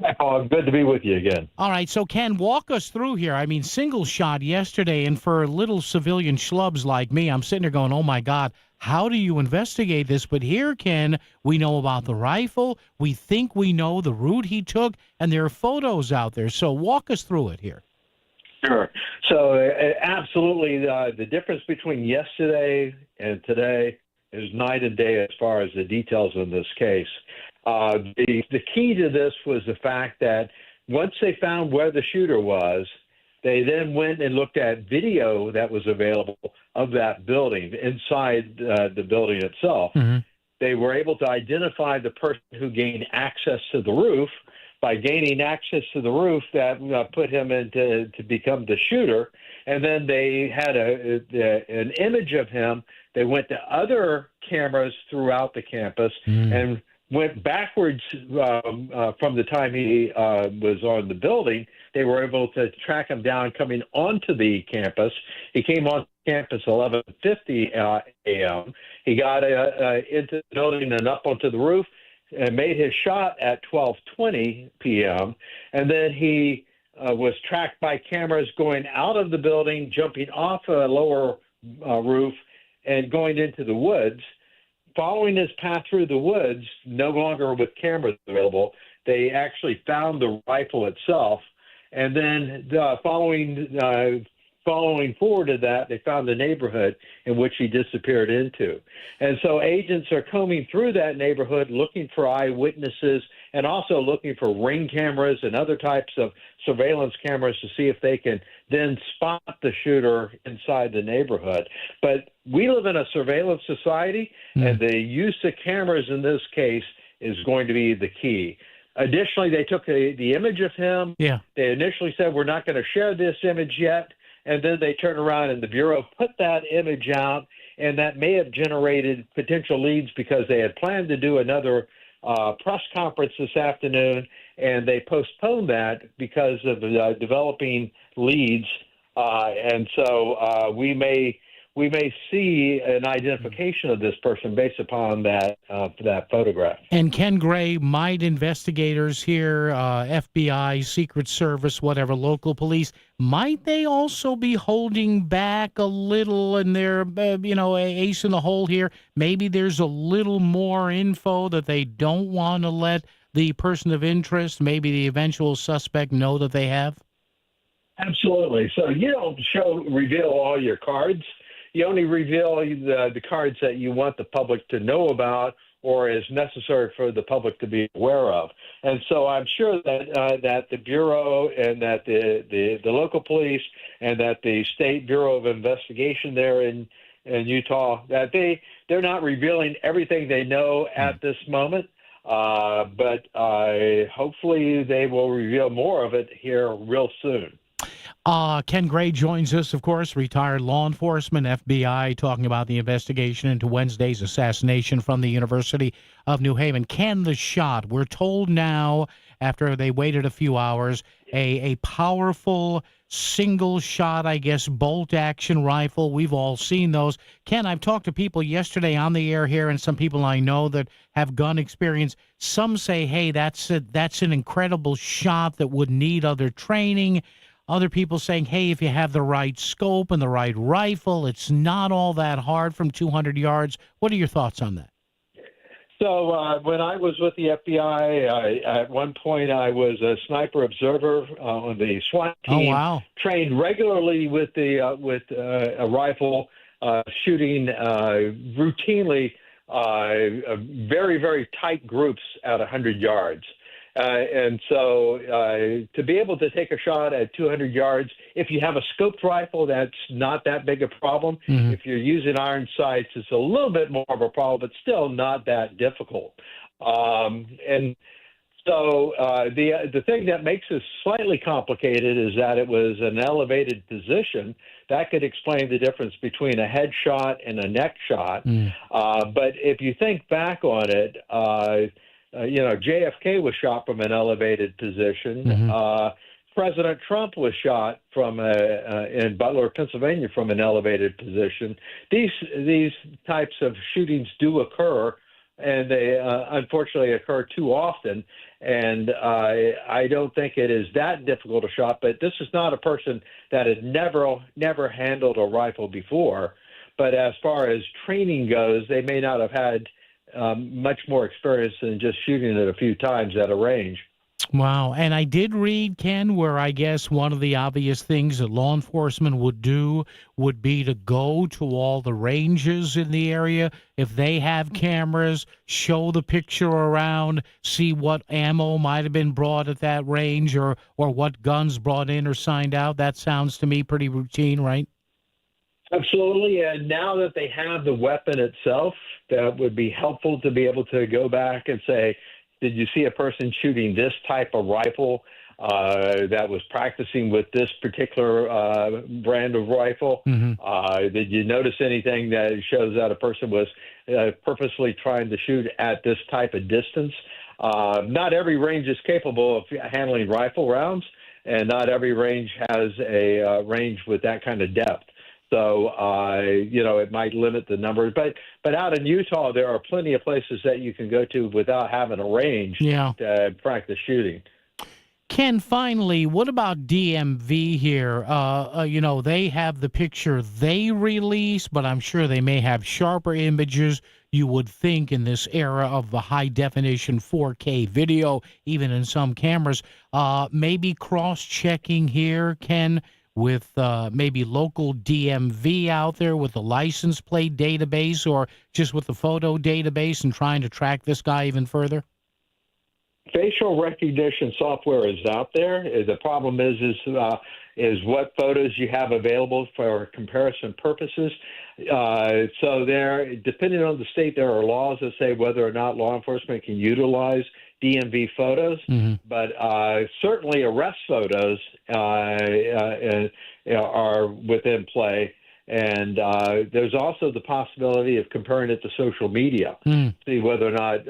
Hi, Paul. Good to be with you again. All right, so Ken, walk us through here. I mean, single shot yesterday, and for little civilian schlubs like me, I'm sitting there going, oh, my God, how do you investigate this? But here, Ken, we know about the rifle. We think we know the route he took, and there are photos out there. So walk us through it here. Sure. So absolutely, the difference between yesterday and today is night and day as far as the details in this case. The key to this was the fact that once they found where the shooter was, they then went and looked at video that was available of that building, inside the building itself. Mm-hmm. They were able to identify the person who gained access to the roof. By gaining access to the roof, that put him into to become the shooter. And then they had an image of him. They went to other cameras throughout the campus and went backwards from the time he was on the building. They were able to track him down coming onto the campus. He came on campus 11:50 a.m. He got into the building and up onto the roof and made his shot at 12:20 p.m. And then he was tracked by cameras going out of the building, jumping off a lower roof, and going into the woods. Following his path through the woods, no longer with cameras available, they actually found the rifle itself. And then following forward to that, they found the neighborhood in which he disappeared into. And so agents are combing through that neighborhood looking for eyewitnesses and also looking for ring cameras and other types of surveillance cameras to see if they can then spot the shooter inside the neighborhood. But we live in a surveillance society, and the use of cameras in this case is going to be the key. Additionally, they took the image of him. Yeah. They initially said, we're not going to share this image yet. And then they turned around and the Bureau put that image out, and that may have generated potential leads because they had planned to do another press conference this afternoon, and they postponed that because of developing leads. And so we may see an identification of this person based upon that photograph. And Ken Gray, might investigators here, FBI, Secret Service, whatever, local police, might they also be holding back a little in their, ace in the hole here? Maybe there's a little more info that they don't want to let the person of interest, maybe the eventual suspect, know that they have? Absolutely. So you don't reveal all your cards. You only reveal the cards that you want the public to know about or is necessary for the public to be aware of. And so I'm sure that the Bureau and that the local police and that the State Bureau of Investigation there in Utah, that they're not revealing everything they know at this moment, but hopefully they will reveal more of it here real soon. Ken Gray joins us, of course, retired law enforcement, FBI, talking about the investigation into Wednesday's assassination from the University of New Haven. Ken, the shot, we're told now, after they waited a few hours, a powerful single shot, I guess, bolt action rifle. We've all seen those. Ken, I've talked to people yesterday on the air here and some people I know that have gun experience. Some say, hey, that's an incredible shot that would need other training. Other people saying, hey, if you have the right scope and the right rifle, it's not all that hard from 200 yards. What are your thoughts on that? So when I was with the FBI, at one point I was a sniper observer on the SWAT team. Oh, wow. Trained regularly with a rifle, shooting routinely very, very tight groups at 100 yards. And so to be able to take a shot at 200 yards, if you have a scoped rifle, that's not that big a problem. Mm-hmm. If you're using iron sights, it's a little bit more of a problem, but still not that difficult. And so the thing that makes this slightly complicated is that it was an elevated position. That could explain the difference between a headshot and a neck shot. But if you think back on it, JFK was shot from an elevated position. Mm-hmm. President Trump was shot from in Butler, Pennsylvania, from an elevated position. These types of shootings do occur, and they unfortunately occur too often. And I don't think it is that difficult a shot. But this is not a person that had never handled a rifle before. But as far as training goes, they may not have had much more experience than just shooting it a few times at a range. Wow. And I did read, Ken, where I guess one of the obvious things that law enforcement would do would be to go to all the ranges in the area. If they have cameras, show the picture around, see what ammo might have been brought at that range or what guns brought in or signed out. That sounds to me pretty routine, right? Absolutely. And now that they have the weapon itself, that would be helpful to be able to go back and say, did you see a person shooting this type of rifle that was practicing with this particular brand of rifle? Mm-hmm. Did you notice anything that shows that a person was purposely trying to shoot at this type of distance? Not every range is capable of handling rifle rounds, and not every range has a range with that kind of depth. So, it might limit the numbers. But out in Utah, there are plenty of places that you can go to without having a range to practice shooting. Ken, finally, what about DMV here? They have the picture they release, but I'm sure they may have sharper images. You would think in this era of the high-definition 4K video, even in some cameras, maybe cross-checking here, Ken, with maybe local DMV out there with the license plate database or just with the photo database and trying to track this guy even further? Facial recognition software is out there. The problem is what photos you have available for comparison purposes. So there, depending on the state, there are laws that say whether or not law enforcement can utilize DMV photos. Mm-hmm. But certainly arrest photos are within play. And there's also the possibility of comparing it to social media, see whether or not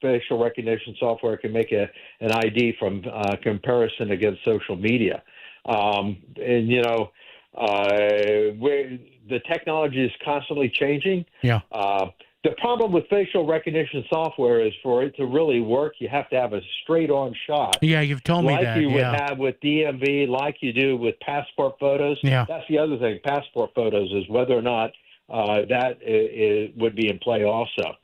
facial recognition software can make an ID from comparison against social media. The technology is constantly changing. Yeah. The problem with facial recognition software is for it to really work, you have to have a straight-on shot. Yeah, you've told me that. Like you would have with DMV, like you do with passport photos. Yeah. That's the other thing, passport photos, is whether or not that would be in play also.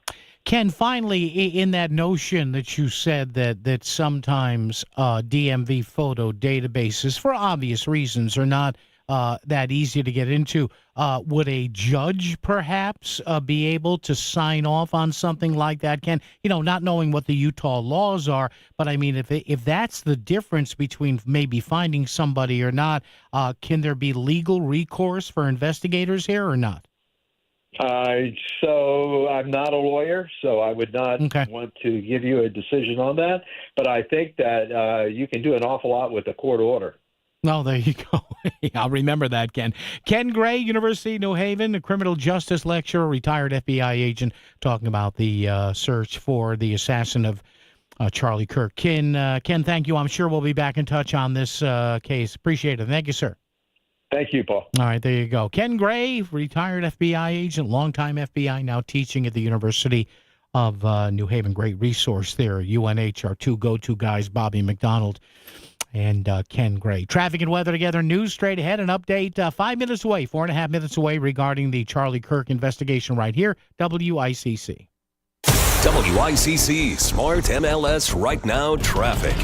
Ken, finally, in that notion that you said that sometimes DMV photo databases, for obvious reasons, are not that easy to get into, would a judge perhaps be able to sign off on something like that, Ken? Not knowing what the Utah laws are, but I mean, if that's the difference between maybe finding somebody or not, can there be legal recourse for investigators here or not? So I'm not a lawyer, so I would not want to give you a decision on that. But I think that you can do an awful lot with a court order. Oh, there you go. I'll remember that, Ken. Ken Gray, University of New Haven, a criminal justice lecturer, retired FBI agent, talking about the search for the assassin of Charlie Kirk. Ken, thank you. I'm sure we'll be back in touch on this case. Appreciate it. Thank you, sir. Thank you, Paul. All right, there you go. Ken Gray, retired FBI agent, longtime FBI, now teaching at the University of New Haven. Great resource there. UNH, our two go-to guys, Bobby McDonald and Ken Gray. Traffic and weather together. News straight ahead. An update 5 minutes away, 4.5 minutes away regarding the Charlie Kirk investigation right here. WICC. WICC Smart MLS Right Now Traffic.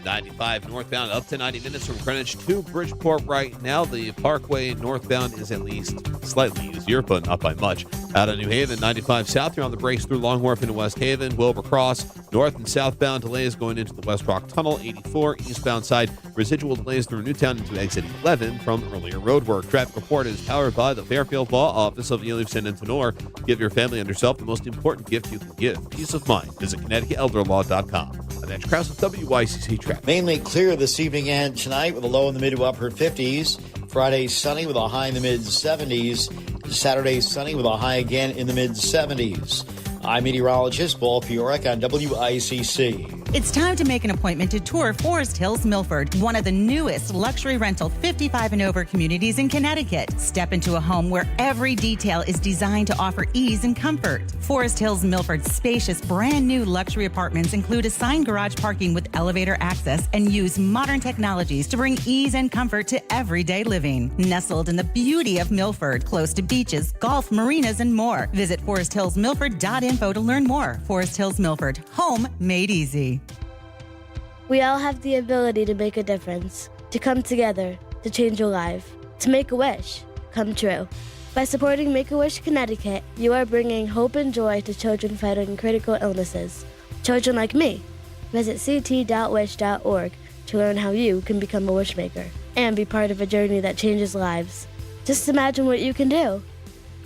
95 northbound up to 90 minutes from Greenwich to Bridgeport right now. The Parkway northbound is at least slightly easier, but not by much. Out of New Haven, 95 south, you're on the brakes through Long Wharf into West Haven, Wilbur Cross. North and southbound delays going into the West Rock Tunnel. 84 eastbound side, residual delays through Newtown into exit 11 from earlier road work. Traffic report is powered by the Fairfield Law Office of Elifson and Tenor. Give your family and yourself the most important gift you can give, peace of mind. Visit ConnecticutElderLaw.com. I'm Andrew Krause with WICC Traffic. Mainly clear this evening and tonight with a low in the mid to upper 50s. Friday sunny with a high in the mid 70s. Saturday sunny with a high again in the mid 70s. I'm meteorologist Paul Piorek on WICC. It's time to make an appointment to tour Forest Hills Milford, one of the newest luxury rental 55 and over communities in Connecticut. Step into a home where every detail is designed to offer ease and comfort. Forest Hills Milford's spacious, brand new luxury apartments include assigned garage parking with elevator access and use modern technologies to bring ease and comfort to everyday living. Nestled in the beauty of Milford, close to beaches, golf, marinas, and more. Visit foresthillsmilford.info to learn more. Forest Hills Milford, home made easy. We all have the ability to make a difference, to come together, to change a life, to make a wish come true. By supporting Make-A-Wish Connecticut, you are bringing hope and joy to children fighting critical illnesses. Children like me. Visit ct.wish.org to learn how you can become a wishmaker and be part of a journey that changes lives. Just imagine what you can do.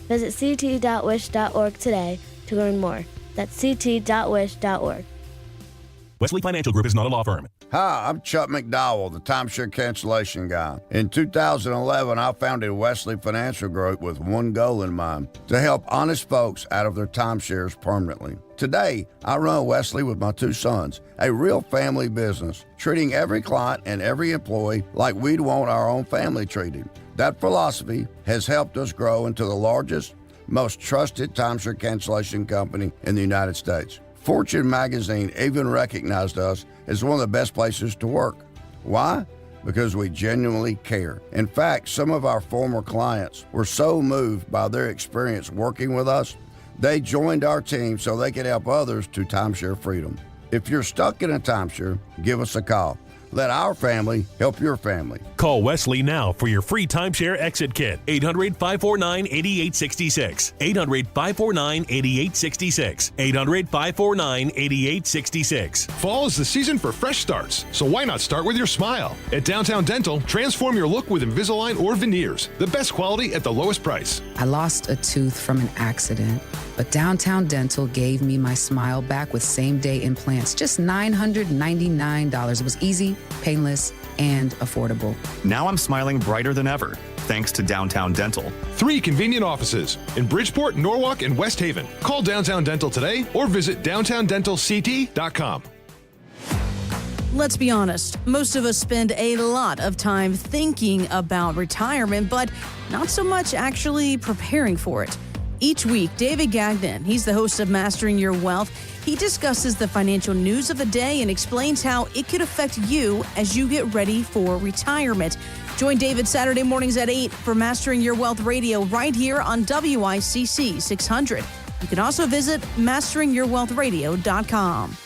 Visit ct.wish.org today to learn more. That's ct.wish.org. Wesley Financial Group is not a law firm. Hi, I'm Chuck McDowell, the timeshare cancellation guy. In 2011, I founded Wesley Financial Group with one goal in mind, to help honest folks out of their timeshares permanently. Today, I run Wesley with my two sons, a real family business, treating every client and every employee like we'd want our own family treated. That philosophy has helped us grow into the largest, most trusted timeshare cancellation company in the United States. Fortune magazine even recognized us as one of the best places to work. Why? Because we genuinely care. In fact, some of our former clients were so moved by their experience working with us, they joined our team so they could help others to timeshare freedom. If you're stuck in a timeshare, give us a call. Let our family help your family. Call Wesley now for your free timeshare exit kit. 800-549-8866. 800-549-8866. 800-549-8866. Fall is the season for fresh starts, so why not start with your smile? At Downtown Dental, transform your look with Invisalign or veneers. The best quality at the lowest price. I lost a tooth from an accident, but Downtown Dental gave me my smile back with same-day implants. Just $999. It was easy, painless, and affordable. Now I'm smiling brighter than ever, thanks to Downtown Dental. 3 convenient offices in Bridgeport, Norwalk, and West Haven. Call Downtown Dental today or visit downtowndentalct.com. Let's be honest, most of us spend a lot of time thinking about retirement, but not so much actually preparing for it. Each week, David Gagnon, he's the host of Mastering Your Wealth. He discusses the financial news of the day and explains how it could affect you as you get ready for retirement. Join David Saturday mornings at 8 for Mastering Your Wealth Radio right here on WICC 600. You can also visit masteringyourwealthradio.com.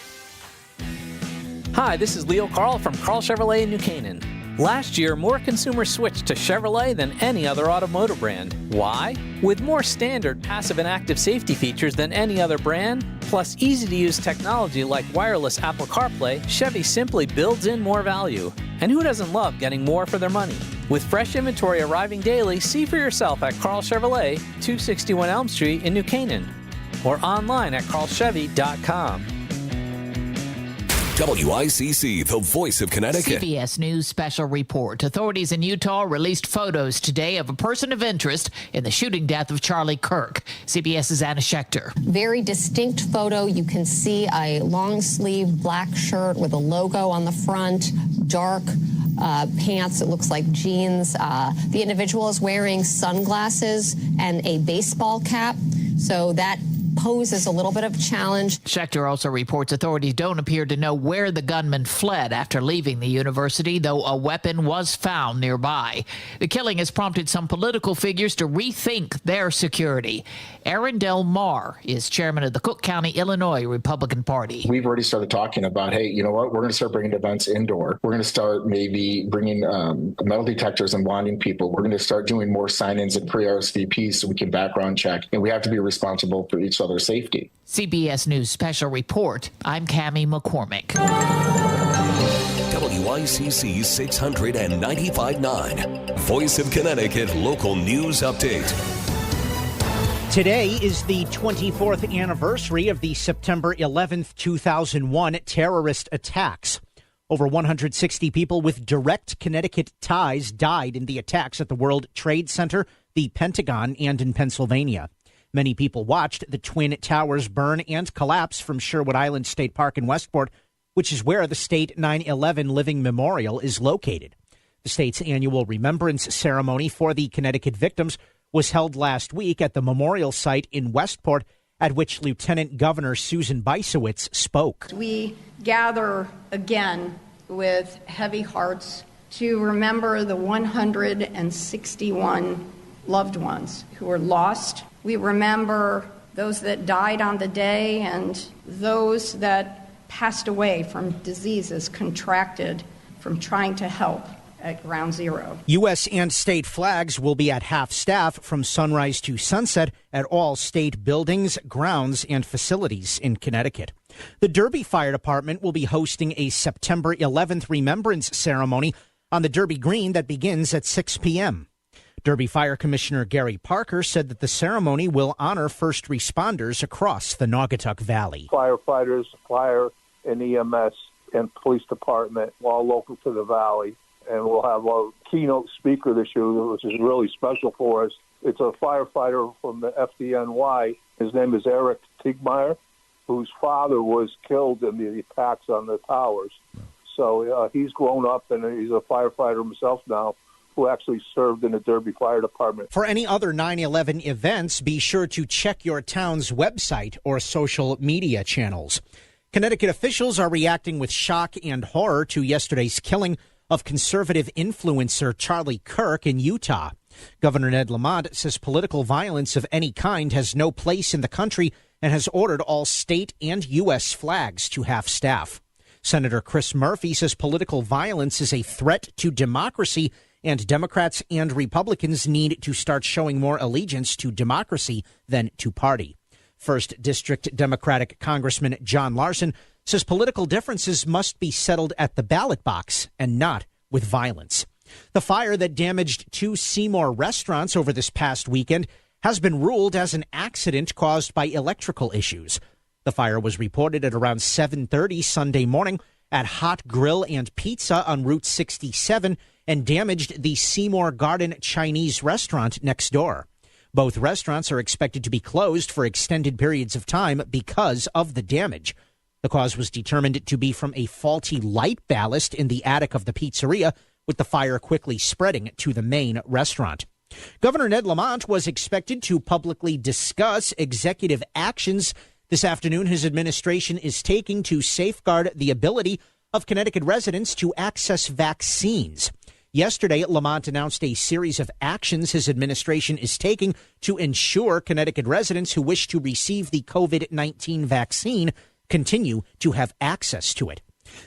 Hi, this is Leo Carl from Carl Chevrolet in New Canaan. Last year, more consumers switched to Chevrolet than any other automotive brand. Why? With more standard passive and active safety features than any other brand, plus easy-to-use technology like wireless Apple CarPlay, Chevy simply builds in more value. And who doesn't love getting more for their money? With fresh inventory arriving daily, see for yourself at Carl Chevrolet, 261 Elm Street in New Canaan, or online at carlchevy.com. WICC, the voice of Connecticut. CBS News special report. Authorities in Utah released photos today of a person of interest in the shooting death of Charlie Kirk. CBS's Anna Schechter. Very distinct photo. You can see a long sleeve black shirt with a logo on the front, dark pants. It looks like jeans. The individual is wearing sunglasses and a baseball cap. So that poses a little bit of a challenge. Schechter also reports authorities don't appear to know where the gunman fled after leaving the university, though a weapon was found nearby. The killing has prompted some political figures to rethink their security. Aaron Del Mar is chairman of the Cook County, Illinois Republican Party. We've already started talking about, hey, you know what? We're going to start bringing events indoor. We're going to start maybe bringing metal detectors and bonding people. We're going to start doing more sign-ins and pre-RSVPs so we can background check. And we have to be responsible for each other's safety. CBS News Special Report. I'm Cammie McCormick. WICC 695.9. Voice of Connecticut Local News Update. Today is the 24th anniversary of the September 11th, 2001 terrorist attacks. Over 160 people with direct Connecticut ties died in the attacks at the World Trade Center, the Pentagon, and in Pennsylvania. Many people watched the Twin Towers burn and collapse from Sherwood Island State Park in Westport, which is where the state 9/11 Living Memorial is located. The state's annual remembrance ceremony for the Connecticut victims was held last week at the memorial site in Westport, at which Lieutenant Governor Susan Bysowitz spoke. We gather again with heavy hearts to remember the 161 loved ones who were lost. We remember those that died on the day and those that passed away from diseases contracted from trying to help at Ground Zero. U.S. and state flags will be at half staff from sunrise to sunset at all state buildings, grounds, and facilities in Connecticut. The Derby Fire Department will be hosting a September 11th remembrance ceremony on the Derby Green that begins at 6 p.m. Derby Fire Commissioner Gary Parker said that the ceremony will honor first responders across the Naugatuck Valley. Firefighters, fire and EMS and police department, all local to the valley. And we'll have a keynote speaker this year, which is really special for us. It's a firefighter from the FDNY. His name is Eric Tiegmeyer, whose father was killed in the attacks on the towers. So he's grown up and he's a firefighter himself now, who actually served in the Derby Fire Department. For any other 9/11 events, be sure to check your town's website or social media channels. Connecticut officials are reacting with shock and horror to yesterday's killing of conservative influencer Charlie Kirk in Utah. Governor Ned Lamont says political violence of any kind has no place in the country and has ordered all state and U.S. flags to half-staff. Senator Chris Murphy says political violence is a threat to democracy, and Democrats and Republicans need to start showing more allegiance to democracy than to party. First District Democratic Congressman John Larson says political differences must be settled at the ballot box and not with violence. The fire that damaged 2 Seymour restaurants over this past weekend has been ruled as an accident caused by electrical issues. The fire was reported at around 7:30 Sunday morning at Hot Grill and Pizza on Route 67 and damaged the Seymour Garden Chinese restaurant next door. Both restaurants are expected to be closed for extended periods of time because of the damage. The cause was determined to be from a faulty light ballast in the attic of the pizzeria, with the fire quickly spreading to the main restaurant. Governor Ned Lamont was expected to publicly discuss executive actions this afternoon his administration is taking to safeguard the ability of Connecticut residents to access vaccines. Yesterday, Lamont announced a series of actions his administration is taking to ensure Connecticut residents who wish to receive the COVID-19 vaccine continue to have access to it.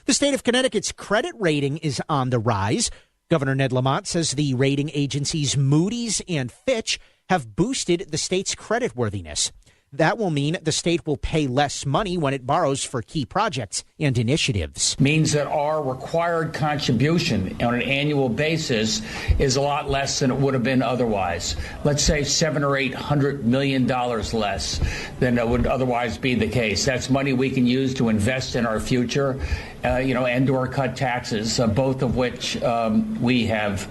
The state of Connecticut's credit rating is on the rise. Governor Ned Lamont says the rating agencies Moody's and Fitch have boosted the state's creditworthiness. That will mean the state will pay less money when it borrows for key projects and initiatives. Means that our required contribution on an annual basis is a lot less than it would have been otherwise. Let's say $700 or $800 million less than it would otherwise be the case. That's money we can use to invest in our future, and or cut taxes, both of which we have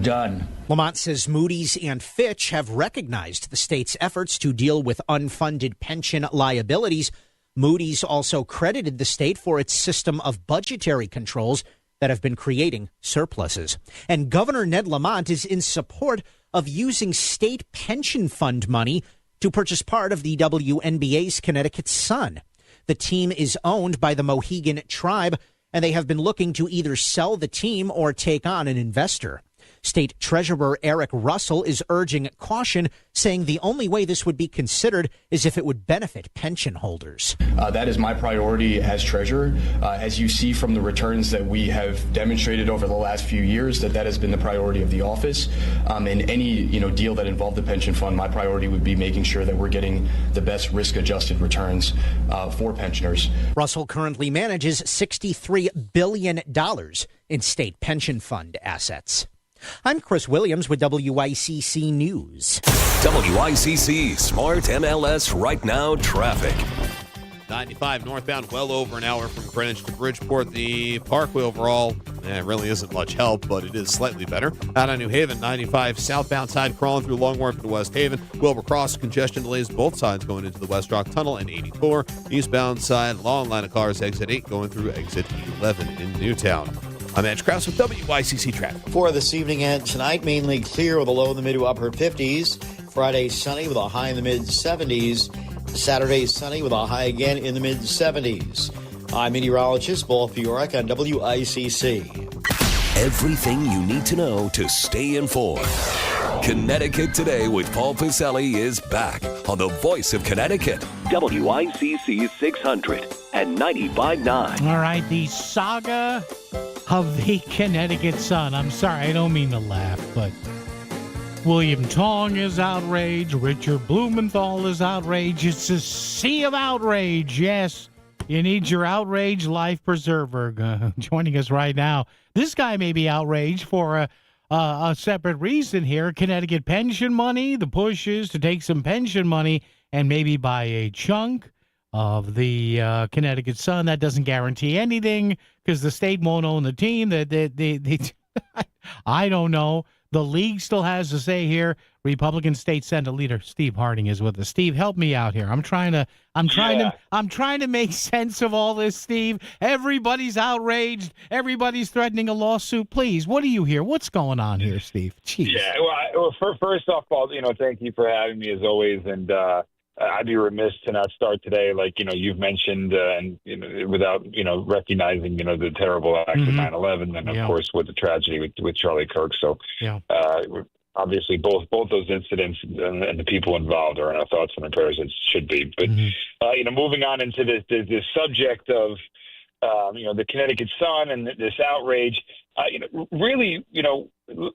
done. Lamont says Moody's and Fitch have recognized the state's efforts to deal with unfunded pension liabilities. Moody's also credited the state for its system of budgetary controls that have been creating surpluses. And Governor Ned Lamont is in support of using state pension fund money to purchase part of the WNBA's Connecticut Sun. The team is owned by the Mohegan tribe, and they have been looking to either sell the team or take on an investor. State Treasurer Eric Russell is urging caution, saying the only way this would be considered is if it would benefit pension holders. That is my priority as treasurer. As you see from the returns that we have demonstrated over the last few years, that has been the priority of the office. In any deal that involved the pension fund, my priority would be making sure that we're getting the best risk-adjusted returns for pensioners. Russell currently manages $63 billion in state pension fund assets. I'm Chris Williams with WICC News. WICC Smart MLS Right Now traffic. 95 northbound, well over an hour from Greenwich to Bridgeport. The Parkway overall, really isn't much help, but it is slightly better. Out on New Haven, 95 southbound side crawling through Long Wharf to West Haven. Wilbur Cross, congestion delays both sides going into the West Rock Tunnel and 84. Eastbound side, long line of cars, exit 8 going through exit 11 in Newtown. I'm Edge Krause with WICC Traffic. For this evening and tonight, mainly clear with a low in the mid to upper 50s. Friday, sunny with a high in the mid 70s. Saturday, sunny with a high again in the mid 70s. I'm meteorologist Paul Fiorek on WICC. Everything you need to know to stay informed. Connecticut Today with Paul Pacelli is back on the Voice of Connecticut. WICC 600 and 95.9. All right, the saga of the Connecticut Sun. I'm sorry, I don't mean to laugh, but William Tong is outraged. Richard Blumenthal is outraged. It's a sea of outrage. Yes, you need your outrage life preserver. Joining us right now. This guy may be outraged for a separate reason here. Connecticut pension money. The push is to take some pension money and maybe buy a chunk of the Connecticut Sun. That doesn't guarantee anything because the state won't own the team. I don't know. The league still has a say here. Republican State Senate Leader Steve Harding is with us. Steve, help me out here. I'm trying to make sense of all this, Steve. Everybody's outraged. Everybody's threatening a lawsuit. Please, what do you hear? What's going on here, Steve? Jeez. Yeah. Well, first off, Paul, thank you for having me as always, and I'd be remiss to not start today, like you've mentioned, and without recognizing the terrible act of 9/11, and of course with the tragedy with Charlie Kirk. So, obviously both those incidents and the people involved are in our thoughts and our prayers. It should be. But moving on into this subject of the Connecticut Sun and this outrage. Really,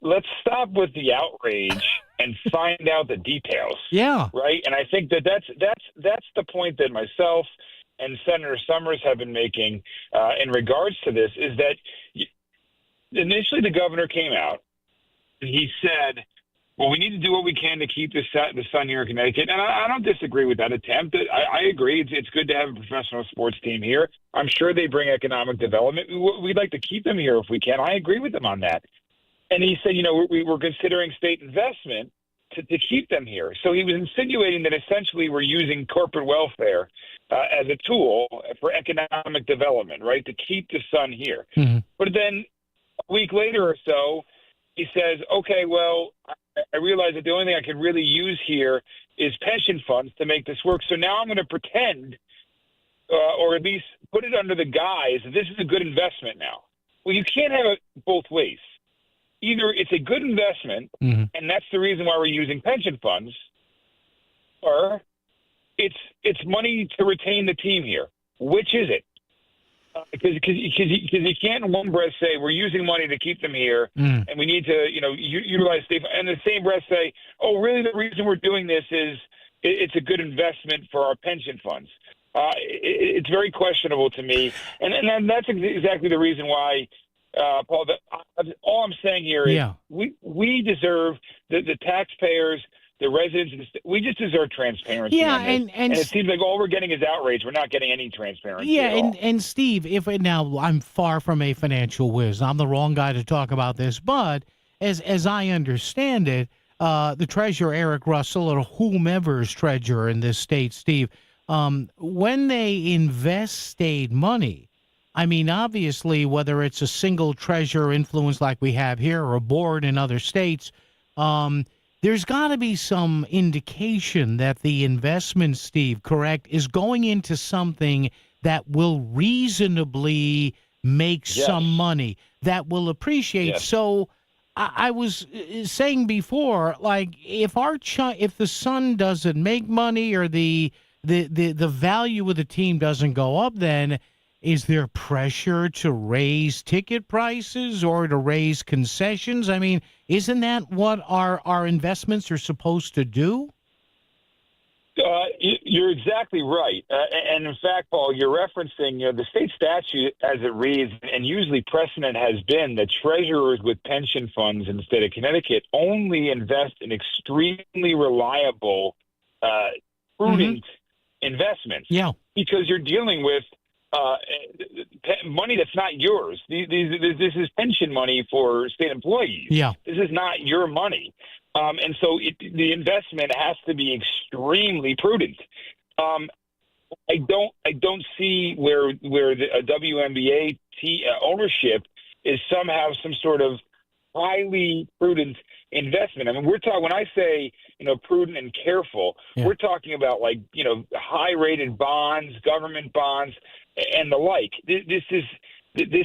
let's stop with the outrage and find out the details. Yeah. Right. And I think that's the point that myself and Senator Summers have been making in regards to this, is that initially the governor came out and he said, well, we need to do what we can to keep the sun here in Connecticut. And I don't disagree with that attempt. I agree. It's good to have a professional sports team here. I'm sure they bring economic development. We'd like to keep them here if we can. I agree with him on that. And he said, we're considering state investment to keep them here. So he was insinuating that essentially we're using corporate welfare as a tool for economic development, right, to keep the sun here. Mm-hmm. But then a week later or so, he says, okay, well, I realize that the only thing I could really use here is pension funds to make this work. So now I'm going to pretend, or at least put it under the guise that this is a good investment now. Well, you can't have it both ways. Either it's a good investment, and that's the reason why we're using pension funds, or it's money to retain the team here. Which is it? Because you can't in one breath say we're using money to keep them here, and we need to utilize state, and the same breath say, oh, really the reason we're doing this is it's a good investment for our pension funds. It's very questionable to me, and that's exactly the reason why, Paul. All I'm saying here is we deserve the taxpayers. The residents, we just deserve transparency. Yeah, on this. And it seems like all we're getting is outrage. We're not getting any transparency. Yeah, at all. and Steve, now I'm far from a financial whiz. I'm the wrong guy to talk about this, but as I understand it, the treasurer Eric Russell or whomever's treasurer in this state, Steve, when they invest state money, I mean, obviously, whether it's a single treasurer influence like we have here or a board in other states, there's got to be some indication that the investment, Steve, correct, is going into something that will reasonably make some money, that will appreciate. Yes. So I was saying before, like, if the Sun doesn't make money or the value of the team doesn't go up, then is there pressure to raise ticket prices or to raise concessions? I mean, isn't that what our investments are supposed to do? You're exactly right. And in fact, Paul, you're referencing the state statute as it reads, and usually precedent has been that treasurers with pension funds in the state of Connecticut only invest in extremely reliable, prudent investments. Yeah. Because you're dealing with money that's not yours. This is pension money for state employees. Yeah. This is not your money. And so the investment has to be extremely prudent. I don't see where a WNBA ownership is somehow some sort of highly prudent investment. I mean, we're talking, when I say, prudent and careful, we're talking about high rated bonds, government bonds, and the like. This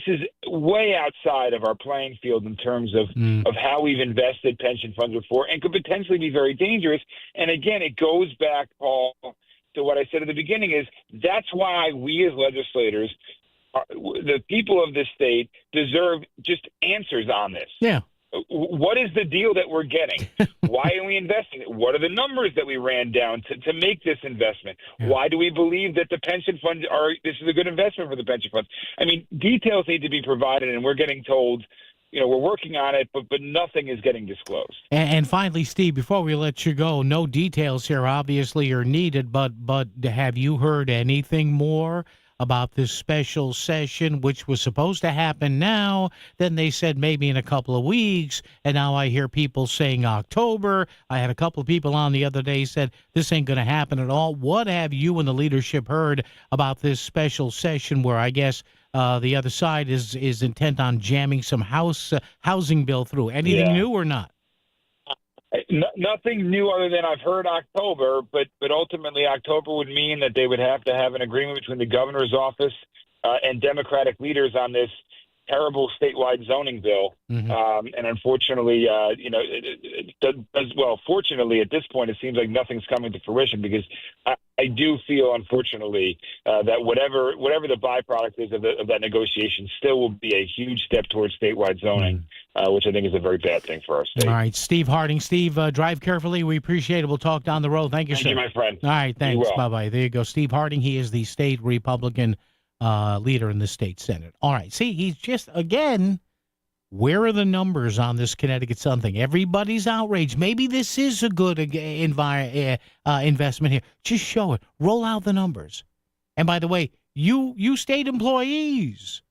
is way outside of our playing field in terms of how we've invested pension funds before, and could potentially be very dangerous. And again, it goes back, Paul, to what I said at the beginning, is that's why we as legislators, the people of this state, deserve just answers on this. Yeah. What is the deal that we're getting? Why are we investing? What are the numbers that we ran down to make this investment? Yeah. Why do we believe that the pension funds this is a good investment for the pension funds? I mean, details need to be provided, and we're getting told, we're working on it, but nothing is getting disclosed. And finally, Steve, before we let you go, no details here obviously are needed, but have you heard anything more about this special session, which was supposed to happen now. Then they said maybe in a couple of weeks, and now I hear people saying October. I had a couple of people on the other day said this ain't going to happen at all. What have you and the leadership heard about this special session where I guess the other side is intent on jamming some housing bill through? Anything new or not? Nothing new other than I've heard October, but ultimately October would mean that they would have to have an agreement between the governor's office and Democratic leaders on this terrible statewide zoning bill. And unfortunately, fortunately at this point, it seems like nothing's coming to fruition because I do feel, unfortunately, that whatever the byproduct is of that negotiation still will be a huge step towards statewide zoning, which I think is a very bad thing for our state. All right, Steve Harding. Steve, drive carefully. We appreciate it. We'll talk down the road. Thank you, sir. Thank you, my friend. All right, thanks. Bye-bye. There you go. Steve Harding. He is the state Republican leader in the state Senate. All right. See, he's just, again, where are the numbers on this Connecticut Sun thing? Everybody's outraged. Maybe this is a good investment here. Just show it. Roll out the numbers. And by the way, you state employees,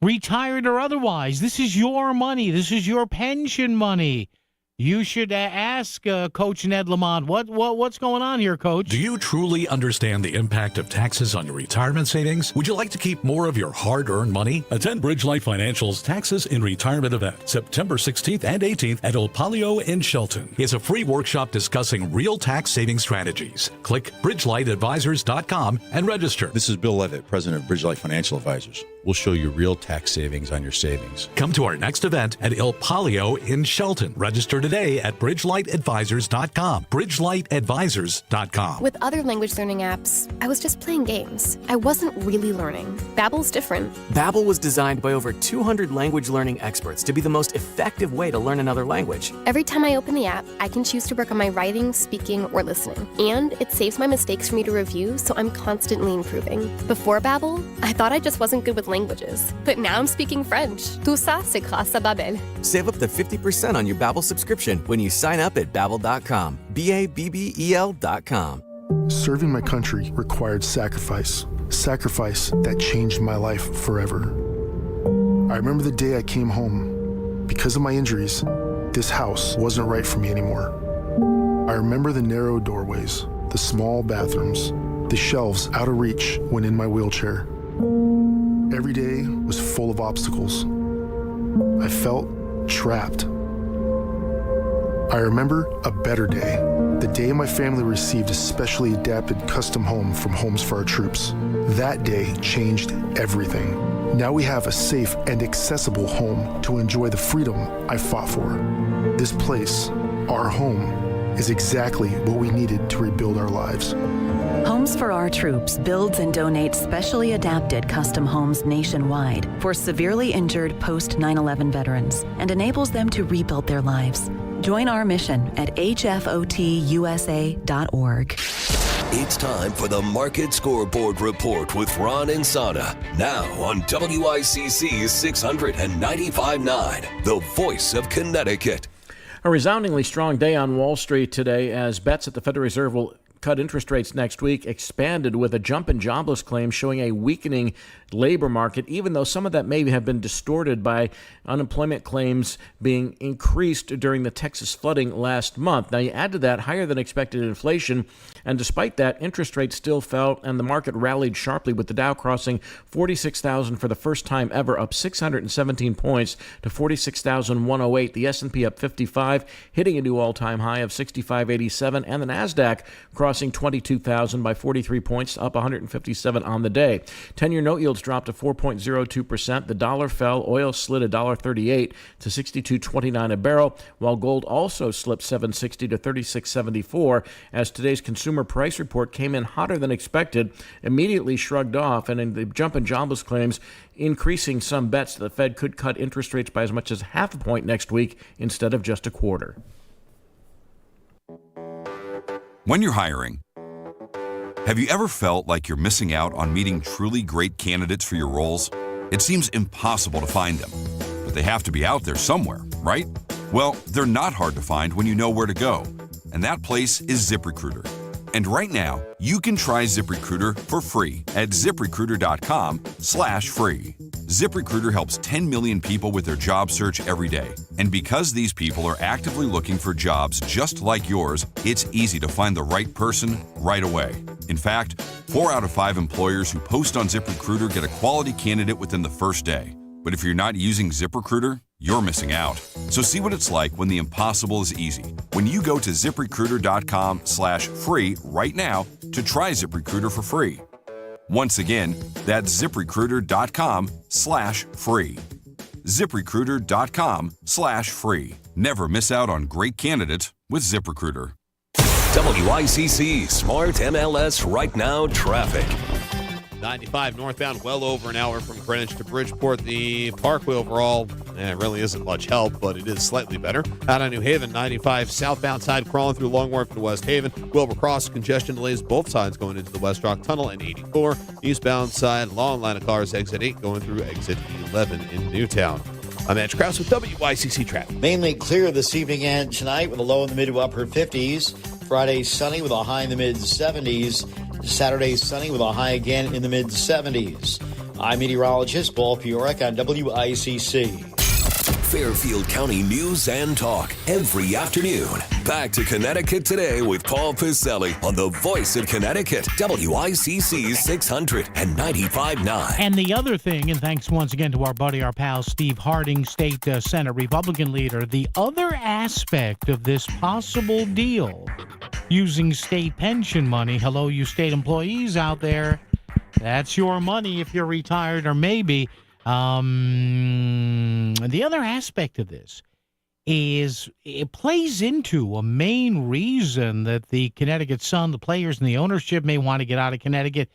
retired or otherwise, this is your money. This is your pension money. You should ask Coach Ned Lamont, what's going on here, Coach? Do you truly understand the impact of taxes on your retirement savings? Would you like to keep more of your hard-earned money? Attend Bridgelight Financial's Taxes in Retirement event, September 16th and 18th at El Palio in Shelton. It's a free workshop discussing real tax saving strategies. Click BridgelightAdvisors.com and register. This is Bill Levitt, president of Bridgelight Financial Advisors. We'll show you real tax savings on your savings. Come to our next event at El Palio in Shelton. Register today at BridgelightAdvisors.com. BridgelightAdvisors.com. With other language learning apps, I was just playing games. I wasn't really learning. Babbel's different. Babbel was designed by over 200 language learning experts to be the most effective way to learn another language. Every time I open the app, I can choose to work on my writing, speaking, or listening. And it saves my mistakes for me to review, so I'm constantly improving. Before Babbel, I thought I just wasn't good with languages. But now I'm speaking French. Tout ça, c'est grâce à Babbel. Save up to 50% on your Babbel subscription when you sign up at Babbel.com. Babbel.com. Serving my country required sacrifice. Sacrifice that changed my life forever. I remember the day I came home. Because of my injuries, this house wasn't right for me anymore. I remember the narrow doorways, the small bathrooms, the shelves out of reach when in my wheelchair. Every day was full of obstacles. I felt trapped. I remember a better day, the day my family received a specially adapted custom home from Homes for Our Troops. That day changed everything. Now we have a safe and accessible home to enjoy the freedom I fought for. This place, our home, is exactly what we needed to rebuild our lives. Homes for Our Troops builds and donates specially adapted custom homes nationwide for severely injured post 9/11 veterans and enables them to rebuild their lives. Join our mission at hfotusa.org. It's time for the Market Scoreboard Report with Ron and Sana. Now on WICC 695.9, the voice of Connecticut. A resoundingly strong day on Wall Street today as bets at the Federal Reserve will cut interest rates next week expanded with a jump in jobless claims showing a weakening labor market, even though some of that may have been distorted by unemployment claims being increased during the Texas flooding last month. Now, you add to that higher than expected inflation, and despite that, interest rates still fell and the market rallied sharply with the Dow crossing 46,000 for the first time ever, up 617 points to 46,108. The S&P up 55, hitting a new all-time high of 6587, and the Nasdaq crossing 22,000 by 43 points, up 157 on the day. 10-year note yields dropped to 4.02%. The dollar fell. Oil slid $1.38 to $62.29 a barrel, while gold also slipped $7.60 to $36.74 as today's consumer price report came in hotter than expected, immediately shrugged off, and in the jump in jobless claims, increasing some bets that the Fed could cut interest rates by as much as half a point next week instead of just a quarter. When you're hiring, have you ever felt like you're missing out on meeting truly great candidates for your roles? It seems impossible to find them, but they have to be out there somewhere, right? Well, they're not hard to find when you know where to go, and that place is ZipRecruiter. And right now, you can try ZipRecruiter for free at ZipRecruiter.com/free. ZipRecruiter helps 10 million people with their job search every day. And because these people are actively looking for jobs just like yours, it's easy to find the right person right away. In fact, 4 out of 5 employers who post on ZipRecruiter get a quality candidate within the first day. But if you're not using ZipRecruiter, you're missing out. So see what it's like when the impossible is easy. When you go to ZipRecruiter.com/free right now to try ZipRecruiter for free. Once again, that's ZipRecruiter.com/free. ZipRecruiter.com/free. Never miss out on great candidates with ZipRecruiter. WICC Smart MLS Right Now traffic. 95 northbound, well over an hour from Greenwich to Bridgeport. The Parkway overall, it really isn't much help, but it is slightly better. Out on New Haven, 95 southbound side crawling through Long Wharf to West Haven. Wilbur Cross, congestion delays both sides going into the West Rock Tunnel, and 84 eastbound side, long line of cars, exit 8 going through exit 11 in Newtown. I'm Edge Krause with WICC traffic. Mainly clear this evening and tonight with a low in the mid to upper 50s. Friday sunny with a high in the mid 70s. Saturday sunny with a high again in the mid 70s. I'm meteorologist Paul Fiorek on WICC. Fairfield County news and talk every afternoon. Back to Connecticut Today with Paul Piselli on the voice of Connecticut, WICC 600 and 95.9. And the other thing, and thanks once again to our buddy, our pal, Steve Harding, State Senate Republican leader, the other aspect of this possible deal using state pension money, hello, you state employees out there, that's your money if you're retired or maybe. The other aspect of this is it plays into a main reason that the Connecticut Sun, the players and the ownership may want to get out of Connecticut.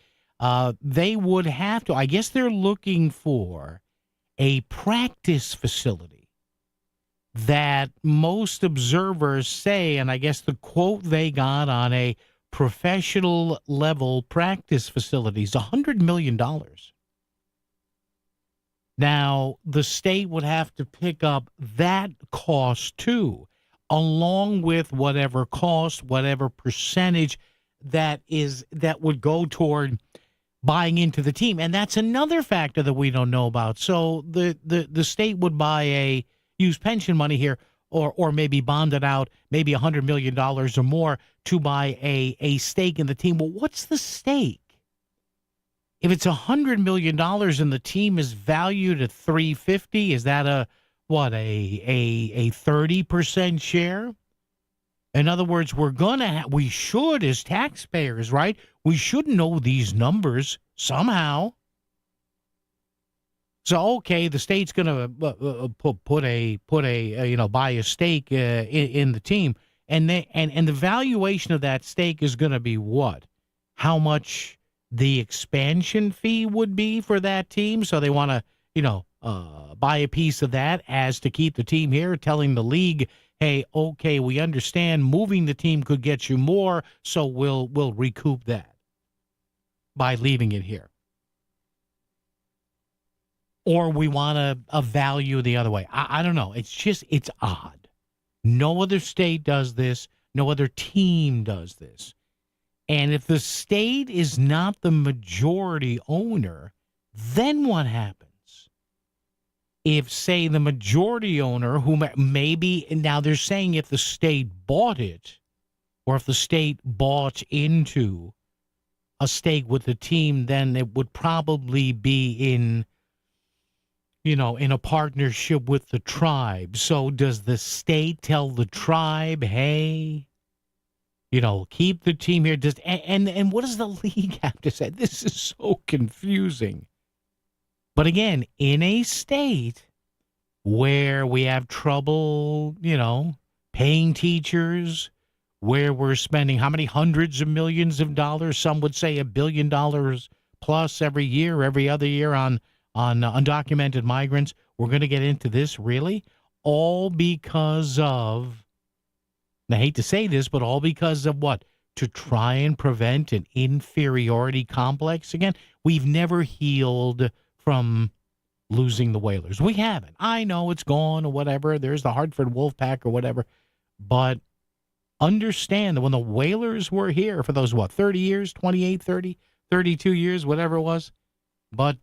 They would have to, I guess they're looking for a practice facility that most observers say, and I guess the quote they got on a professional level practice facility is $100 million. Now, the state would have to pick up that cost, too, along with whatever cost, whatever percentage that would go toward buying into the team. And that's another factor that we don't know about. So the state would use pension money here or maybe bond it out, maybe $100 million or more to buy a stake in the team. Well, what's the stake? If it's $100 million and the team is valued at $350, is that a 30% share? In other words, we should as taxpayers, right? We should know these numbers somehow. So okay, the state's going to buy a stake in the team, and the valuation of that stake is going to be what? How much the expansion fee would be for that team. So they want to, buy a piece of that as to keep the team here, telling the league, hey, okay, we understand moving the team could get you more, so we'll recoup that by leaving it here. Or we want a value the other way. I don't know. It's odd. No other state does this. No other team does this. And if the state is not the majority owner, then what happens? If, say, the majority owner, who maybe, now they're saying if the state bought it, or if the state bought into a stake with the team, then it would probably be in a partnership with the tribe. So does the state tell the tribe, hey, keep the team here? And what does the league have to say? This is so confusing. But again, in a state where we have trouble, paying teachers, where we're spending how many hundreds of millions of dollars, some would say $1 billion plus every other year on undocumented migrants, we're going to get into this, really? All because of, and I hate to say this, but all because of what? To try and prevent an inferiority complex. Again, we've never healed from losing the Whalers. We haven't. I know it's gone or whatever. There's the Hartford Wolfpack or whatever. But understand that when the Whalers were here for those, 30 years, 28, 30, 32 years, whatever it was. But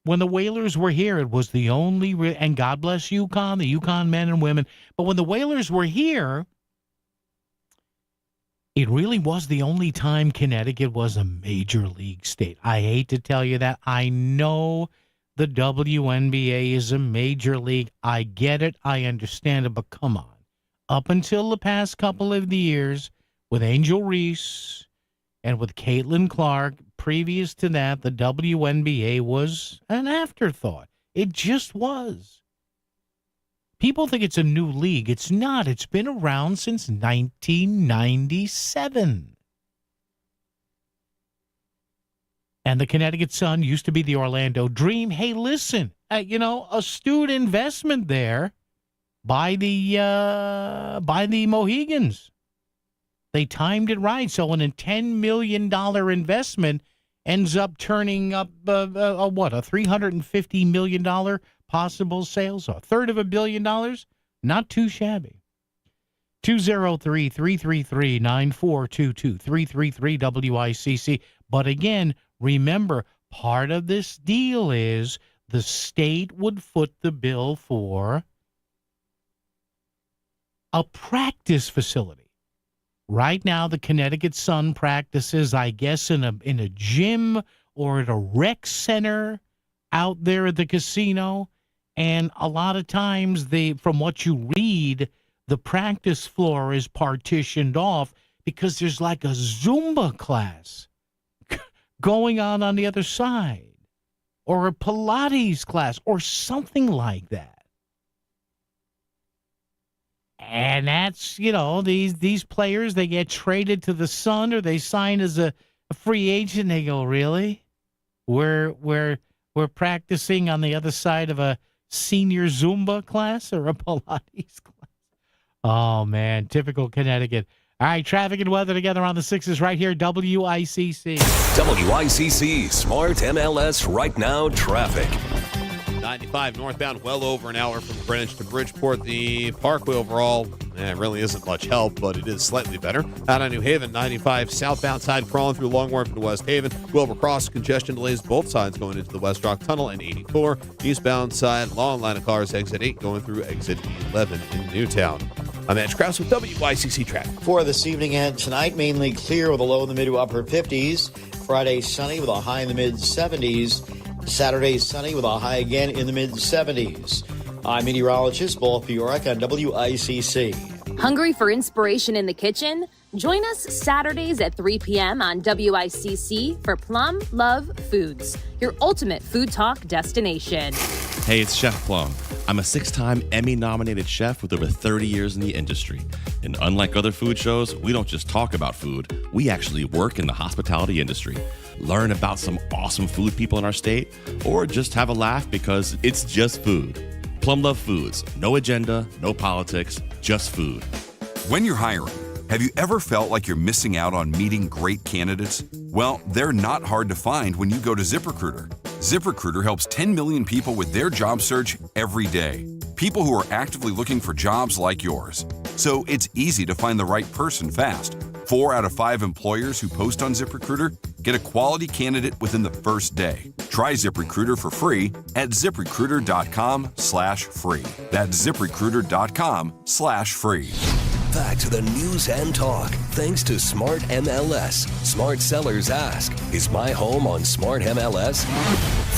when the Whalers were here, it was the only, and God bless UConn, the UConn men and women. But when the Whalers were here, it really was the only time Connecticut was a major league state. I hate to tell you that. I know the WNBA is a major league. I get it. I understand it. But come on. Up until the past couple of years with Angel Reese and with Caitlin Clark, previous to that, the WNBA was an afterthought. It just was. People think it's a new league. It's not. It's been around since 1997. And the Connecticut Sun used to be the Orlando Dream. Hey, listen, astute investment there by the Mohegans. They timed it right. So when a $10 million investment ends up turning up, a $350 million possible sales, a third of $1 billion? Not too shabby. 203-333-9422, 333-WICC. But again, remember, part of this deal is the state would foot the bill for a practice facility. Right now, the Connecticut Sun practices, I guess, in a gym or at a rec center out there at the casino. And a lot of times, from what you read, the practice floor is partitioned off because there's like a Zumba class going on the other side, or a Pilates class, or something like that. And that's, these players, they get traded to the Sun or they sign as a free agent. They go, really? We're practicing on the other side of a senior Zumba class or a Pilates class. Oh, man, typical Connecticut. All right, traffic and weather together on the 6s right here, WICC. WICC Smart MLS Right Now traffic. 95 northbound, well over an hour from Greenwich to Bridgeport. The Parkway overall, really isn't much help, but it is slightly better. Out on New Haven, 95 southbound side crawling through Long Wharf into West Haven. Wilbur Cross, congestion delays both sides going into the West Rock Tunnel, and 84 eastbound side, long line of cars, exit 8 going through exit 11 in Newtown. I'm Edge Krause with WICC traffic. For this evening and tonight, mainly clear with a low in the mid to upper 50s. Friday, sunny with a high in the mid 70s. Saturday, sunny with a high again in the mid-70s. I'm meteorologist Paul Fiorek on WICC. Hungry for inspiration in the kitchen? Join us Saturdays at 3 p.m. on WICC for Plum Love Foods, your ultimate food talk destination. Hey, it's Chef Plum. I'm a 6-time Emmy-nominated chef with over 30 years in the industry. And unlike other food shows, we don't just talk about food. We actually work in the hospitality industry. Learn about some awesome food people in our state, or just have a laugh because it's just food. Plum Love Foods. No agenda, no politics, just food. When you're hiring, have you ever felt like you're missing out on meeting great candidates? Well, they're not hard to find when you go to ZipRecruiter. ZipRecruiter helps 10 million people with their job search every day. People who are actively looking for jobs like yours. So it's easy to find the right person fast. 4 out of 5 employers who post on ZipRecruiter get a quality candidate within the first day. Try ZipRecruiter for free at ZipRecruiter.com/free. That's ZipRecruiter.com/free. Back to the news and talk. Thanks to Smart MLS. Smart sellers ask, is my home on Smart MLS?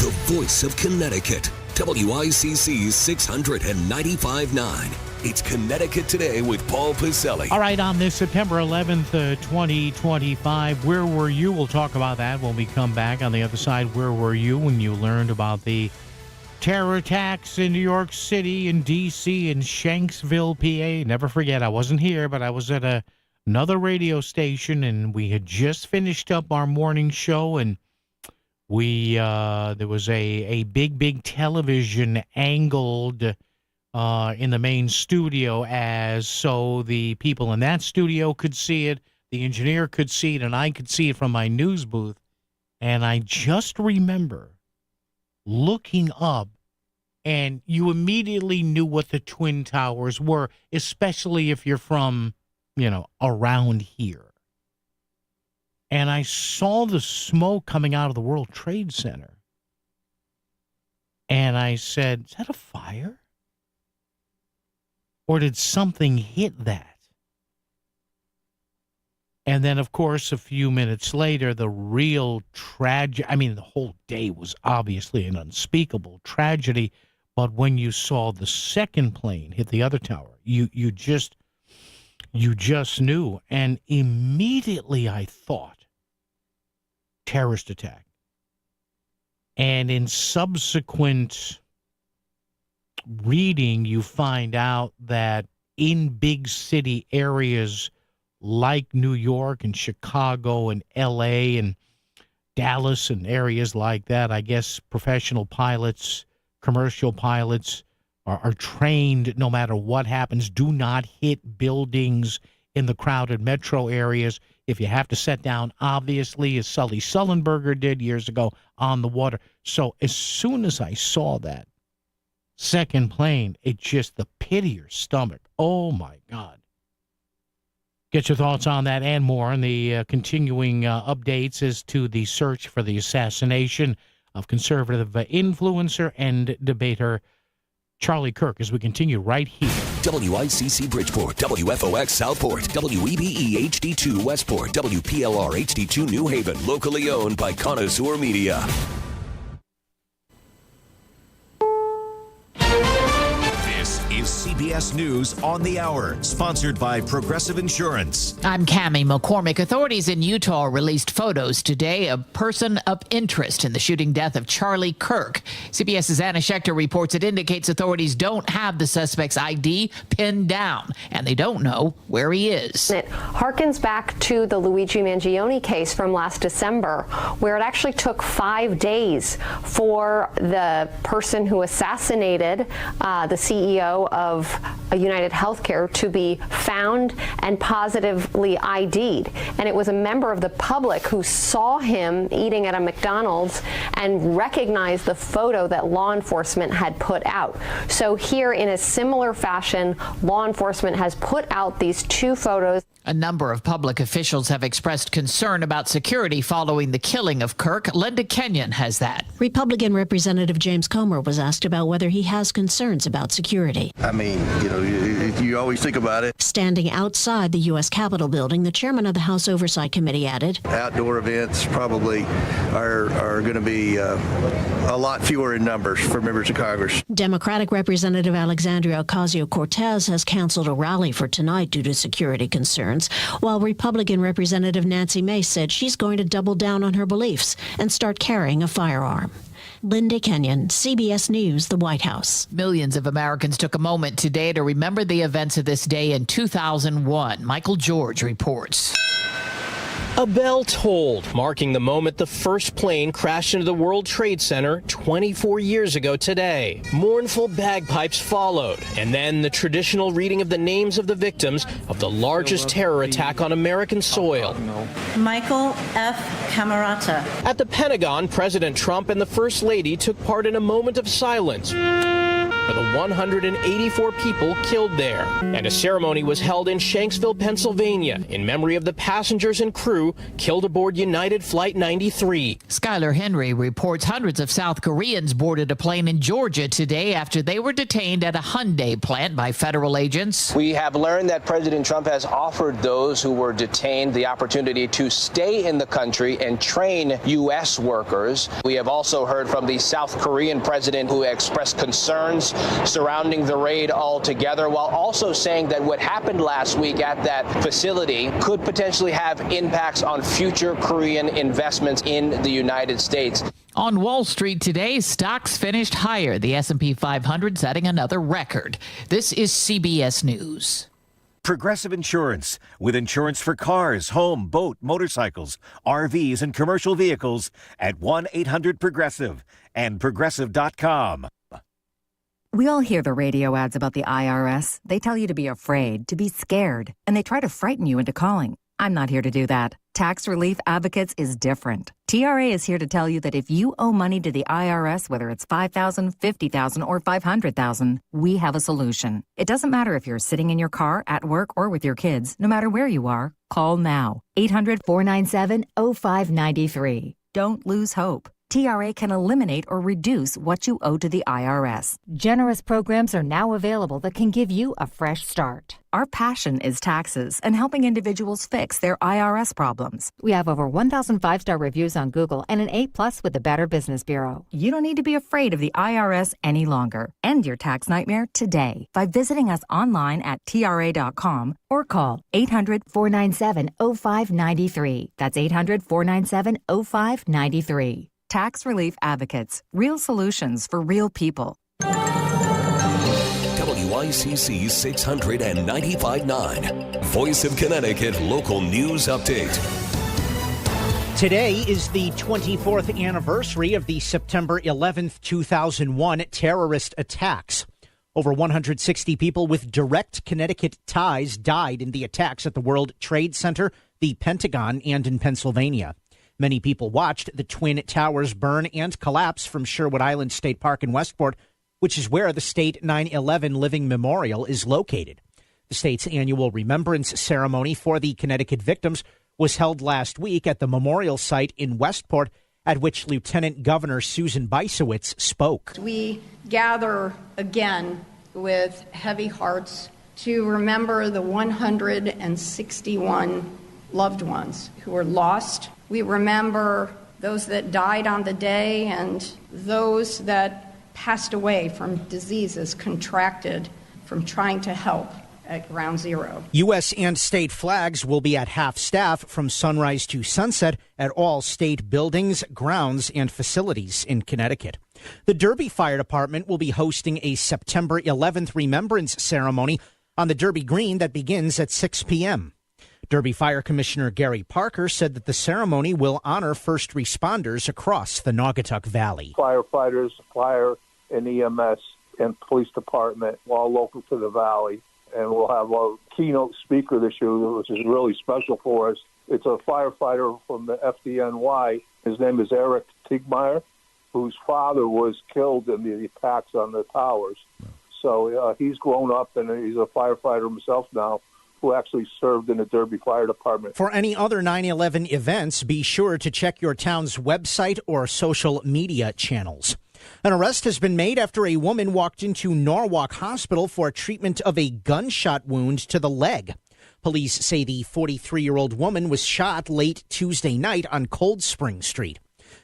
The voice of Connecticut. WICC's 695.9. It's Connecticut Today with Paul Pacelli. All right, on this September 11th, 2025, where were you? We'll talk about that when we come back. On the other side, where were you when you learned about the terror attacks in New York City and D.C. and Shanksville, PA? Never forget, I wasn't here, but I was at another radio station, and we had just finished up our morning show, and there was a big television angled in the main studio, as so the people in that studio could see it, the engineer could see it, and I could see it from my news booth. And I just remember looking up and you immediately knew what the Twin Towers were, especially if you're from, around here. And I saw the smoke coming out of the World Trade Center. And I said, is that a fire? Or did something hit that? And then, of course, a few minutes later, the real tragedy, the whole day was obviously an unspeakable tragedy. But when you saw the second plane hit the other tower, you just knew. And immediately I thought, terrorist attack. And in subsequent reading, you find out that in big city areas like New York and Chicago and L.A. and Dallas and areas like that, I guess professional pilots, commercial pilots are trained no matter what happens. Do not hit buildings in the crowded metro areas. If you have to set down, obviously, as Sully Sullenberger did years ago on the water. So as soon as I saw that second plane, it just, the pit of your stomach. Oh, my God. Get your thoughts on that and more on the continuing updates as to the search for the assassination of conservative influencer and debater Charlie Kirk as we continue right here. WICC Bridgeport, WFOX Southport, WEBE HD2 Westport, WPLR HD2 New Haven, locally owned by Connoisseur Media. This is CBS News on the Hour, sponsored by Progressive Insurance. I'm Cammie McCormick. Authorities in Utah released photos today of person of interest in the shooting death of Charlie Kirk. CBS's Anna Schechter reports it indicates authorities don't have the suspect's ID pinned down, and they don't know where he is. It harkens back to the Luigi Mangione case from last December, where it actually took 5 days for the person who assassinated the CEO of United Healthcare to be found and positively ID'd. And it was a member of the public who saw him eating at a McDonald's and recognized the photo that law enforcement had put out. So here, in a similar fashion, law enforcement has put out these two photos. A number of public officials have expressed concern about security following the killing of Kirk. Linda Kenyon has that. Republican Representative James Comer was asked about whether he has concerns about security. You always think about it. Standing outside the U.S. Capitol building, the chairman of the House Oversight Committee added, outdoor events probably are going to be a lot fewer in numbers for members of Congress. Democratic Representative Alexandria Ocasio-Cortez has canceled a rally for tonight due to security concerns, while Republican Representative Nancy Mace said she's going to double down on her beliefs and start carrying a firearm. Linda Kenyon, CBS News, the White House. Millions of Americans took a moment today to remember the events of this day in 2001. Michael George reports. A bell tolled, marking the moment the first plane crashed into the World Trade Center 24 years ago today. Mournful bagpipes followed, and then the traditional reading of the names of the victims of the largest terror attack on American soil. Michael F. Camerata. At the Pentagon, President Trump and the First Lady took part in a moment of silence for the 184 people killed there. And a ceremony was held in Shanksville, Pennsylvania, in memory of the passengers and crew killed aboard United Flight 93. Skylar Henry reports hundreds of South Koreans boarded a plane in Georgia today after they were detained at a Hyundai plant by federal agents. We have learned that President Trump has offered those who were detained the opportunity to stay in the country and train U.S. workers. We have also heard from the South Korean president, who expressed concerns surrounding the raid altogether, while also saying that what happened last week at that facility could potentially have impacts on future Korean investments in the United States. On Wall Street today, stocks finished higher, the S&P 500 setting another record. This is CBS News. Progressive Insurance, with insurance for cars, home, boat, motorcycles, RVs, and commercial vehicles at 1-800-PROGRESSIVE and Progressive.com. We all hear the radio ads about the IRS. They tell you to be afraid, to be scared, and they try to frighten you into calling. I'm not here to do that. Tax Relief Advocates is different. TRA is here to tell you that if you owe money to the IRS, whether it's $5,000, $50,000, or $500,000, we have a solution. It doesn't matter if you're sitting in your car, at work, or with your kids. No matter where you are, call now. 800-497-0593. Don't lose hope. TRA can eliminate or reduce what you owe to the IRS. Generous programs are now available that can give you a fresh start. Our passion is taxes and helping individuals fix their IRS problems. We have over 1,000 5-star reviews on Google and an A+ with the Better Business Bureau. You don't need to be afraid of the IRS any longer. End your tax nightmare today by visiting us online at TRA.com or call 800-497-0593. That's 800-497-0593. Tax Relief Advocates. Real solutions for real people. WICC 695.9. Voice of Connecticut Local News Update. Today is the 24th anniversary of the September 11th, 2001 terrorist attacks. Over 160 people with direct Connecticut ties died in the attacks at the World Trade Center, the Pentagon, and in Pennsylvania. Many people watched the Twin Towers burn and collapse from Sherwood Island State Park in Westport, which is where the State 9/11 Living Memorial is located. The state's annual remembrance ceremony for the Connecticut victims was held last week at the memorial site in Westport, at which Lieutenant Governor Susan Bysowitz spoke. We gather again with heavy hearts to remember the 161 loved ones who were lost. We remember those that died on the day and those that passed away from diseases contracted from trying to help at Ground Zero. U.S. and state flags will be at half staff from sunrise to sunset at all state buildings, grounds, and facilities in Connecticut. The Derby Fire Department will be hosting a September 11th remembrance ceremony on the Derby Green that begins at 6 p.m. Derby Fire Commissioner Gary Parker said that the ceremony will honor first responders across the Naugatuck Valley. Firefighters, fire and EMS and police department, all local to the valley. And we'll have a keynote speaker this year, which is really special for us. It's a firefighter from the FDNY. His name is Eric Tigmeyer, whose father was killed in the attacks on the towers. So he's grown up and he's a firefighter himself now, who actually served in the Derby Fire Department. For any other 9/11 events, be sure to check your town's website or social media channels. An arrest has been made after a woman walked into Norwalk Hospital for treatment of a gunshot wound to the leg. Police say the 43-year-old woman was shot late Tuesday night on Cold Spring Street.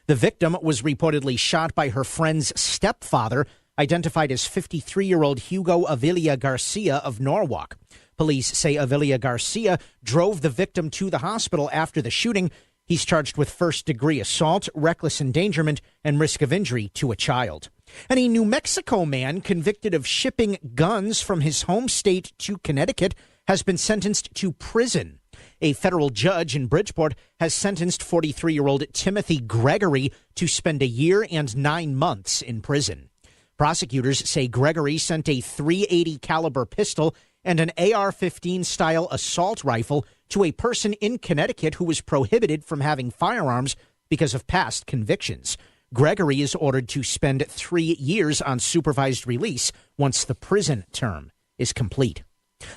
The victim was reportedly shot by her friend's stepfather, identified as 53-year-old Hugo Avilia Garcia of Norwalk. Police say Avilia Garcia drove the victim to the hospital after the shooting. He's charged with first-degree assault, reckless endangerment, and risk of injury to a child. And a New Mexico man convicted of shipping guns from his home state to Connecticut has been sentenced to prison. A federal judge in Bridgeport has sentenced 43-year-old Timothy Gregory to spend a year and 9 months in prison. Prosecutors say Gregory sent a .380 caliber pistol and an AR-15 style assault rifle to a person in Connecticut who was prohibited from having firearms because of past convictions. Gregory is ordered to spend 3 years on supervised release once the prison term is complete.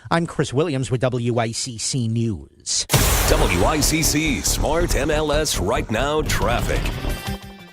I'm Chris Williams with WICC News. WICC Smart MLS Right Now Traffic.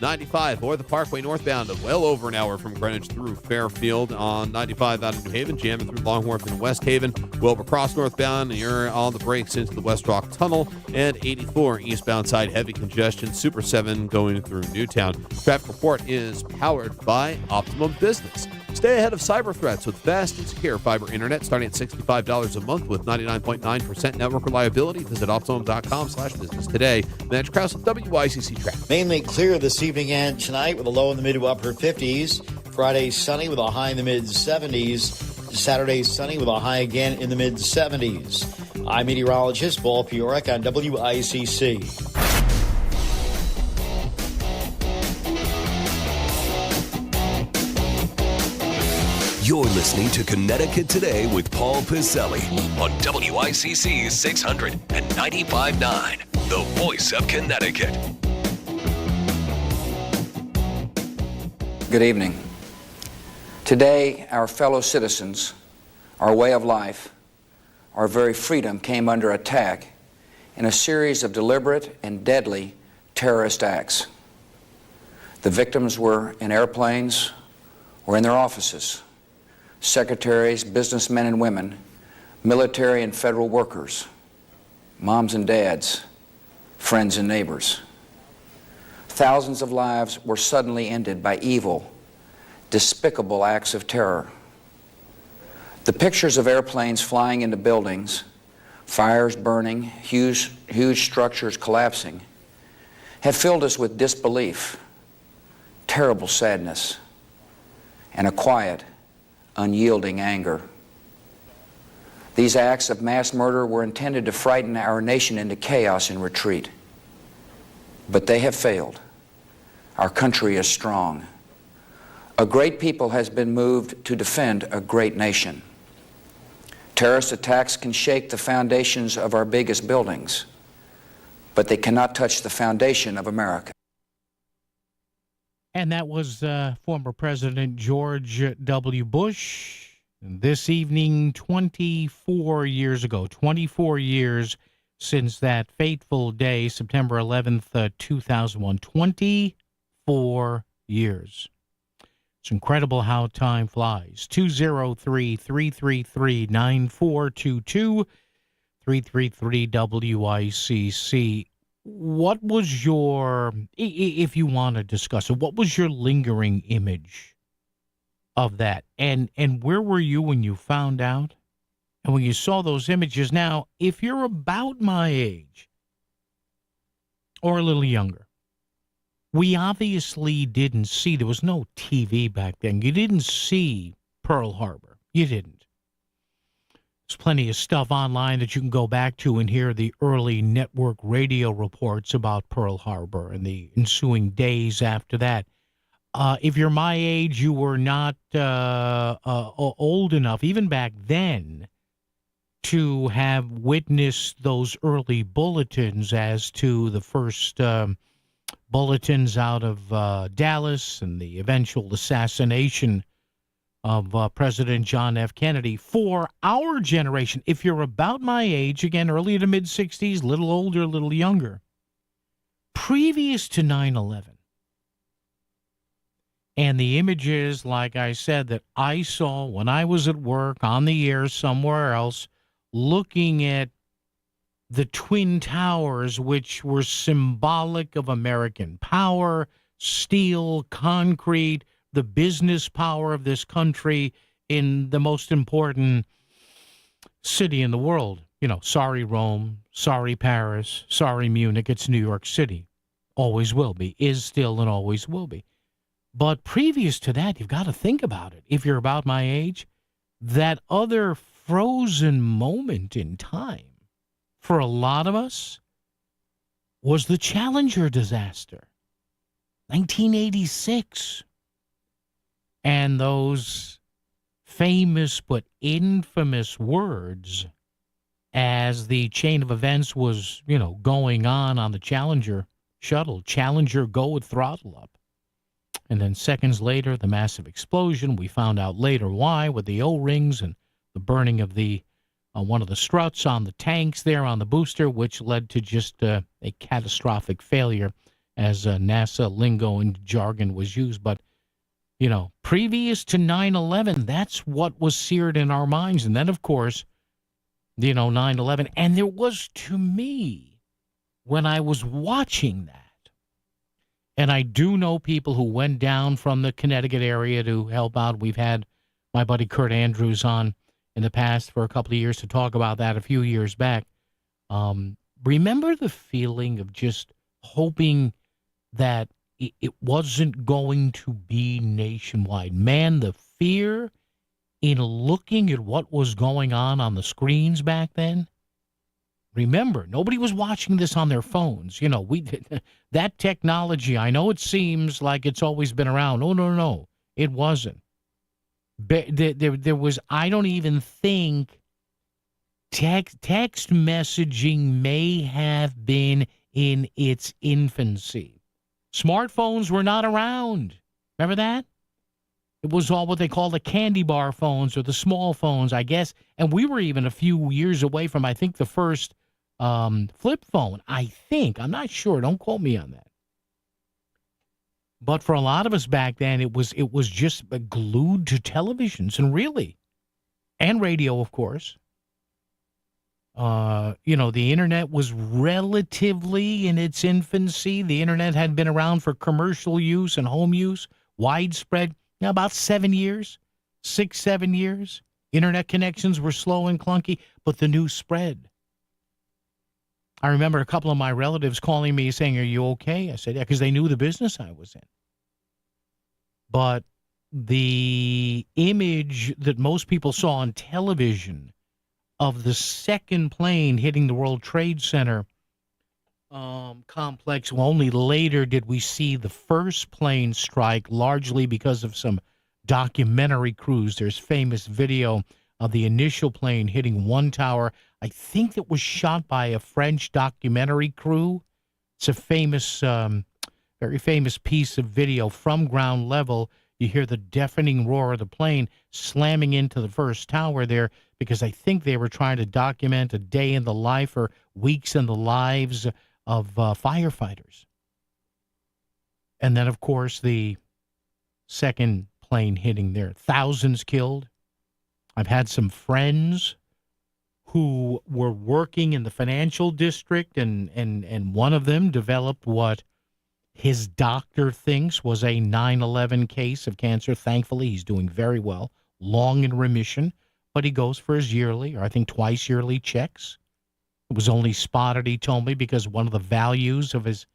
95 or the Parkway northbound, well over an hour from Greenwich through Fairfield. On 95 out of New Haven, jamming through Long Wharf and West Haven. Wilbur Cross northbound, and you're on the brakes into the West Rock Tunnel. And 84 eastbound side, heavy congestion. Super 7 going through Newtown. Traffic report is powered by Optimum Business. Stay ahead of cyber threats with fast and secure fiber internet starting at $65 a month with 99.9% network reliability. Visit Optimum.com/business today. Mitch Krause with WICC Traffic. Mainly clear this evening and tonight with a low in the mid to upper 50s. Friday sunny with a high in the mid 70s. Saturday sunny with a high again in the mid 70s. I'm meteorologist Paul Piorek on WICC. You're listening to Connecticut Today with Paul Piselli on WICC 600 and 95.9, the voice of Connecticut. Good evening. Today, our fellow citizens, our way of life, our very freedom came under attack in a series of deliberate and deadly terrorist acts. The victims were in airplanes or in their offices. Secretaries, businessmen and women, military and federal workers, moms and dads, friends and neighbors. Thousands of lives were suddenly ended by evil, despicable acts of terror. The pictures of airplanes flying into buildings, fires burning, huge structures collapsing, have filled us with disbelief, terrible sadness, and a quiet, unyielding anger. These acts of mass murder were intended to frighten our nation into chaos and retreat. But they have failed. Our country is strong. A great people has been moved to defend a great nation. Terrorist attacks can shake the foundations of our biggest buildings, but they cannot touch the foundation of America. And that was former President George W. Bush. This evening, 24 years ago, 24 years since that fateful day, September 11th, 2001. 24 years. It's incredible how time flies. 203-333-9422, 333-WICC. What was your, if you want to discuss it, what was your lingering image of that? And where were you when you found out? And when you saw those images? Now, if you're about my age or a little younger, we obviously didn't see, there was no TV back then. You didn't see Pearl Harbor. You didn't. There's plenty of stuff online that you can go back to and hear the early network radio reports about Pearl Harbor and the ensuing days after that. If you're my age, you were not old enough, even back then, to have witnessed those early bulletins as to the first bulletins out of Dallas and the eventual assassination of President John F. Kennedy. For our generation, if you're about my age, again, early to mid-60s, little older, little younger, previous to 9/11, and the images, like I said, that I saw when I was at work, on the air, somewhere else, looking at the Twin Towers, which were symbolic of American power, steel, concrete, the business power of this country in the most important city in the world. You know, sorry Rome, sorry Paris, sorry Munich, it's New York City. Always will be, is still and always will be. But previous to that, you've got to think about it. If you're about my age, that other frozen moment in time for a lot of us was the Challenger disaster, 1986. And those famous but infamous words as the chain of events was, going on the Challenger shuttle. Challenger go with throttle up. And then seconds later, the massive explosion. We found out later why, with the O-rings and the burning of the one of the struts on the tanks there on the booster, which led to just a catastrophic failure, as NASA lingo and jargon was used. But previous to 9/11, that's what was seared in our minds. And then, of course, 9/11. And there was, to me, when I was watching that, and I do know people who went down from the Connecticut area to help out. We've had my buddy Kurt Andrews on in the past for a couple of years to talk about that a few years back. Remember the feeling of just hoping that it wasn't going to be nationwide. Man, the fear in looking at what was going on the screens back then. Remember, nobody was watching this on their phones. That technology, I know it seems like it's always been around. Oh, no, it wasn't. There was, I don't even think, text messaging may have been in its infancy. Smartphones were not around. Remember that? It was all what they call the candy bar phones or the small phones, I guess. And we were even a few years away from, I think, the first flip phone. I think. I'm not sure. Don't quote me on that. But for a lot of us back then, it was just glued to televisions, and radio, of course. The internet was relatively in its infancy. The internet had been around for commercial use and home use, widespread, about 7 years, 6-7 years. Internet connections were slow and clunky, but the news spread. I remember a couple of my relatives calling me saying, "Are you okay?" I said, "Yeah," because they knew the business I was in. But the image that most people saw on television of the second plane hitting the World Trade Center complex, well, only later did we see the first plane strike, largely because of some documentary crews. There's famous video of the initial plane hitting one tower. I think that was shot by a French documentary crew. It's a famous, very famous piece of video from ground level. You hear the deafening roar of the plane slamming into the first tower there, because I think they were trying to document a day in the life or weeks in the lives of firefighters. And then, of course, the second plane hitting there. Thousands killed. I've had some friends who were working in the financial district, and one of them developed what his doctor thinks was a 9/11 case of cancer. Thankfully, he's doing very well, long in remission, but he goes for his yearly, or I think twice yearly checks. It was only spotted, he told me, because one of the values of his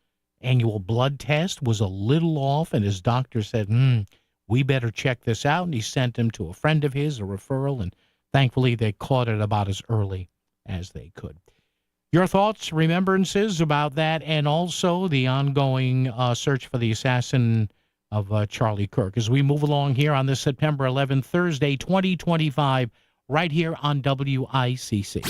annual blood test was a little off, and his doctor said, we better check this out, and he sent him to a friend of his, a referral, and thankfully they caught it about as early as they could. Your thoughts, remembrances about that, and also the ongoing search for the assassin of Charlie Kirk as we move along here on this September 11th, Thursday, 2025, right here on WICC.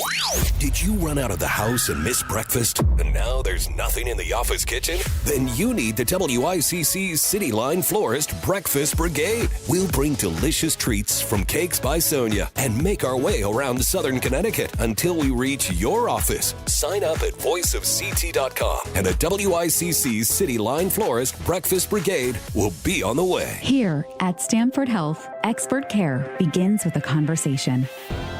Did you run out of the house and miss breakfast? And now there's nothing in the office kitchen? Then you need the WICC's City Line Florist Breakfast Brigade. We'll bring delicious treats from Cakes by Sonia and make our way around southern Connecticut until we reach your office. Sign up at voiceofct.com and a WICC's City Line Florist Breakfast Brigade will be on the way. Here at Stamford Health, expert care begins with a conversation,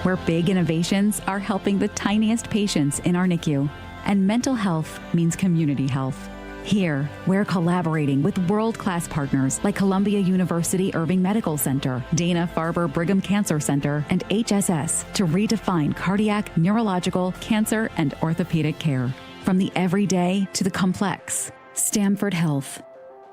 where big innovations are helping the tiniest patients in our NICU, and mental health means community health. Here, we're collaborating with world-class partners like Columbia University Irving Medical Center, Dana-Farber Brigham Cancer Center, and HSS to redefine cardiac, neurological, cancer, and orthopedic care. From the everyday to the complex, Stamford Health.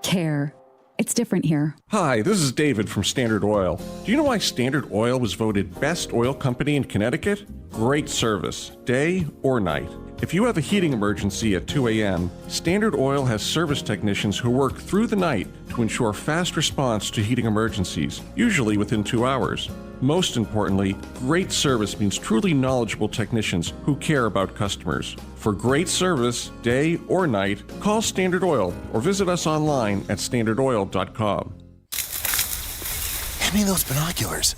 Care. It's different here. Hi, this is David from Standard Oil. Do you know why Standard Oil was voted best oil company in Connecticut? Great service, day or night. If you have a heating emergency at 2 a.m., Standard Oil has service technicians who work through the night to ensure fast response to heating emergencies, usually within 2 hours. Most importantly, great service means truly knowledgeable technicians who care about customers. For great service, day or night, call Standard Oil or visit us online at standardoil.com. Hand me those binoculars.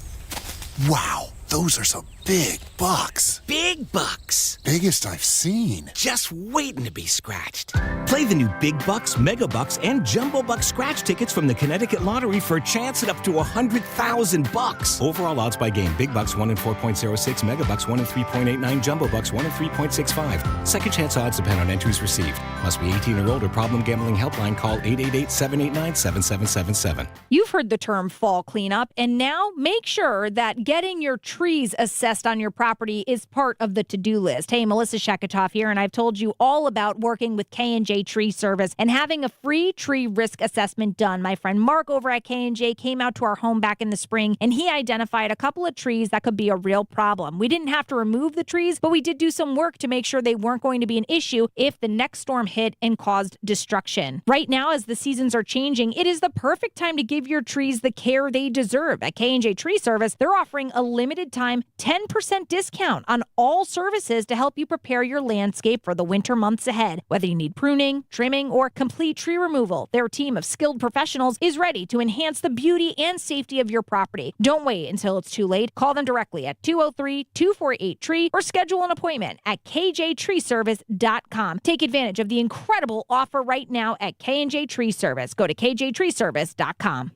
Wow, those are some big bucks. Big bucks. Biggest I've seen. Just waiting to be scratched. Play the new Big Bucks, Mega Bucks, and Jumbo Bucks scratch tickets from the Connecticut Lottery for a chance at up to $100,000. Overall odds by game: Big Bucks 1 in 4.06, Mega Bucks 1 in 3.89, Jumbo Bucks 1 in 3.65. Second chance odds depend on entries received. Must be 18 or older. Problem gambling helpline. Call 888-789-7777. You've heard the term fall cleanup, and now make sure that getting your trees assessed on your property is part of the to-do list. Hey, Melissa Sheketoff here, and I've told you all about working with K&J Tree Service and having a free tree risk assessment done. My friend Mark over at K&J came out to our home back in the spring, and he identified a couple of trees that could be a real problem. We didn't have to remove the trees, but we did do some work to make sure they weren't going to be an issue if the next storm hit and caused destruction. Right now, as the seasons are changing, it is the perfect time to give your trees the care they deserve. At K&J Tree Service, they're offering a limited time 10% discount on all services to help you prepare your landscape for the winter months ahead. Whether you need pruning, trimming, or complete tree removal, their team of skilled professionals is ready to enhance the beauty and safety of your property. Don't wait until it's too late. Call them directly at 203-248-TREE or schedule an appointment at kjtreeservice.com. Take advantage of the incredible offer right now at K&J Tree Service. Go to kjtreeservice.com.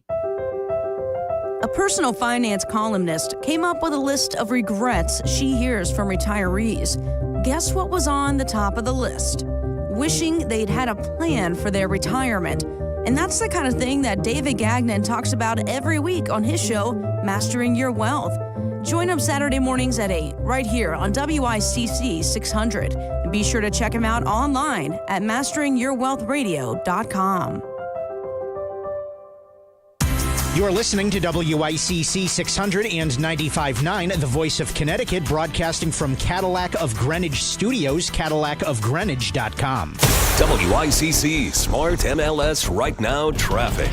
A personal finance columnist came up with a list of regrets she hears from retirees. Guess what was on the top of the list? Wishing they'd had a plan for their retirement. And that's the kind of thing that David Gagnon talks about every week on his show, Mastering Your Wealth. Join him Saturday mornings at 8, right here on WICC 600. And be sure to check him out online at masteringyourwealthradio.com. You're listening to WICC 600 and 95.9, the voice of Connecticut, broadcasting from Cadillac of Greenwich Studios, CadillacofGreenwich.com. WICC Smart MLS Right Now traffic.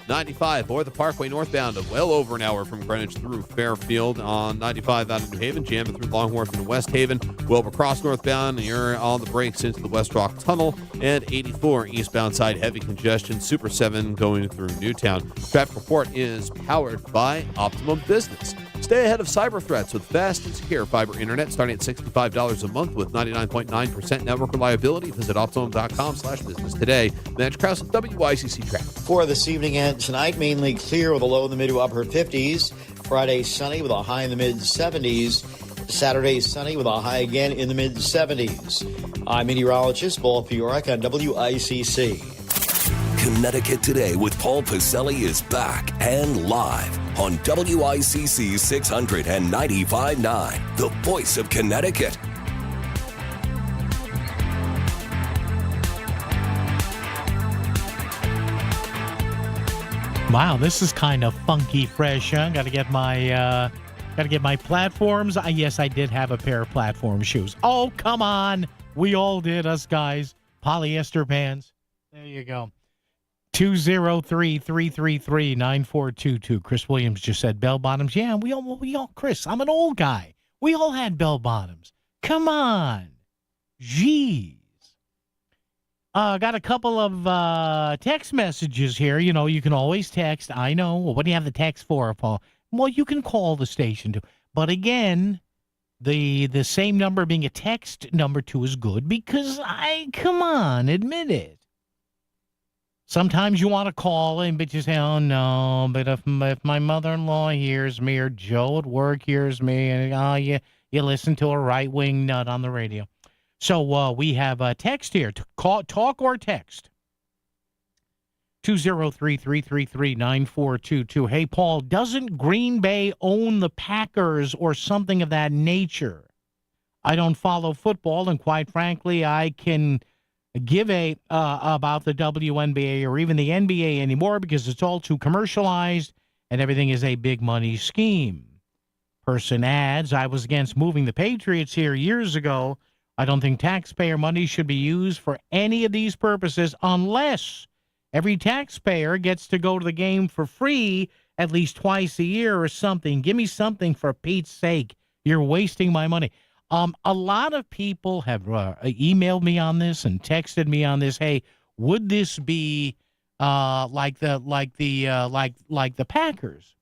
95 or the Parkway northbound, well over an hour from Greenwich through Fairfield. On 95 out of New Haven, jamming through Longworth and West Haven. Wilbur Cross northbound, you're on the brakes into the West Rock Tunnel. And 84 eastbound side, heavy congestion. Super 7 going through Newtown. Traffic report is powered by Optimum Business. Stay ahead of cyber threats with fast and secure fiber internet starting at $65 a month with 99.9% network reliability. Visit Optimum.com/business today. Match Krause with WICC traffic. For this evening and tonight, mainly clear with a low in the mid to upper 50s. Friday, sunny with a high in the mid 70s. Saturday, sunny with a high again in the mid 70s. I'm meteorologist Paul Fiorek on WICC. Connecticut Today with Paul Pacelli is back and live on WICC 600 and 95.9, the voice of Connecticut. Wow, this is kind of funky fresh, huh? Got to get my platforms. Yes, I did have a pair of platform shoes. Oh, come on. We all did, us guys. Polyester pants. There you go. 203-333-9422. Chris Williams just said bell bottoms. Yeah, we all, Chris, I'm an old guy. We all had bell bottoms. Come on. Jeez. Got a couple of text messages here. You know, you can always text. I know. Well, what do you have the text for, Paul? Well, you can call the station too. But again, the same number being a text number too is good because come on, admit it. Sometimes you want to call in, but you say, oh, no, but if my mother-in-law hears me or Joe at work hears me, and you listen to a right-wing nut on the radio. So we have a text here. Talk or text. 203-333-9422. Hey, Paul, doesn't Green Bay own the Packers or something of that nature? I don't follow football, and quite frankly, I can give about the WNBA or even the NBA anymore because it's all too commercialized and everything is a big money scheme. Person adds, I was against moving the Patriots here years ago. I don't think taxpayer money should be used for any of these purposes unless every taxpayer gets to go to the game for free at least twice a year or something. Give me something for Pete's sake. You're wasting my money. A lot of people have emailed me on this and texted me on this. Hey, would this be like the Packers?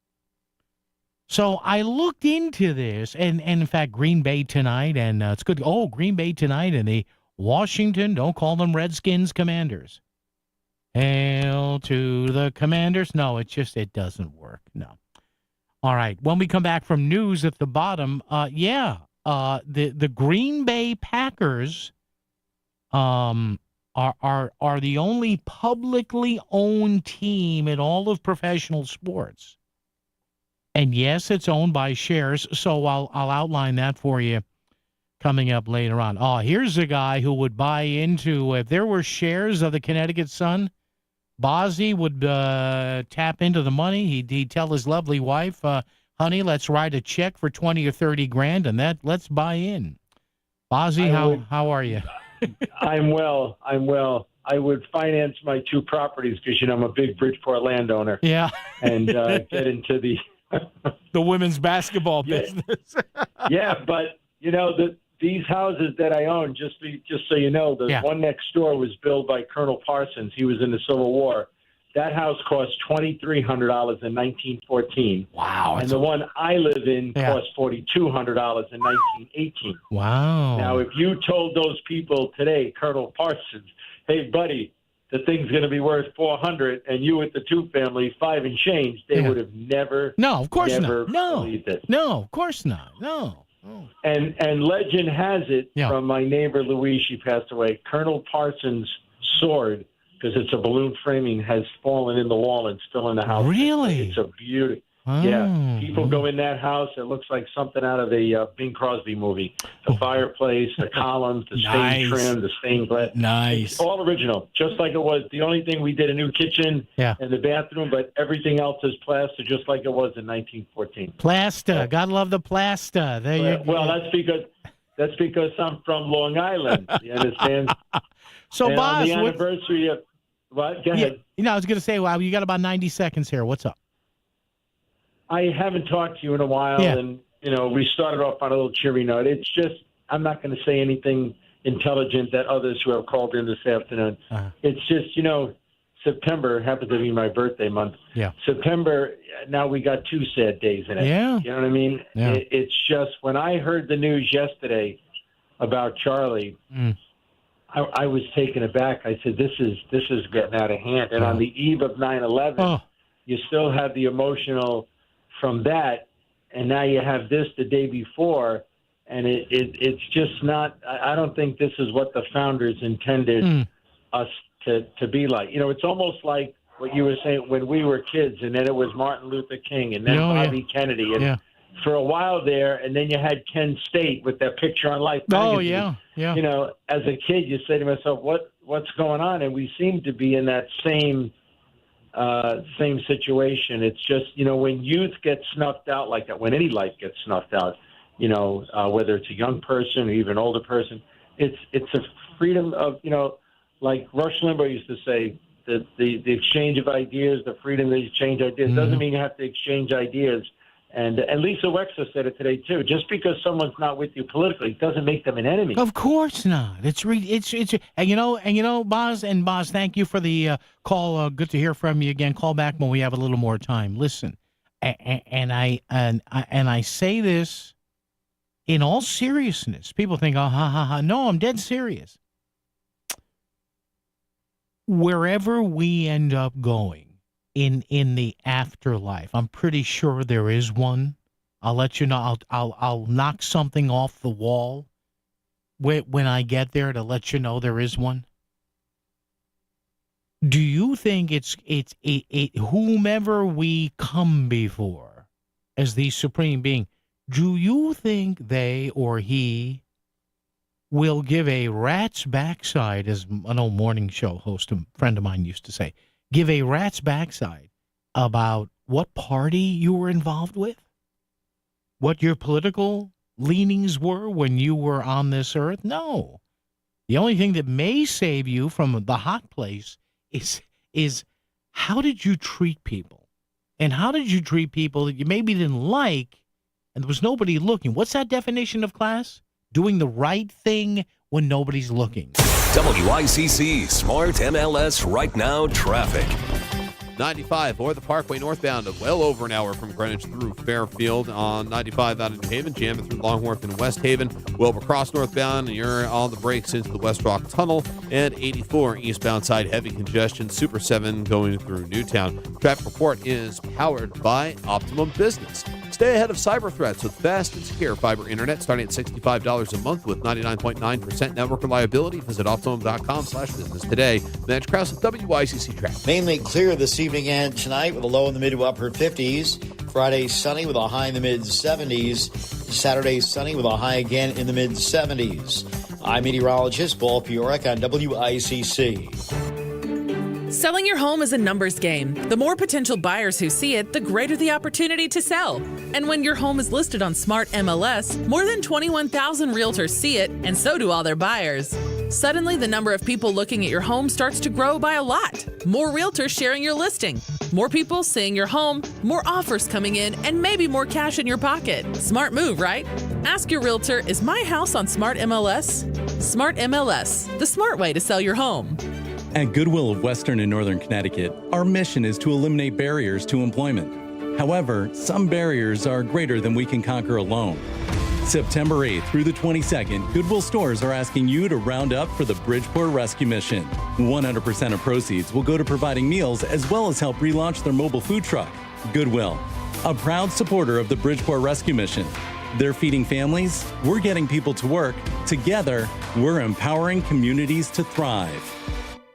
So I looked into this, and in fact, Green Bay tonight, and it's good. Oh, Green Bay tonight, and the Washington. Don't call them Redskins Commanders. Hail to the Commanders. No, it doesn't work. No. All right. When we come back from news at the bottom, the Green Bay Packers are the only publicly owned team in all of professional sports. And yes, it's owned by shares, so I'll outline that for you coming up later on. Oh, here's a guy who would buy into, if there were shares of the Connecticut Sun, Bozzy would tap into the money. He'd tell his lovely wife, honey, let's write a check for 20 or 30 grand, and let's buy in. Bozzy, how are you? I'm well. I would finance my 2 properties because, I'm a big Bridgeport landowner. Yeah. And get into the women's basketball business. Yeah, but, these houses that I own, just so you know, the one next door was built by Colonel Parsons. He was in the Civil War. That house cost $2,300 in 1914. Wow. And the one I live in cost $4,200 in 1918. Wow. Now, if you told those people today, Colonel Parsons, hey, buddy, the thing's going to be worth $400, and you with the 2 family, 5 and change, they would have never. No, of course never not. believed it. No, of course not. No. Oh. And legend has it from my neighbor Louise, she passed away. Colonel Parsons' sword, because it's a balloon framing, has fallen in the wall and still in the house. Really? It's a beauty. Oh. Yeah, people go in that house. It looks like something out of a Bing Crosby movie. The fireplace, the columns, the stained trim, the stained glass. Nice. It's all original, just like it was. The only thing we did a new kitchen and the bathroom, but everything else is plaster, just like it was in 1914. Plaster, gotta love the plaster. There you go. Well, that's because I'm from Long Island. You understand? So, and Boz, on the anniversary of what? Go ahead. I was going to say, well, you got about 90 seconds here. What's up? I haven't talked to you in a while, and we started off on a little cheery note. It's just I'm not going to say anything intelligent that others who have called in this afternoon. It's just September happens to be my birthday month. Yeah. September. Now we got 2 sad days in it. Yeah. You know what I mean? Yeah. It's just when I heard the news yesterday about Charlie. I was taken aback. I said, "This is getting out of hand." And on the eve of 9/11, you still have the emotional from that, and now you have this the day before, and it's just not. I don't think this is what the founders intended us to be like. It's almost like what you were saying when we were kids, and then it was Martin Luther King, and then Bobby Kennedy, and for a while there, and then you had Ken State with that picture on Life magazine. Oh, yeah. As a kid, you say to myself, what's going on? And we seem to be in that same situation. It's just, when youth gets snuffed out like that, when any life gets snuffed out, whether it's a young person or even older person, it's a freedom of, like Rush Limbaugh used to say, the exchange of ideas, the freedom to exchange ideas. Doesn't mean you have to exchange ideas. And Lisa Wexler said it today too. Just because someone's not with you politically doesn't make them an enemy. Of course not. It's and Boz, thank you for the call. Good to hear from you again. Call back when we have a little more time. Listen, and I say this in all seriousness. People think, oh, ha ha ha. No, I'm dead serious. Wherever we end up going in the afterlife, I'm pretty sure there is one. I'll let you know. I'll knock something off the wall when I get there to let you know there is one. Do you think it's whomever we come before as the supreme being? Do you think they or he will give a rat's backside, as an old morning show host, a friend of mine used to say, give a rat's backside about what party you were involved with, what your political leanings were when you were on this earth? No. The only thing that may save you from the hot place is how did you treat people? And how did you treat people that you maybe didn't like and there was nobody looking? What's that definition of class? Doing the right thing when nobody's looking. WICC Smart MLS Right Now Traffic. 95 or the Parkway northbound, well over an hour from Greenwich through Fairfield. On 95 out of New Haven, jamming through Longworth and West Haven. Wilbur Cross northbound, and you're on the brakes into the West Rock Tunnel. And 84 eastbound side, heavy congestion. Super 7 going through Newtown. Traffic report is powered by Optimum Business. Stay ahead of cyber threats with fast and secure fiber internet starting at $65 a month with 99.9% network reliability. Visit Optimum.com/business today. Vance Krause with WICC Traffic. Mainly clear this evening and tonight with a low in the mid to upper 50s. Friday, sunny with a high in the mid-70s. Saturday, sunny with a high again in the mid-70s. I'm meteorologist Paul Piorek on WICC. Selling your home is a numbers game. The more potential buyers who see it, the greater the opportunity to sell. And when your home is listed on Smart MLS, more than 21,000 realtors see it, and so do all their buyers. Suddenly, the number of people looking at your home starts to grow by a lot. More realtors sharing your listing. More people seeing your home, more offers coming in, and maybe more cash in your pocket. Smart move, right? Ask your realtor, is my house on Smart MLS? Smart MLS, the smart way to sell your home. At Goodwill of Western and Northern Connecticut, our mission is to eliminate barriers to employment. However, some barriers are greater than we can conquer alone. September 8th through the 22nd, Goodwill stores are asking you to round up for the Bridgeport Rescue Mission. 100% of proceeds will go to providing meals as well as help relaunch their mobile food truck. Goodwill, a proud supporter of the Bridgeport Rescue Mission. They're feeding families, we're getting people to work. Together, we're empowering communities to thrive.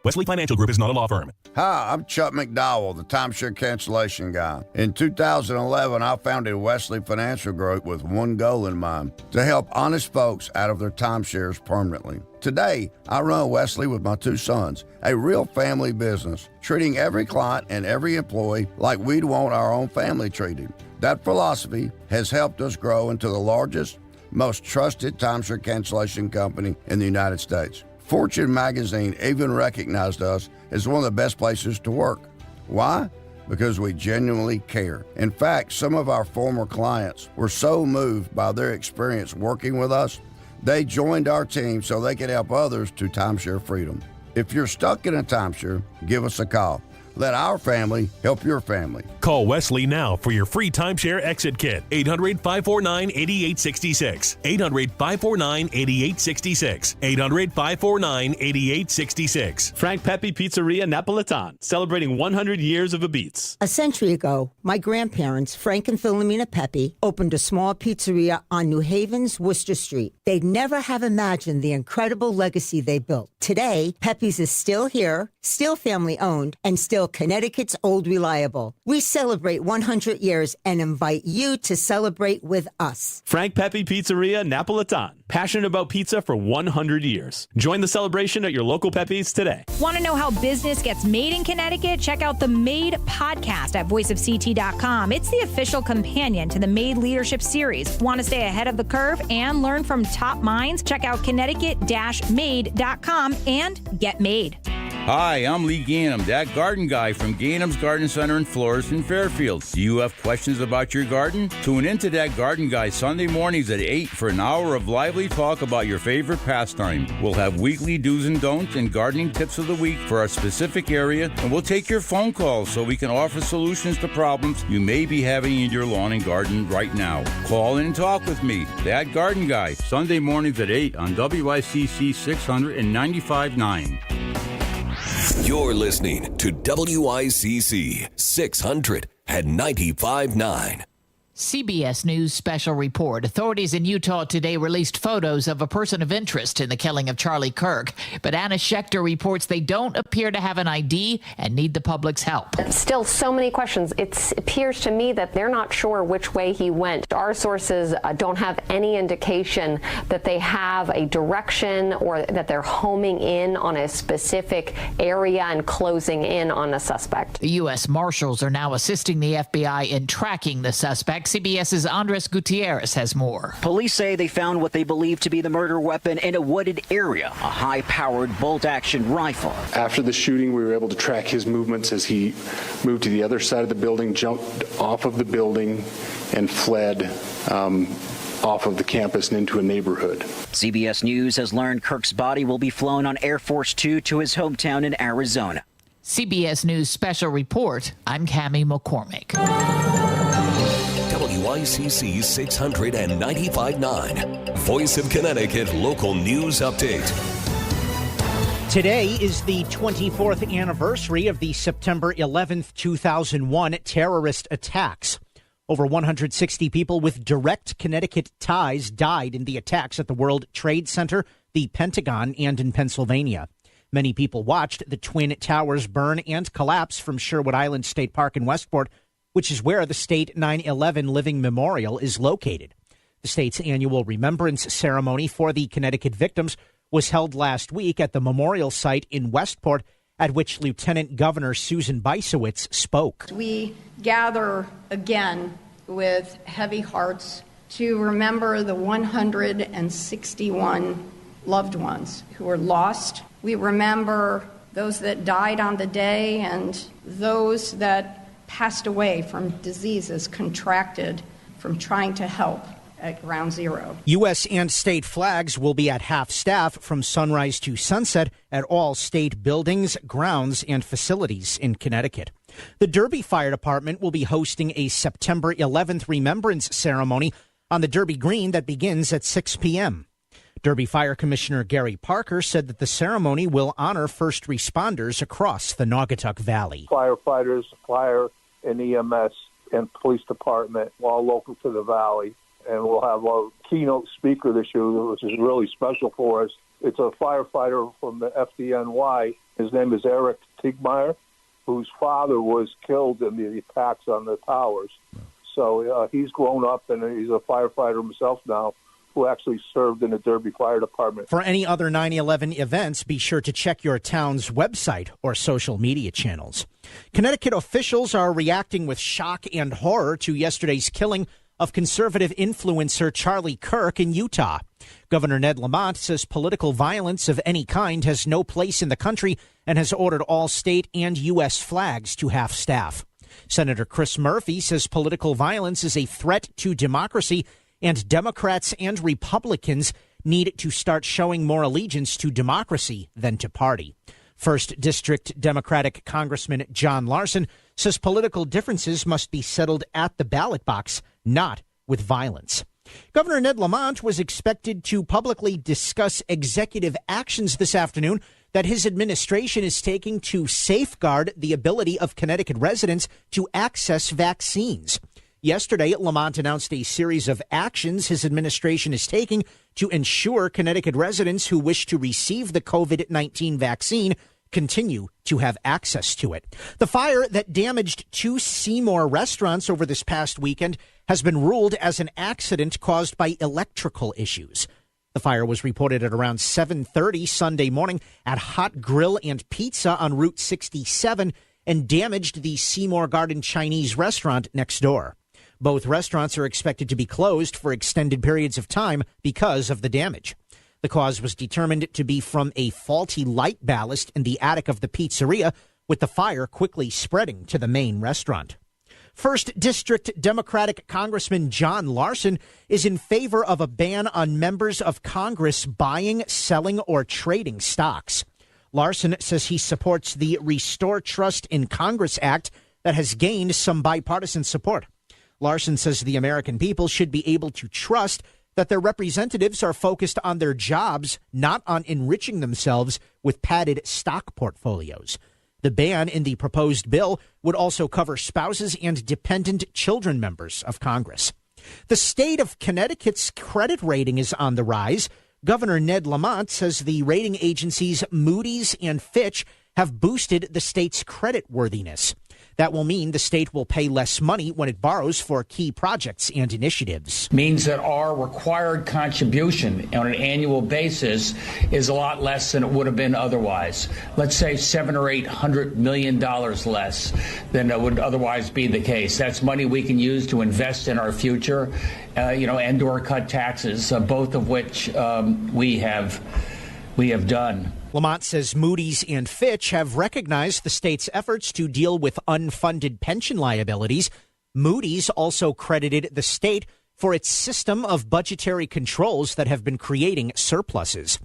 Wesley Financial Group is not a law firm. Hi, I'm Chuck McDowell, the timeshare cancellation guy. In 2011, I founded Wesley Financial Group with one goal in mind, to help honest folks out of their timeshares permanently. Today, I run Wesley with my two sons, a real family business, treating every client and every employee like we'd want our own family treated. That philosophy has helped us grow into the largest, most trusted timeshare cancellation company in the United States. Fortune magazine even recognized us as one of the best places to work. Why? Because we genuinely care. In fact, some of our former clients were so moved by their experience working with us, they joined our team so they could help others to timeshare freedom. If you're stuck in a timeshare, give us a call. Let our family help your family. Call Wesley now for your free timeshare exit kit. 800-549-8866. 800-549-8866. 800-549-8866. Frank Pepe Pizzeria Napolitan, celebrating 100 years of Beats. A century ago, my grandparents, Frank and Philomena Pepe, opened a small pizzeria on New Haven's Worcester Street. They'd never have imagined the incredible legacy they built. Today, Pepe's is still here, still family-owned, and still Connecticut's old reliable. We celebrate 100 years and invite you to celebrate with us. Frank Pepe Pizzeria Napolitan, passionate about pizza for 100 years. Join the celebration at your local Pepe's today. Want to know how business gets made in Connecticut? Check out the Made podcast at voiceofct.com. It's the official companion to the Made Leadership Series. Want to stay ahead of the curve and learn from top minds? Check out Connecticut-made.com and get made. Hi, I'm Lee Gainham, that garden guy from Gainham's Garden Center and Florist in Fairfield. Do you have questions about your garden? Tune into That Garden Guy Sunday mornings at 8 for an hour of lively talk about your favorite pastime. We'll have weekly do's and don'ts and gardening tips of the week for our specific area, and we'll take your phone calls so we can offer solutions to problems you may be having in your lawn and garden right now. Call in and talk with me, That Garden Guy, Sunday mornings at 8 on WICC 600 and 95.9. You're listening to WICC 600 and 95.9. CBS News special report. Authorities in Utah today released photos of a person of interest in the killing of Charlie Kirk. But Anna Schechter reports they don't appear to have an ID and need the public's help. Still so many questions. It appears to me that they're not sure which way he went. Our sources don't have any indication that they have a direction or that they're homing in on a specific area and closing in on a suspect. The U.S. Marshals are now assisting the FBI in tracking the suspect. CBS's Andres Gutierrez has more. Police say they found what they believe to be the murder weapon in a wooded area, a high-powered bolt-action rifle. After the shooting, we were able to track his movements as he moved to the other side of the building, jumped off of the building, and fled off of the campus and into a neighborhood. CBS News has learned Kirk's body will be flown on Air Force Two to his hometown in Arizona. CBS News special report. I'm Cammie McCormick. WICC 695.9. Voice of Connecticut Local News Update. Today is the 24th anniversary of the September 11th, 2001 terrorist attacks. Over 160 people with direct Connecticut ties died in the attacks at the World Trade Center, the Pentagon, and in Pennsylvania. Many people watched the Twin Towers burn and collapse from Sherwood Island State Park in Westport, which is where the state 9/11 Living Memorial is located. The state's annual remembrance ceremony for the Connecticut victims was held last week at the memorial site in Westport, at which Lieutenant Governor Susan Bysowitz spoke. We gather again with heavy hearts to remember the 161 loved ones who were lost. We remember those that died on the day and those that passed away from diseases contracted from trying to help at Ground Zero. U.S. and state flags will be at half-staff from sunrise to sunset at all state buildings, grounds, and facilities in Connecticut. The Derby Fire Department will be hosting a September 11th remembrance ceremony on the Derby Green that begins at 6 p.m. Derby Fire Commissioner Gary Parker said that the ceremony will honor first responders across the Naugatuck Valley. Firefighters, fire and EMS and police department, all local to the valley. And we'll have a keynote speaker this year, which is really special for us. It's a firefighter from the FDNY. His name is Eric Tiegmeyer, whose father was killed in the attacks on the towers. So he's grown up and he's a firefighter himself now, who actually served in the Derby Fire Department. For any other 9/11 events, be sure to check your town's website or social media channels. Connecticut officials are reacting with shock and horror to yesterday's killing of conservative influencer Charlie Kirk in Utah. Governor Ned Lamont says political violence of any kind has no place in the country and has ordered all state and U.S. flags to half-staff. Senator Chris Murphy says political violence is a threat to democracy, and Democrats and Republicans need to start showing more allegiance to democracy than to party. First District Democratic Congressman John Larson says political differences must be settled at the ballot box, not with violence. Governor Ned Lamont was expected to publicly discuss executive actions this afternoon that his administration is taking to safeguard the ability of Connecticut residents to access vaccines. Yesterday, Lamont announced a series of actions his administration is taking to ensure Connecticut residents who wish to receive the COVID-19 vaccine continue to have access to it. The fire that damaged 2 Seymour restaurants over this past weekend has been ruled as an accident caused by electrical issues. The fire was reported at around 7:30 Sunday morning at Hot Grill and Pizza on Route 67 and damaged the Seymour Garden Chinese restaurant next door. Both restaurants are expected to be closed for extended periods of time because of the damage. The cause was determined to be from a faulty light ballast in the attic of the pizzeria, with the fire quickly spreading to the main restaurant. First District Democratic Congressman John Larson is in favor of a ban on members of Congress buying, selling, or trading stocks. Larson says he supports the Restore Trust in Congress Act that has gained some bipartisan support. Larson says the American people should be able to trust that their representatives are focused on their jobs, not on enriching themselves with padded stock portfolios. The ban in the proposed bill would also cover spouses and dependent children members of Congress. The state of Connecticut's credit rating is on the rise. Governor Ned Lamont says the rating agencies Moody's and Fitch have boosted the state's creditworthiness. That will mean the state will pay less money when it borrows for key projects and initiatives. Means that our required contribution on an annual basis is a lot less than it would have been otherwise. Let's say $700 or $800 million less than would otherwise be the case. That's money we can use to invest in our future, and or cut taxes, both of which we have done. Lamont says Moody's and Fitch have recognized the state's efforts to deal with unfunded pension liabilities. Moody's also credited the state for its system of budgetary controls that have been creating surpluses.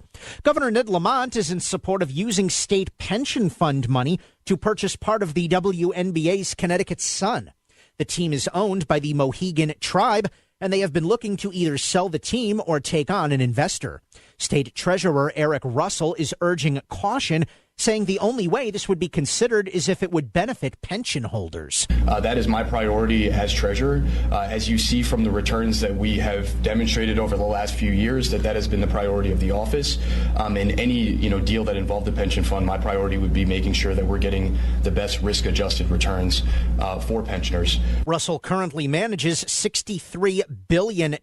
Governor Ned Lamont is in support of using state pension fund money to purchase part of the WNBA's Connecticut Sun. The team is owned by the Mohegan tribe, and they have been looking to either sell the team or take on an investor. State Treasurer Eric Russell is urging caution saying the only way this would be considered is if it would benefit pension holders. That is my priority as treasurer. As you see from the returns that we have demonstrated over the last few years, that has been the priority of the office. In any deal that involved the pension fund, my priority would be making sure that we're getting the best risk-adjusted returns for pensioners. Russell currently manages $63 billion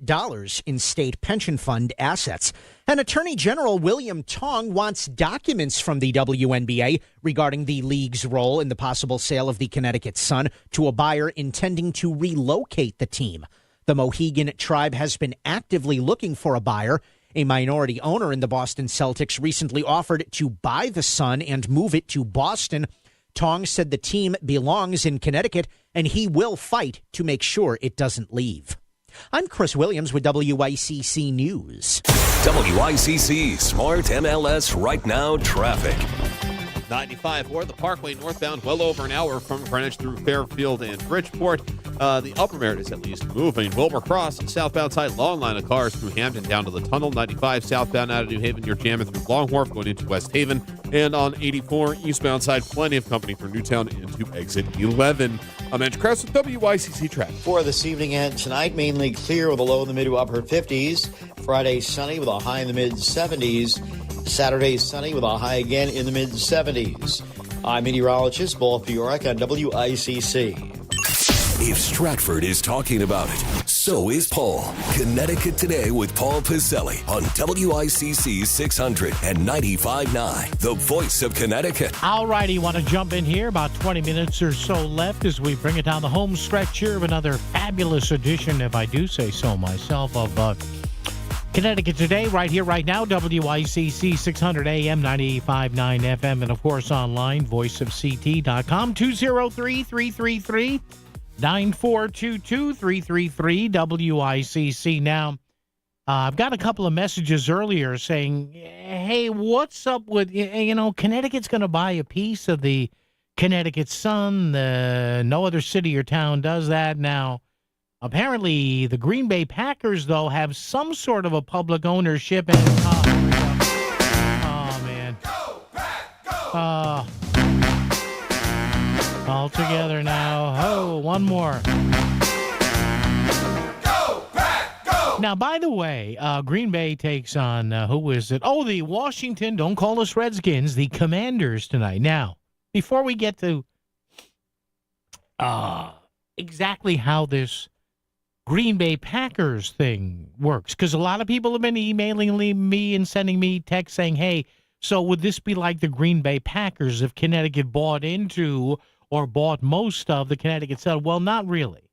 in state pension fund assets. And Attorney General William Tong wants documents from the WNBA regarding the league's role in the possible sale of the Connecticut Sun to a buyer intending to relocate the team. The Mohegan tribe has been actively looking for a buyer. A minority owner in the Boston Celtics recently offered to buy the Sun and move it to Boston. Tong said the team belongs in Connecticut, and he will fight to make sure it doesn't leave. I'm Chris Williams with WICC News. WICC Smart MLS Right Now Traffic. 95 or the Parkway northbound, well over an hour from Greenwich through Fairfield and Bridgeport. The Upper Merritt is at least moving. Wilbur Cross, southbound side, long line of cars through Hampton down to the tunnel. 95 southbound out of New Haven, you're jamming through Long Wharf going into West Haven. And on 84 eastbound side, plenty of company from Newtown into exit 11. I'm Andrew Krause with WICC Traffic. For this evening and tonight, mainly clear with a low in the mid to upper 50s. Friday, sunny with a high in the mid 70s. Saturday, sunny with a high again in the mid 70s. I'm meteorologist Paul Fiorek on WICC. If Stratford is talking about it, so is Paul. Connecticut Today with Paul Piselli on WICC 600 and 95.9, the voice of Connecticut. All righty, want to jump in here? About 20 minutes or so left as we bring it down the home stretch here of another fabulous edition, if I do say so myself, of Connecticut Today, right here, right now, WICC 600 AM, 95.9 FM, and of course online, voiceofct.com, 203-333-9422, 333-WICC. Now, I've got a couple of messages earlier saying, hey, what's up with, Connecticut's going to buy a piece of the Connecticut Sun. No other city or town does that now. Apparently, the Green Bay Packers, though, have some sort of a public ownership. And oh man. Go, Pack, go! All together now. Oh, one more. Go, Pack, go! Now, by the way, Green Bay takes on, who is it? Oh, the Washington, don't call us Redskins, the Commanders tonight. Now, before we get to exactly how this Green Bay Packers thing works, because a lot of people have been emailing me and sending me texts saying, hey, so would this be like the Green Bay Packers if Connecticut bought into or bought most of the Connecticut Sun? Well, not really.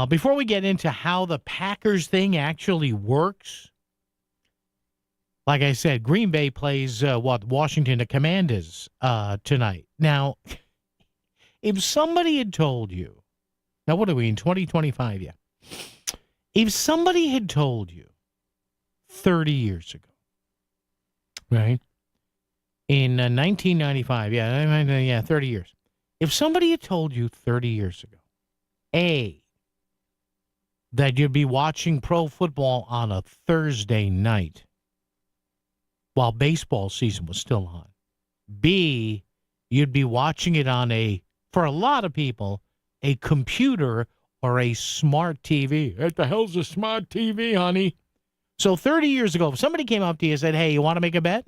Before we get into how the Packers thing actually works, like I said, Green Bay plays, Washington, the Commanders tonight. Now, if somebody had told you, now, what are we in 2025? Yeah. If somebody had told you 30 years ago, right, in 1995, 30 years. If somebody had told you 30 years ago, that you'd be watching pro football on a Thursday night while baseball season was still on, B, you'd be watching it on for a lot of people, a computer or a smart TV. What the hell's a smart TV, honey? So 30 years ago, if somebody came up to you and said, hey, you want to make a bet?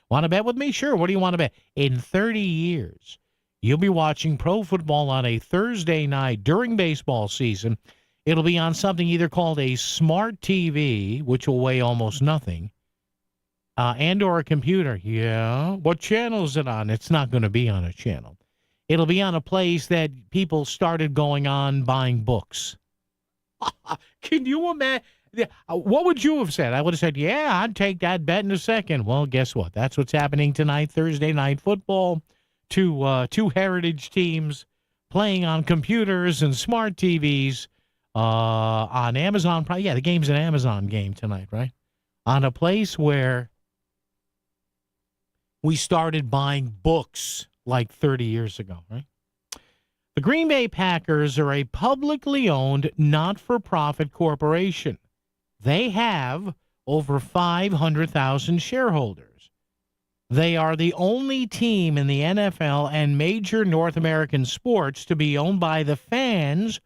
Want to bet with me? Sure. What do you want to bet? In 30 years, you'll be watching pro football on a Thursday night during baseball season. It'll be on something either called a smart TV, which will weigh almost nothing, and or a computer. Yeah. What channel is it on? It's not going to be on a channel. It'll be on a place that people started going on buying books. Can you imagine? What would you have said? I would have said, yeah, I'd take that bet in a second. Well, guess what? That's what's happening tonight, Thursday night football. Two heritage teams playing on computers and smart TVs on Amazon. Yeah, the game's an Amazon game tonight, right? On a place where we started buying books like 30 years ago, right? The Green Bay Packers are a publicly owned, not-for-profit corporation. They have over 500,000 shareholders. They are the only team in the NFL and major North American sports to be owned by the fans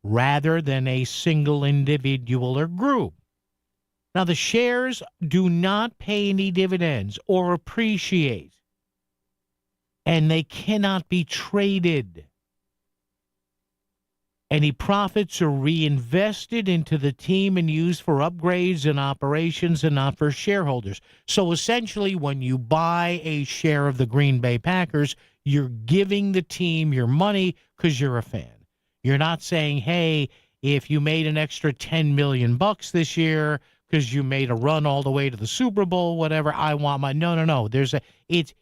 rather than a single individual or group. Now, the shares do not pay any dividends or appreciate, and they cannot be traded. Any profits are reinvested into the team and used for upgrades and operations and not for shareholders. So essentially, when you buy a share of the Green Bay Packers, you're giving the team your money because you're a fan. You're not saying, hey, if you made an extra $10 million this year because you made a run all the way to the Super Bowl, whatever, I want my... No. You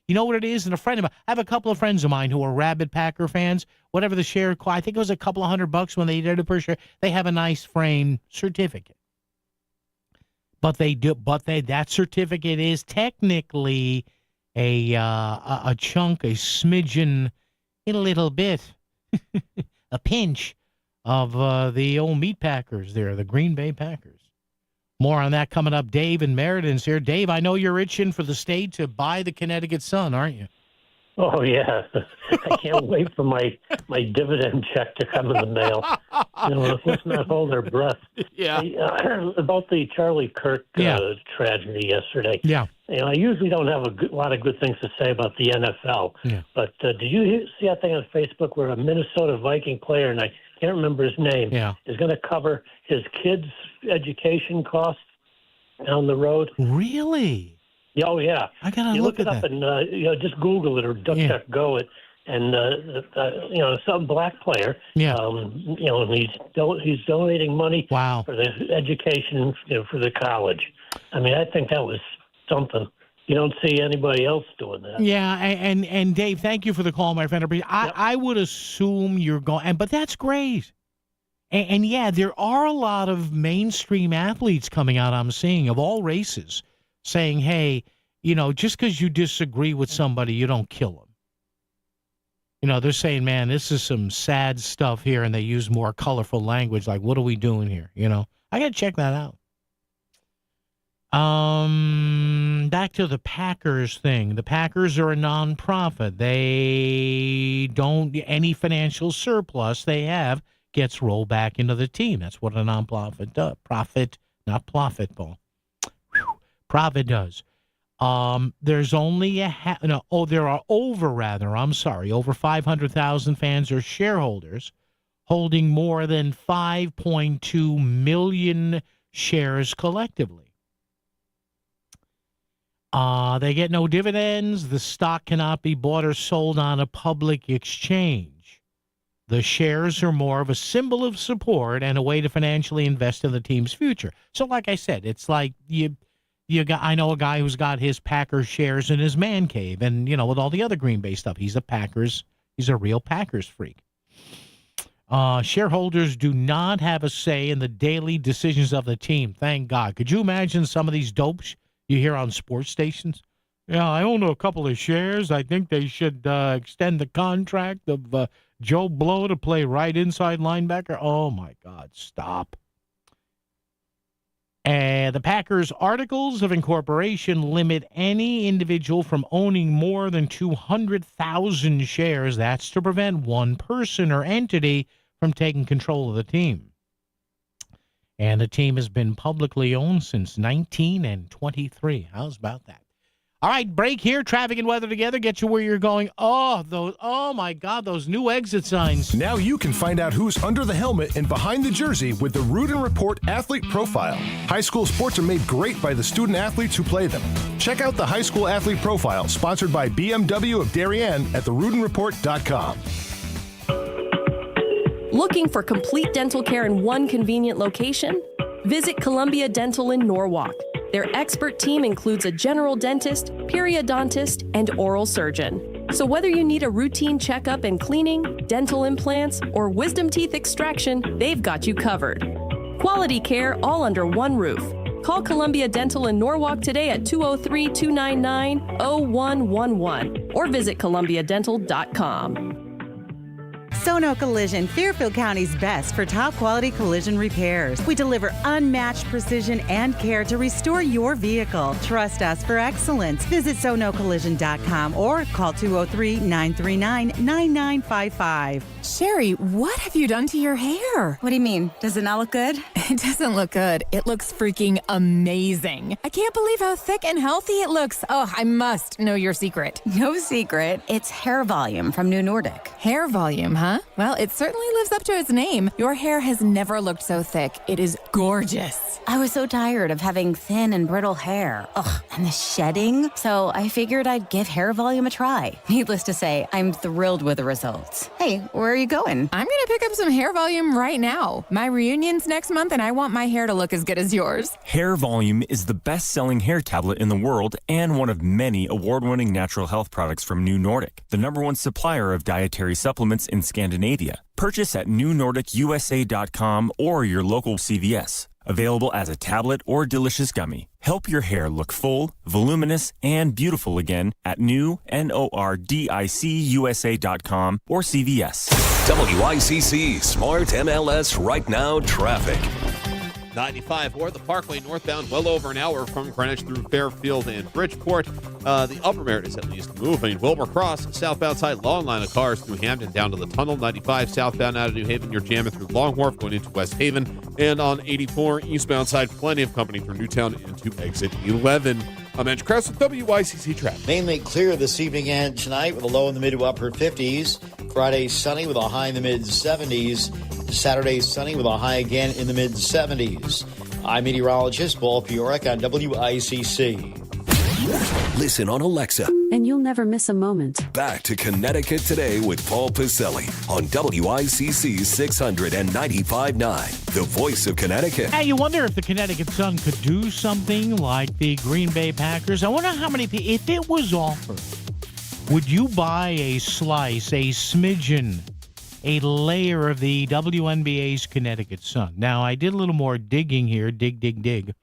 know what it is? And a friend of mine, I have a couple of friends of mine who are rabid Packer fans. Whatever the share, I think it was a couple of $100 when they did it per share. They have a nice framed certificate. But that certificate is technically a chunk, a smidgen, a little bit, a pinch of the old meat packers there, the Green Bay Packers. More on that coming up. Dave and Meriden here. Dave, I know you're itching for the state to buy the Connecticut Sun, aren't you? Oh, yeah. I can't wait for my dividend check to come in the mail. Let's not hold our breath. Yeah. About the Charlie Kirk tragedy yesterday. Yeah. I usually don't have a lot of good things to say about the NFL. Yeah. But did you see that thing on Facebook where a Minnesota Viking player, and I can't remember his name, is going to cover his kids' education costs down the road? Really? Oh, yeah. I got to look at it up that. and just Google it or DuckDuckGo it. And, some black player, and he's donating money for the education for the college. I mean, I think that was something. You don't see anybody else doing that. Yeah, and Dave, thank you for the call, my friend. I would assume you're going, but that's great. And yeah, there are a lot of mainstream athletes coming out, I'm seeing, of all races, saying, hey, just because you disagree with somebody, you don't kill them. They're saying, man, this is some sad stuff here, and they use more colorful language, like, what are we doing here? I got to check that out. Back to the Packers thing. The Packers are a nonprofit. They don't, any financial surplus they have gets rolled back into the team. That's what a nonprofit does. Profit, not profit ball. Profit does. There's only there are over 500,000 fans or shareholders holding more than 5.2 million shares collectively. They get no dividends. The stock cannot be bought or sold on a public exchange. The shares are more of a symbol of support and a way to financially invest in the team's future. So, like I said, it's like I know a guy who's got his Packers shares in his man cave, and with all the other Green Bay stuff, he's a real Packers freak. Shareholders do not have a say in the daily decisions of the team. Thank God. Could you imagine some of these dopes you hear on sports stations? Yeah, I own a couple of shares. I think they should extend the contract of Joe Blow to play right inside linebacker. Oh, my God, stop. The Packers' articles of incorporation limit any individual from owning more than 200,000 shares. That's to prevent one person or entity from taking control of the team. And the team has been publicly owned since 1923. How's about that? All right, break here. Traffic and weather together. Get you where you're going. Oh my God, those new exit signs. Now you can find out who's under the helmet and behind the jersey with the Rudin Report Athlete Profile. High school sports are made great by the student athletes who play them. Check out the High School Athlete Profile, sponsored by BMW of Darien at therudinreport.com. Looking for complete dental care in one convenient location? Visit Columbia Dental in Norwalk. Their expert team includes a general dentist, periodontist, and oral surgeon. So whether you need a routine checkup and cleaning, dental implants, or wisdom teeth extraction, they've got you covered. Quality care all under one roof. Call Columbia Dental in Norwalk today at 203-299-0111 or visit columbiadental.com. Sono Collision, Fairfield County's best for top quality collision repairs. We deliver unmatched precision and care to restore your vehicle. Trust us for excellence. Visit sonocollision.com or call 203-939-9955. Sherry, what have you done to your hair? What do you mean? Does it not look good? It doesn't look good. It looks freaking amazing. I can't believe how thick and healthy it looks. Oh, I must know your secret. No secret. It's hair volume from New Nordic. Hair volume, huh? Well, it certainly lives up to its name. Your hair has never looked so thick. It is gorgeous. I was so tired of having thin and brittle hair. Ugh, and the shedding. So I figured I'd give hair volume a try. Needless to say, I'm thrilled with the results. Hey, where are you going? I'm going to pick up some hair volume right now. My reunion's next month, and I want my hair to look as good as yours. Hair Volume is the best-selling hair tablet in the world and one of many award-winning natural health products from New Nordic, the #1 supplier of dietary supplements in Scandinavia. Purchase at newnordicusa.com or your local CVS. Available as a tablet or delicious gummy. Help your hair look full, voluminous, and beautiful again at newnordicusa.com or CVS. WICC Smart MLS Right Now Traffic. 95 or the Parkway northbound, well over an hour from Greenwich through Fairfield and Bridgeport. The upper Merritt is at least moving. Wilbur Cross, southbound side, long line of cars through Hampton down to the tunnel. 95 southbound out of New Haven, you're jamming through Long Wharf going into West Haven. And on 84 eastbound side, plenty of company through Newtown into exit 11. I'm Andrew Krause with WICC Traffic. Mainly clear this evening and tonight with a low in the mid to upper 50s. Friday sunny with a high in the mid 70s. Saturday sunny with a high again in the mid 70s. I'm meteorologist Paul Piorek on WICC. Listen on Alexa. And you'll never miss a moment. Back to Connecticut Today with Paul Pacelli on WICC 695.9, the voice of Connecticut. Hey, you wonder if the Connecticut Sun could do something like the Green Bay Packers. I wonder how many people, if it was offered, would you buy a slice, a smidgen, a layer of the WNBA's Connecticut Sun? Now, I did a little more digging here, dig,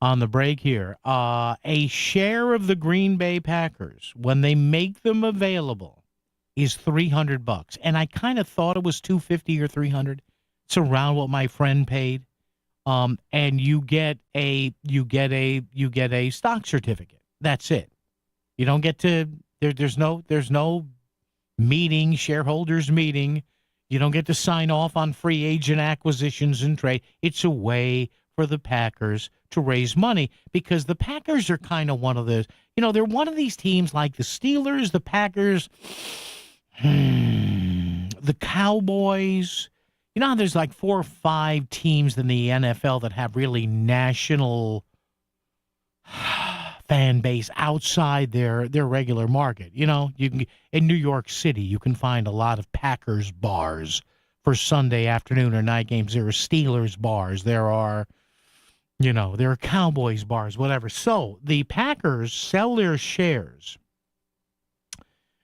on the break here. A share of the Green Bay Packers, when they make them available, is $300. And I kind of thought it was $250 or $300. It's around what my friend paid. And you get a stock certificate. That's it. You don't get to there's no meeting, shareholders meeting. You don't get to sign off on free agent acquisitions and trade. It's a way for the Packers to raise money because the Packers are kind of one of those, they're one of these teams like the Steelers, the Packers, the Cowboys. You know how there's like 4 or 5 teams in the NFL that have really national fan base outside their regular market. You can in New York City, you can find a lot of Packers bars for Sunday afternoon or night games. There are Steelers bars. There are Cowboys bars, whatever. So the Packers sell their shares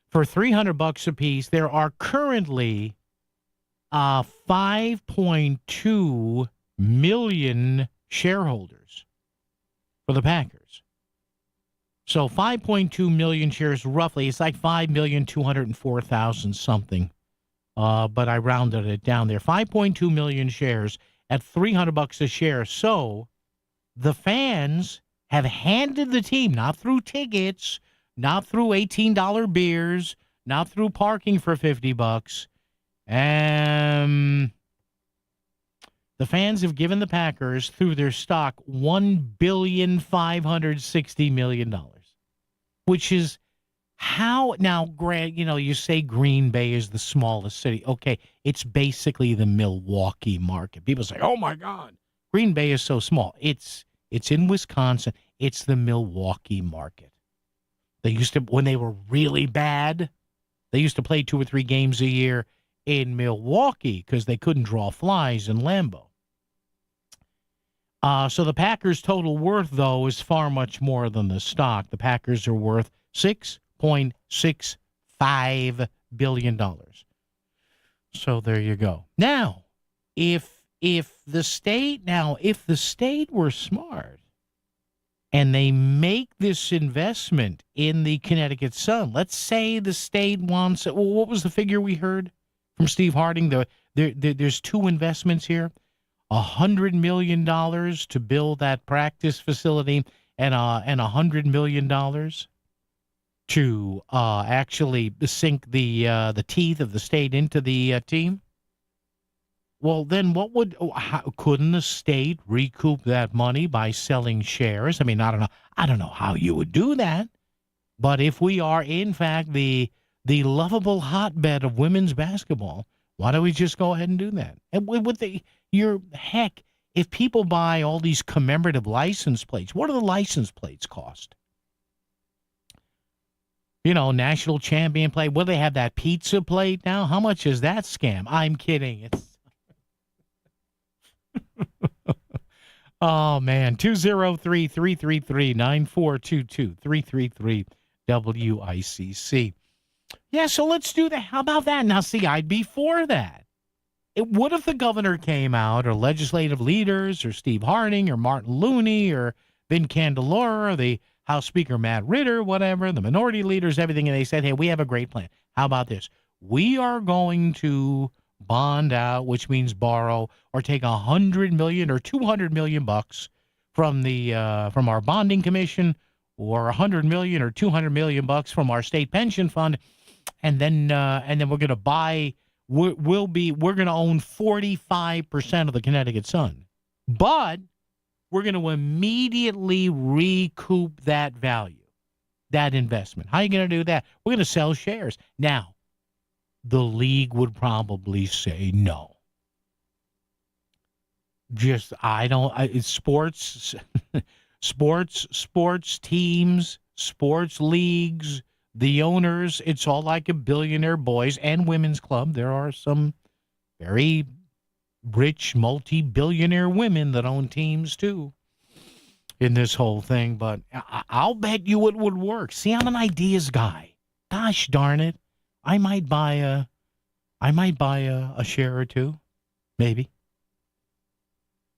for $300 a piece. There are currently 5.2 million shareholders for the Packers. So 5.2 million shares, roughly. It's like 5,204,000 something. But I rounded it down there. 5.2 million shares at $300 a share. So the fans have handed the team, not through tickets, not through $18 beers, not through parking for $50. The fans have given the Packers, through their stock, $1.56 billion, which is how now, Grant, you say Green Bay is the smallest city. Okay, it's basically the Milwaukee market. People say, oh, my God, Green Bay is so small. It's in Wisconsin. It's the Milwaukee market. They used to, when they were really bad, they used to play 2 or 3 games a year in Milwaukee because they couldn't draw flies in Lambeau. So the Packers' total worth, though, is far much more than the stock. The Packers are worth $6.65 billion. So there you go. Now, if the state were smart and they make this investment in the Connecticut Sun, let's say the state wants, what was the figure we heard? from Steve Harding. There's two investments here, $100 million to build that practice facility and $100 million to actually sink the teeth of the state into the team. Well, then couldn't the state recoup that money by selling shares? I mean, I don't know how you would do that. But if we are, in fact, the lovable hotbed of women's basketball, why don't we just go ahead and do that? And if people buy all these commemorative license plates, what do the license plates cost? National champion plate. Will they have that pizza plate now? How much is that scam? I'm kidding. It's oh, man. 203-333-9422, 333-WICC. Yeah, so let's do that. How about that? Now, see, I'd be for that. What if the governor came out, or legislative leaders, or Steve Harding, or Martin Looney, or Vin Candelora, or the House Speaker Matt Ritter, whatever, the minority leaders, everything, and they said, hey, we have a great plan. How about this? We are going to bond out, which means borrow, or take $100 million or $200 million bucks from from our bonding commission, or $100 million or $200 million bucks from our state pension fund, and then we're going to buy. We're going to own 45% of the Connecticut Sun, but we're going to immediately recoup that value, that investment. How are you going to do that? We're going to sell shares. Now, the league would probably say no. It's sports teams, sports leagues, the owners, it's all like a billionaire boys and women's club. There are some very rich, multi-billionaire women that own teams, too, in this whole thing. But I'll bet you it would work. See, I'm an ideas guy. Gosh darn it. I might buy a share or two, maybe.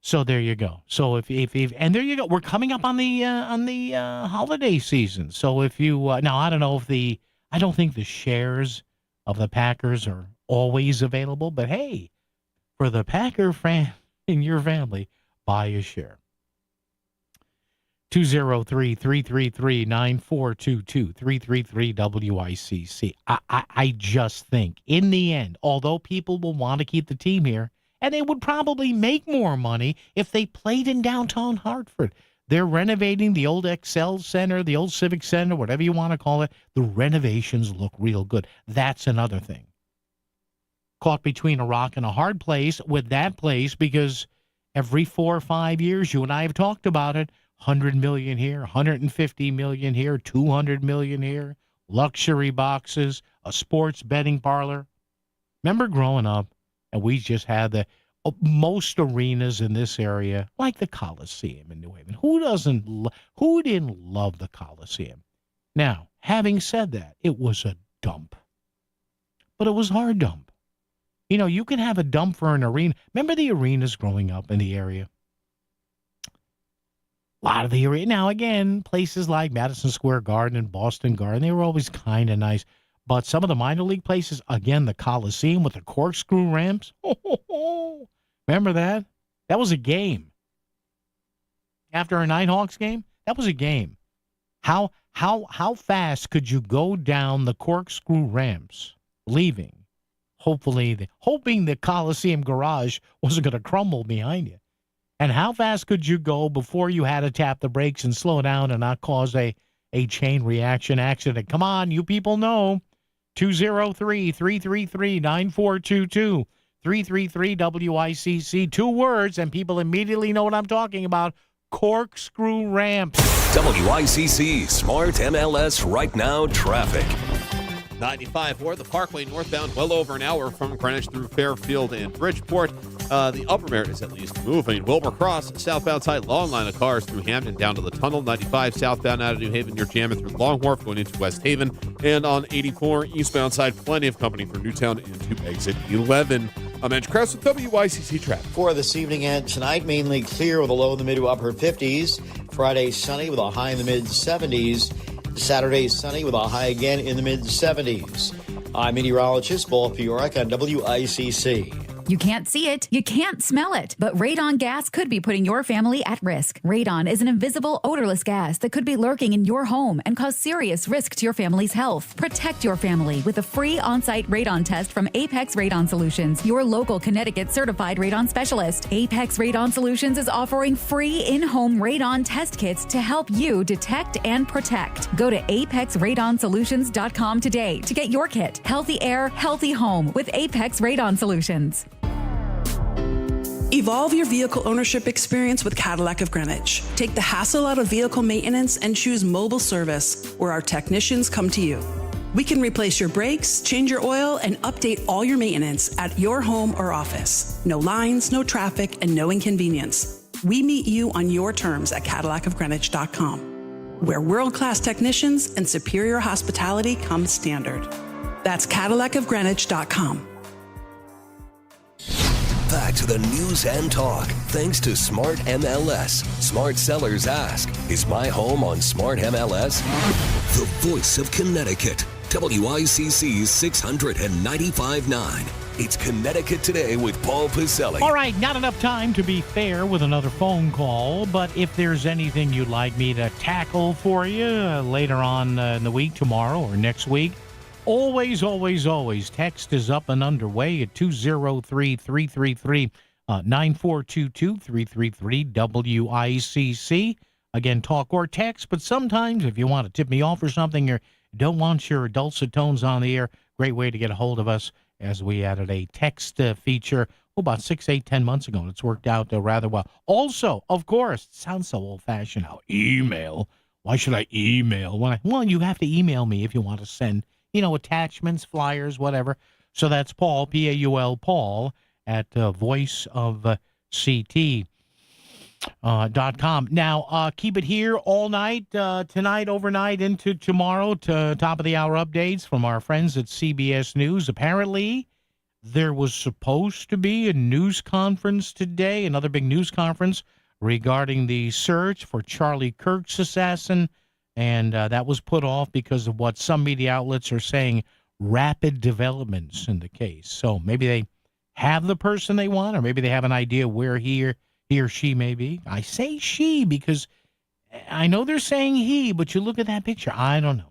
So there you go. So if and there you go. We're coming up on the holiday season. So if you now, I don't know I don't think the shares of the Packers are always available, but hey, for the Packer fan in your family, buy a share. 203-333-9422, 333-WICC. I just think, in the end, although people will want to keep the team here, and they would probably make more money if they played in downtown Hartford. They're renovating the old Excel Center, the old Civic Center, whatever you want to call it. The renovations look real good. That's another thing. Caught between a rock and a hard place with that place, because every 4 or 5 years, you and I have talked about it, $100 million here, $150 million here, $200 million here, luxury boxes, a sports betting parlor. Remember growing up, and we just had most arenas in this area, like the Coliseum in New Haven. Who didn't love the Coliseum? Now, having said that, it was a dump. But it was a hard dump. You can have a dump for an arena. Remember the arenas growing up in the area? A lot of the area. Now, again, places like Madison Square Garden and Boston Garden, they were always kind of nice. But some of the minor league places, again, the Coliseum with the corkscrew ramps. Remember that? That was a game. After a Nighthawks game, that was a game. How fast could you go down the corkscrew ramps, leaving, hoping the Coliseum garage wasn't going to crumble behind you? And how fast could you go before you had to tap the brakes and slow down and not cause a chain reaction accident? Come on, you people know. 203-333-9422, 333-WICC. 2 words, and people immediately know what I'm talking about. Corkscrew ramps. WICC Smart MLS Right Now traffic. 95 the Parkway northbound, well over an hour from Greenwich through Fairfield and Bridgeport. The Upper Merritt is at least moving. Wilbur Cross, southbound side, long line of cars through Hamden down to the tunnel. 95 southbound out of New Haven, you're jamming through Long Wharf going into West Haven. And on 84 eastbound side, plenty of company from Newtown into exit 11. I'm Edge Krause with WICC traffic. For this evening and tonight, mainly clear with a low in the mid to upper 50s. Friday, sunny with a high in the mid 70s. Saturday, sunny with a high again in the mid 70s. I'm meteorologist Paul Fiorek on WICC. You can't see it, you can't smell it, but radon gas could be putting your family at risk. Radon is an invisible, odorless gas that could be lurking in your home and cause serious risk to your family's health. Protect your family with a free on-site radon test from Apex Radon Solutions, your local Connecticut certified radon specialist. Apex Radon Solutions is offering free in-home radon test kits to help you detect and protect. Go to apexradonsolutions.com today to get your kit. Healthy air, healthy home with Apex Radon Solutions. Evolve your vehicle ownership experience with Cadillac of Greenwich. Take the hassle out of vehicle maintenance and choose mobile service, where our technicians come to you. We can replace your brakes, change your oil, and update all your maintenance at your home or office. No lines, no traffic, and no inconvenience. We meet you on your terms at CadillacofGreenwich.com, where world-class technicians and superior hospitality come standard. That's CadillacofGreenwich.com. Back to the news and talk, thanks to Smart MLS. Smart sellers ask, is my home on Smart MLS? The voice of Connecticut, WICC's 695.9. It's Connecticut Today with Paul Piselli. All right, not enough time to be fair with another phone call, but if there's anything you'd like me to tackle for you later on in the week, tomorrow or next week, always, text is up and underway at 203-333-9422, 333-WICC. Again, talk or text, but sometimes if you want to tip me off or something or don't want your dulcet tones on the air, great way to get a hold of us, as we added a text feature about 6, 8, 10 months ago, and it's worked out rather well. Also, of course, it sounds so old-fashioned now, email. Why should I email? Well, you have to email me if you want to send attachments, flyers, whatever. So that's Paul, P-A-U-L, Paul, at voiceofct.com. Now, keep it here all night, tonight, overnight, into tomorrow, to top of the hour updates from our friends at CBS News. Apparently, there was supposed to be a news conference today, another big news conference regarding the search for Charlie Kirk's assassin. And that was put off because of what some media outlets are saying, rapid developments in the case. So maybe they have the person they want, or maybe they have an idea where he or she may be. I say she because I know they're saying he, but you look at that picture, I don't know.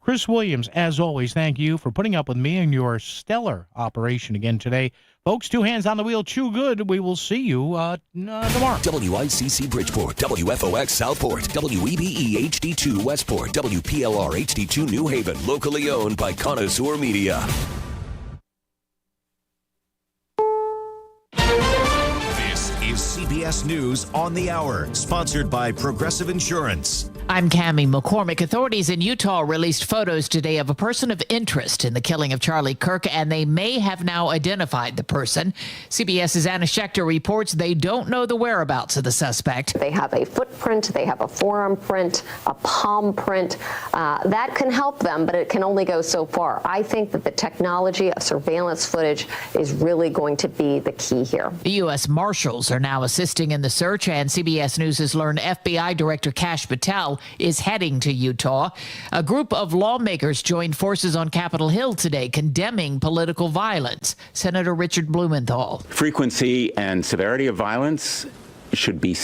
Chris Williams, as always, thank you for putting up with me and your stellar operation again today. Folks, 2 hands on the wheel, chew good. We will see you tomorrow. WICC Bridgeport, WFOX Southport, WEBE HD2 Westport, WPLR HD2 New Haven, locally owned by Connoisseur Media. This is CBS News on the Hour, sponsored by Progressive Insurance. I'm Cammie McCormick. Authorities in Utah released photos today of a person of interest in the killing of Charlie Kirk, and they may have now identified the person. CBS's Anna Schechter reports they don't know the whereabouts of the suspect. They have a footprint, they have a forearm print, a palm print. That can help them, but it can only go so far. I think that the technology of surveillance footage is really going to be the key here. The U.S. Marshals are now assisting in the search, and CBS News has learned FBI Director Kash Patel is heading to Utah. A group of lawmakers joined forces on Capitol Hill today condemning political violence. Senator Richard Blumenthal. Frequency and severity of violence should be